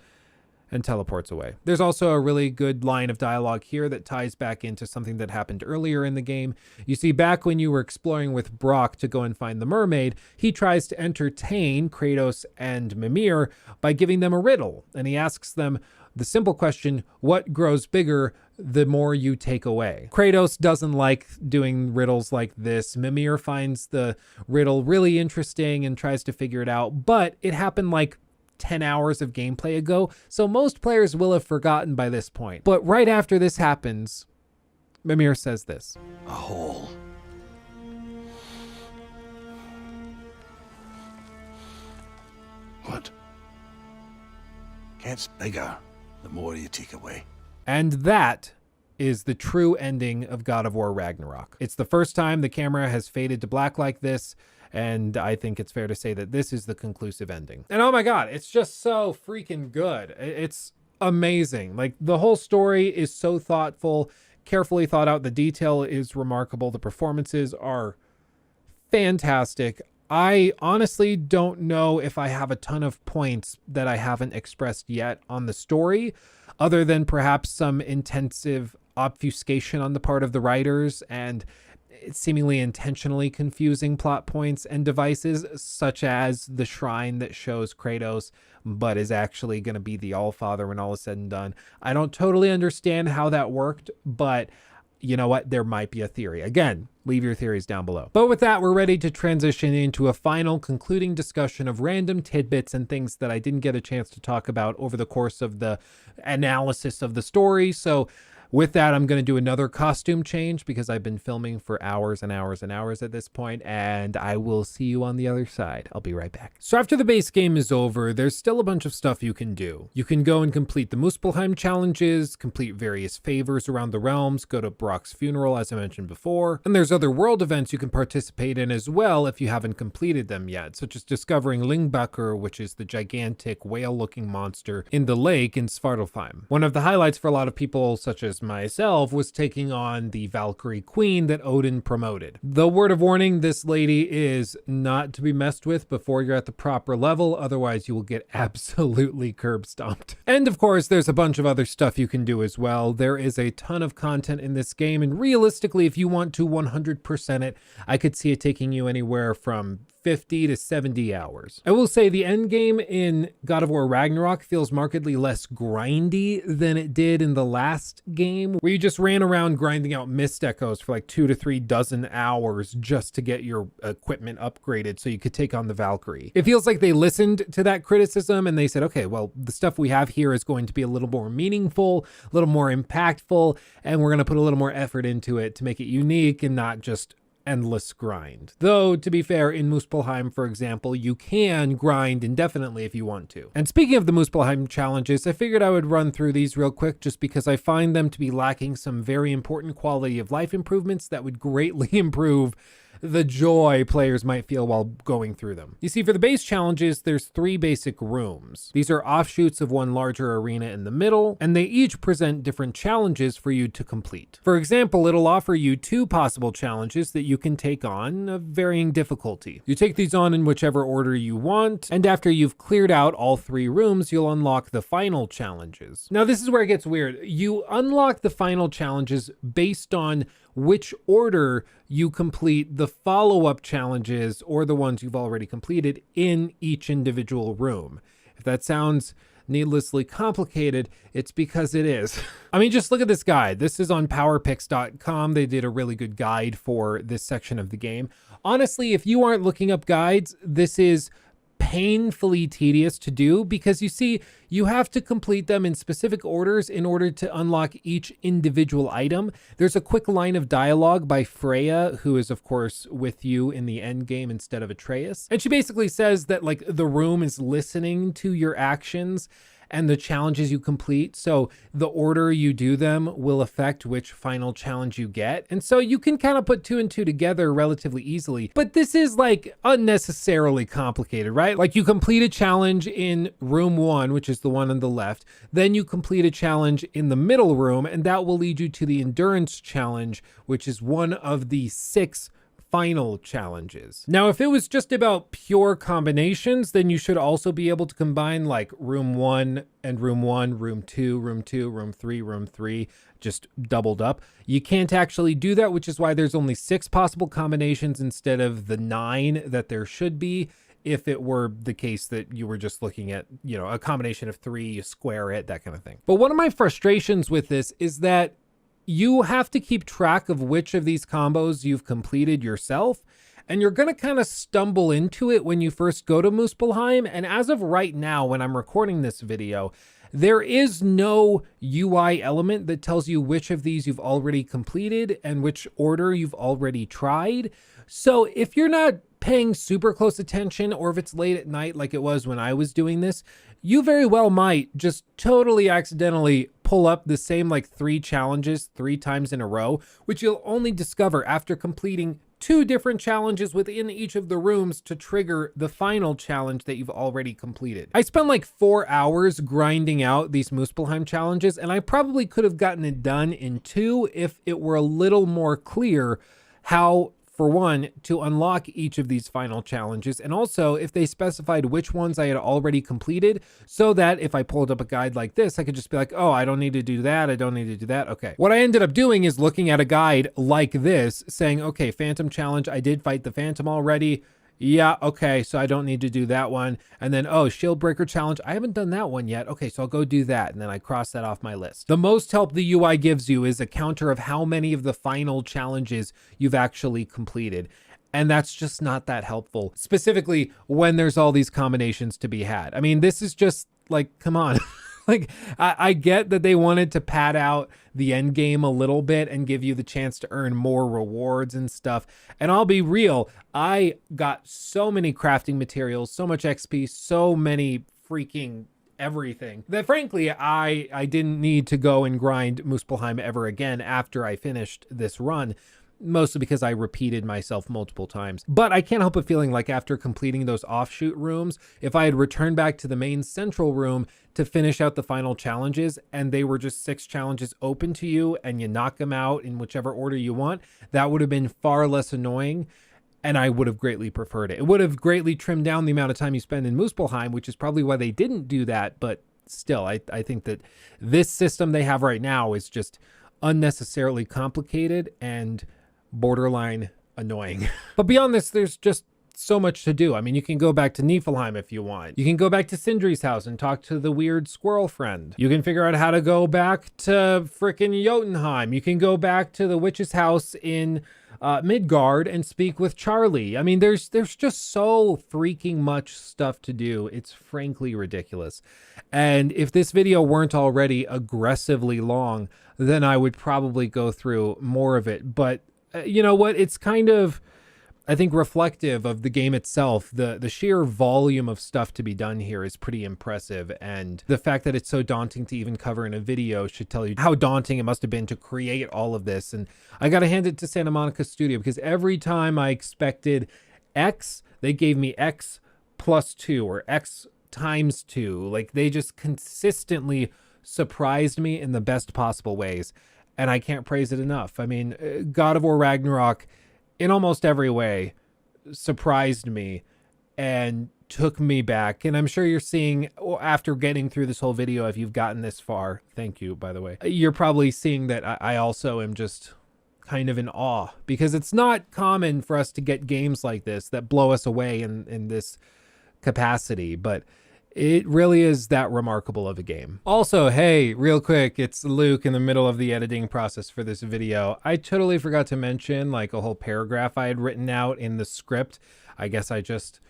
and teleports away. There's also a really good line of dialogue here that ties back into something that happened earlier in the game. You see, back when you were exploring with Brock to go and find the mermaid, he tries to entertain Kratos and Mimir by giving them a riddle. And he asks them the simple question, what grows bigger the more you take away? Kratos doesn't like doing riddles like this. Mimir finds the riddle really interesting and tries to figure it out, but it happened like 10 hours of gameplay ago, so most players will have forgotten by this point. But right after this happens, Mimir says this. A hole. What? Gets bigger the more you take away. And that is the true ending of God of War Ragnarok. It's the first time the camera has faded to black like this, and I think it's fair to say that this is the conclusive ending. And oh my God, it's just so freaking good. It's amazing. Like, the whole story is so thoughtful, carefully thought out. The detail is remarkable. The performances are fantastic. I honestly don't know if I have a ton of points that I haven't expressed yet on the story, other than perhaps some intensive obfuscation on the part of the writers and seemingly intentionally confusing plot points and devices, such as the shrine that shows Kratos but is actually going to be the Allfather when all is said and done. I don't totally understand how that worked, but you know what? There might be a theory. Again, leave your theories down below. But with that, we're ready to transition into a final concluding discussion of random tidbits and things that I didn't get a chance to talk about over the course of the analysis of the story. So with that, I'm going to do another costume change because I've been filming for hours and hours and hours at this point, and I will see you on the other side. I'll be right back. So after the base game is over, there's still a bunch of stuff you can do. You can go and complete the Muspelheim challenges, complete various favors around the realms, go to Brock's funeral, as I mentioned before, and there's other world events you can participate in as well if you haven't completed them yet, such as discovering Lyngbakr, which is the gigantic whale-looking monster in the lake in Svartalfheim. One of the highlights for a lot of people, such as myself, was taking on the Valkyrie Queen that Odin promoted. The word of warning, this lady is not to be messed with before you're at the proper level, otherwise you will get absolutely curb stomped. And of course, there's a bunch of other stuff you can do as well. There is a ton of content in this game, and realistically, if you want to 100% it, I could see it taking you anywhere from 50 to 70 hours. I will say the end game in God of War Ragnarok feels markedly less grindy than it did in the last game, where you just ran around grinding out mist echoes for like 2 to 3 dozen hours just to get your equipment upgraded so you could take on the Valkyrie. It feels like they listened to that criticism and they said, okay, well, the stuff we have here is going to be a little more meaningful, a little more impactful, and we're going to put a little more effort into it to make it unique and not just endless grind. Though, to be fair, in Muspelheim, for example, you can grind indefinitely if you want to. And speaking of the Muspelheim challenges, I figured I would run through these real quick just because I find them to be lacking some very important quality of life improvements that would greatly improve the joy players might feel while going through them. You see, for the base challenges, there's 3 basic rooms. These are offshoots of one larger arena in the middle, and they each present different challenges for you to complete. For example, it'll offer you 2 possible challenges that you can take on of varying difficulty. You take these on in whichever order you want, and after you've cleared out all 3 rooms, you'll unlock the final challenges. Now, this is where it gets weird. You unlock the final challenges based on which order you complete the follow-up challenges or the ones you've already completed in each individual room. If that sounds needlessly complicated, it's because it is. I mean, just look at this guide. This is on powerpicks.com. They did a really good guide for this section of the game. Honestly, if you aren't looking up guides, this is painfully tedious to do because you see, you have to complete them in specific orders in order to unlock each individual item. There's a quick line of dialogue by Freya, who is of course with you in the end game instead of Atreus. And she basically says that like the room is listening to your actions and the challenges you complete. So the order you do them will affect which final challenge you get. And so you can kind of put 2 and 2 together relatively easily. But this is like unnecessarily complicated, right? Like you complete a challenge in room 1, which is the one on the left. Then you complete a challenge in the middle room, and that will lead you to the endurance challenge, which is one of the 6 final challenges. Now, if it was just about pure combinations, then you should also be able to combine like room 1 and room 1, room 2, room 2, room 3, room 3, just doubled up. You can't actually do that, which is why there's only 6 possible combinations instead of the 9 that there should be. If it were the case that you were just looking at, you know, a combination of 3, you square it, that kind of thing. But one of my frustrations with this is that you have to keep track of which of these combos you've completed yourself, and you're going to kind of stumble into it when you first go to Muspelheim. And as of right now, when I'm recording this video, there is no UI element that tells you which of these you've already completed and which order you've already tried. So if you're not paying super close attention, or if it's late at night like it was when I was doing this, you very well might just totally accidentally pull up the same like 3 challenges 3 times in a row, which you'll only discover after completing 2 different challenges within each of the rooms to trigger the final challenge that you've already completed. I spent like 4 hours grinding out these Muspelheim challenges, and I probably could have gotten it done in 2 if it were a little more clear how for one, to unlock each of these final challenges, and also if they specified which ones I had already completed, so that if I pulled up a guide like this, I could just be like, oh, I don't need to do that, I don't need to do that. Okay. What I ended up doing is looking at a guide like this, saying, okay, Phantom Challenge, I did fight the Phantom already. Yeah, okay, so I don't need to do that one. And then, oh, Shield Breaker Challenge, I haven't done that one yet. Okay, so I'll go do that. And then I cross that off my list. The most help the UI gives you is a counter of how many of the final challenges you've actually completed. And that's just not that helpful, specifically when there's all these combinations to be had. I mean, this is just like, come on. Like, I get that they wanted to pad out the end game a little bit and give you the chance to earn more rewards and stuff. And I'll be real, I got so many crafting materials, so much XP, so many freaking everything that frankly, I didn't need to go and grind Muspelheim ever again after I finished this run. Mostly because I repeated myself multiple times. But I can't help but feeling like after completing those offshoot rooms, if I had returned back to the main central room to finish out the final challenges, and they were just 6 challenges open to you, and you knock them out in whichever order you want, that would have been far less annoying, and I would have greatly preferred it. It would have greatly trimmed down the amount of time you spend in Muspelheim, which is probably why they didn't do that, but still, I think that this system they have right now is just unnecessarily complicated and borderline annoying. But beyond this, there's just so much to do. I mean, you can go back to Niflheim if you want. You can go back to Sindri's house and talk to the weird squirrel friend. You can figure out how to go back to frickin' Jotunheim. You can go back to the witch's house in Midgard and speak with Charlie. I mean, there's just so freaking much stuff to do. It's frankly ridiculous. And if this video weren't already aggressively long, then I would probably go through more of it. But you know what? It's kind of, I think, reflective of the game itself. The sheer volume of stuff to be done here is pretty impressive. And the fact that it's so daunting to even cover in a video should tell you how daunting it must have been to create all of this. And I got to hand it to Santa Monica Studio, because every time I expected X, they gave me X plus 2 or X times 2. Like, they just consistently surprised me in the best possible ways. And I can't praise it enough. I mean, God of War Ragnarok, in almost every way, surprised me and took me back. And I'm sure you're seeing, after getting through this whole video, if you've gotten this far, thank you, by the way, you're probably seeing that I also am just kind of in awe, because it's not common for us to get games like this that blow us away in this capacity. But it really is that remarkable of a game. Also, hey, real quick, it's Luke in the middle of the editing process for this video. I totally forgot to mention like a whole paragraph I had written out in the script. I guess I just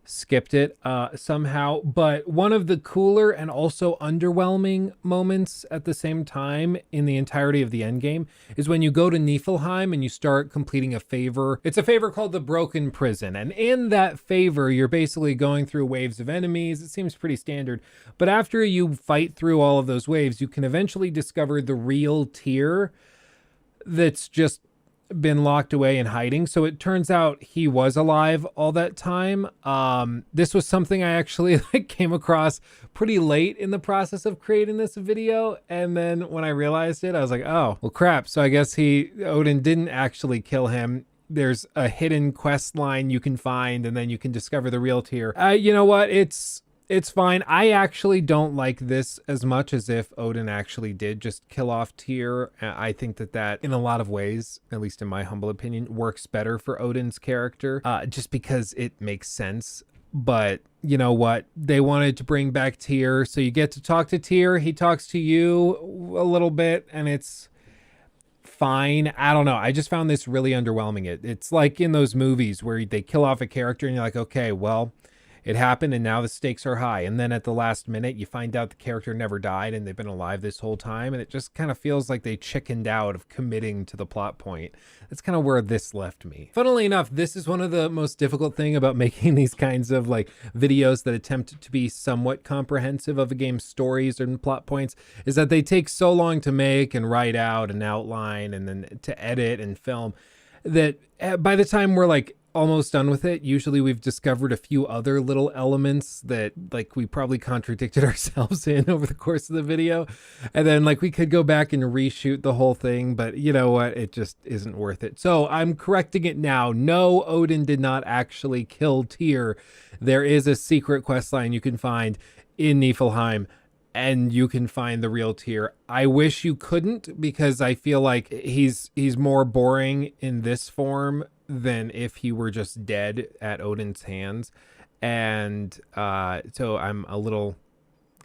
skipped it somehow. But one of the cooler and also underwhelming moments at the same time in the entirety of the endgame is when you go to Niflheim and you start completing a favor. It's a favor called the Broken Prison. And in that favor, you're basically going through waves of enemies. It seems pretty standard. But after you fight through all of those waves, you can eventually discover the real Tyr that's just been locked away in hiding. So it turns out he was alive all that time. This was something I actually came across pretty late in the process of creating this video, and then when I realized it, I was like, oh well, crap. So I guess Odin didn't actually kill him. There's a hidden quest line you can find, and then you can discover the real Tyr. You know what, it's fine. I actually don't like this as much as if Odin actually did just kill off Tyr. I think that in a lot of ways, at least in my humble opinion, works better for Odin's character, just because it makes sense. But you know what? They wanted to bring back Tyr, so you get to talk to Tyr. He talks to you a little bit, and it's fine. I don't know. I just found this really underwhelming. It's like in those movies where they kill off a character and you're like, okay, well, it happened and now the stakes are high. And then at the last minute, you find out the character never died and they've been alive this whole time. And it just kind of feels like they chickened out of committing to the plot point. That's kind of where this left me. Funnily enough, this is one of the most difficult thing about making these kinds of like videos that attempt to be somewhat comprehensive of a game's stories and plot points, is that they take so long to make and write out and outline and then to edit and film, that by the time we're like almost done with it. Usually we've discovered a few other little elements that like we probably contradicted ourselves in over the course of the video. And then like we could go back and reshoot the whole thing, but you know what? It just isn't worth it. So I'm correcting it now. No, Odin did not actually kill Tyr. There is a secret quest line you can find in Niflheim, and you can find the real Tyr. I wish you couldn't, because I feel like he's more boring in this form than if he were just dead at Odin's hands. And so I'm a little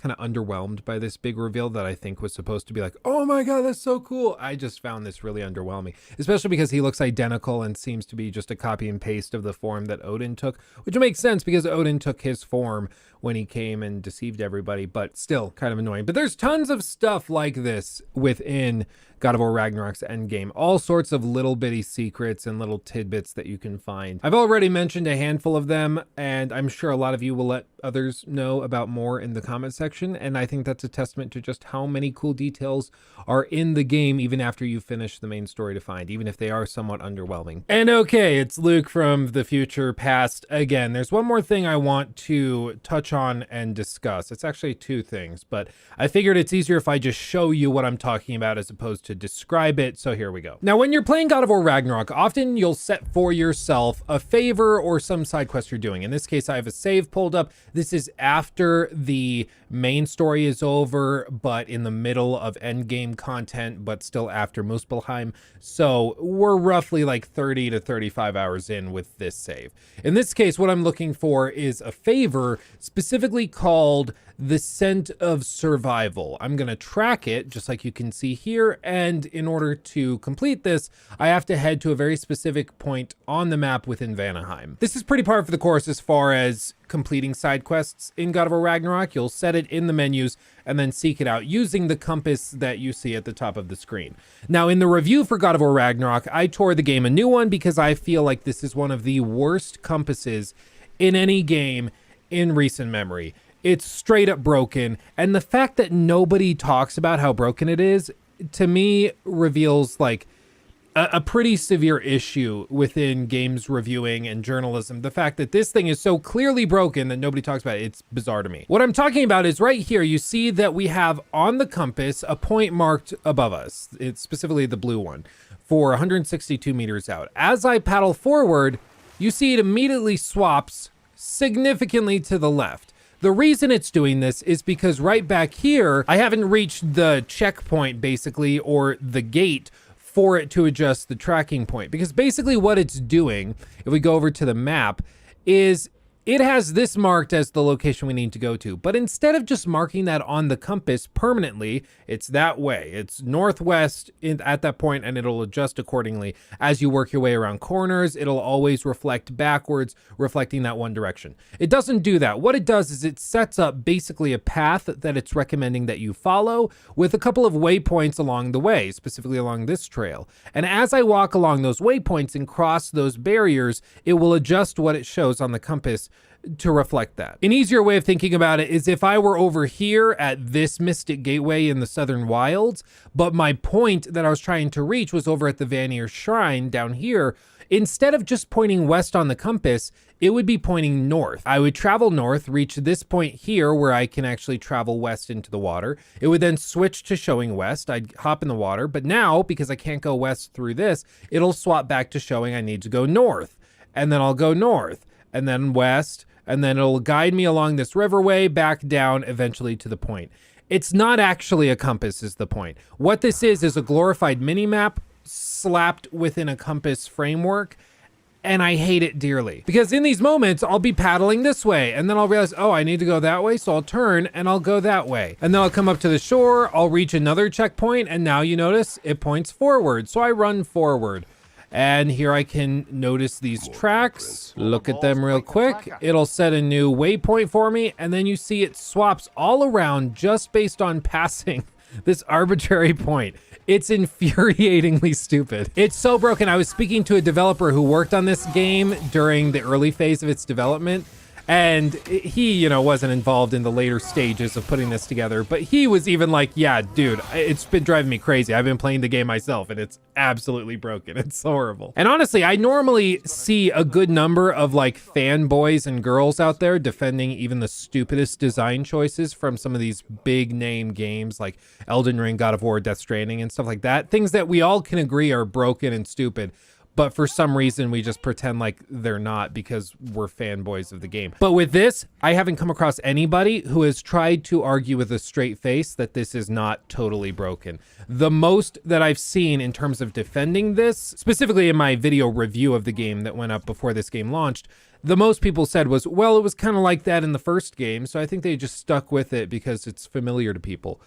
kind of underwhelmed by this big reveal that I think was supposed to be like, oh my god, that's so cool. I just found this really underwhelming, especially because he looks identical and seems to be just a copy and paste of the form that Odin took, which makes sense because Odin took his form when he came and deceived everybody, but still kind of annoying. But there's tons of stuff like this within God of War Ragnarok's Endgame. All sorts of little bitty secrets and little tidbits that you can find. I've already mentioned a handful of them, and I'm sure a lot of you will let others know about more in the comment section, and I think that's a testament to just how many cool details are in the game even after you finish the main story to find, even if they are somewhat underwhelming. And okay, it's Luke from the future past again. There's one more thing I want to touch on and discuss. It's actually two things, but I figured it's easier if I just show you what I'm talking about as opposed to describe it, so here we go. Now, when you're playing God of War Ragnarok, often you'll set for yourself a favor or some side quest you're doing. In this case, I have a save pulled up. This is after the main story is over, but in the middle of Endgame content, but still after Muspelheim. So we're roughly like 30 to 35 hours in with this save. In this case, what I'm looking for is a favor specifically called the Scent of Survival. I'm going to track it just like you can see here, and in order to complete this, I have to head to a very specific point on the map within Vanaheim. This is pretty par for the course as far as completing side quests in God of War Ragnarok. You'll set it in the menus and then seek it out using the compass that you see at the top of the screen. Now, in the review for God of War Ragnarok, I tore the game a new one because I feel like this is one of the worst compasses in any game in recent memory. It's straight up broken, and the fact that nobody talks about how broken it is, to me, reveals like a pretty severe issue within games reviewing and journalism. The fact that this thing is so clearly broken that nobody talks about it, it's bizarre to me. What I'm talking about is right here. You see that we have on the compass a point marked above us. It's specifically the blue one for 162 meters out. As I paddle forward, you see it immediately swaps significantly to the left. The reason it's doing this is because right back here, I haven't reached the checkpoint basically, or the gate for it to adjust the tracking point. Because basically what it's doing, if we go over to the map, is it has this marked as the location we need to go to. But instead of just marking that on the compass permanently, it's that way. It's northwest at that point, and it'll adjust accordingly. As you work your way around corners, it'll always reflect backwards, reflecting that one direction. It doesn't do that. What it does is it sets up basically a path that it's recommending that you follow with a couple of waypoints along the way, specifically along this trail. And as I walk along those waypoints and cross those barriers, it will adjust what it shows on the compass to reflect that. An easier way of thinking about it is if I were over here at this Mystic Gateway in the Southern Wilds, but my point that I was trying to reach was over at the Vanir Shrine down here, instead of just pointing west on the compass, it would be pointing north. I would travel north, reach this point here where I can actually travel west into the water. It would then switch to showing west. I'd hop in the water, but now, because I can't go west through this, it'll swap back to showing I need to go north. And then I'll go north, and then west, and then it'll guide me along this riverway back down eventually to the point. It's not actually a compass is the point. What this is a glorified mini-map slapped within a compass framework, and I hate it dearly. Because in these moments, I'll be paddling this way, and then I'll realize, oh, I need to go that way, so I'll turn and I'll go that way. And then I'll come up to the shore, I'll reach another checkpoint, and now you notice it points forward, so I run forward. And here I can notice these tracks, look at them real quick. It'll set a new waypoint for me, and then you see it swaps all around just based on passing this arbitrary point. It's infuriatingly stupid. It's so broken. I was speaking to a developer who worked on this game during the early phase of its development, And he, you know, wasn't involved in the later stages of putting this together, but he was even like, yeah, dude, it's been driving me crazy. I've been playing the game myself and it's absolutely broken. It's horrible. And honestly, I normally see a good number of like fanboys and girls out there defending even the stupidest design choices from some of these big name games like Elden Ring, God of War, Death Stranding, and stuff like that. Things that we all can agree are broken and stupid. But for some reason, we just pretend like they're not because we're fanboys of the game. But with this, I haven't come across anybody who has tried to argue with a straight face that this is not totally broken. The most that I've seen in terms of defending this, specifically in my video review of the game that went up before this game launched, the most people said was, well, it was kind of like that in the first game, so I think they just stuck with it because it's familiar to people.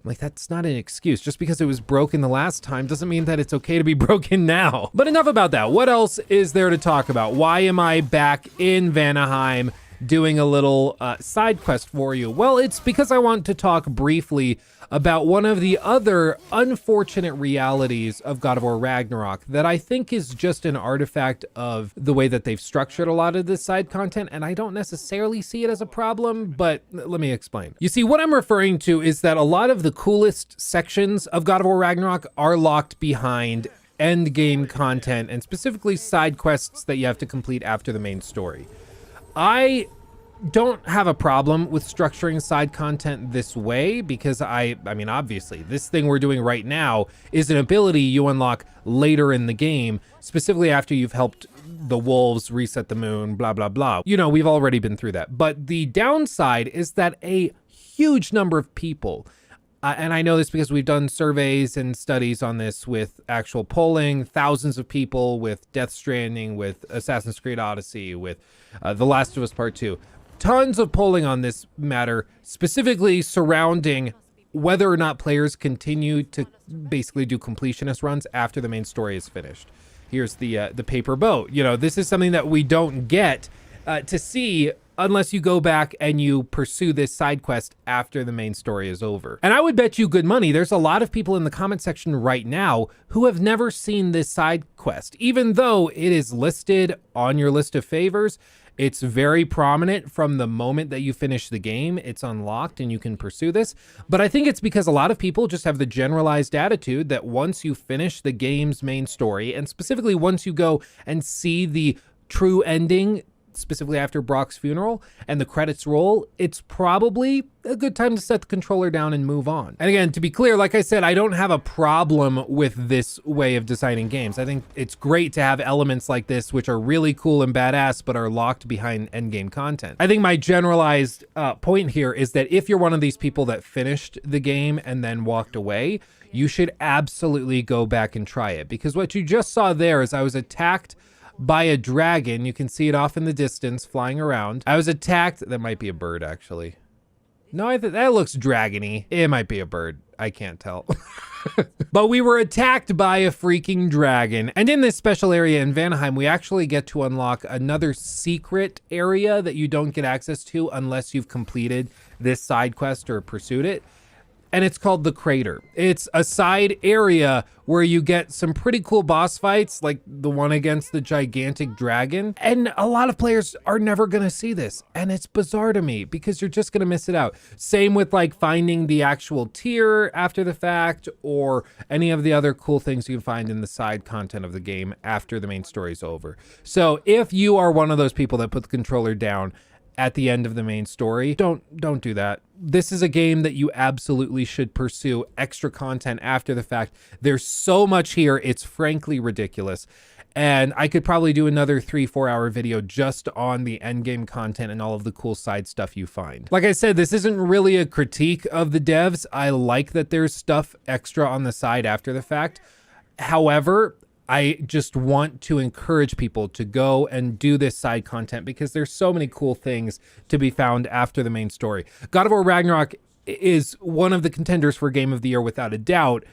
Like, that's not an excuse. Just because it was broken the last time doesn't mean that it's okay to be broken now. But enough about that. What else is there to talk about? Why am I back in Vanaheim doing a little side quest for you? Well, it's because I want to talk briefly about one of the other unfortunate realities of God of War Ragnarok that I think is just an artifact of the way that they've structured a lot of this side content, and I don't necessarily see it as a problem, but let me explain. You see, what I'm referring to is that a lot of the coolest sections of God of War Ragnarok are locked behind endgame content, and specifically side quests that you have to complete after the main story. I don't have a problem with structuring side content this way because I mean, obviously, this thing we're doing right now is an ability you unlock later in the game, specifically after you've helped the wolves reset the moon, blah, blah, blah. You know, we've already been through that. But the downside is that a huge number of people, and I know this because we've done surveys and studies on this with actual polling, thousands of people with Death Stranding, with Assassin's Creed Odyssey, with The Last of Us Part 2. Tons of polling on this matter, specifically surrounding whether or not players continue to basically do completionist runs after the main story is finished. Here's the paper boat. You know, this is something that we don't get to see unless you go back and you pursue this side quest after the main story is over. And I would bet you good money there's a lot of people in the comment section right now who have never seen this side quest, even though it is listed on your list of favors. It's very prominent from the moment that you finish the game. It's unlocked and you can pursue this. But I think it's because a lot of people just have the generalized attitude that once you finish the game's main story, and specifically once you go and see the true ending, specifically after Brock's funeral and the credits roll, it's probably a good time to set the controller down and move on. And again, to be clear, like I said, I don't have a problem with this way of designing games. I think it's great to have elements like this, which are really cool and badass, but are locked behind endgame content. I think my generalized point here is that if you're one of these people that finished the game and then walked away, you should absolutely go back and try it. Because what you just saw there is I was attacked by a dragon. You can see it off in the distance flying around. I was attacked. That might be a bird, actually. No, that looks dragony. It might be a bird. I can't tell. But we were attacked by a freaking dragon. And in this special area in Vanaheim, we actually get to unlock another secret area that you don't get access to unless you've completed this side quest or pursued it. And it's called the Crater. It's a side area where you get some pretty cool boss fights, like the one against the gigantic dragon. And a lot of players are never gonna see this. And it's bizarre to me because you're just gonna miss it out. Same with like finding the actual Tyr after the fact, or any of the other cool things you can find in the side content of the game after the main story's over. So if you are one of those people that put the controller down at the end of the main story, don't do that. This is a game that you absolutely should pursue extra content after the fact. There's so much here, it's frankly ridiculous. And I could probably do another 3-4 hour video just on the endgame content and all of the cool side stuff you find. Like I said, this isn't really a critique of the devs. I like that there's stuff extra on the side after the fact. However, I just want to encourage people to go and do this side content because there's so many cool things to be found after the main story. God of War Ragnarok is one of the contenders for Game of the Year without a doubt,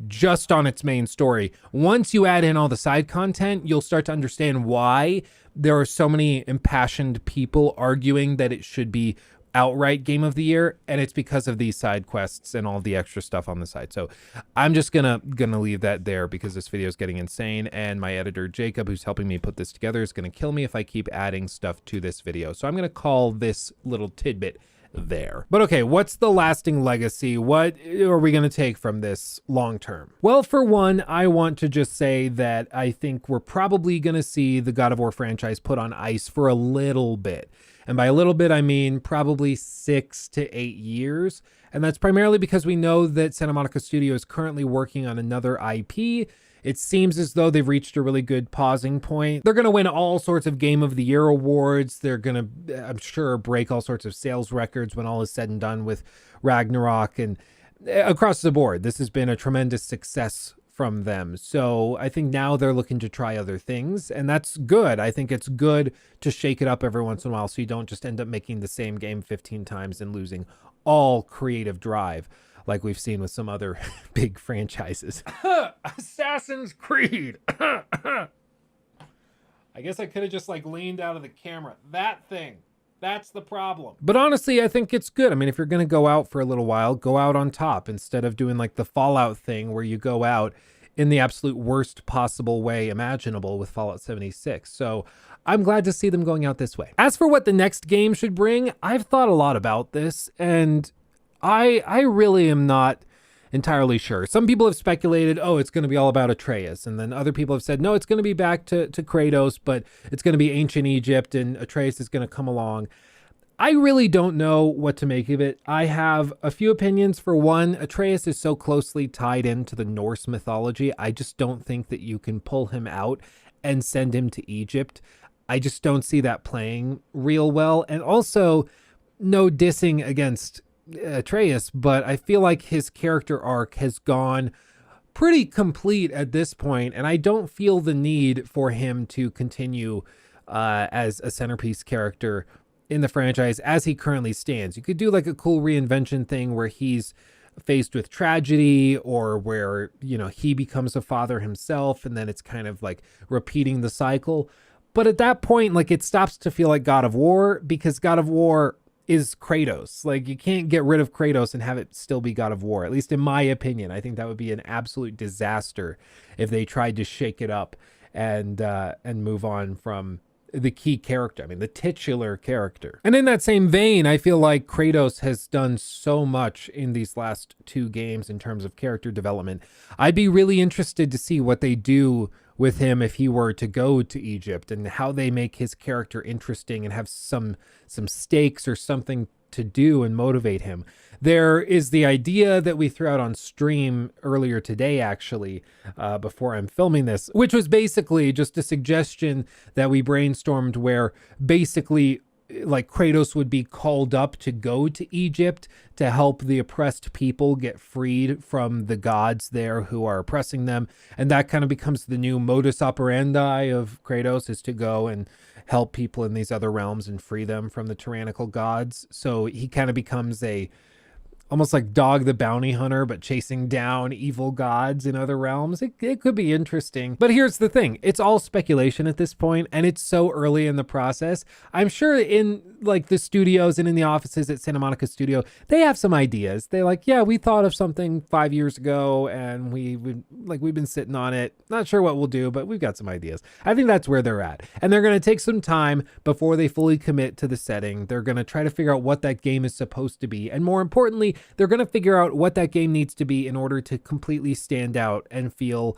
just on its main story. Once you add in all the side content, you'll start to understand why there are so many impassioned people arguing that it should be outright game of the year, and it's because of these side quests and all the extra stuff on the side. So I'm just gonna leave that there because this video is getting insane, and my editor Jacob, who's helping me put this together, is gonna kill me if I keep adding stuff to this video. So I'm gonna call this little tidbit there. But okay, what's the lasting legacy? What are we going to take from this long term? Well, for one, I want to just say that I think we're probably going to see the God of War franchise put on ice for a little bit. And by a little bit, I mean probably 6 to 8 years. And that's primarily because we know that Santa Monica Studio is currently working on another IP. It seems as though they've reached a really good pausing point. They're going to win all sorts of Game of the Year awards. They're going to, I'm sure, break all sorts of sales records when all is said and done with Ragnarok. And across the board, this has been a tremendous success from them. So I think now they're looking to try other things, and that's good. I think it's good to shake it up every once in a while so you don't just end up making the same game 15 times and losing all creative drive, like we've seen with some other big franchises. Assassin's Creed. I guess I could have just like leaned out of the camera. That thing. That's the problem. But honestly, I think it's good. I mean, if you're going to go out for a little while, go out on top instead of doing like the Fallout thing where you go out in the absolute worst possible way imaginable with Fallout 76. So I'm glad to see them going out this way. As for what the next game should bring, I've thought a lot about this, and I really am not entirely sure. Some people have speculated, oh, it's going to be all about Atreus. And then other people have said, no, it's going to be back to Kratos, but it's going to be ancient Egypt and Atreus is going to come along. I really don't know what to make of it. I have a few opinions. For one, Atreus is so closely tied into the Norse mythology. I just don't think that you can pull him out and send him to Egypt. I just don't see that playing real well. And also, no dissing against Atreus, but I feel like his character arc has gone pretty complete at this point, and I don't feel the need for him to continue as a centerpiece character in the franchise as he currently stands. You could do like a cool reinvention thing where he's faced with tragedy, or where, you know, he becomes a father himself, and then it's kind of like repeating the cycle. But at that point, like, it stops to feel like God of War, because God of War is Kratos. Like, you can't get rid of Kratos and have it still be God of War, at least in my opinion. I think that would be an absolute disaster if they tried to shake it up and move on from the key character. I mean, the titular character. And in that same vein, I feel like Kratos has done so much in these last 2 games in terms of character development. I'd be really interested to see what they do with him if he were to go to Egypt, and how they make his character interesting and have some stakes or something to do and motivate him. There is the idea that we threw out on stream earlier today, actually, before I'm filming this, which was basically just a suggestion that we brainstormed, where basically like Kratos would be called up to go to Egypt to help the oppressed people get freed from the gods there who are oppressing them. And that kind of becomes the new modus operandi of Kratos, is to go and help people in these other realms and free them from the tyrannical gods. So he kind of becomes almost like Dog the Bounty Hunter, but chasing down evil gods in other realms. It could be interesting. But here's the thing. It's all speculation at this point, and it's so early in the process. I'm sure in like the studios and in the offices at Santa Monica Studio, they have some ideas. They're like, yeah, we thought of something 5 years ago, and we've been sitting on it. Not sure what we'll do, but we've got some ideas. I think that's where they're at. And they're going to take some time before they fully commit to the setting. They're going to try to figure out what that game is supposed to be. And more importantly, they're going to figure out what that game needs to be in order to completely stand out and feel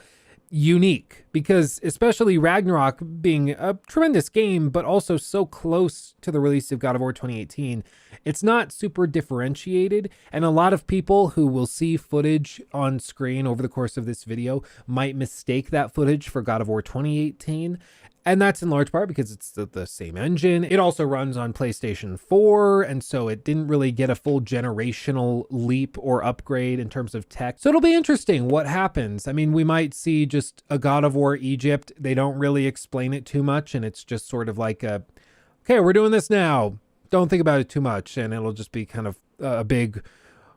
unique. Because especially Ragnarok being a tremendous game, but also so close to the release of God of War 2018, it's not super differentiated. And a lot of people who will see footage on screen over the course of this video might mistake that footage for God of War 2018. And that's in large part because it's the same engine. It also runs on PlayStation 4, and so it didn't really get a full generational leap or upgrade in terms of tech. So it'll be interesting what happens. I mean, we might see just a God of War Egypt. They don't really explain it too much, and it's just sort of like okay, we're doing this now. Don't think about it too much, and it'll just be kind of a big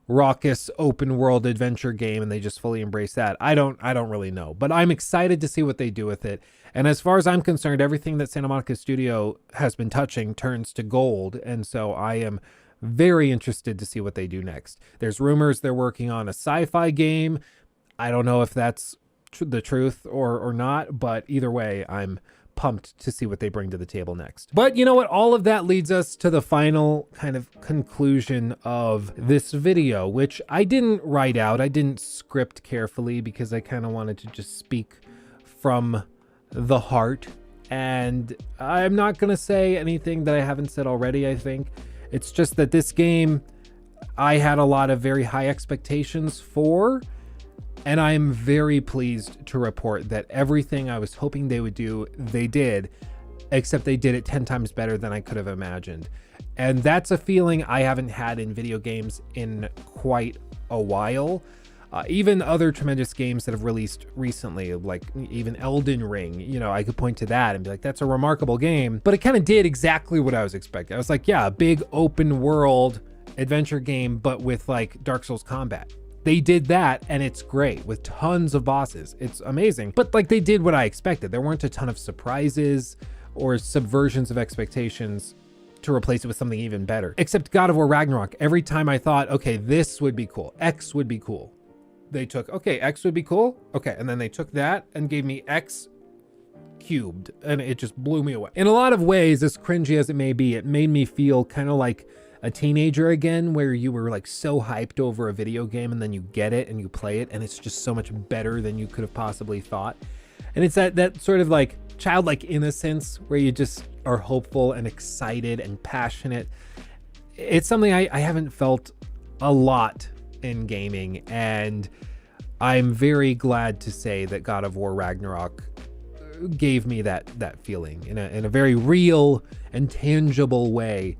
raucous open world adventure game, and they just fully embrace that. I don't really know, but I'm excited to see what they do with it. And as far as I'm concerned, everything that Santa Monica Studio has been touching turns to gold, and so I am very interested to see what they do next. There's rumors they're working on a sci-fi game. I don't know if that's the truth or not, but either way, I'm pumped to see what they bring to the table next. But you know what? All of that leads us to the final kind of conclusion of this video, which I didn't write out. I didn't script carefully because I kind of wanted to just speak from the heart. And I'm not going to say anything that I haven't said already, I think. It's just that this game, I had a lot of very high expectations for, and I am very pleased to report that everything I was hoping they would do, they did, except they did it 10 times better than I could have imagined. And that's a feeling I haven't had in video games in quite a while. Even other tremendous games that have released recently, like even Elden Ring, you know, I could point to that and be like, that's a remarkable game. But it kind of did exactly what I was expecting. I was like, yeah, a big open world adventure game, but with like Dark Souls combat. They did that, and it's great with tons of bosses. It's amazing. But like, they did what I expected. There weren't a ton of surprises or subversions of expectations to replace it with something even better. Except God of War Ragnarok, every time I thought, okay, this would be cool, X would be cool, they took, okay, X would be cool, okay, and then they took that and gave me X cubed, and it just blew me away. In a lot of ways, as cringy as it may be, it made me feel kind of like a teenager again, where you were like so hyped over a video game and then you get it and you play it and it's just so much better than you could have possibly thought. And it's that sort of like childlike innocence where you just are hopeful and excited and passionate. It's something I haven't felt a lot in gaming, and I'm very glad to say that God of War Ragnarok gave me that feeling in a very real and tangible way.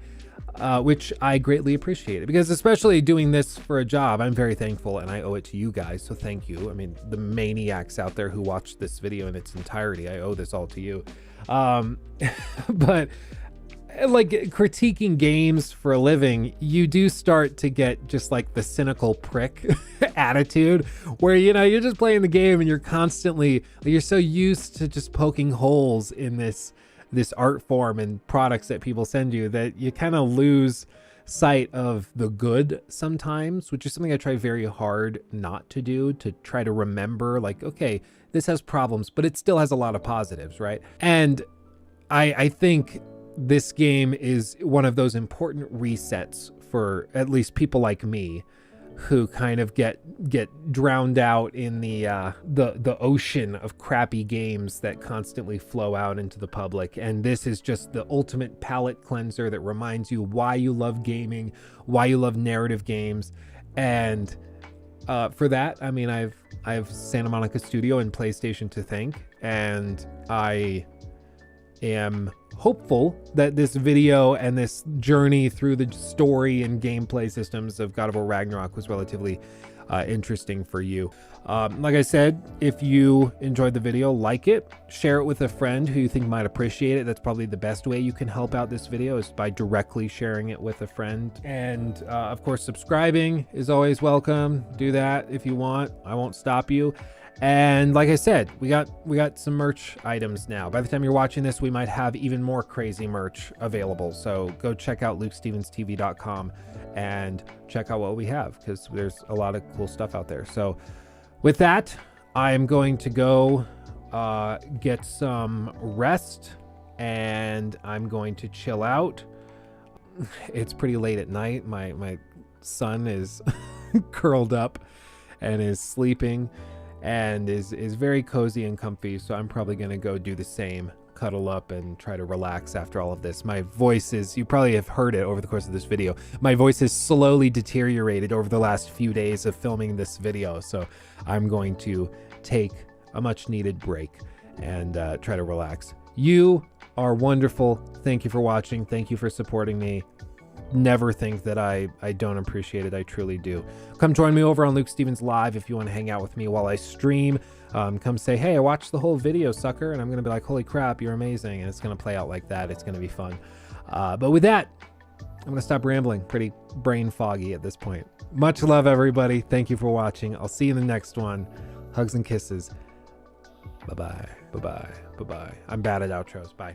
Which I greatly appreciate, because especially doing this for a job, I'm very thankful, and I owe it to you guys, so thank you. I mean, the maniacs out there who watched this video in its entirety, I owe this all to you. But like critiquing games for a living, you do start to get just like the cynical prick attitude where, you know, you're just playing the game and you're constantly, you're so used to just poking holes in this art form and products that people send you that you kind of lose sight of the good sometimes, which is something I try very hard not to do, to try to remember like, okay, this has problems, but it still has a lot of positives, right? And I think this game is one of those important resets for at least people like me who kind of get drowned out in the ocean of crappy games that constantly flow out into the public. And this is just the ultimate palate cleanser that reminds you why you love gaming, why you love narrative games. And for that, I mean, I have Santa Monica Studio and PlayStation to thank, and I am hopeful that this video and this journey through the story and gameplay systems of God of War Ragnarok was relatively interesting for you. Like I said, if you enjoyed the video, like it, share it with a friend who you think might appreciate it. That's probably the best way you can help out this video, is by directly sharing it with a friend. And of course, subscribing is always welcome. Do that if you want. I won't stop you. And like I said, we got some merch items now. By the time you're watching this, we might have even more crazy merch available. So go check out LukeStevensTV.com and check out what we have, because there's a lot of cool stuff out there. So with that, I'm going to go get some rest, and I'm going to chill out. It's pretty late at night. My son is curled up and is sleeping and is very cozy and comfy, so I'm probably gonna go do the same, cuddle up and try to relax after all of this. My voice is, you probably have heard it over the course of this video, my voice has slowly deteriorated over the last few days of filming this video, so I'm going to take a much needed break and try to relax. You are wonderful. Thank you for watching. Thank you for supporting me. Never think that I don't appreciate it. I truly do. Come join me over on Luke Stevens Live if you want to hang out with me while I stream. Come say, hey, I watched the whole video, sucker. And I'm going to be like, holy crap, you're amazing. And it's going to play out like that. It's going to be fun. But with that, I'm going to stop rambling. Pretty brain foggy at this point. Much love, everybody. Thank you for watching. I'll see you in the next one. Hugs and kisses. Bye-bye. Bye-bye. Bye-bye. I'm bad at outros. Bye.